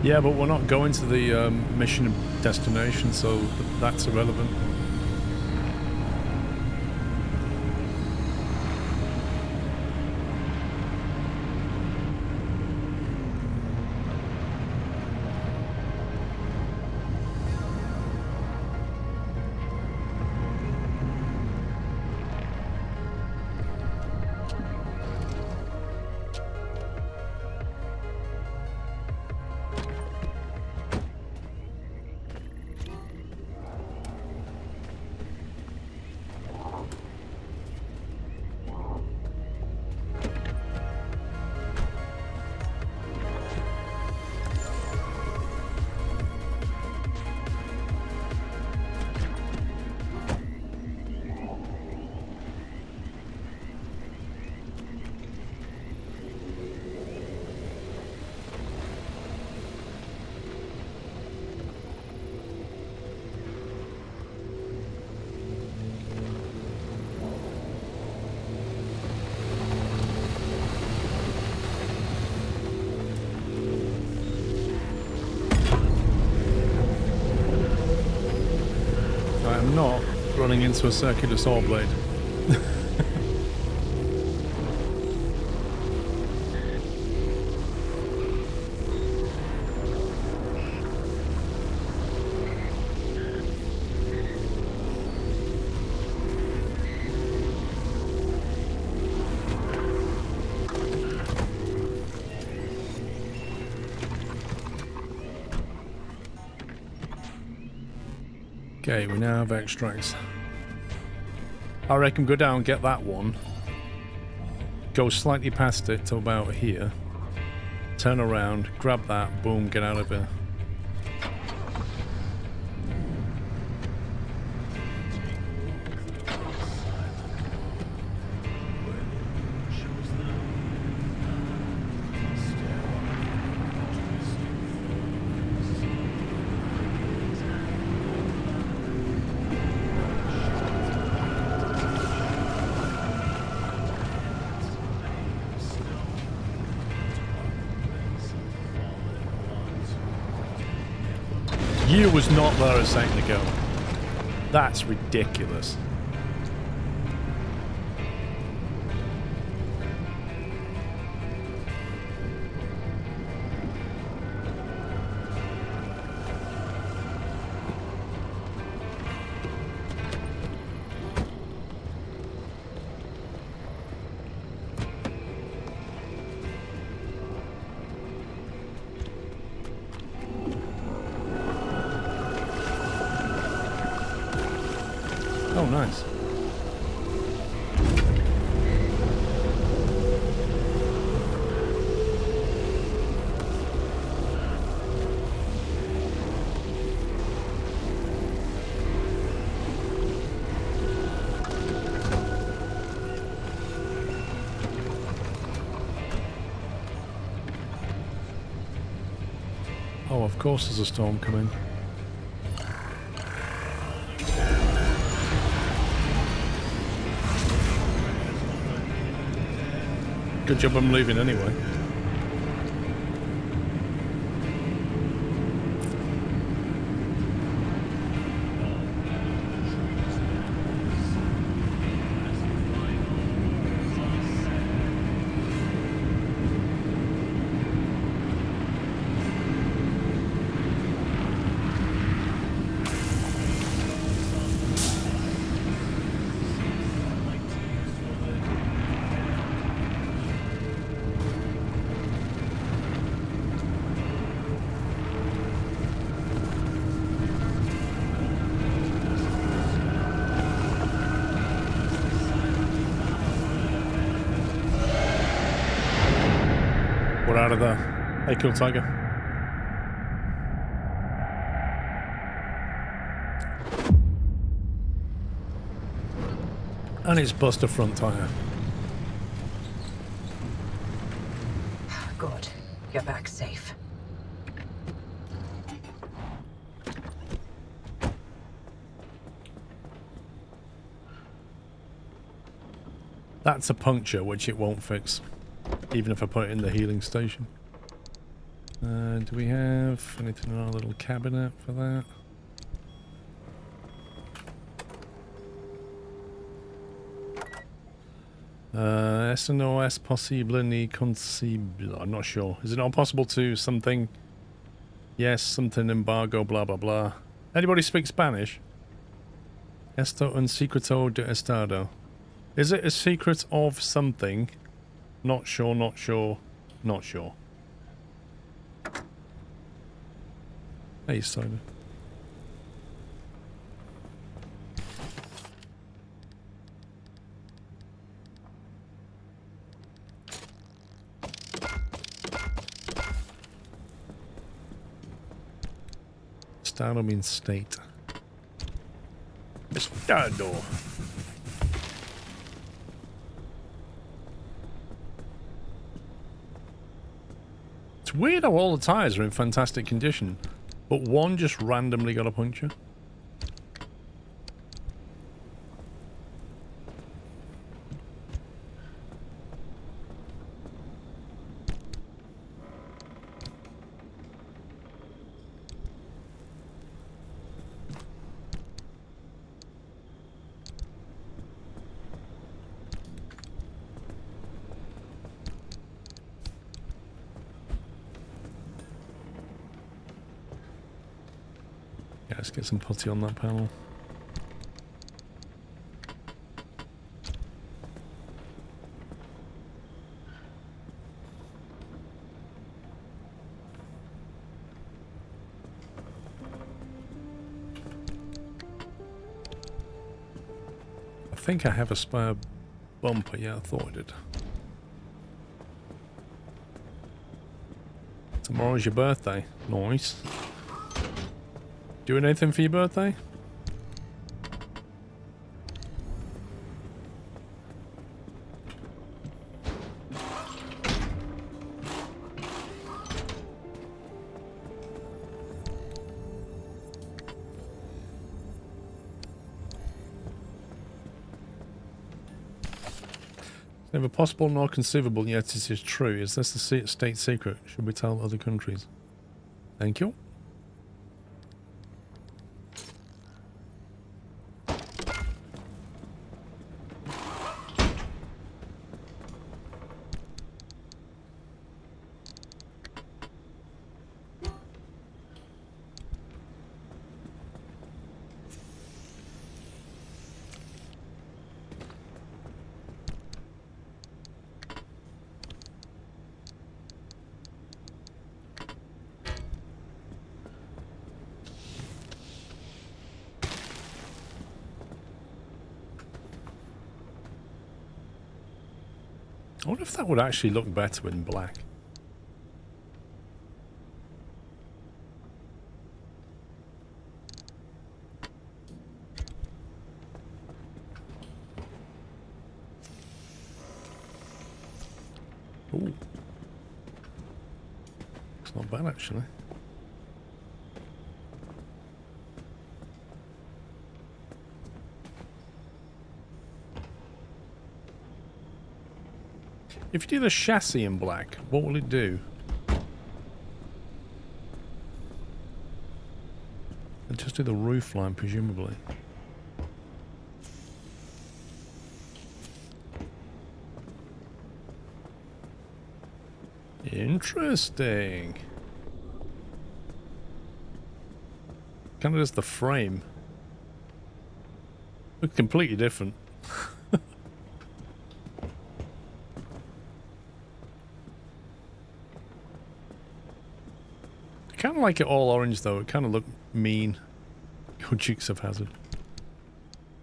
Yeah, but we're not going to the mission destination, so that's irrelevant. Not running into a circular saw blade. Okay, we now have extracts. I reckon go down, get that one, go slightly past it to about here, turn around, grab that, boom, get out of here. You was not there a second ago. That's ridiculous. Oh, nice. Oh, of course there's a storm coming. Good job I'm leaving anyway. We're out of there. Hey, cool tiger. And it's bust a front tire. Good. You're back safe. That's a puncture, which it won't fix, even if I put it in the healing station. Do we have anything in our little cabinet for that? Eso no es posible ni concebible. I'm not sure. Is it not possible to something? Yes, something embargo, blah, blah, blah. Anybody speak Spanish? Esto un secreto de estado. Is it a secret of something? Not sure, not sure, not sure. Hey, Simon. Estado means state. Estado. It's weird how all the tires are in fantastic condition, but one just randomly got a puncture. Yeah, let's get some putty on that panel. I think I have a spare bumper. Yeah, I thought I did. Tomorrow's your birthday. Nice. Doing anything for your birthday? It's neither possible nor conceivable, yet it is true. Is this the state secret? Should we tell other countries? Thank you. I wonder if that would actually look better in black. Ooh. It's not bad actually. If you do the chassis in black, what will it do? It'll just do the roof line, presumably. Interesting. Kind of just the frame. Look completely different. Kind of like it all orange though. It kind of looked mean. Go Dukes of Hazzard.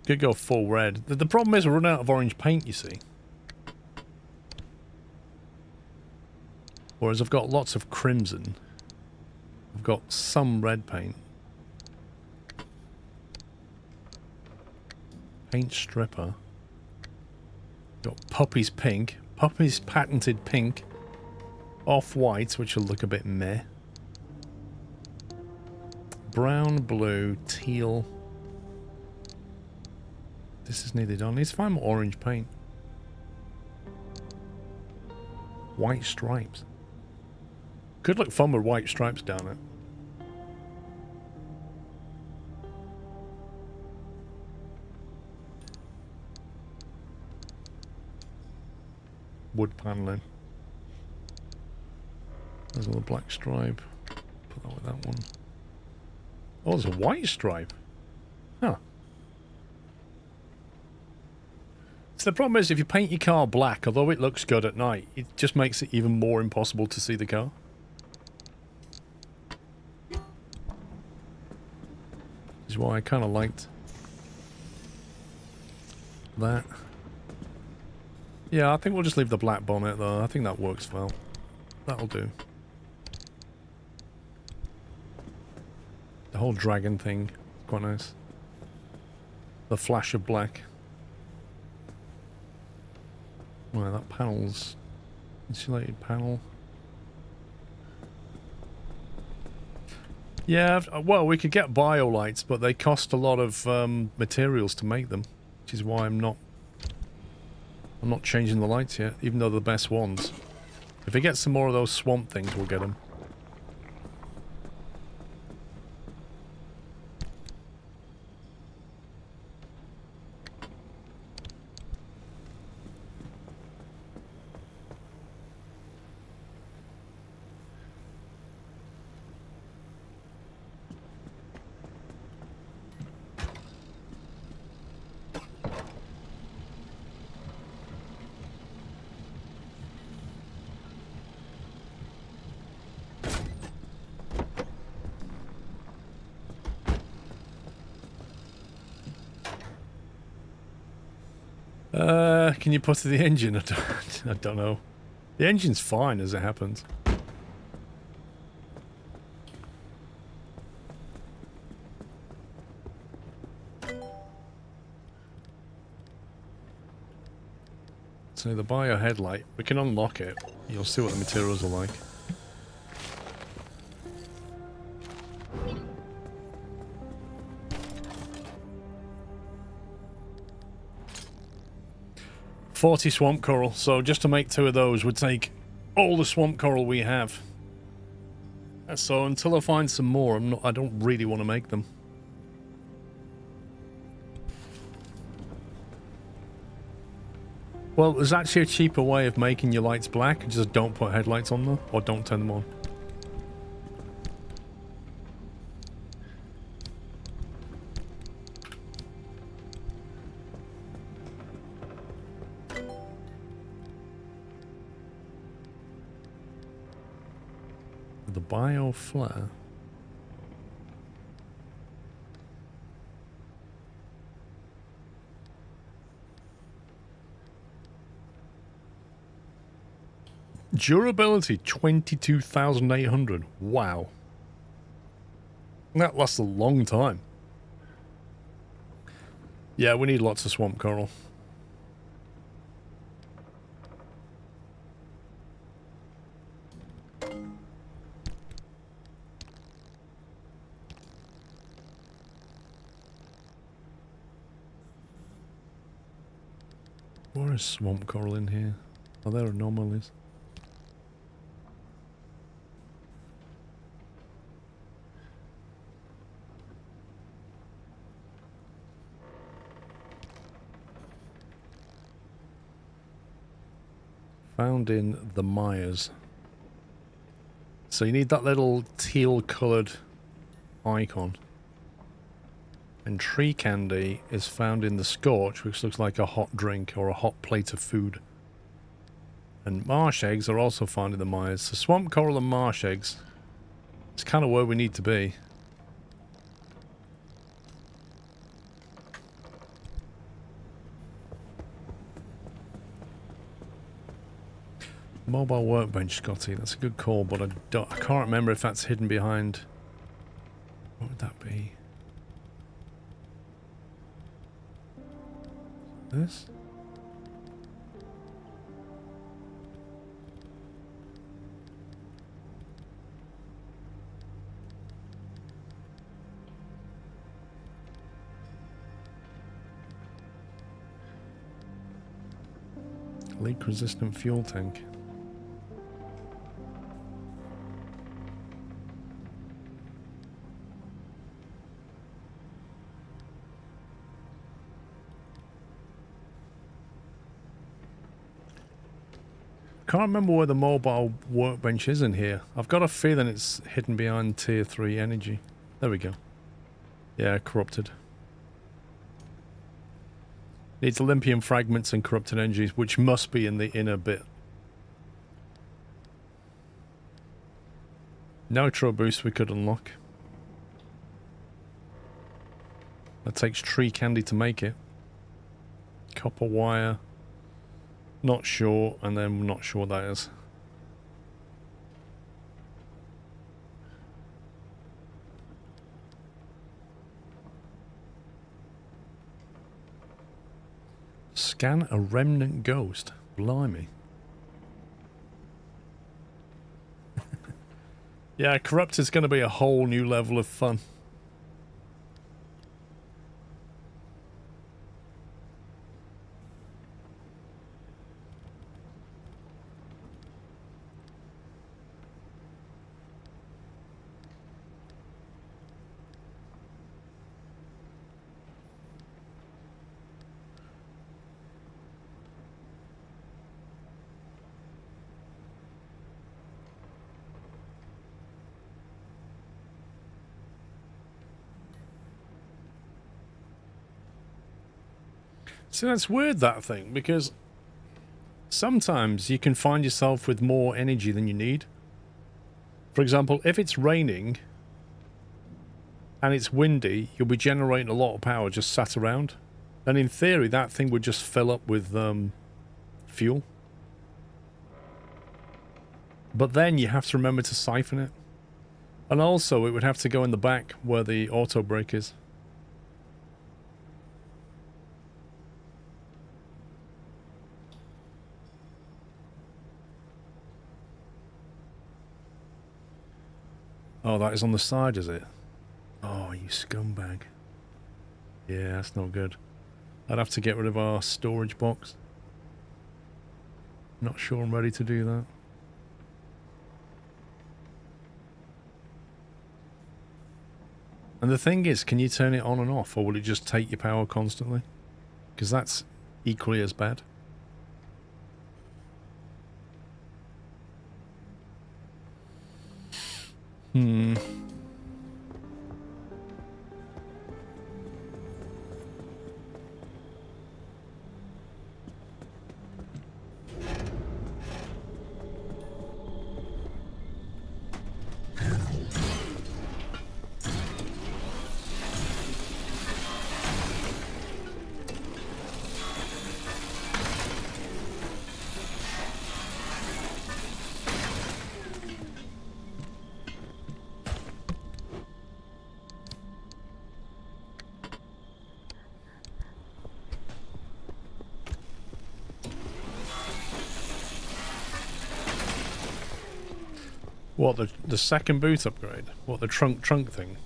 Could go full red. The problem is we're running out of orange paint, you see. Whereas I've got lots of crimson. I've got some red paint. Paint stripper. Got Puppy's pink. Puppy's patented pink. Off-white, which will look a bit meh. Brown, blue, teal. This is needed on. Let's find more orange paint. White stripes. Could look fun with white stripes down it. Wood paneling. There's another black stripe. Put that with that one. Oh, there's a white stripe. Huh. So the problem is, if you paint your car black, although it looks good at night, it just makes it even more impossible to see the car. Which is why I kind of liked that. Yeah, I think we'll just leave the black bonnet though. I think that works well. That'll do. The whole dragon thing, quite nice. The flash of black. Well, that panel's insulated panel. Yeah, well, we could get bio lights, but they cost a lot of materials to make them, which is why I'm not changing the lights yet, even though they're the best ones. If we get some more of those swamp things, we'll get them. Can you put to the engine? I don't know. The engine's fine as it happens. So the bio headlight, we can unlock it. You'll see what the materials are like. $40 swamp coral, so just to make 2 of those would take all the swamp coral we have. So until I find some more, I don't really want to make them. Well, there's actually a cheaper way of making your lights black. Just don't put headlights on them, or don't turn them on. The bio flare. Durability 22,800. Wow. That lasts a long time. Yeah, we need lots of swamp coral. Where is swamp coral in here? Are there anomalies? Found in the mires. So you need that little teal coloured icon. And tree candy is found in the scorch, which looks like a hot drink or a hot plate of food. And marsh eggs are also found in the mires. So swamp coral and marsh eggs. It's kind of where we need to be. Mobile workbench, Scotty. That's a good call, but I can't remember if that's hidden behind... What would that be? This? Leak resistant fuel tank. Can't remember where the mobile workbench is in here. I've got a feeling it's hidden behind tier 3 energy. There we go. Yeah, corrupted. Needs Olympian fragments and corrupted energies, which must be in the inner bit. Nitro boost we could unlock. That takes tree candy to make it. Copper wire. Not sure, and then not sure what that is. Scan a remnant ghost. Blimey. Yeah, corrupt is going to be a whole new level of fun. See, that's weird, that thing, because sometimes you can find yourself with more energy than you need. For example, if it's raining and it's windy, you'll be generating a lot of power just sat around. And in theory, that thing would just fill up with fuel. But then you have to remember to siphon it. And also, it would have to go in the back where the auto brake is. Oh, that is on the side, is it? Oh, you scumbag. Yeah, that's not good. I'd have to get rid of our storage box. Not sure I'm ready to do that. And the thing is, can you turn it on and off, or will it just take your power constantly? Because that's equally as bad. What, the second boot upgrade? What, the trunk thing?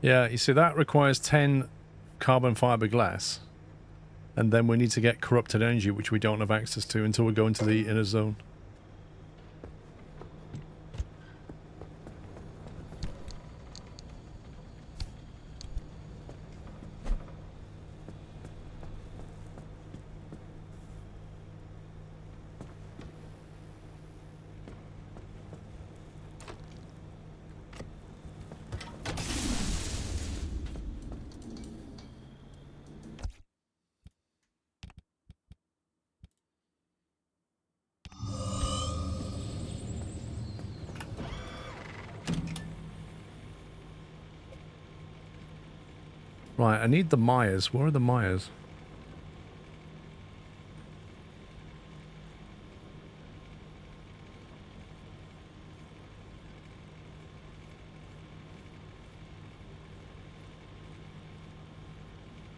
Yeah, you see, that requires 10 carbon fiber glass, and then we need to get corrupted energy, which we don't have access to until we go into the inner zone. Right, I need the Myers. Where are the Myers?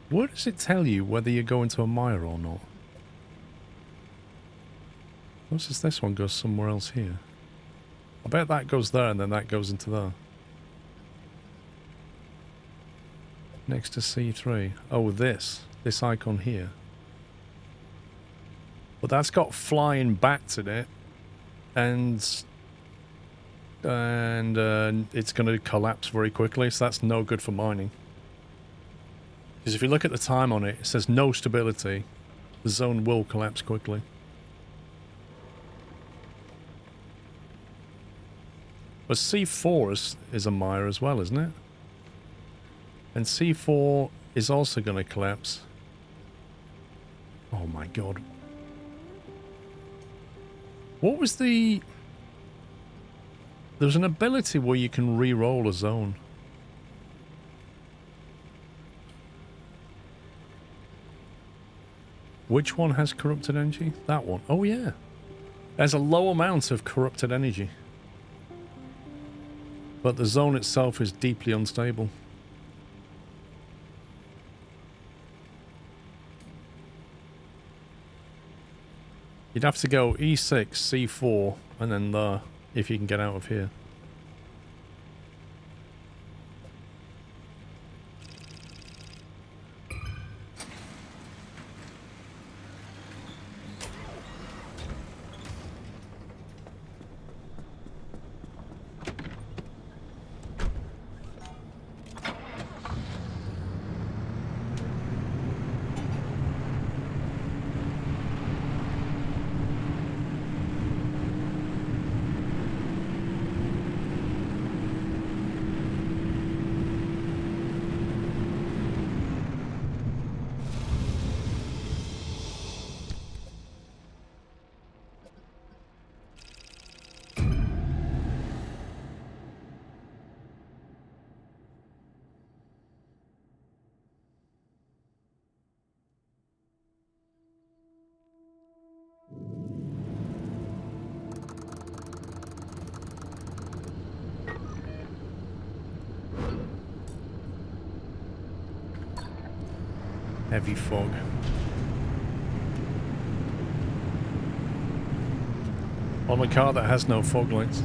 Where does it tell you whether you're going to a Meyer or not? What's this one goes somewhere else here? I bet that goes there and then that goes into there. Next to C3. Oh, this icon here. But that's got flying bats in it, and it's going to collapse very quickly, so that's no good for mining. Because if you look at the time on it, it says no stability. The zone will collapse quickly. But C4 is a mire as well, isn't it? And C4 is also going to collapse. Oh my god. What was the... There's an ability where you can re-roll a zone. Which one has corrupted energy? That one. Oh yeah. There's a low amount of corrupted energy. But the zone itself is deeply unstable. You'd have to go E6, C4, and then there, if you can get out of here. Heavy fog. On a car that has no fog lights.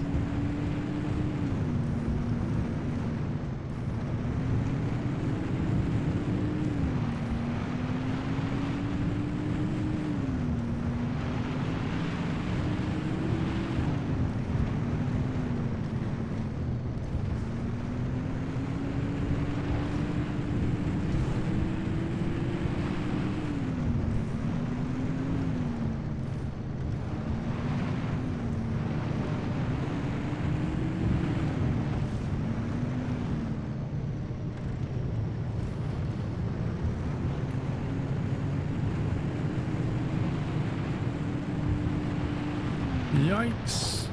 Yikes.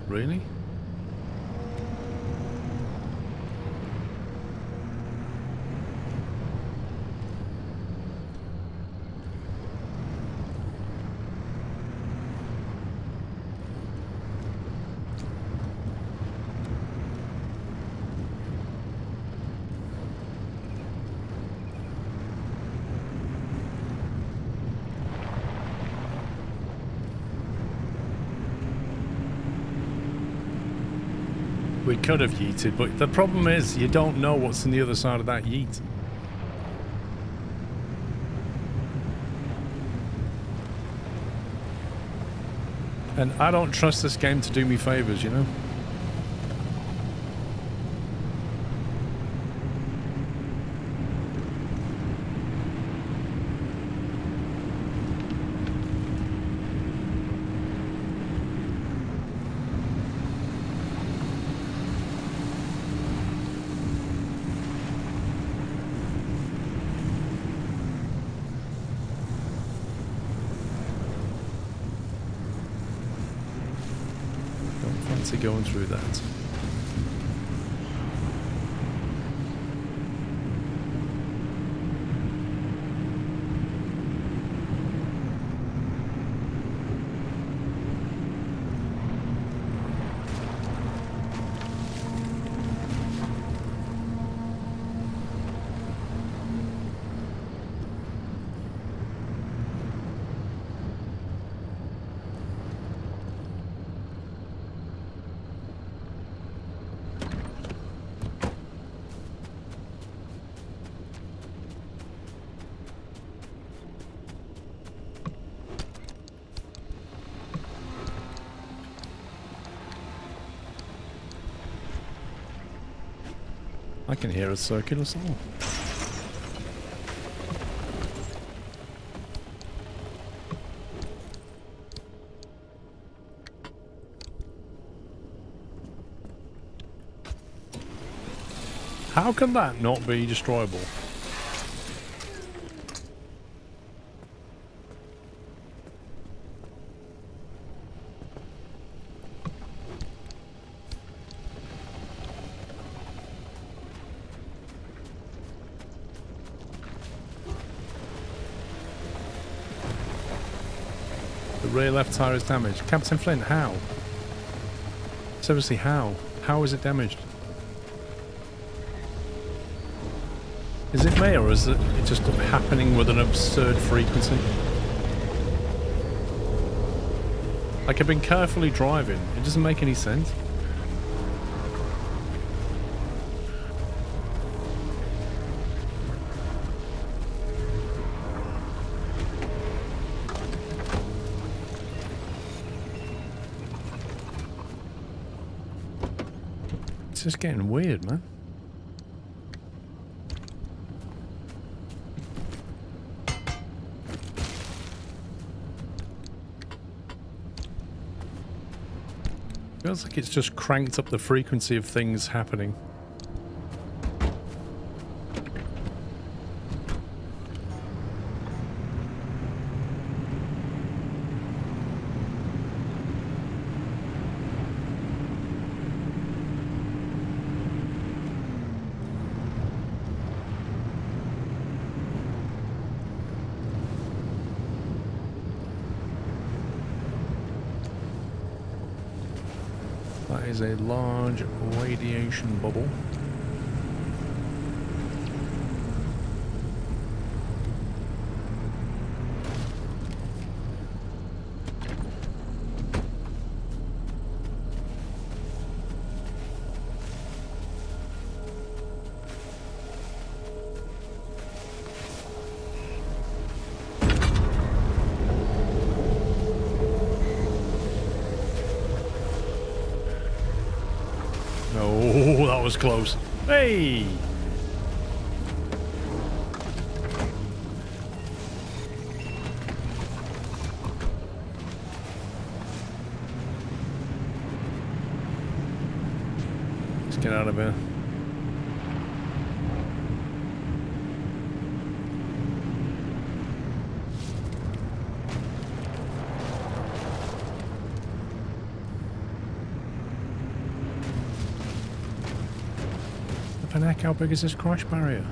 Really? We could have yeeted, but the problem is you don't know what's on the other side of that yeet. And I don't trust this game to do me favors, you know? Going through that. I can hear a circular saw. How can that not be destroyable? The rear left tire is damaged. Captain Flint, how? Seriously, how? How is it damaged? Is it me, or is it just happening with an absurd frequency? Like, I've been carefully driving. It doesn't make any sense. It's just getting weird, man. Feels like it's just cranked up the frequency of things happening. That is a large radiation bubble. Oh, that was close. Hey! Let's get out of here. Heck, how big is this crash barrier?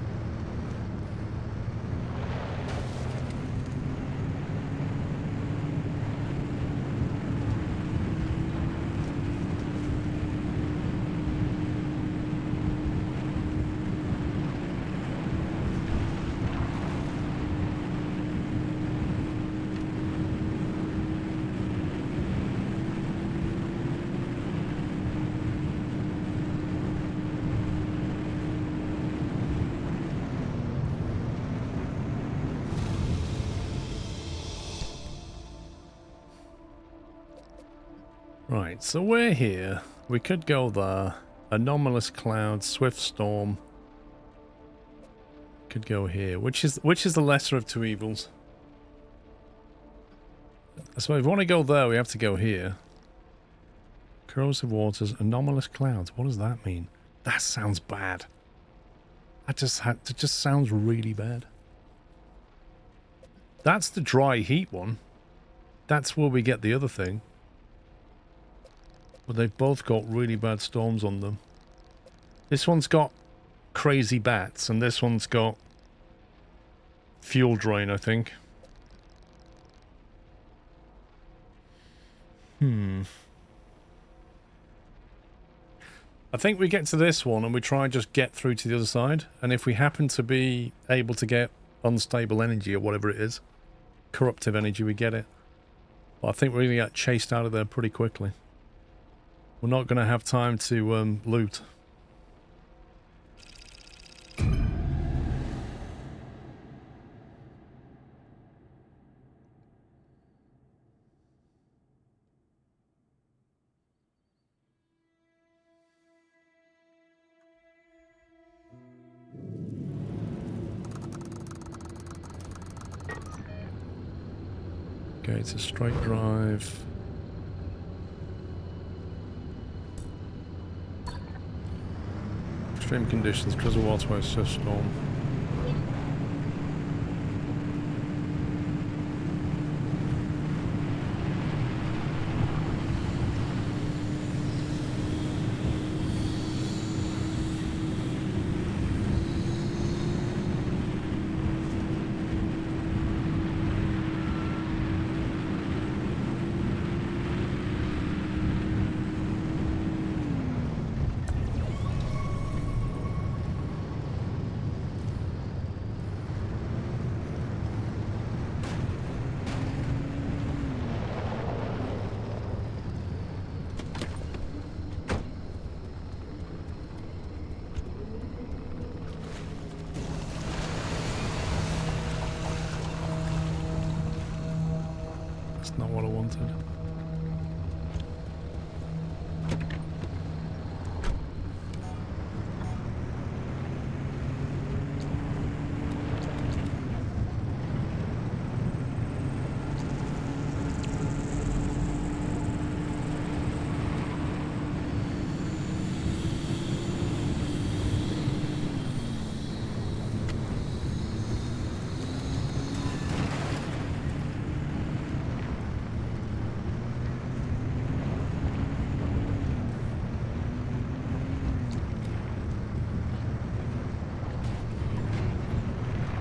Right, so we're here. We could go there. Anomalous clouds, swift storm. Could go here. Which is the lesser of two evils? So if we want to go there, we have to go here. Corrosive waters, anomalous clouds. What does that mean? That sounds bad. That just sounds really bad. That's the dry heat one. That's where we get the other thing. But they've both got really bad storms on them. This one's got crazy bats, and this one's got fuel drain, I think. I think we get to this one and we try and just get through to the other side. And if we happen to be able to get unstable energy or whatever it is, corruptive energy, we get it. But I think we're going to get chased out of there pretty quickly. We're not going to have time to loot. Okay, it's a straight drive. Extreme conditions, because of waterway storm. That's not what I wanted.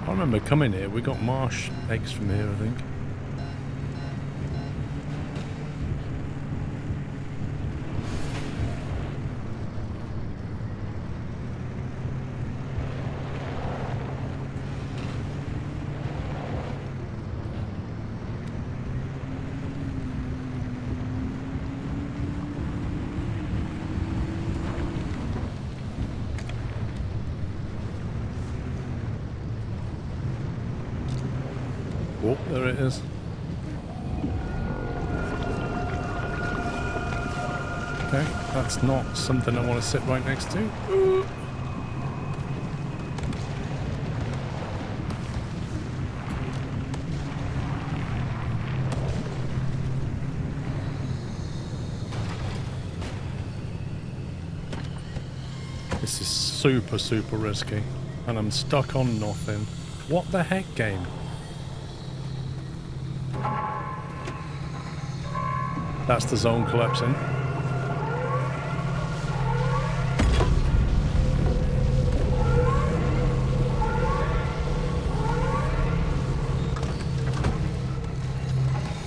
I remember coming here, we got marsh eggs from here, I think. Oh, there it is. Okay, that's not something I want to sit right next to. Ooh. This is super, super risky. And I'm stuck on nothing. What the heck, game? That's the zone collapsing.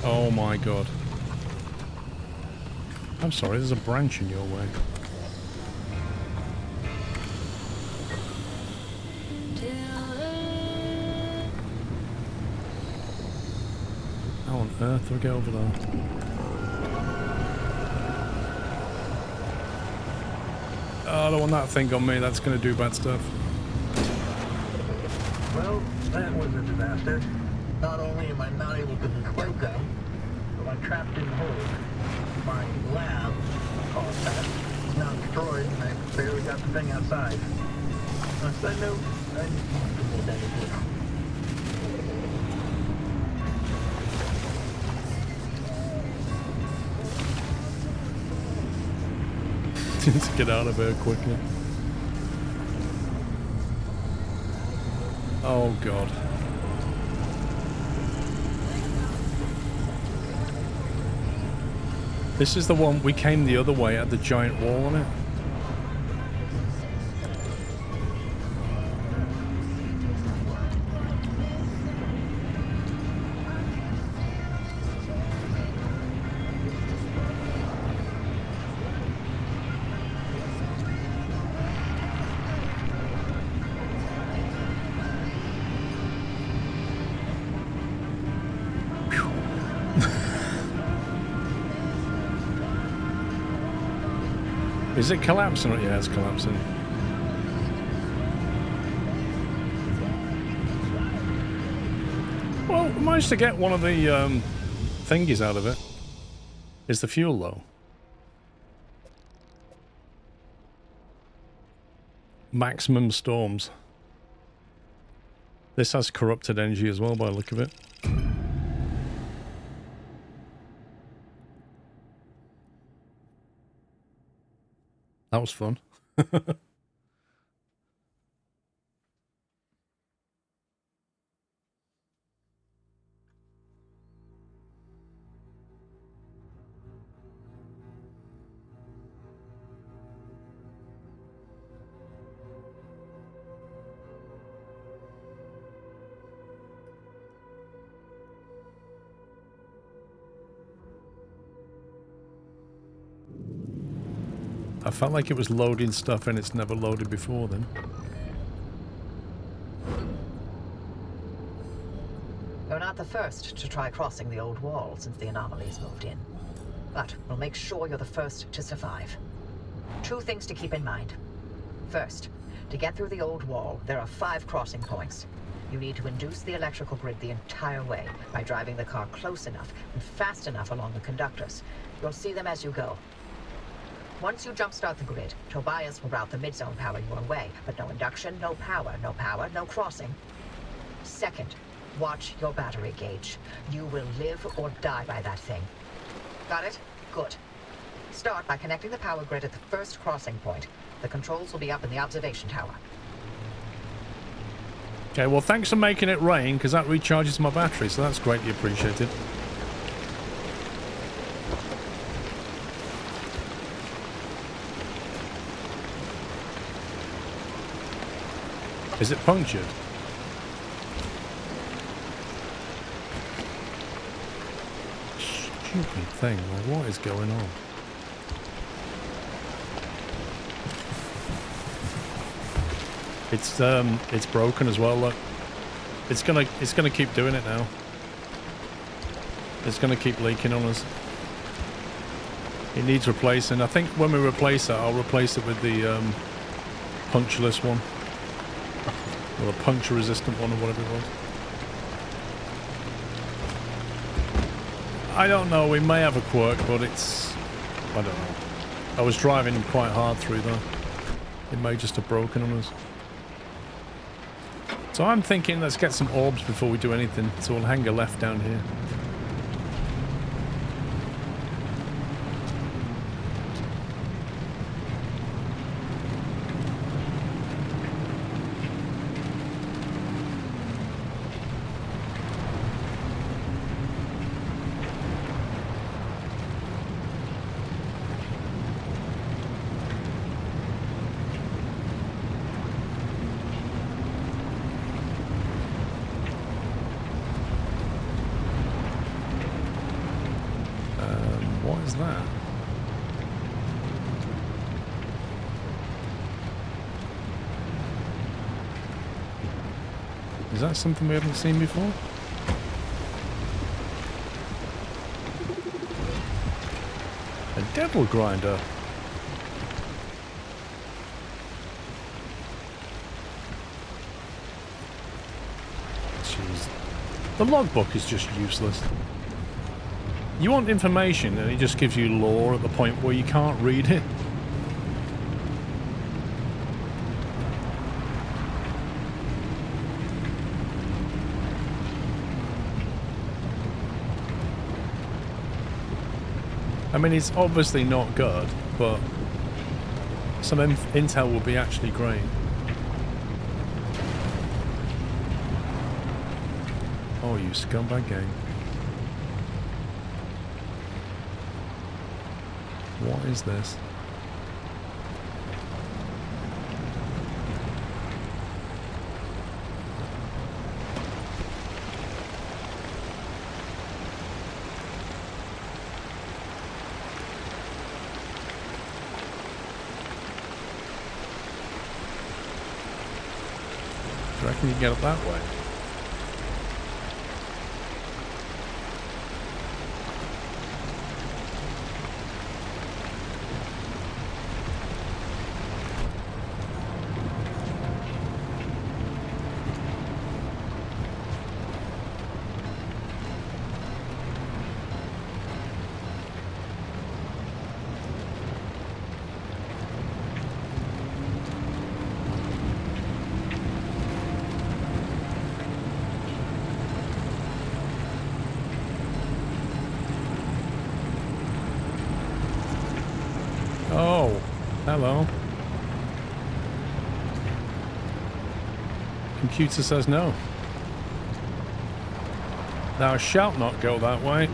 Oh my god. I'm sorry, there's a branch in your way. How on earth do we get over there? Oh, I don't want that thing on me, that's going to do bad stuff. Well, that was a disaster. Not only am I not able to display them, but I'm trapped in the hole. My lab, called that, is now destroyed, and I barely got the thing outside. On a side note, I just want to go down here. To get out of here quickly. Oh god. This is the one we came the other way, had the giant wall on it. Is it collapsing? Yeah, it's collapsing. Well, we managed to get one of the thingies out of it. Is the fuel low? Maximum storms. This has corrupted energy as well by the look of it. That was fun. I felt like it was loading stuff and it's never loaded before then. You're not the first to try crossing the old wall since the anomalies moved in. But we'll make sure you're the first to survive. 2 things to keep in mind. First, to get through the old wall, there are 5 crossing points. You need to induce the electrical grid the entire way by driving the car close enough and fast enough along the conductors. You'll see them as you go. Once you jumpstart the grid, Tobias will route the mid-zone power your way, but no induction, no power, no crossing. Second, watch your battery gauge. You will live or die by that thing. Got it? Good. Start by connecting the power grid at the first crossing point. The controls will be up in the observation tower. Okay, well thanks for making it rain, because that recharges my battery, so that's greatly appreciated. Is it punctured? Stupid thing, like what is going on? It's broken as well, look. It's gonna keep doing it now. It's gonna keep leaking on us. It needs replacing. I think when we replace it, I'll replace it with the punctureless one. Or a puncture resistant one or whatever it was. I don't know, we may have a quirk, but it's... I don't know. I was driving quite hard through there. It may just have broken on us. So I'm thinking let's get some orbs before we do anything. So we'll hang a left down here. What is that? Is that something we haven't seen before? A devil grinder. Jeez. The logbook is just useless. You want information and it just gives you lore at the point where you can't read it. I mean, it's obviously not good, but some intel will be actually great. Oh, you scumbag game. What is this? Do you reckon you can get up that way? Oh, Hello. Computer says no. Thou shalt not go that way.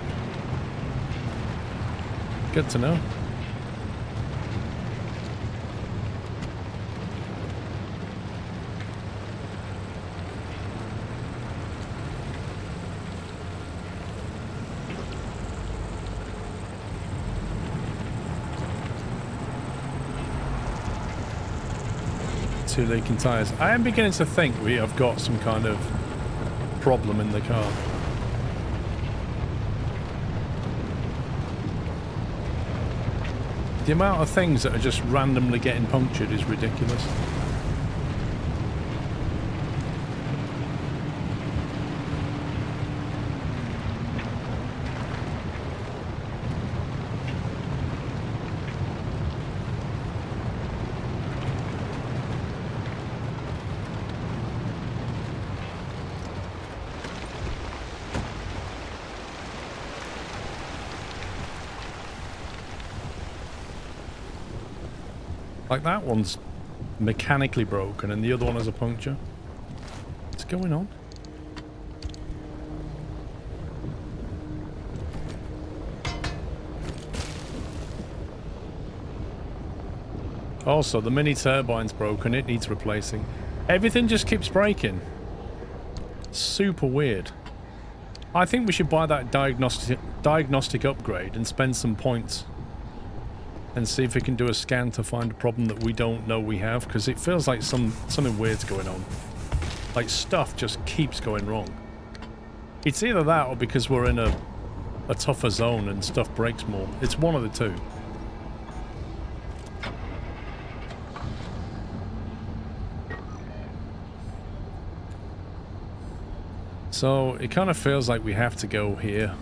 Good to know. Two leaking tires. I am beginning to think we have got some kind of problem in the car. The amount of things that are just randomly getting punctured is ridiculous. Like that one's mechanically broken and the other one has a puncture. What's going on? Also, the mini turbine's broken. It needs replacing. Everything just keeps breaking. Super weird. I think we should buy that diagnostic upgrade and spend some points and see if we can do a scan to find a problem that we don't know we have, because it feels like something weird's going on. Like stuff just keeps going wrong. It's either that or because we're in a tougher zone and stuff breaks more. It's one of the two. So it kind of feels like we have to go here.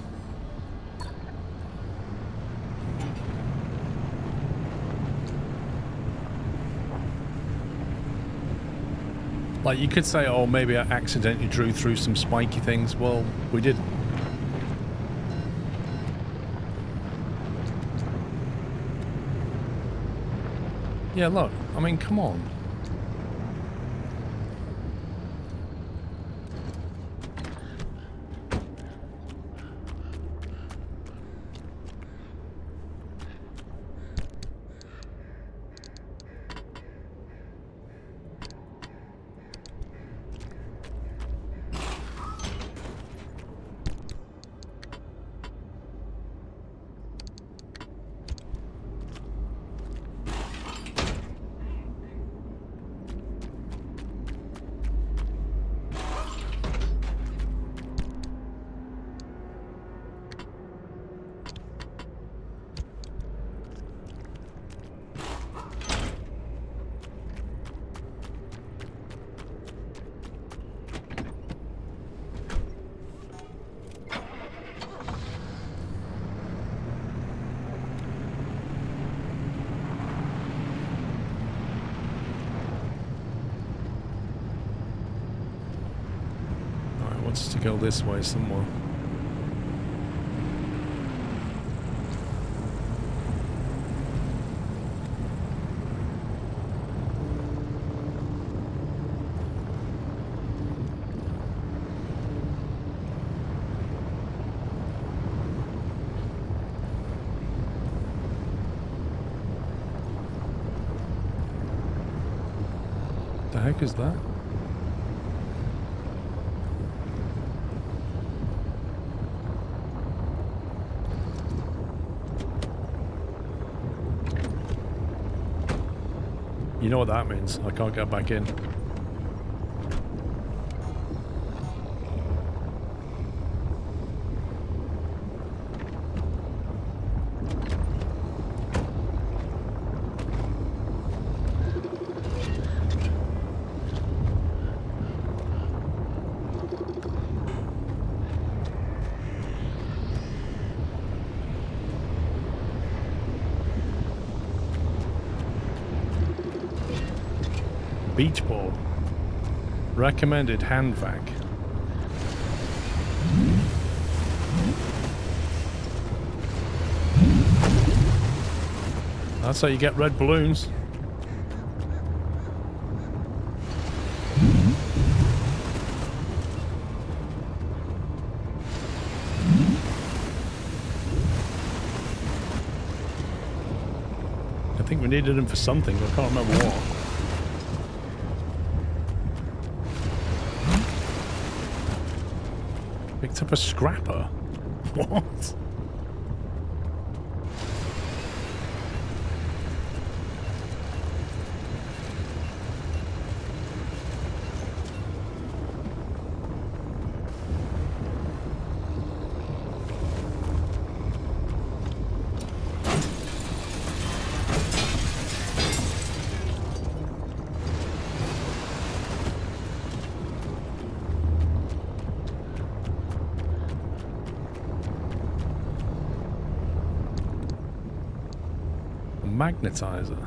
Like, you could say, oh, maybe I accidentally drew through some spiky things. Well, we didn't. Yeah, look. I mean, come on. Wants to go this way somewhere. The heck is that? You know what that means. I can't get back in. Beach ball. Recommended hand vac. That's how you get red balloons. I think we needed them for something, but I can't remember what. Picked up a scrapper? What? Magnetizer.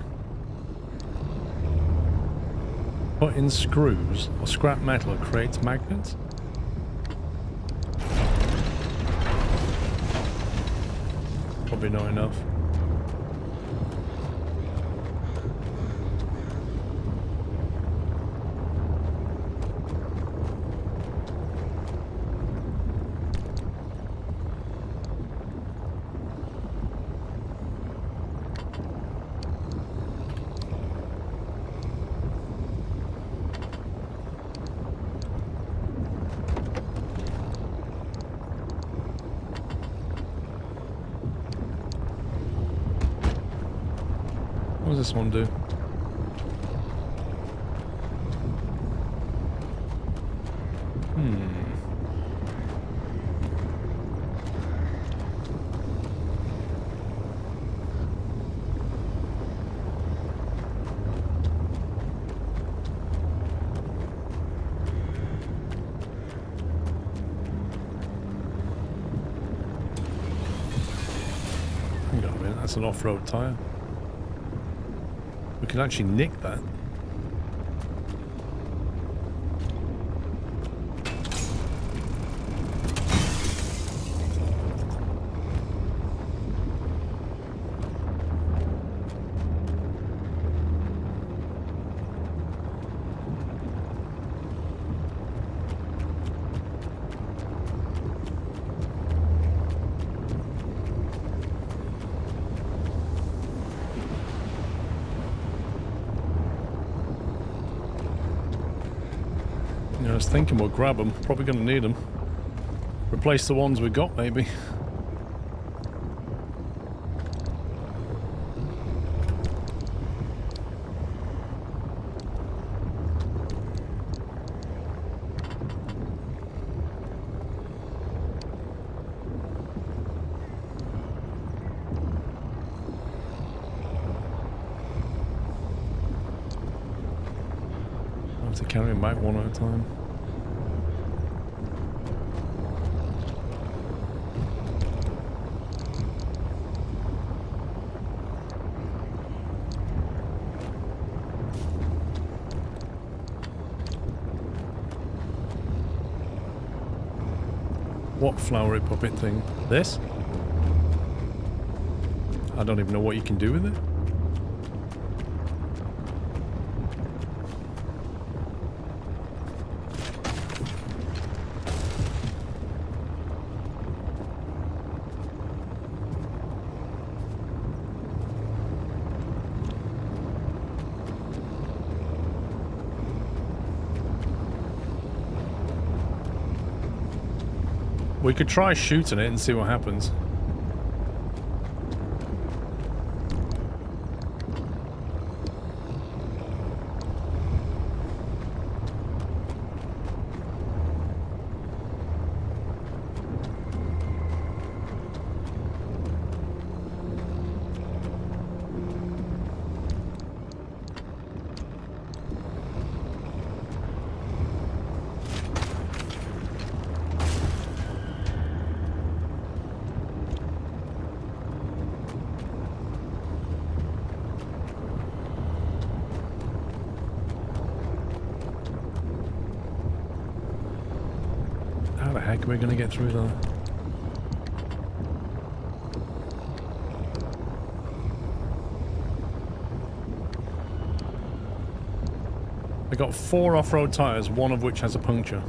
Put in screws or scrap metal creates magnets. Probably not enough. What does this one do? Hang on a minute, that's an off-road tyre. We can actually nick that. I was thinking we'll grab them. Probably going to need them. Replace the ones we got, maybe. I have to carry them back one at a time. What flowery puppet thing? This? I don't even know what you can do with it. We could try shooting it and see what happens. How the heck are we going to get through that? I got 4 off-road tyres, one of which has a puncture.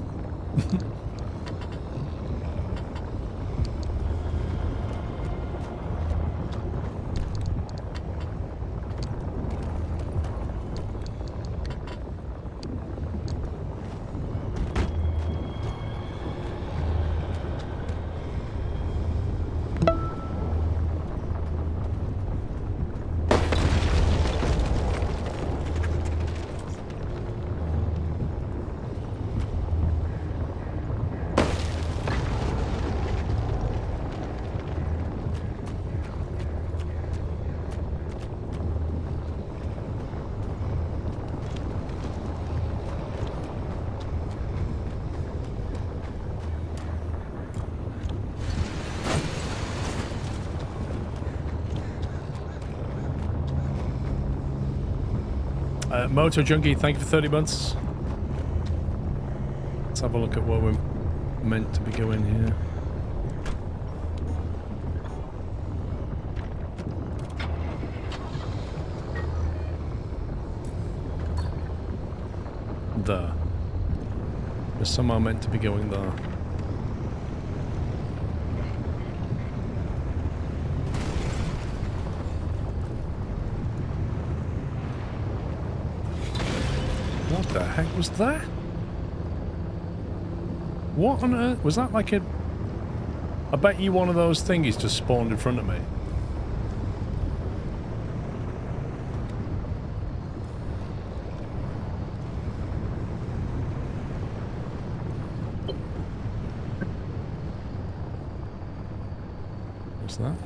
Moto Junkie, thank you for 30 months. Let's have a look at where we're meant to be going here. There. We're somehow meant to be going there. What the heck was that? What on earth? Was that like a... I bet you one of those thingies just spawned in front of me. What's that?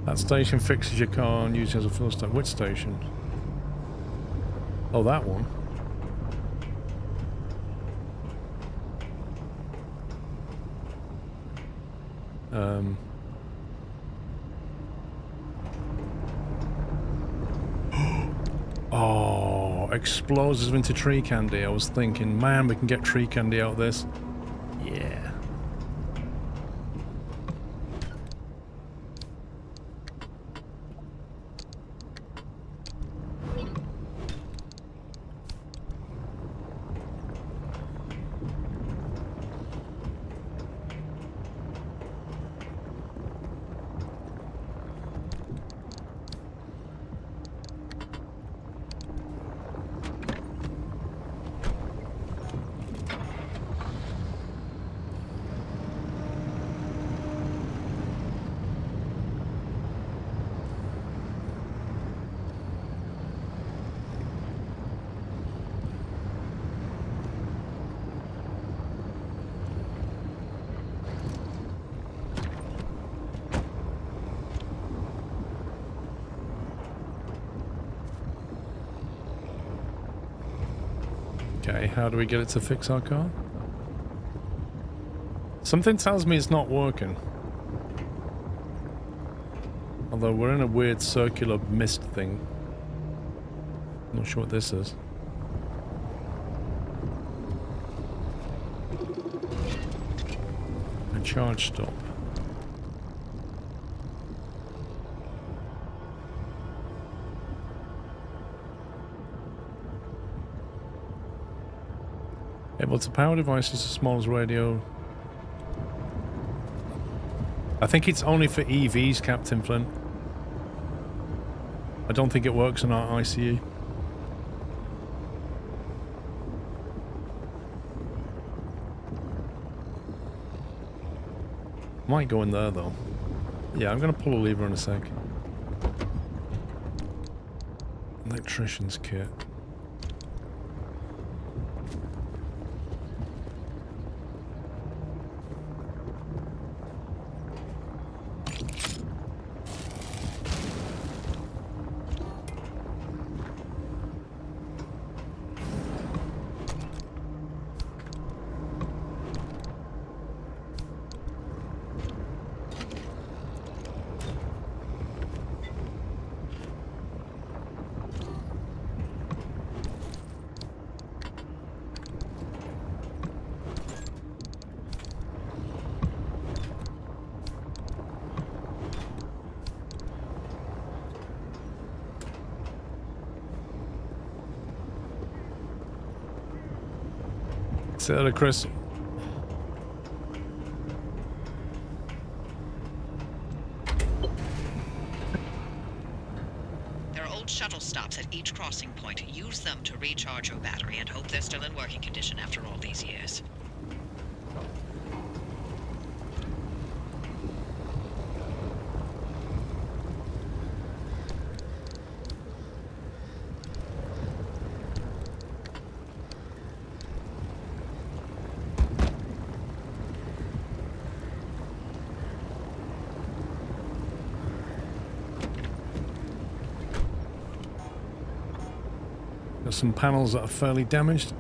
That station fixes your car and uses as a fuel station. Which station? Oh, that one. Oh, explosives into tree candy. I was thinking, man, we can get tree candy out of this. Yeah. Okay, how do we get it to fix our car? Something tells me it's not working. Although we're in a weird circular mist thing. I'm not sure what this is. A charge stop. Able to power devices as small as radio. I think it's only for EVs, Captain Flint. I don't think it works on our ICE. Might go in there though. Yeah, I'm gonna pull a lever in a sec. Electrician's kit. Say that to Chris. There are old shuttle stops at each crossing point. Use them to recharge your battery and hope they're still in working condition after all these years. some panels that are fairly damaged.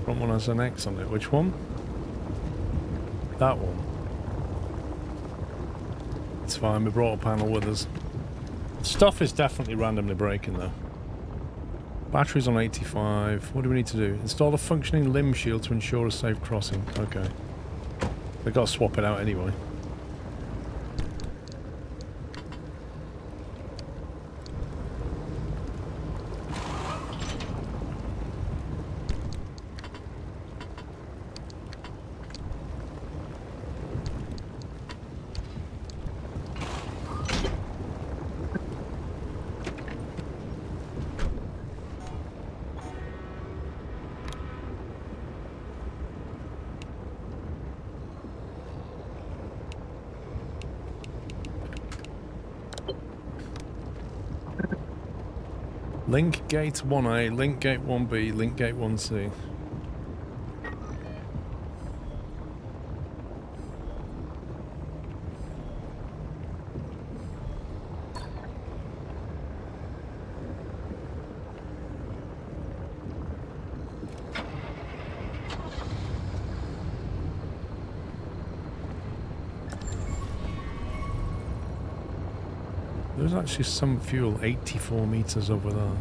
Front one has an X on it. Which one? That one. It's fine, we brought a panel with us. Stuff is definitely randomly breaking though. Batteries on 85. What do we need to do? Install a functioning limb shield to ensure a safe crossing. Okay. They've got to swap it out anyway. Link gate 1A, link gate 1B, link gate 1C. There's actually some fuel 84 meters over there.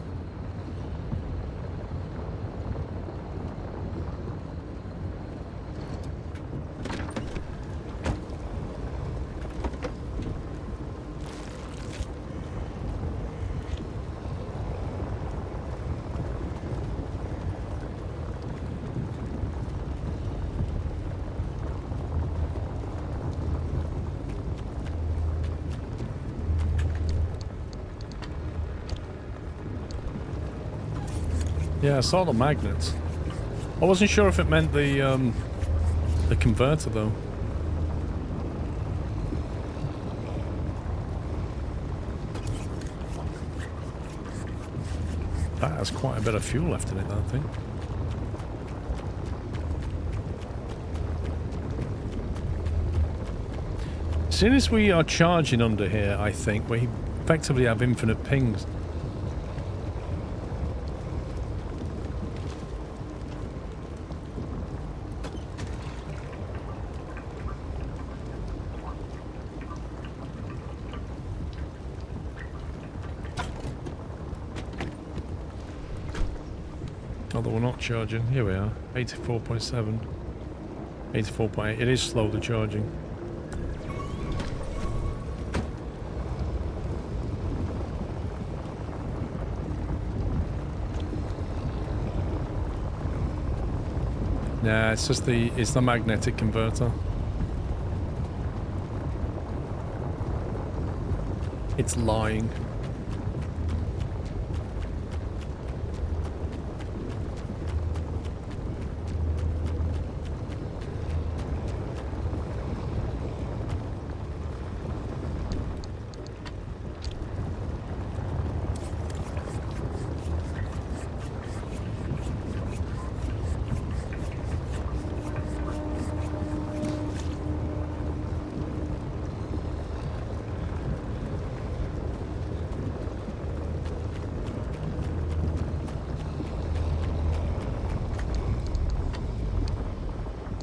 Yeah, I saw the magnets. I wasn't sure if it meant the converter though. That has quite a bit of fuel left in it, that thing. As soon as we are charging under here, I think we effectively have infinite pings. Although we're not charging. Here we are. 84.7. 84.8. It is slowly charging. Nah, it's just the magnetic converter. It's lying.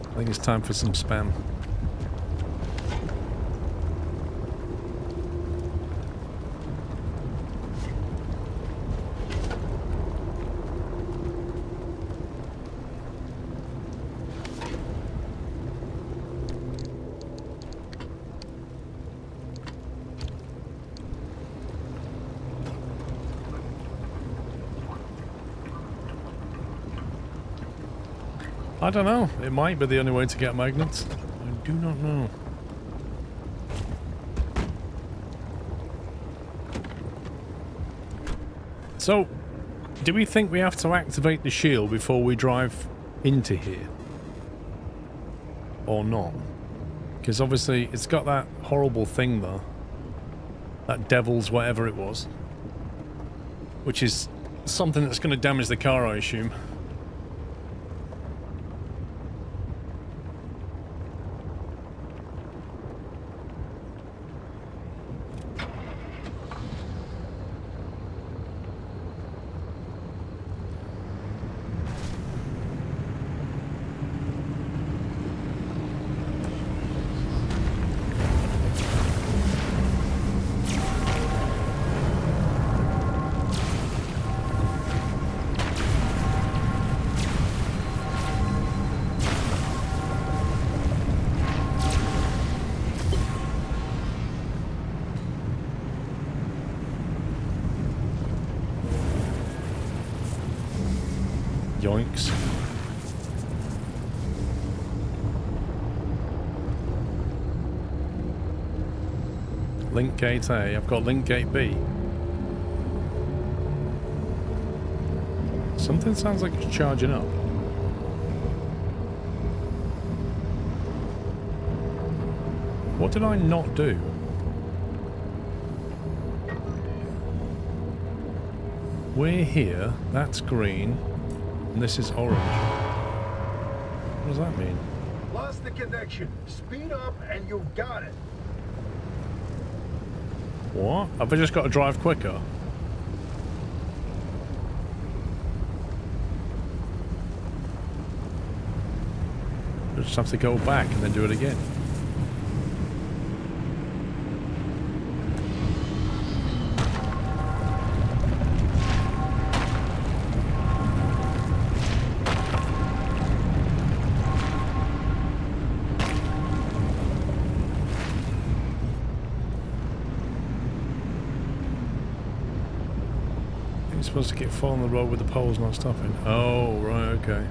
I think it's time for some spam. I don't know. It might be the only way to get magnets. I do not know. So, do we think we have to activate the shield before we drive into here? Or not? Because obviously it's got that horrible thing though. That devil's whatever it was. Which is something that's going to damage the car, I assume. Yoinks. Link gate A. I've got link gate B. Something sounds like it's charging up. What did I not do? We're here. That's green. And this is orange. What does that mean? Lost the connection. Speed up and you got it. What? Have I just got to drive quicker? I just have to go back and then do it again. Supposed to get full on the road with the poles not stopping. Oh, right, okay.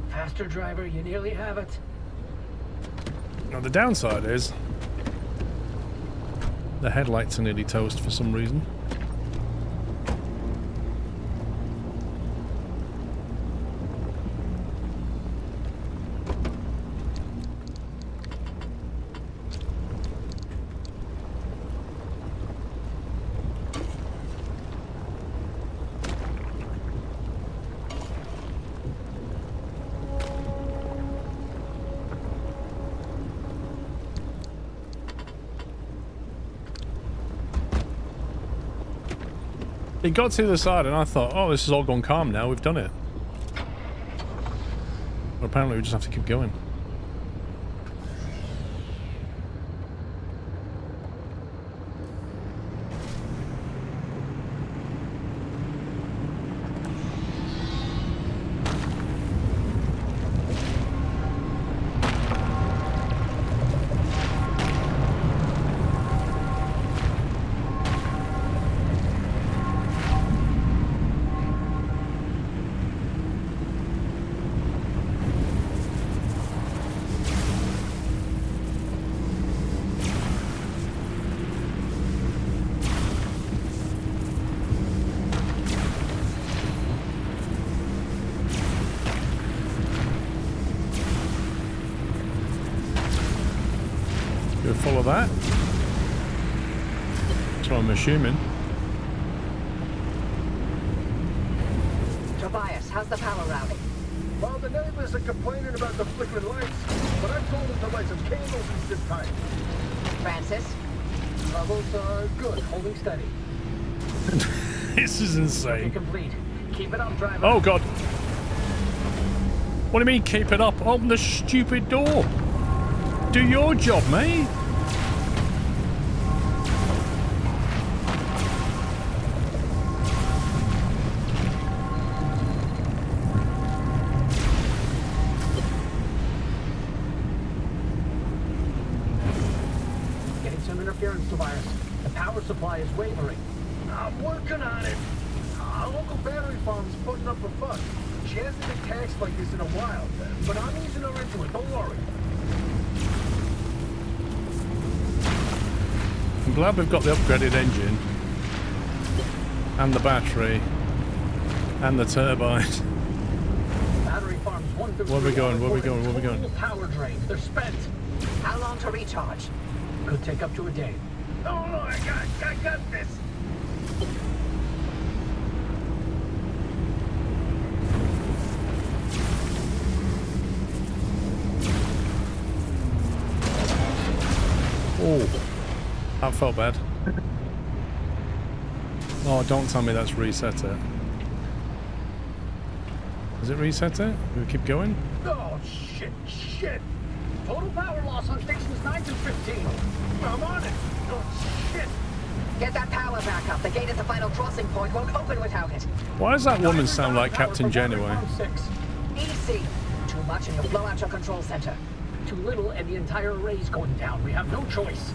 Faster, driver, you nearly have it. Now the downside is the headlights are nearly toast for some reason. It got to the side and I thought, oh, this has all gone calm now, we've done it. But apparently we just have to keep going. Follow that. That's what I'm assuming. Tobias, how's the power routing? Well, the neighbors are complaining about the flickering lights, but I told them to light some candles and sit tight. Francis? Levels are good, holding steady. This is insane. Complete. Keep it up, driver. Oh god. What do you mean keep it up? Open the stupid door. Do your job, mate. Getting some interference, Tobias. The power supply is wavering. I'll I'm working on it. Our local battery farm's putting up a fuss. She hasn't been taxed like this in a while, but I'm easing her into it. Don't worry. I'm glad we've got the upgraded engine. And the battery. And the turbine. Battery farms 1 through Where are we 3 going? Where are we reporting going? Where are we going? total power drain. They're spent. How long to recharge? Could take up to a day. No, I got this. Oh, that felt bad. Oh, don't tell me that's reset it. Does it reset it? Do we keep going? Oh, shit. Total power loss on stations 9 through 15. I'm on it. Oh, shit. Get that power back up. The gate at the final crossing point won't open without it. Why does that woman sound like Captain Janeway? Easy. Too much and you'll blow out your control center. Too little and the entire array's going down. We have no choice.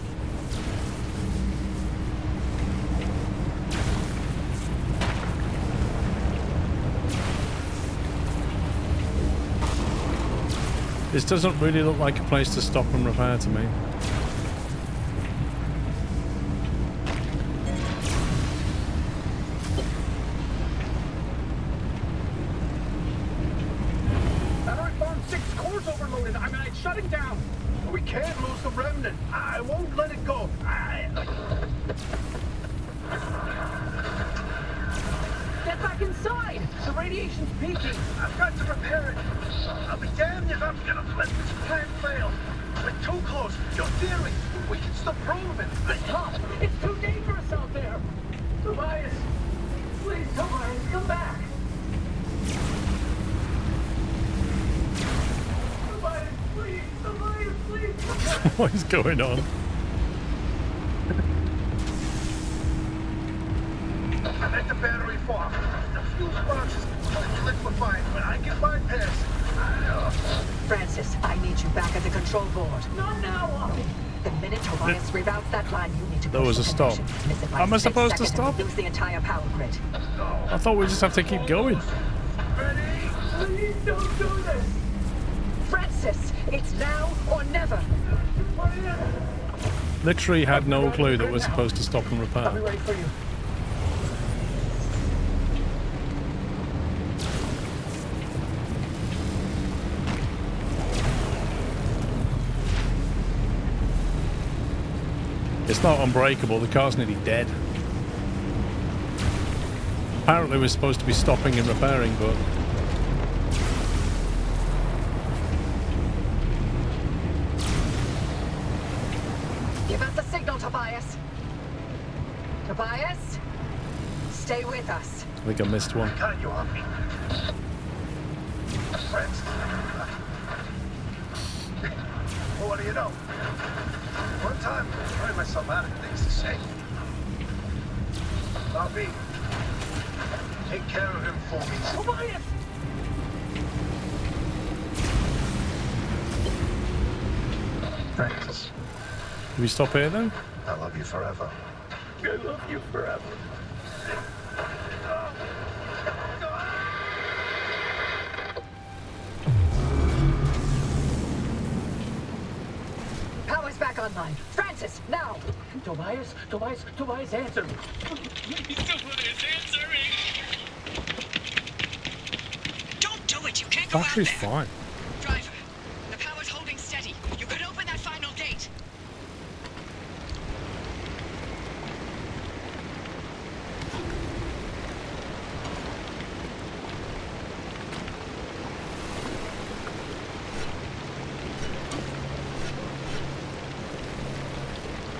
This doesn't really look like a place to stop and repair to me. Battery farm 6 core's overloaded. I mean, it's shutting down. We can't lose the remnant. I won't let it go. Get back inside! The radiation's peaking. I've got to repair it. I'll be damned if I'm gonna let this plan fail. We're too close. Your theory. We can still prove it. Stop! It's too dangerous out there! Tobias. Please, Tobias, come back. Tobias, please. Tobias, please. What is going on? I'm at the battery farm. The fuse box is liquefied, but I can bypass it. Francis, I need you back at the control board. Not now, Ollie. The minute Tobias reroutes that line, you need to There was a stop. Am I supposed to stop? Lose the entire power grid. I thought we just have to keep going. Ready? Please don't do this. Francis, it's now or never. Literally had no clue that we're supposed to stop and I'll be repair. ready for you. It's not unbreakable, the car's nearly dead. Apparently we're supposed to be stopping and repairing, but... Give us the signal, Tobias. Tobias, stay with us. I think I missed one. Got you on me. Friends. Well, what do you know? One time, I tried myself out of things to say. Bobby, take care of him for me. Tobias! Francis, Do we stop here then? I love you forever. I love you forever. Power's back online. Francis, now! Tobias, answer me. Tobias, answer me! Don't do it! You can't go out Battery's there! fine. Driver, the power's holding steady. You could open that final gate.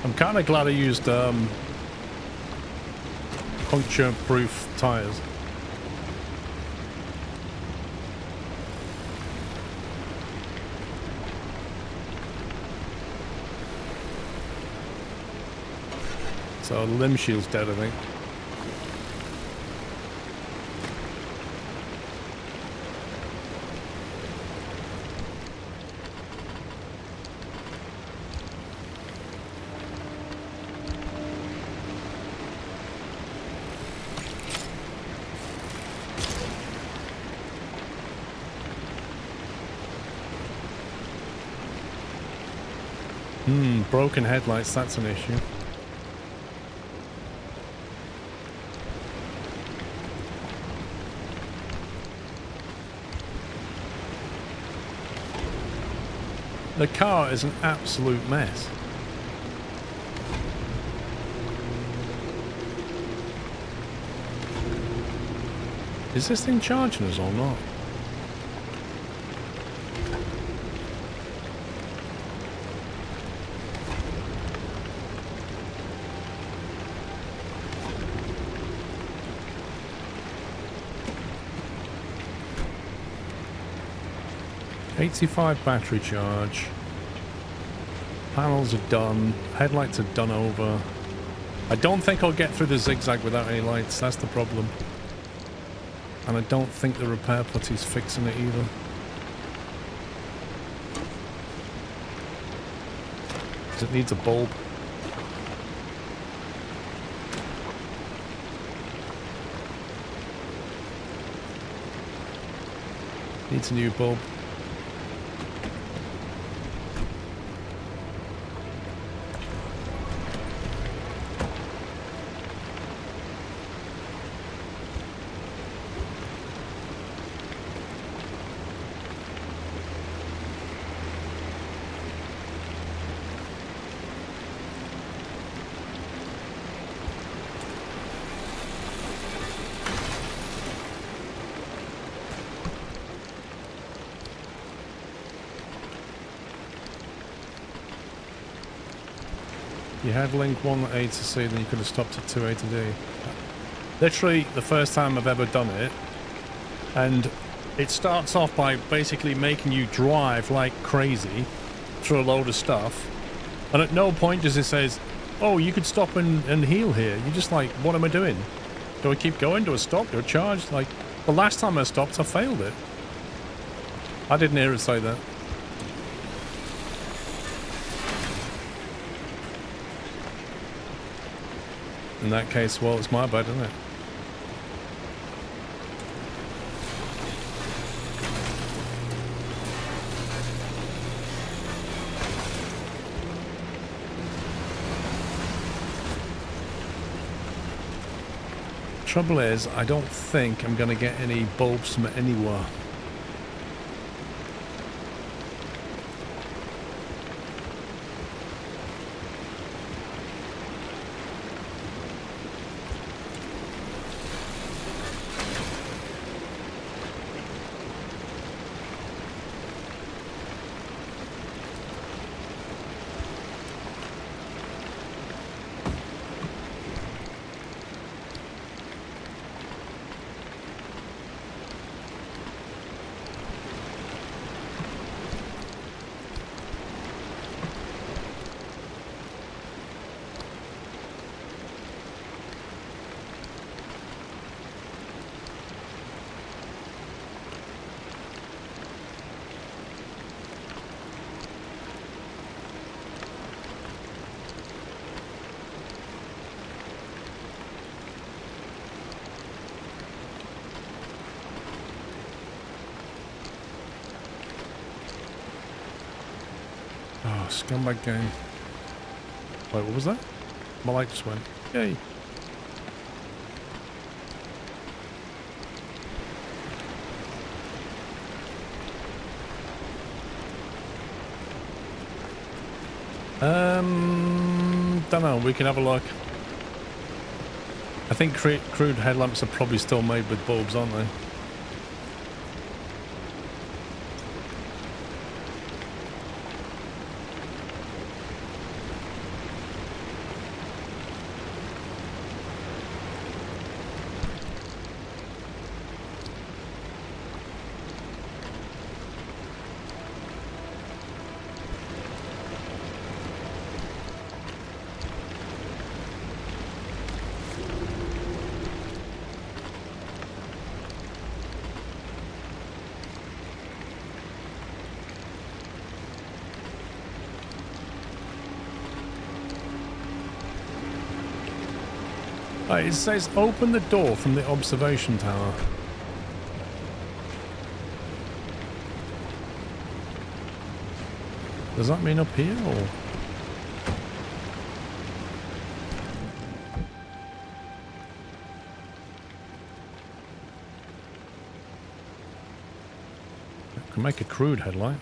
I'm kind of glad I used puncture-proof tires. So the limb shield's dead, I think. Broken headlights, that's an issue. The car is an absolute mess. Is this thing charging us or not? .85 battery charge. Panels are done. Headlights are done over. I don't think I'll get through the zigzag without any lights. That's the problem. And I don't think the repair putty's fixing it either. Because it needs a bulb. Needs a new bulb. You had link 1 at A to C, then you could have stopped at 2A to D. Literally the first time I've ever done it, and it starts off by basically making you drive like crazy through a load of stuff, and at no point does it says, oh, you could stop and heal here. You're just like, what am I doing? Do I keep going? Do I stop? Do I charge? Like, the last time I stopped, I failed it. I didn't hear it say that. In that case, well, it's my bad, isn't it? Trouble is, I don't think I'm going to get any bulbs from anywhere. Oh, scumbag game. Wait, what was that? My light just went. Yay. Don't know. We can have a look. I think crude headlamps are probably still made with bulbs, aren't they? It says open the door from the observation tower. Does that mean up here or? can make a crude headlight.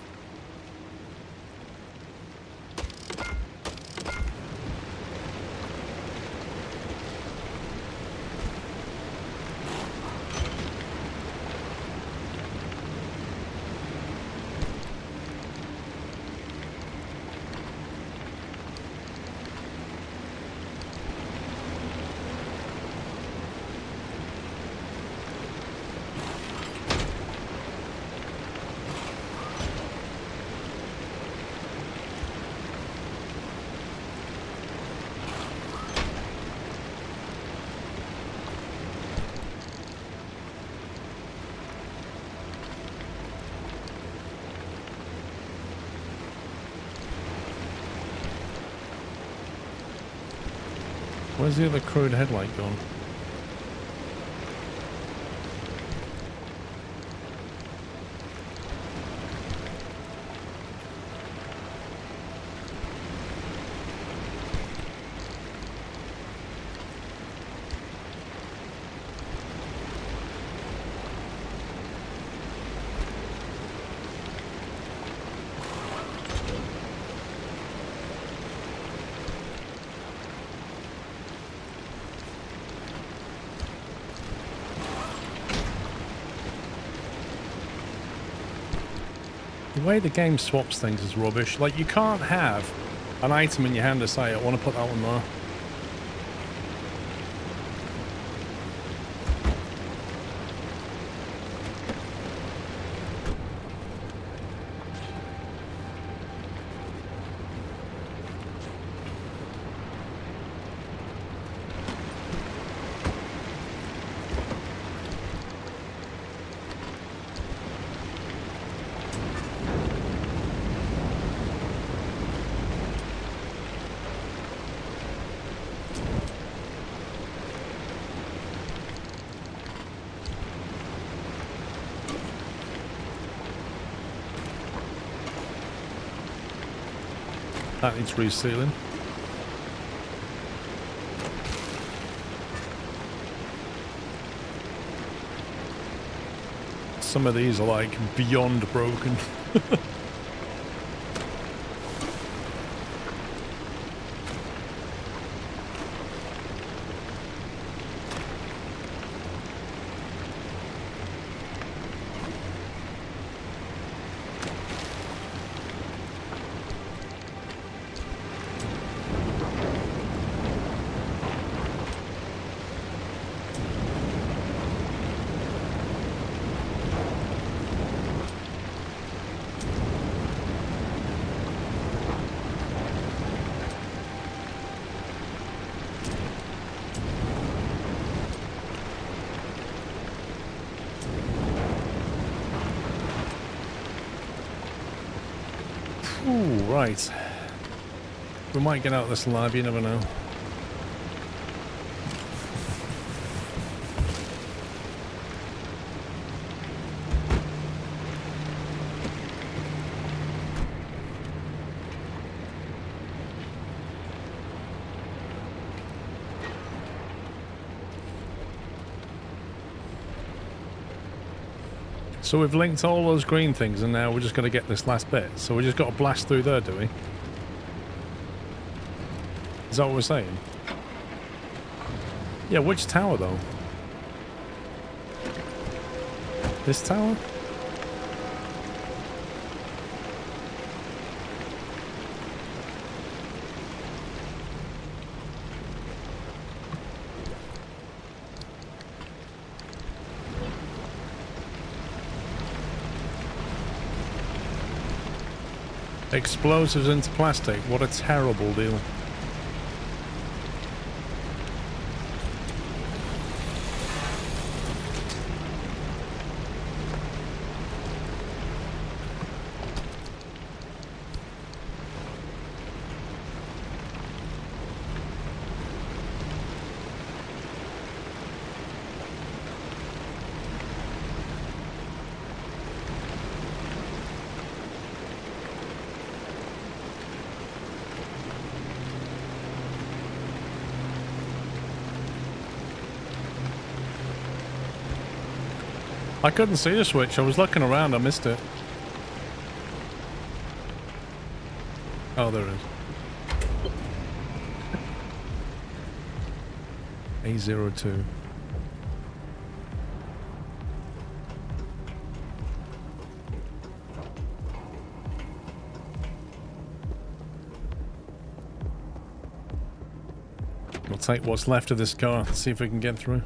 Where's the other crude headlight gone? The way the game swaps things is rubbish. Like, you can't have an item in your hand to say, I want to put that one there. That needs resealing. Some of these are like beyond broken. Ooh, right. We might get out of this lab, you never know. So we've linked all those green things and now we're just going to get this last bit. So we just got to blast through there, do we? Is that what we're saying? Yeah, which tower though? This tower? Explosives into plastic. What a terrible deal. I couldn't see the switch. I was looking around. I missed it. Oh, there is. A02. We'll take what's left of this car and see if we can get through.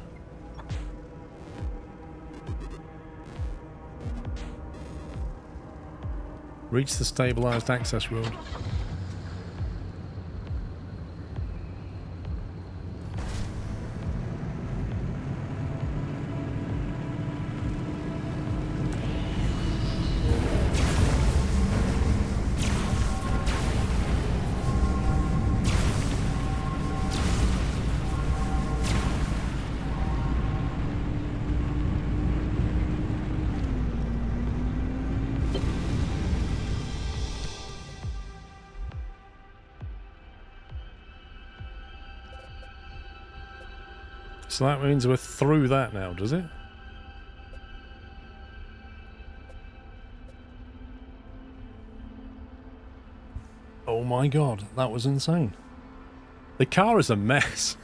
Reach the stabilized access road. So that means we're through that now, does it? Oh my god, that was insane. The car is a mess.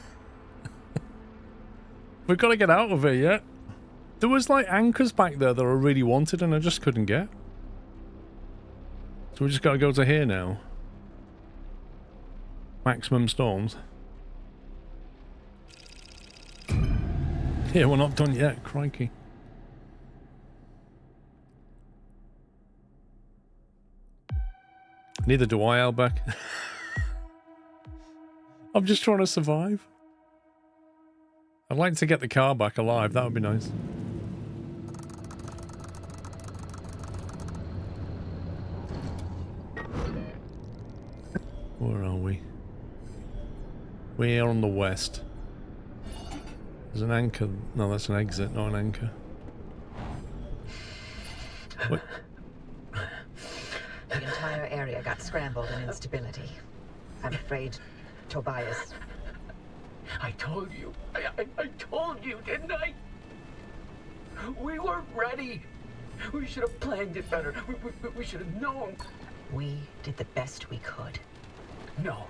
We've got to get out of here yet. There was like anchors back there that I really wanted and I just couldn't get. So we just got to go to here now. Maximum storms. Yeah, we're not done yet, crikey. Neither do I, Outback. I'm just trying to survive. I'd like to get the car back alive, that would be nice. Where are we? We're on the west. There's an anchor. No, that's an exit, not an anchor. What? The entire area got scrambled in instability. I'm afraid Tobias... I told you. I told you, didn't I? We weren't ready. We should have planned it better. We should have known. We did the best we could. No.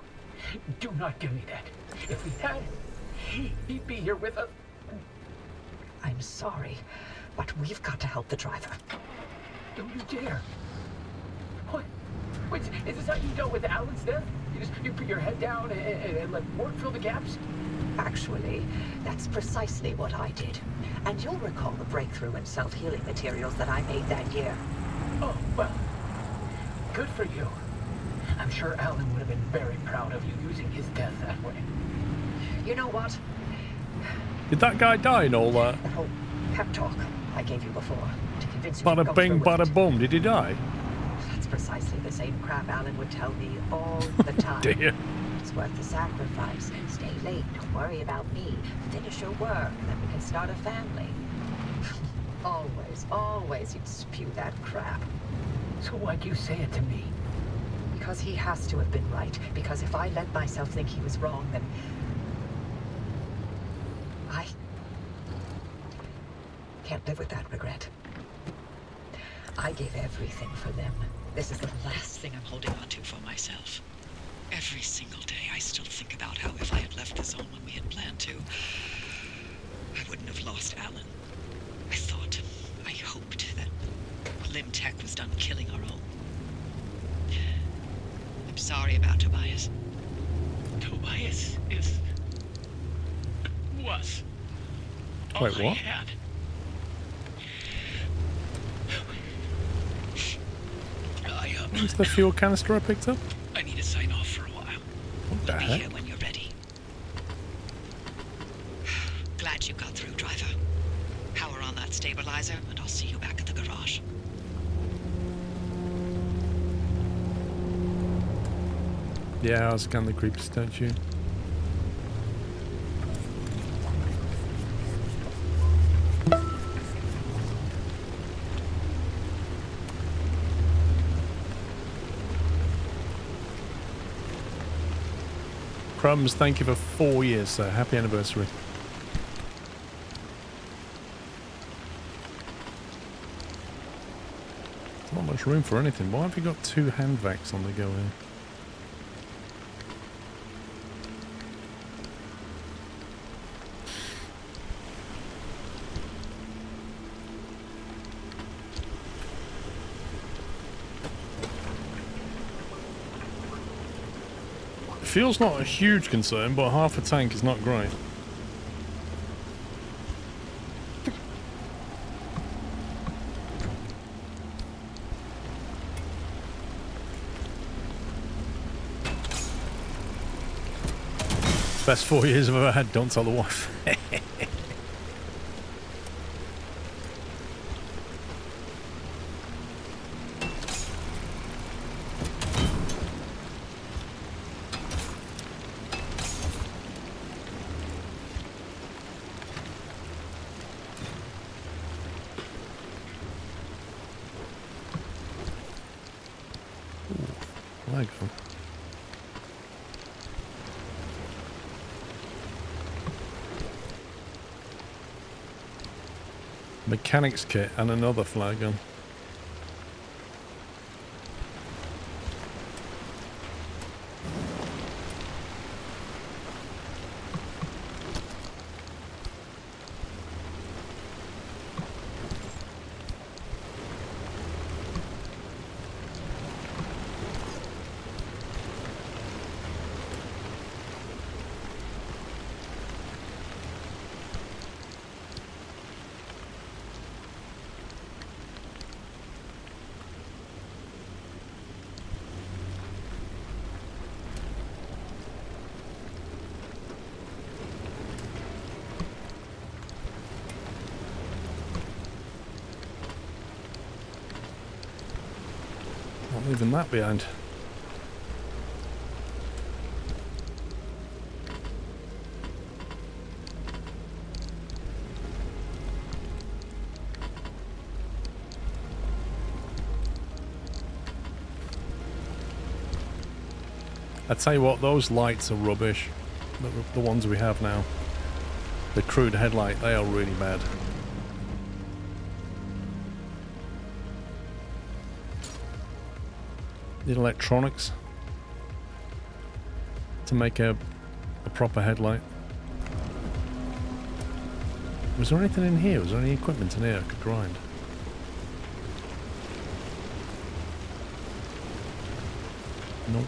Do not give me that. If we had, he'd be here with us. I'm sorry, but we've got to help the driver. Don't you dare. What? Wait, is this how you dealt with Alan's death? You put your head down and let work fill the gaps? Actually, that's precisely what I did. And you'll recall the breakthrough in self-healing materials that I made that year. Oh, well, good for you. I'm sure Alan would have been very proud of you using his death that way. You know what? Did that guy die in all that? That whole pep talk I gave you before to convince you to Bada go bing, through with bada it. boom. Did he die? That's precisely the same crap Alan would tell me all the time. Dear. It's worth the sacrifice. Stay late. Don't worry about me. Finish your work. Then we can start a family. Always he'd spew that crap. So why'd you say it to me? Because he has to have been right. Because if I let myself think he was wrong, then... I can't live with that regret. I gave everything for them. This is the last thing I'm holding on to for myself. Every single day, I still think about how if I had left the zone when we had planned to, I wouldn't have lost Alan. I thought, I hoped that Lim Tech was done killing our own. I'm sorry about Tobias. Tobias was all Wait, I what? had. Where's the fuel canister I picked up? I need to sign off for a while. What the Be heck? here when you're ready. Glad you got through, driver. Power on that stabilizer, and I'll see you back at the garage. Yeah, I'll scan the creepy statue. Crumbs, thank you for 4 years, sir. Happy anniversary. Not much room for anything. Why have you got 2 hand vacs on the go here? Fuel's not a huge concern, but half a tank is not great. Best 4 years I've ever had, don't tell the wife. Lag on. Mechanics kit and another flag gun. Not leaving that behind. I tell you what, those lights are rubbish. The ones we have now. The crude headlight, they are really bad. Need electronics to make a proper headlight. Was there anything in here? Was there any equipment in here I could grind? Nope.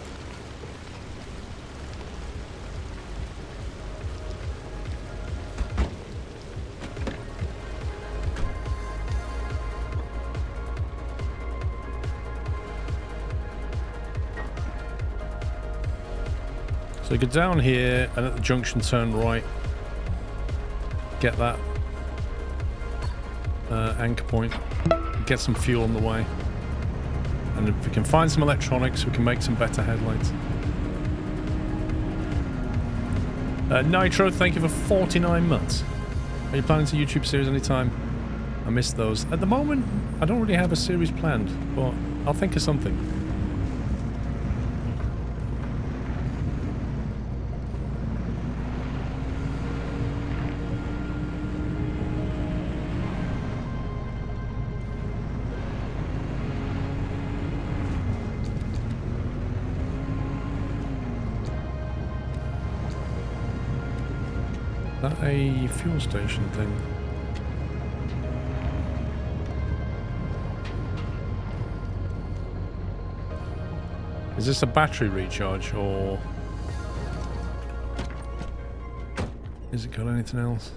So go down here and at the junction turn right, get that anchor point, get some fuel on the way, and if we can find some electronics we can make some better headlights. Nitro, thank you for 49 months. Are you planning to YouTube series anytime? I missed those. At the moment I don't really have a series planned, but I'll think of something. A fuel station thing. Is this a battery recharge or is it got anything else?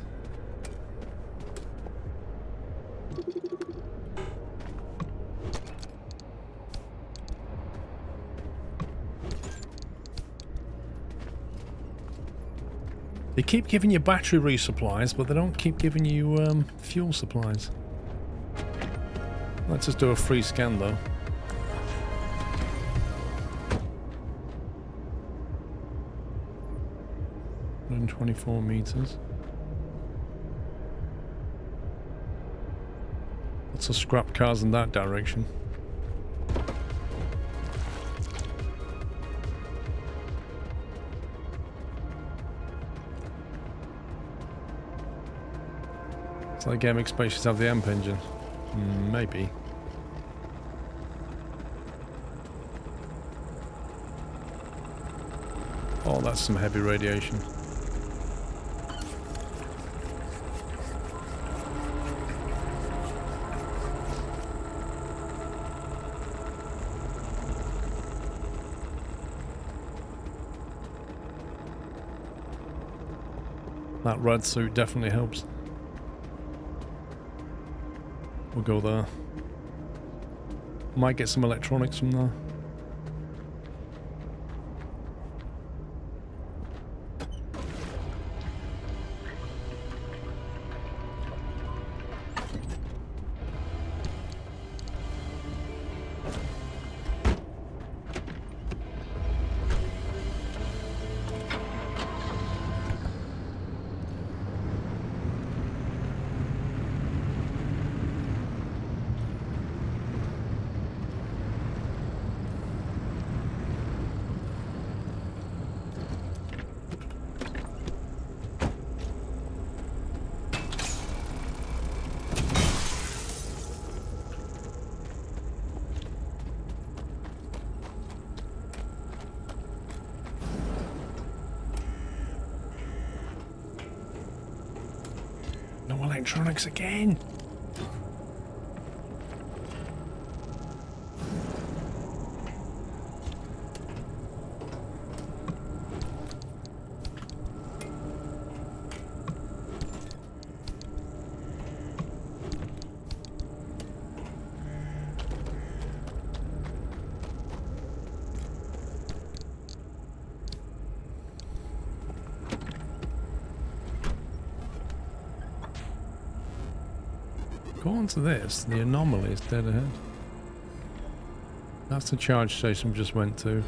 They keep giving you battery resupplies, but they don't keep giving you fuel supplies. Let's just do a free scan though. And 24 meters. Lots of scrap cars in that direction. So the game expects you to have the AMP engine. Maybe. Oh, that's some heavy radiation. That red suit definitely helps. We'll go there. Might get some electronics from there. No electronics again. Go on to this. The anomaly is dead ahead. That's the charge station we just went to.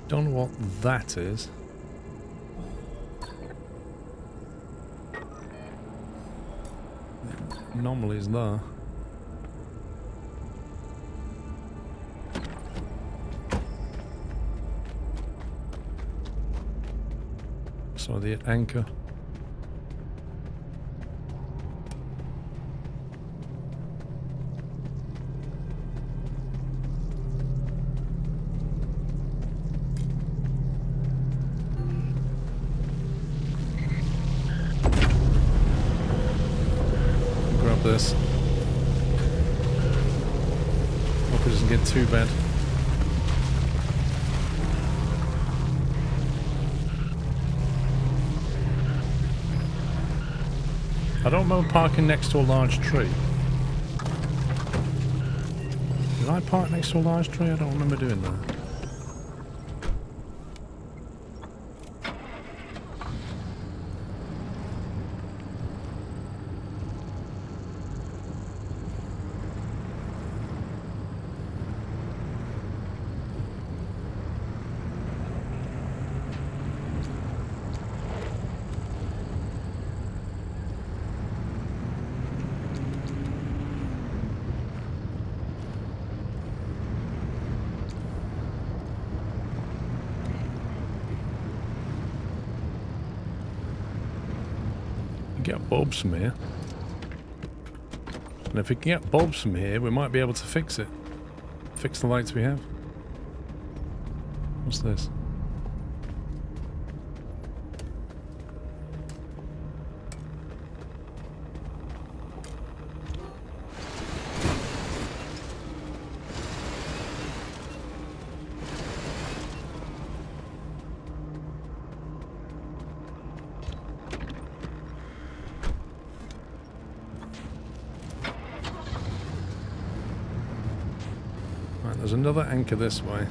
Don't know what that is. The anomaly is there. So the anchor. This. Hope it doesn't get too bad. I don't remember parking next to a large tree. Did I park next to a large tree? I don't remember doing that. Get bulbs from here. And if we can get bulbs from here, we might be able to fix it. Fix the lights we have. What's this? There's another anchor this way.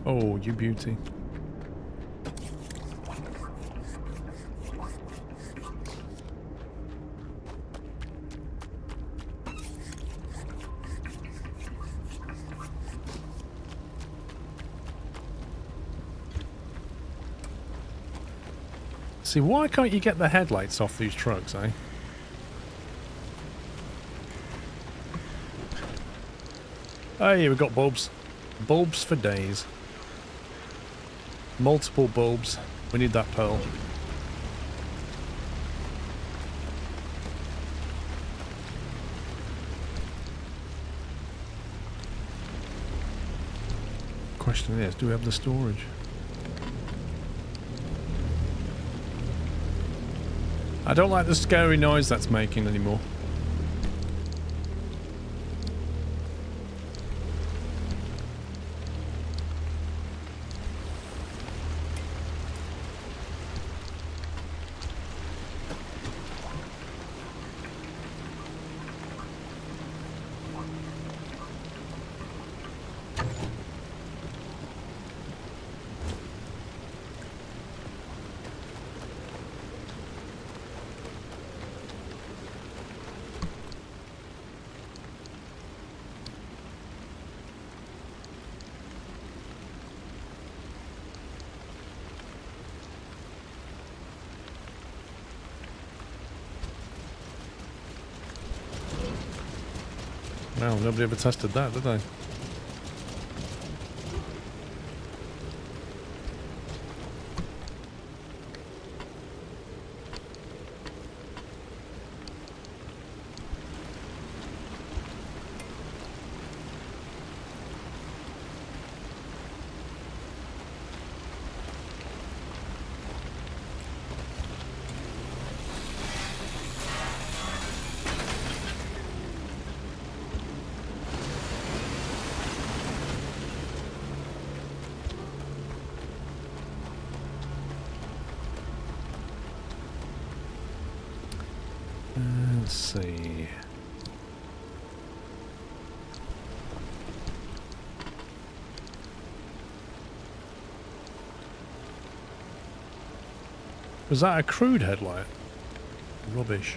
Oh, you beauty. See, why can't you get the headlights off these trucks, eh? Hey, we got bulbs. Bulbs for days. Multiple bulbs. We need that pearl. question is, do we have the storage? I don't like the scary noise that's making anymore. Well, nobody ever tested that, did they? Let's see. Was that a crude headlight? Rubbish.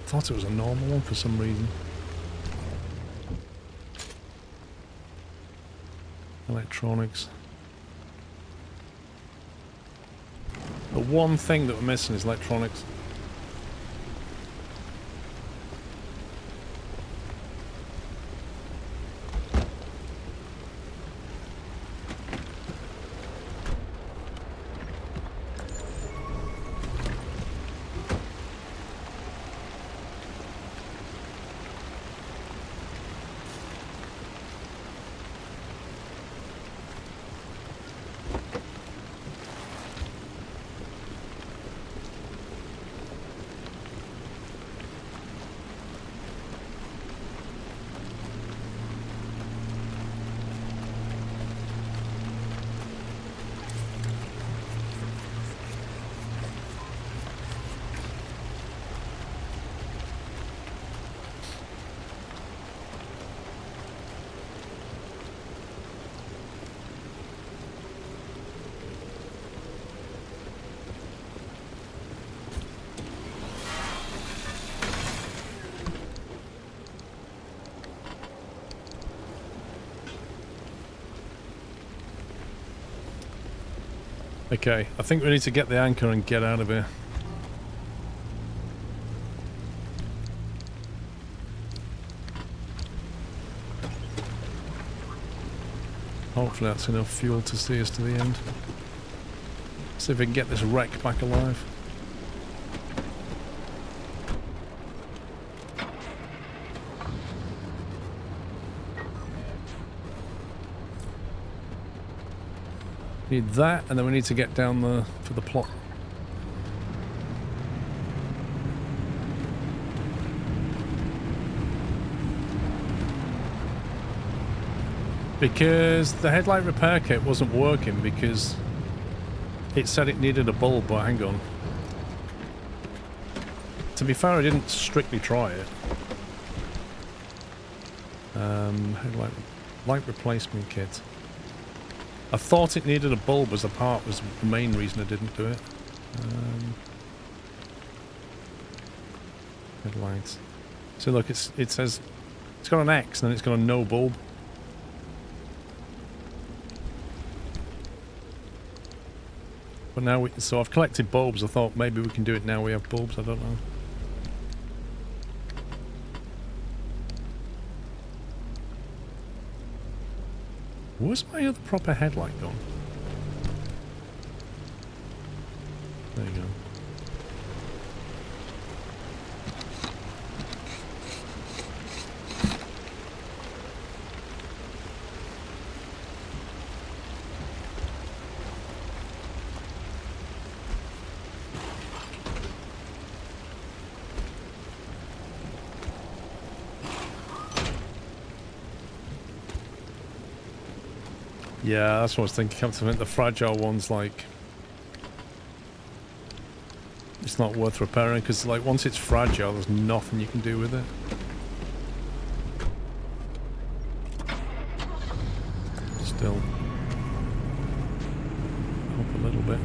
Thought it was a normal one for some reason. Electronics. The one thing that we're missing is electronics. Okay, I think we need to get the anchor and get out of here. Hopefully that's enough fuel to see us to the end. See if we can get this wreck back alive. Need that, and then we need to get down for the plot. Because the headlight repair kit wasn't working because it said it needed a bulb, but hang on. To be fair, I didn't strictly try it. Headlight light replacement kit. I thought it needed a bulb as a part was the main reason I didn't do it. Headlights. So look, it says it's got an X and then it's got a no bulb. But now so I've collected bulbs. I thought maybe we can do it now we have bulbs. I don't know. Where's my other proper headlight gone? There you go. Yeah, that's what I was thinking. Come to think the fragile ones, like, it's not worth repairing because, like, once it's fragile, there's nothing you can do with it. Still, up a little bit.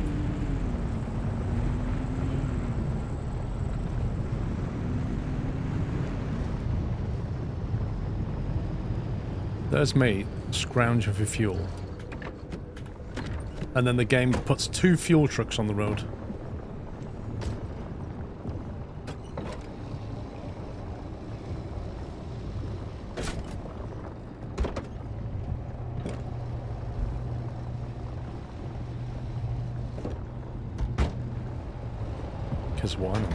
There's me scrounging for fuel. And then the game puts 2 fuel trucks on the road. Because why not?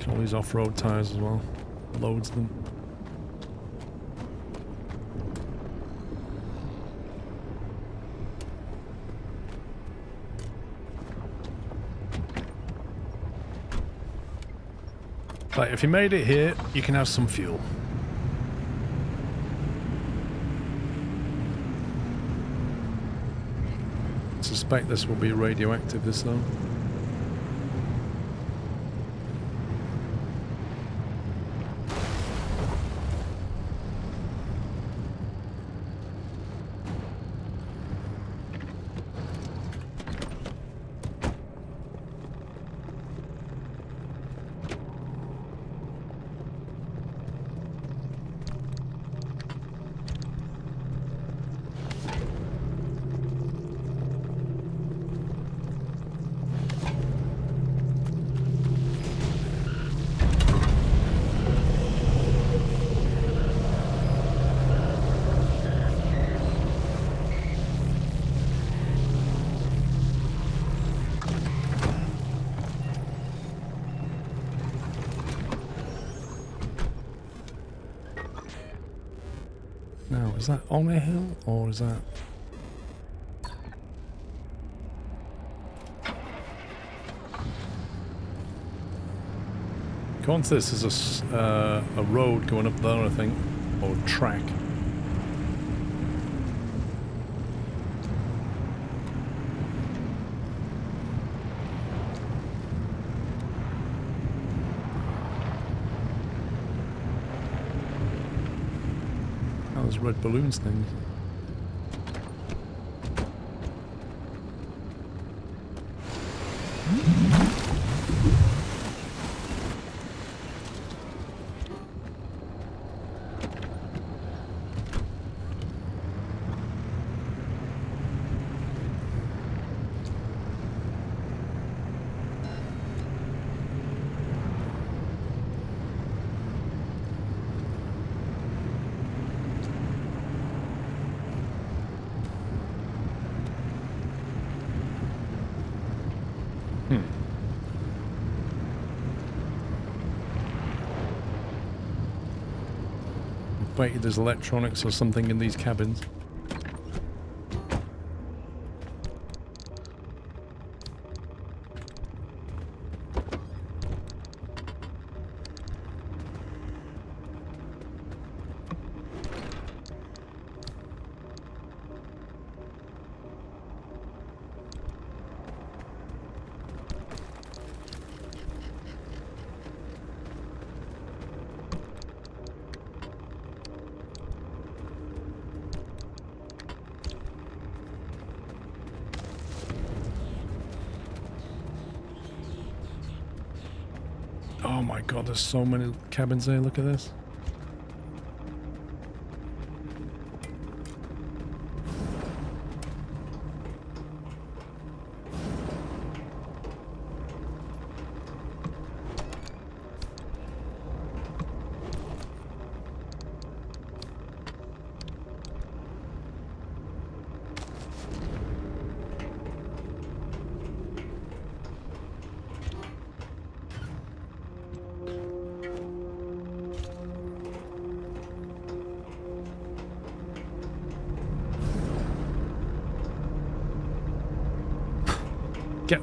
All these off-road tires as well. Loads of them. Right, if you made it here, you can have some fuel. I suspect this will be radioactive, this though. Now, is that on a hill, or is that... According to this, there's a road going up there, I think, or track. Those red balloons things. Bet there's electronics or something in these cabins. Oh my god, there's so many cabins there, look at this.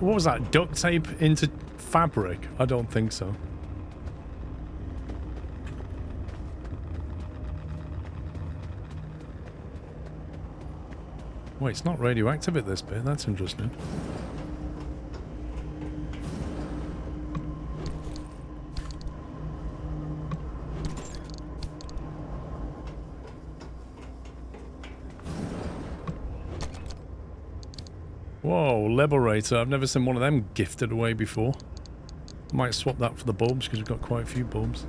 What was that? Duct tape into fabric? I don't think so. Wait, it's not radioactive at this bit. That's interesting. Whoa, Liberator. I've never seen one of them gifted away before. Might swap that for the bulbs because we've got quite a few bulbs.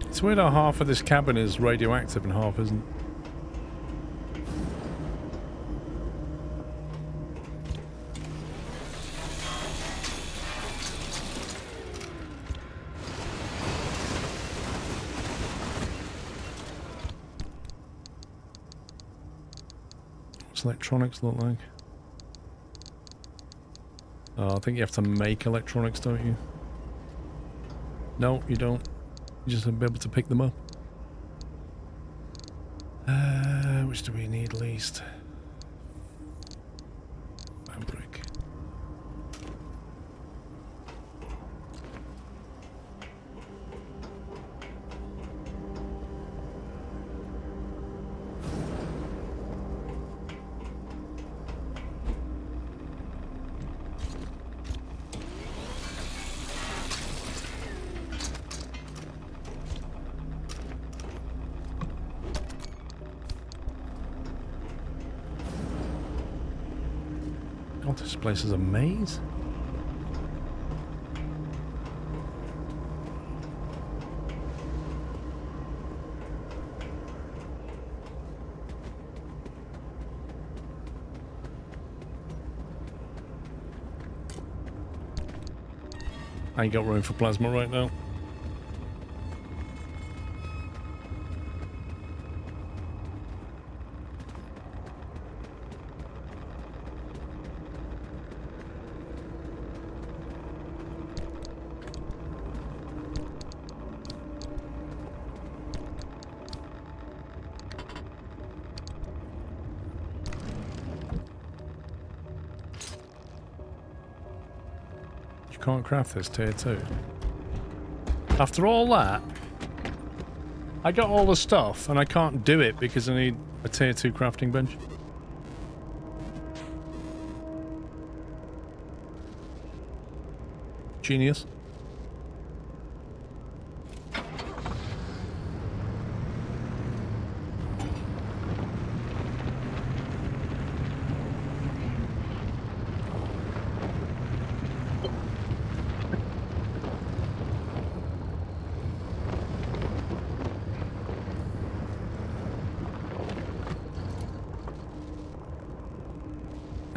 It's weird how half of this cabin is radioactive and half isn't. What's electronics look like? Oh, I think you have to make electronics, don't you? No, you don't. You just have to be able to pick them up. Which do we need least? Fabric. God, this place is a maze. I ain't got room for plasma right now. Can't craft this tier 2. After all that, I got all the stuff and I can't do it because I need a tier 2 crafting bench. Genius.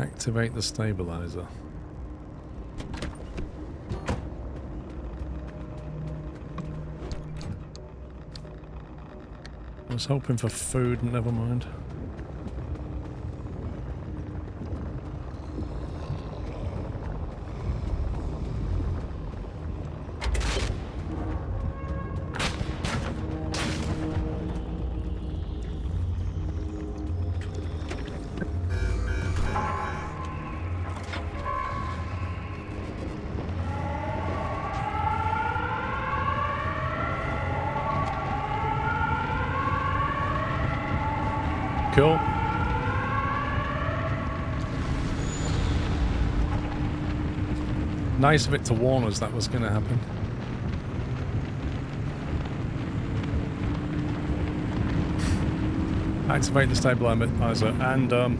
Activate the stabilizer. I was hoping for food, never mind. Cool. Nice of it to warn us that was going to happen. Activate the stabilizer, and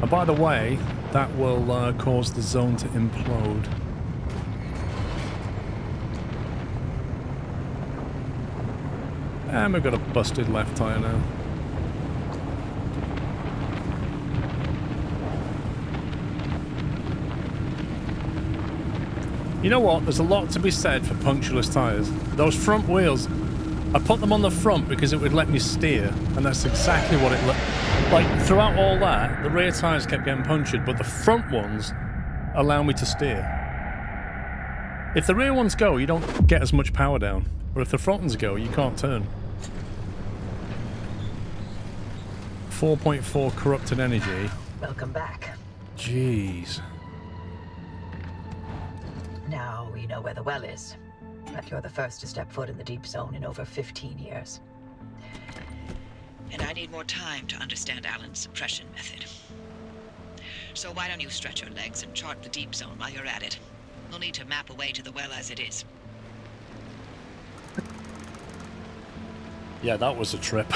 by the way, that will cause the zone to implode. And we've got a busted left tire now. You know what? There's a lot to be said for punctureless tyres. Those front wheels, I put them on the front because it would let me steer, and that's exactly what it looked like. Throughout all that, the rear tyres kept getting punctured, but the front ones allow me to steer. If the rear ones go, you don't get as much power down, but if the front ones go, you can't turn. 4.4 corrupted energy. Welcome back. Jeez. Now we know where the well is. But you're the first to step foot in the deep zone in over 15 years. And I need more time to understand Alan's suppression method. So why don't you stretch your legs and chart the deep zone while you're at it? We'll need to map a way to the well as it is. Yeah, that was a trip.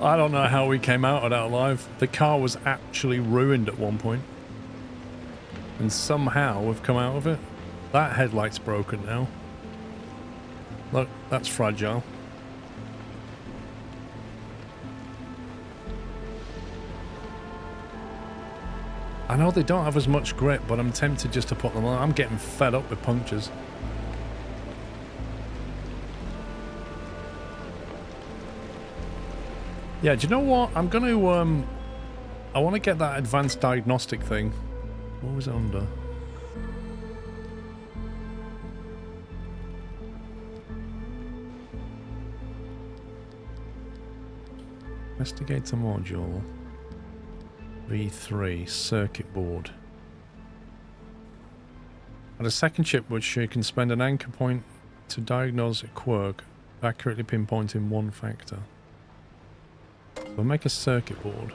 I don't know how we came out of that alive. The car was actually ruined at one point. And somehow we've come out of it. That headlight's broken now. Look, that's fragile. I know they don't have as much grip, but I'm tempted just to put them on. I'm getting fed up with punctures. Yeah, do you know what? I'm going to, I want to get that advanced diagnostic thing. What was it under? Investigator module. V3 circuit board. At a second chip which you can spend an anchor point to diagnose a quirk, accurately pinpointing one factor. We'll make a circuit board.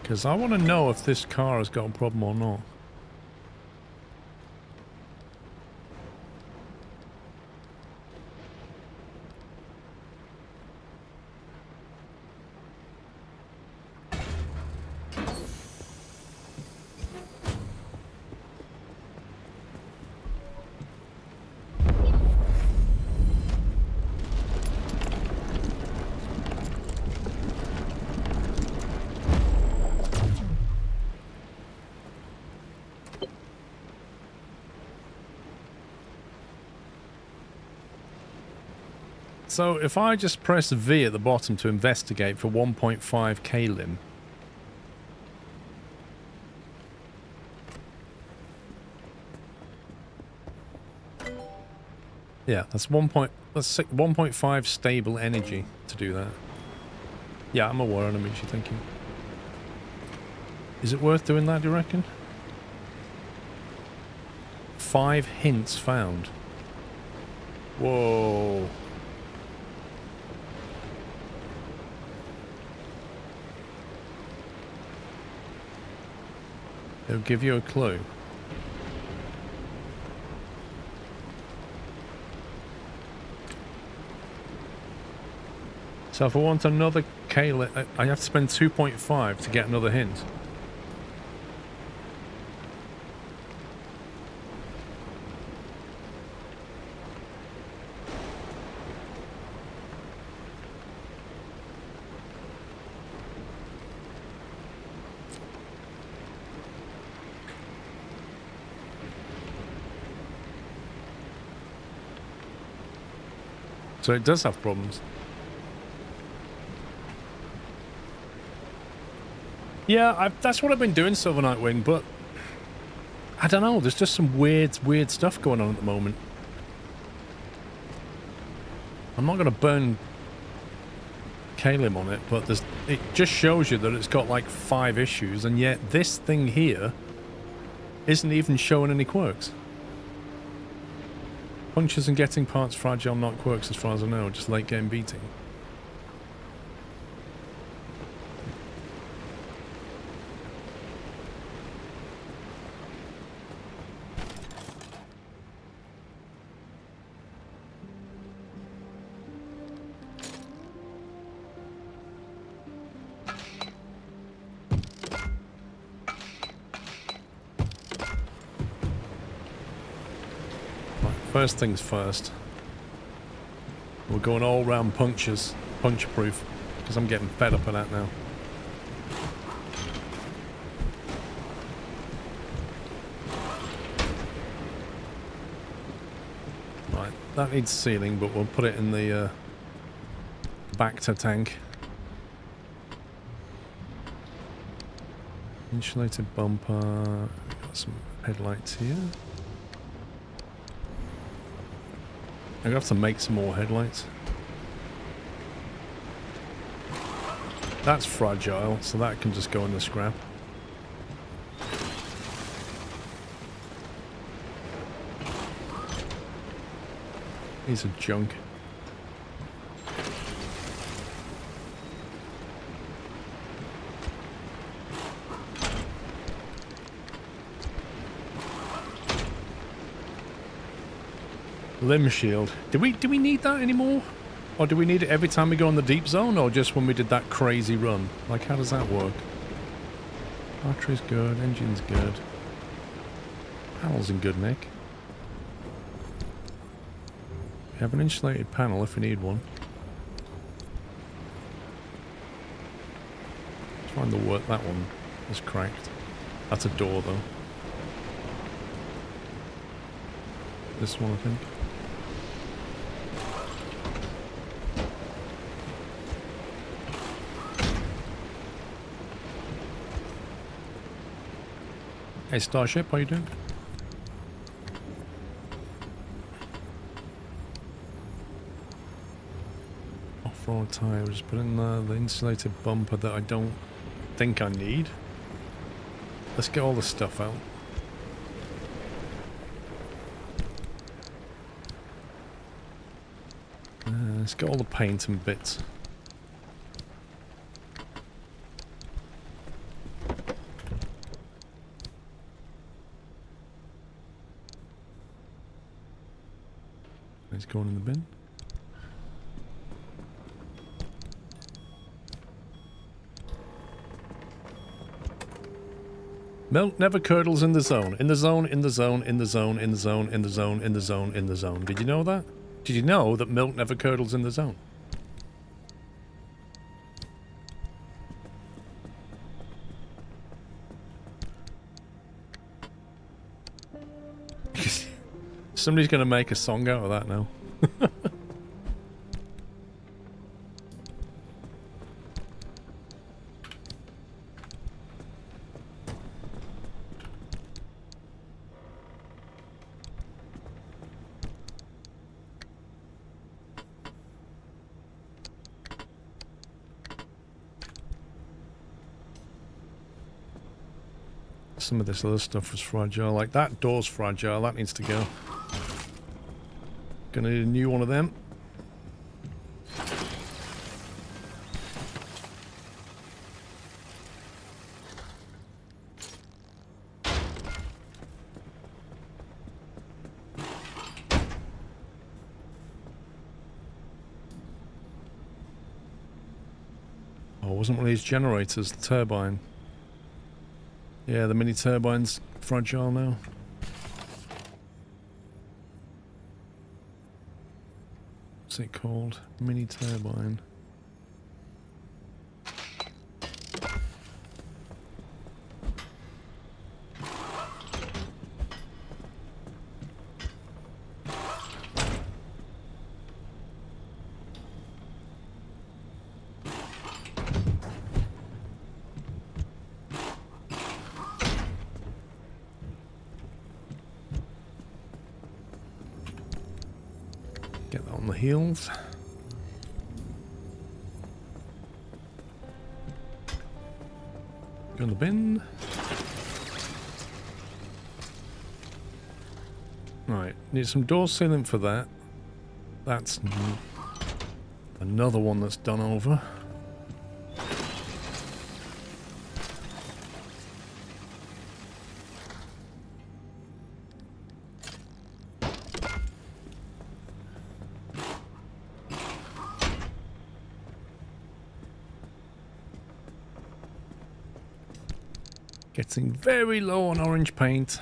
Because I want to know if this car has got a problem or not. So if I just press V at the bottom to investigate for 1.5 klim. Yeah, that's 1.5 stable energy to do that. Yeah, I'm aware of what you're thinking. Is it worth doing that, do you reckon? 5 hints found. Whoa. It'll give you a clue. So if I want another Kayla, I have to spend 2.5 to get another hint. So it does have problems. Yeah, that's what I've been doing, Silver Nightwing, but I don't know, there's just some weird stuff going on at the moment. I'm not going to burn Kalim on it, but it just shows you that it's got like 5 issues, and yet this thing here isn't even showing any quirks. Punches and getting parts fragile, not quirks as far as I know, just late game beating. First things first. We're going all round puncture proof, because I'm getting fed up of that now. Right, that needs sealing, but we'll put it in the Bacta tank. Insulated bumper. Got some headlights here. I'm gonna have to make some more headlights. That's fragile, so that can just go in the scrap. These are junk. Limb shield. Do we need that anymore? Or do we need it every time we go in the deep zone, or just when we did that crazy run? Like, how does that work? Battery's good, engine's good. Panel's in good nick. We have an insulated panel if we need one. Let's find the work. That one is cracked. That's a door though. This one, I think. Hey Starship, how you doing? Off-road tire, just put in the insulated bumper that I don't think I need. Let's get all the stuff out. Let's get all the paint and bits. It's going in the bin. Milk never curdles in the zone. In the zone, in the zone, in the zone, in the zone, in the zone, in the zone, in the zone. Did you know that? Did you know that milk never curdles in the zone? Somebody's going to make a song out of that now. Some of this other stuff was fragile. Like that door's fragile. That needs to go. Gonna need a new one of them. Oh, it wasn't one of these generators, the turbine. Yeah, the mini turbine's fragile now. What's it called? Mini turbine. Get that on the heels. Go in the bin. Right, need some door sealing for that. That's another one that's done over. Getting very low on orange paint.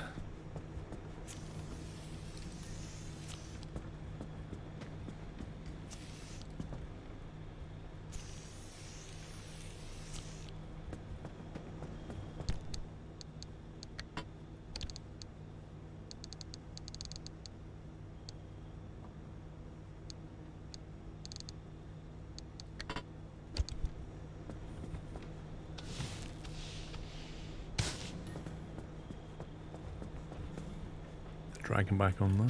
drag him back on there.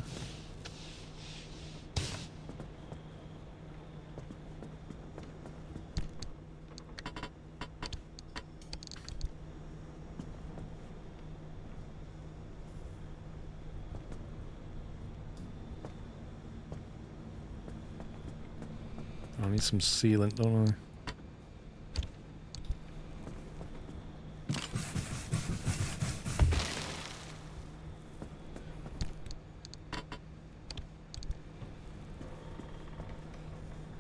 I need some sealant, don't I?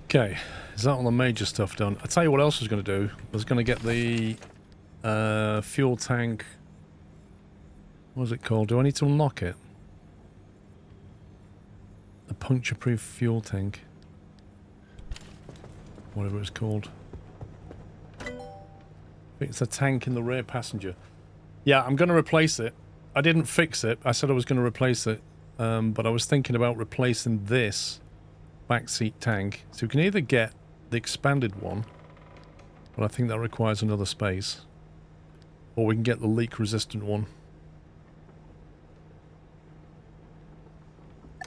Okay, is that all the major stuff done? I'll tell you what else I was going to do. I was going to get the fuel tank. What was it called? Do I need to unlock it? The puncture-proof fuel tank. Whatever it's called. I think it's a tank in the rear passenger. Yeah, I'm going to replace it. I didn't fix it. I said I was going to replace it. But I was thinking about replacing this backseat tank. So we can either get the expanded one, but I think that requires another space, or we can get the leak resistant one.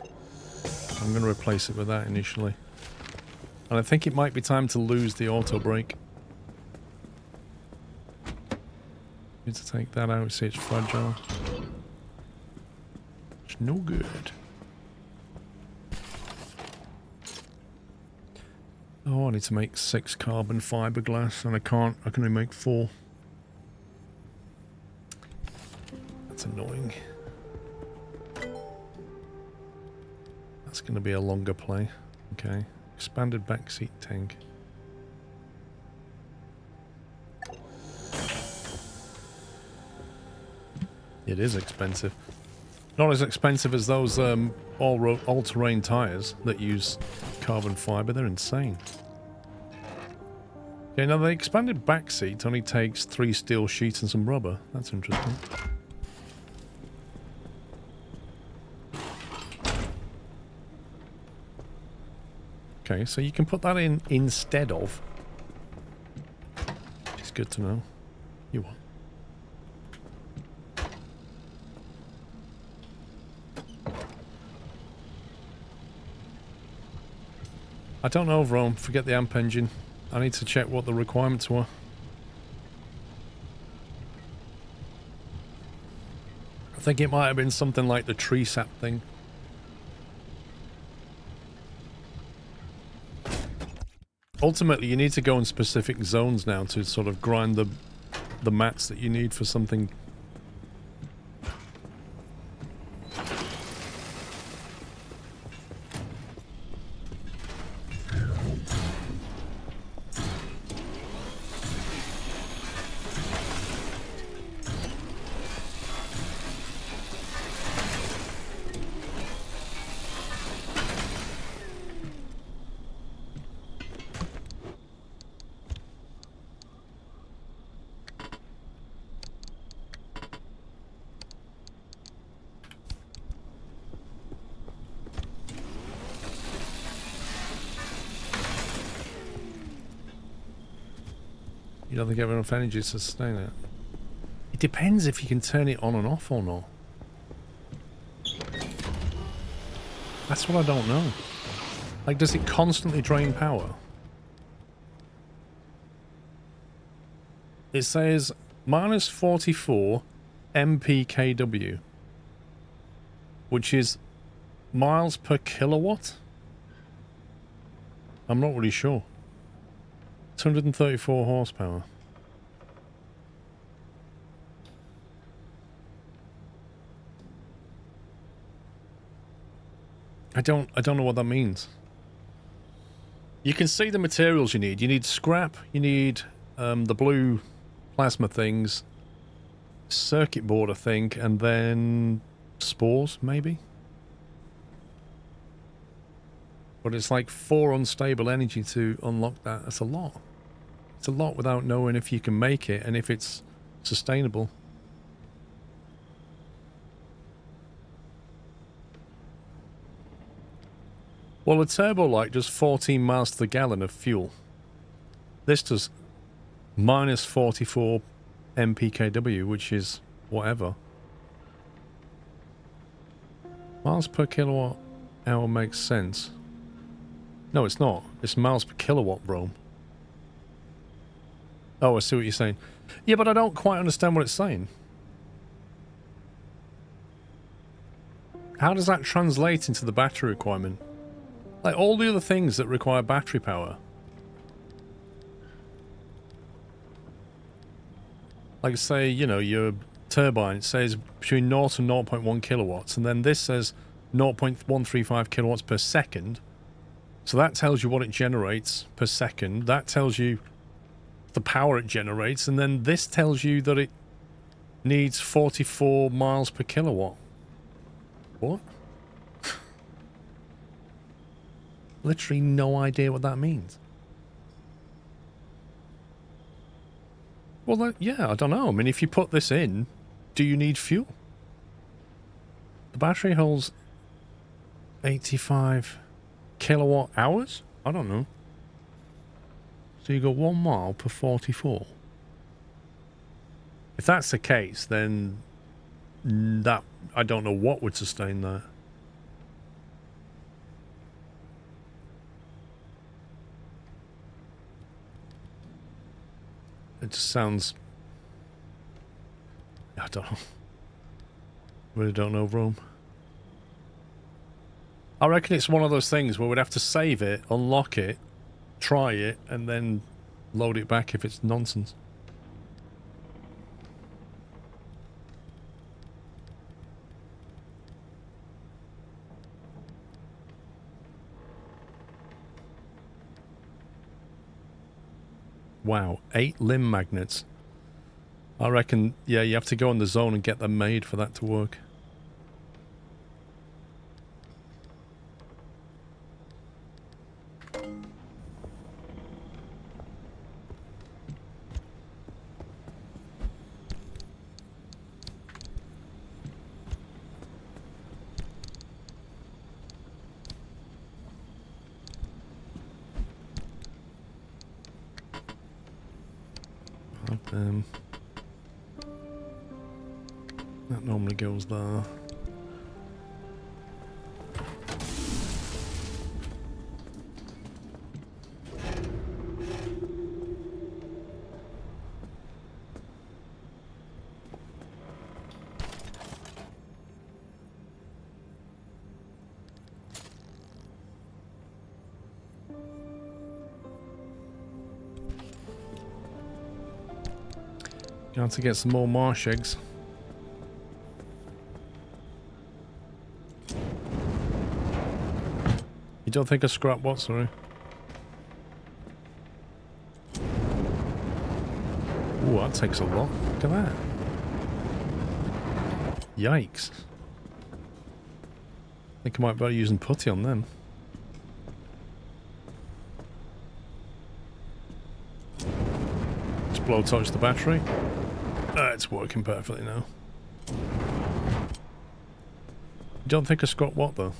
I'm going to replace it with that initially. And I think it might be time to lose the auto brake. Need to take that out. See, it's fragile. It's no good. Oh, I need to make 6 carbon fiberglass, and I can't. I can only make 4. That's annoying. That's going to be a longer play. Okay. Expanded backseat tank. It is expensive. Not as expensive as those all-terrain tires that use carbon fiber. They're insane. Okay, now the expanded back seat only takes 3 steel sheets and some rubber. That's interesting. Okay, so you can put that in instead of. It's good to know. You want. I don't know, Rome. Forget the amp engine. I need to check what the requirements were. I think it might have been something like the tree sap thing. Ultimately, you need to go in specific zones now to sort of grind the mats that you need for something. You don't think you have enough energy to sustain it? It depends if you can turn it on and off or not. That's what I don't know. Like, does it constantly drain power? It says minus 44 mpkw, which is miles per kilowatt? I'm not really sure. 234 horsepower. I don't know what that means. You can see the materials you need. You need scrap, you need the blue plasma things, circuit board I think, and then spores maybe? But it's like 4 unstable energy to unlock that. That's a lot. It's a lot without knowing if you can make it and if it's sustainable. Well, a turbo light does 14 miles to the gallon of fuel. This does minus 44 mpkw, which is whatever. Miles per kilowatt hour makes sense. No, it's not. It's miles per kilowatt, bro. Oh, I see what you're saying. Yeah, but I don't quite understand what it's saying. How does that translate into the battery requirement? Like all the other things that require battery power. Like say, you know, your turbine says between 0 and 0.1 kilowatts, and then this says 0.135 kilowatts per second. So that tells you what it generates per second. That tells you the power it generates, and then this tells you that it needs 44 miles per kilowatt. What? Literally no idea what that means. Well, yeah, I don't know. I mean, if you put this in, do you need fuel? The battery holds 85 kilowatt hours? I don't know. So you got 1 mile per 44. If that's the case, then that I don't know what would sustain that. It just sounds... I don't know. Really don't know, Rome. I reckon it's one of those things where we'd have to save it, unlock it, try it, and then load it back if it's nonsense. Wow, 8 limb magnets. I reckon, yeah, you have to go in the zone and get them made for that to work. That normally goes there. Got to get some more marsh eggs. You don't think a scrap what, sorry? Ooh, that takes a lot. Look at that. Yikes. I think I might be better using putty on them. Just blow touch the battery. It's working perfectly now. You don't think a scrap what though?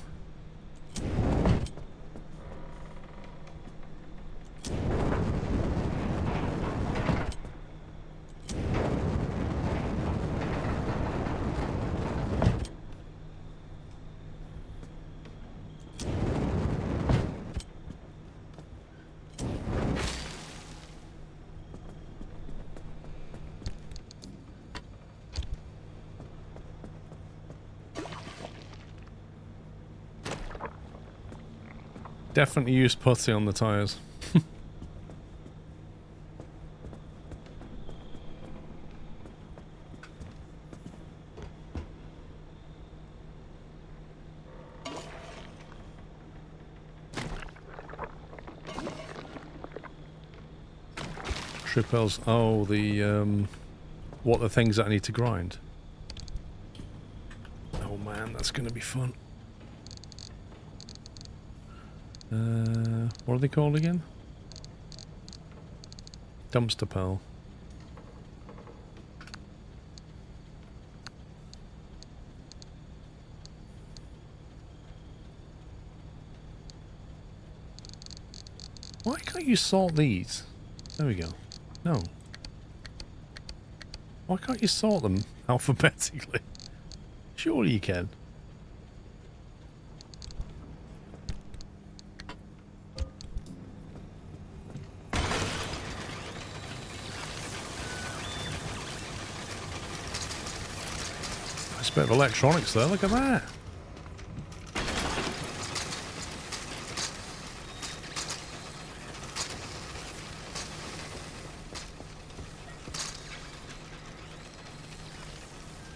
Definitely use putty on the tyres. Tripels. Oh, the what the things that I need to grind. Oh man, that's going to be fun. What are they called again? Dumpster pile. Why can't you sort these? There we go. No. Why can't you sort them alphabetically? Surely you can. Bit of electronics there, look at that.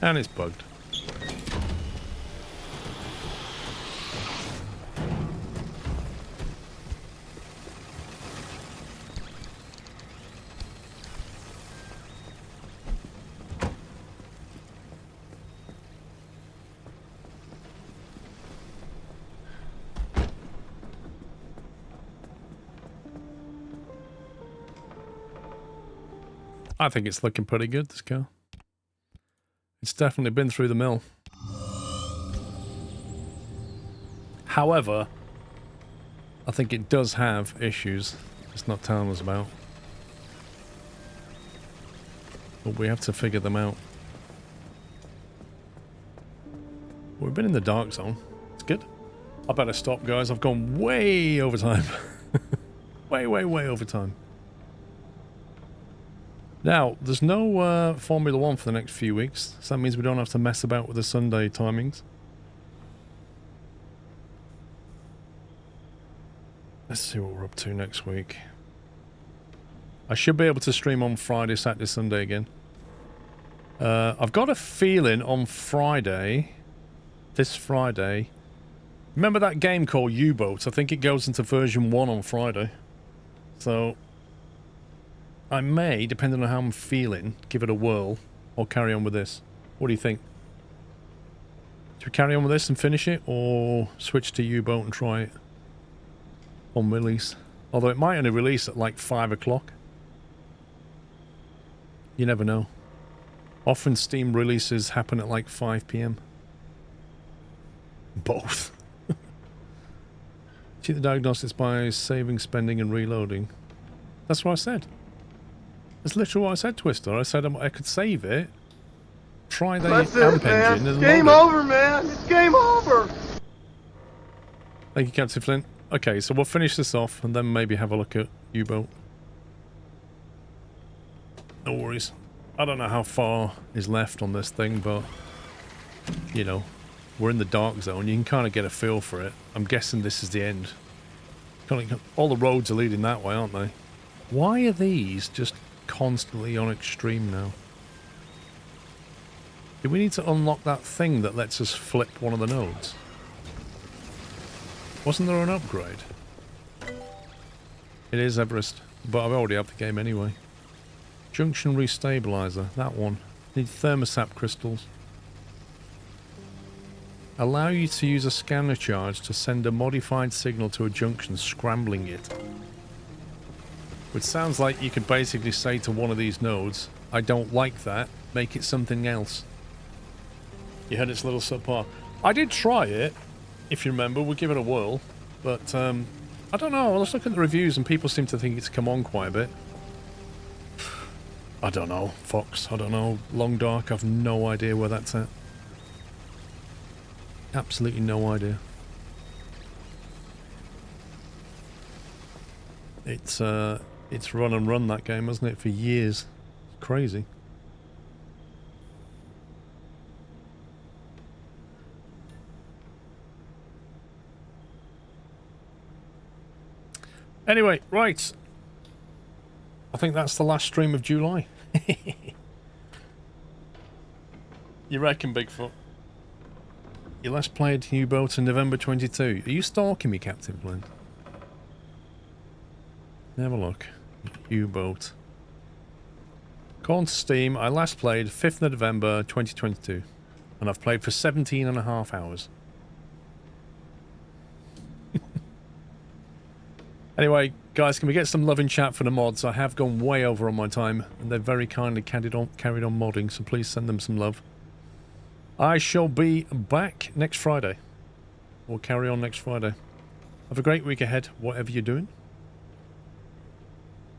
And it's bugged. I think it's looking pretty good, this car. It's definitely been through the mill. However, I think it does have issues it's not telling us about. But we have to figure them out. We've been in the dark zone. It's good. I better stop, guys. I've gone way over time. way over time. Now, there's no Formula 1 for the next few weeks, so that means we don't have to mess about with the Sunday timings. Let's see what we're up to next week. I should be able to stream on Friday, Saturday, Sunday again. I've got a feeling on Friday, this Friday, remember that game called U-Boat? I think it goes into version 1 on Friday. So I may, depending on how I'm feeling, give it a whirl or carry on with this. What do you think? Should we carry on with this and finish it, or switch to U-Boat and try it on release? Although it might only release at like 5 o'clock. You never know. Often Steam releases happen at like 5 PM. Both. Cheat the diagnostics by saving, spending and reloading. That's what I said. That's literally what I said, Twister. I said I could save it, try the AMP engine, and game over, man. It's game over. Thank you, Captain Flint. Okay, so we'll finish this off and then maybe have a look at U-Boat. No worries. I don't know how far is left on this thing, but you know, we're in the dark zone. You can kind of get a feel for it. I'm guessing this is the end. All the roads are leading that way, aren't they? Why are these just constantly on extreme now? Do we need to unlock that thing that lets us flip one of the nodes? Wasn't there an upgrade? It is Everest, but I've already have the game anyway. Junction restabilizer, that one. Need thermosap crystals. Allow you to use a scanner charge to send a modified signal to a junction, scrambling it. Which sounds like you could basically say to one of these nodes, I don't like that, make it something else. You heard it's a little subpar. I did try it, if you remember, we'll give it a whirl, but I don't know, let's look at the reviews and people seem to think it's come on quite a bit. I don't know, Fox, I don't know, Long Dark, I've no idea where that's at. Absolutely no idea. It's run and run, that game, hasn't it, for years. It's crazy. Anyway, right. I think that's the last stream of July. You reckon, Bigfoot? You last played U-Boat in November 22. Are you stalking me, Captain Flint? Have a look. U-Boat. According to Steam, I last played 5th of November 2022. And I've played for 17.5 hours. Anyway, guys, can we get some love in chat for the mods? I have gone way over on my time, and they've very kindly carried on modding, so please send them some love. I shall be back next Friday. We'll carry on next Friday. Have a great week ahead, whatever you're doing.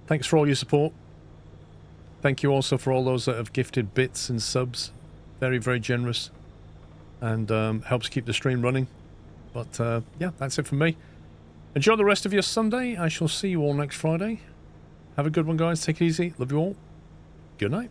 Thanks for all your support. Thank you also for all those that have gifted bits and subs. Very, very generous. And helps keep the stream running. But yeah, that's it from me. Enjoy the rest of your Sunday. I shall see you all next Friday. Have a good one, guys. Take it easy. Love you all. Good night.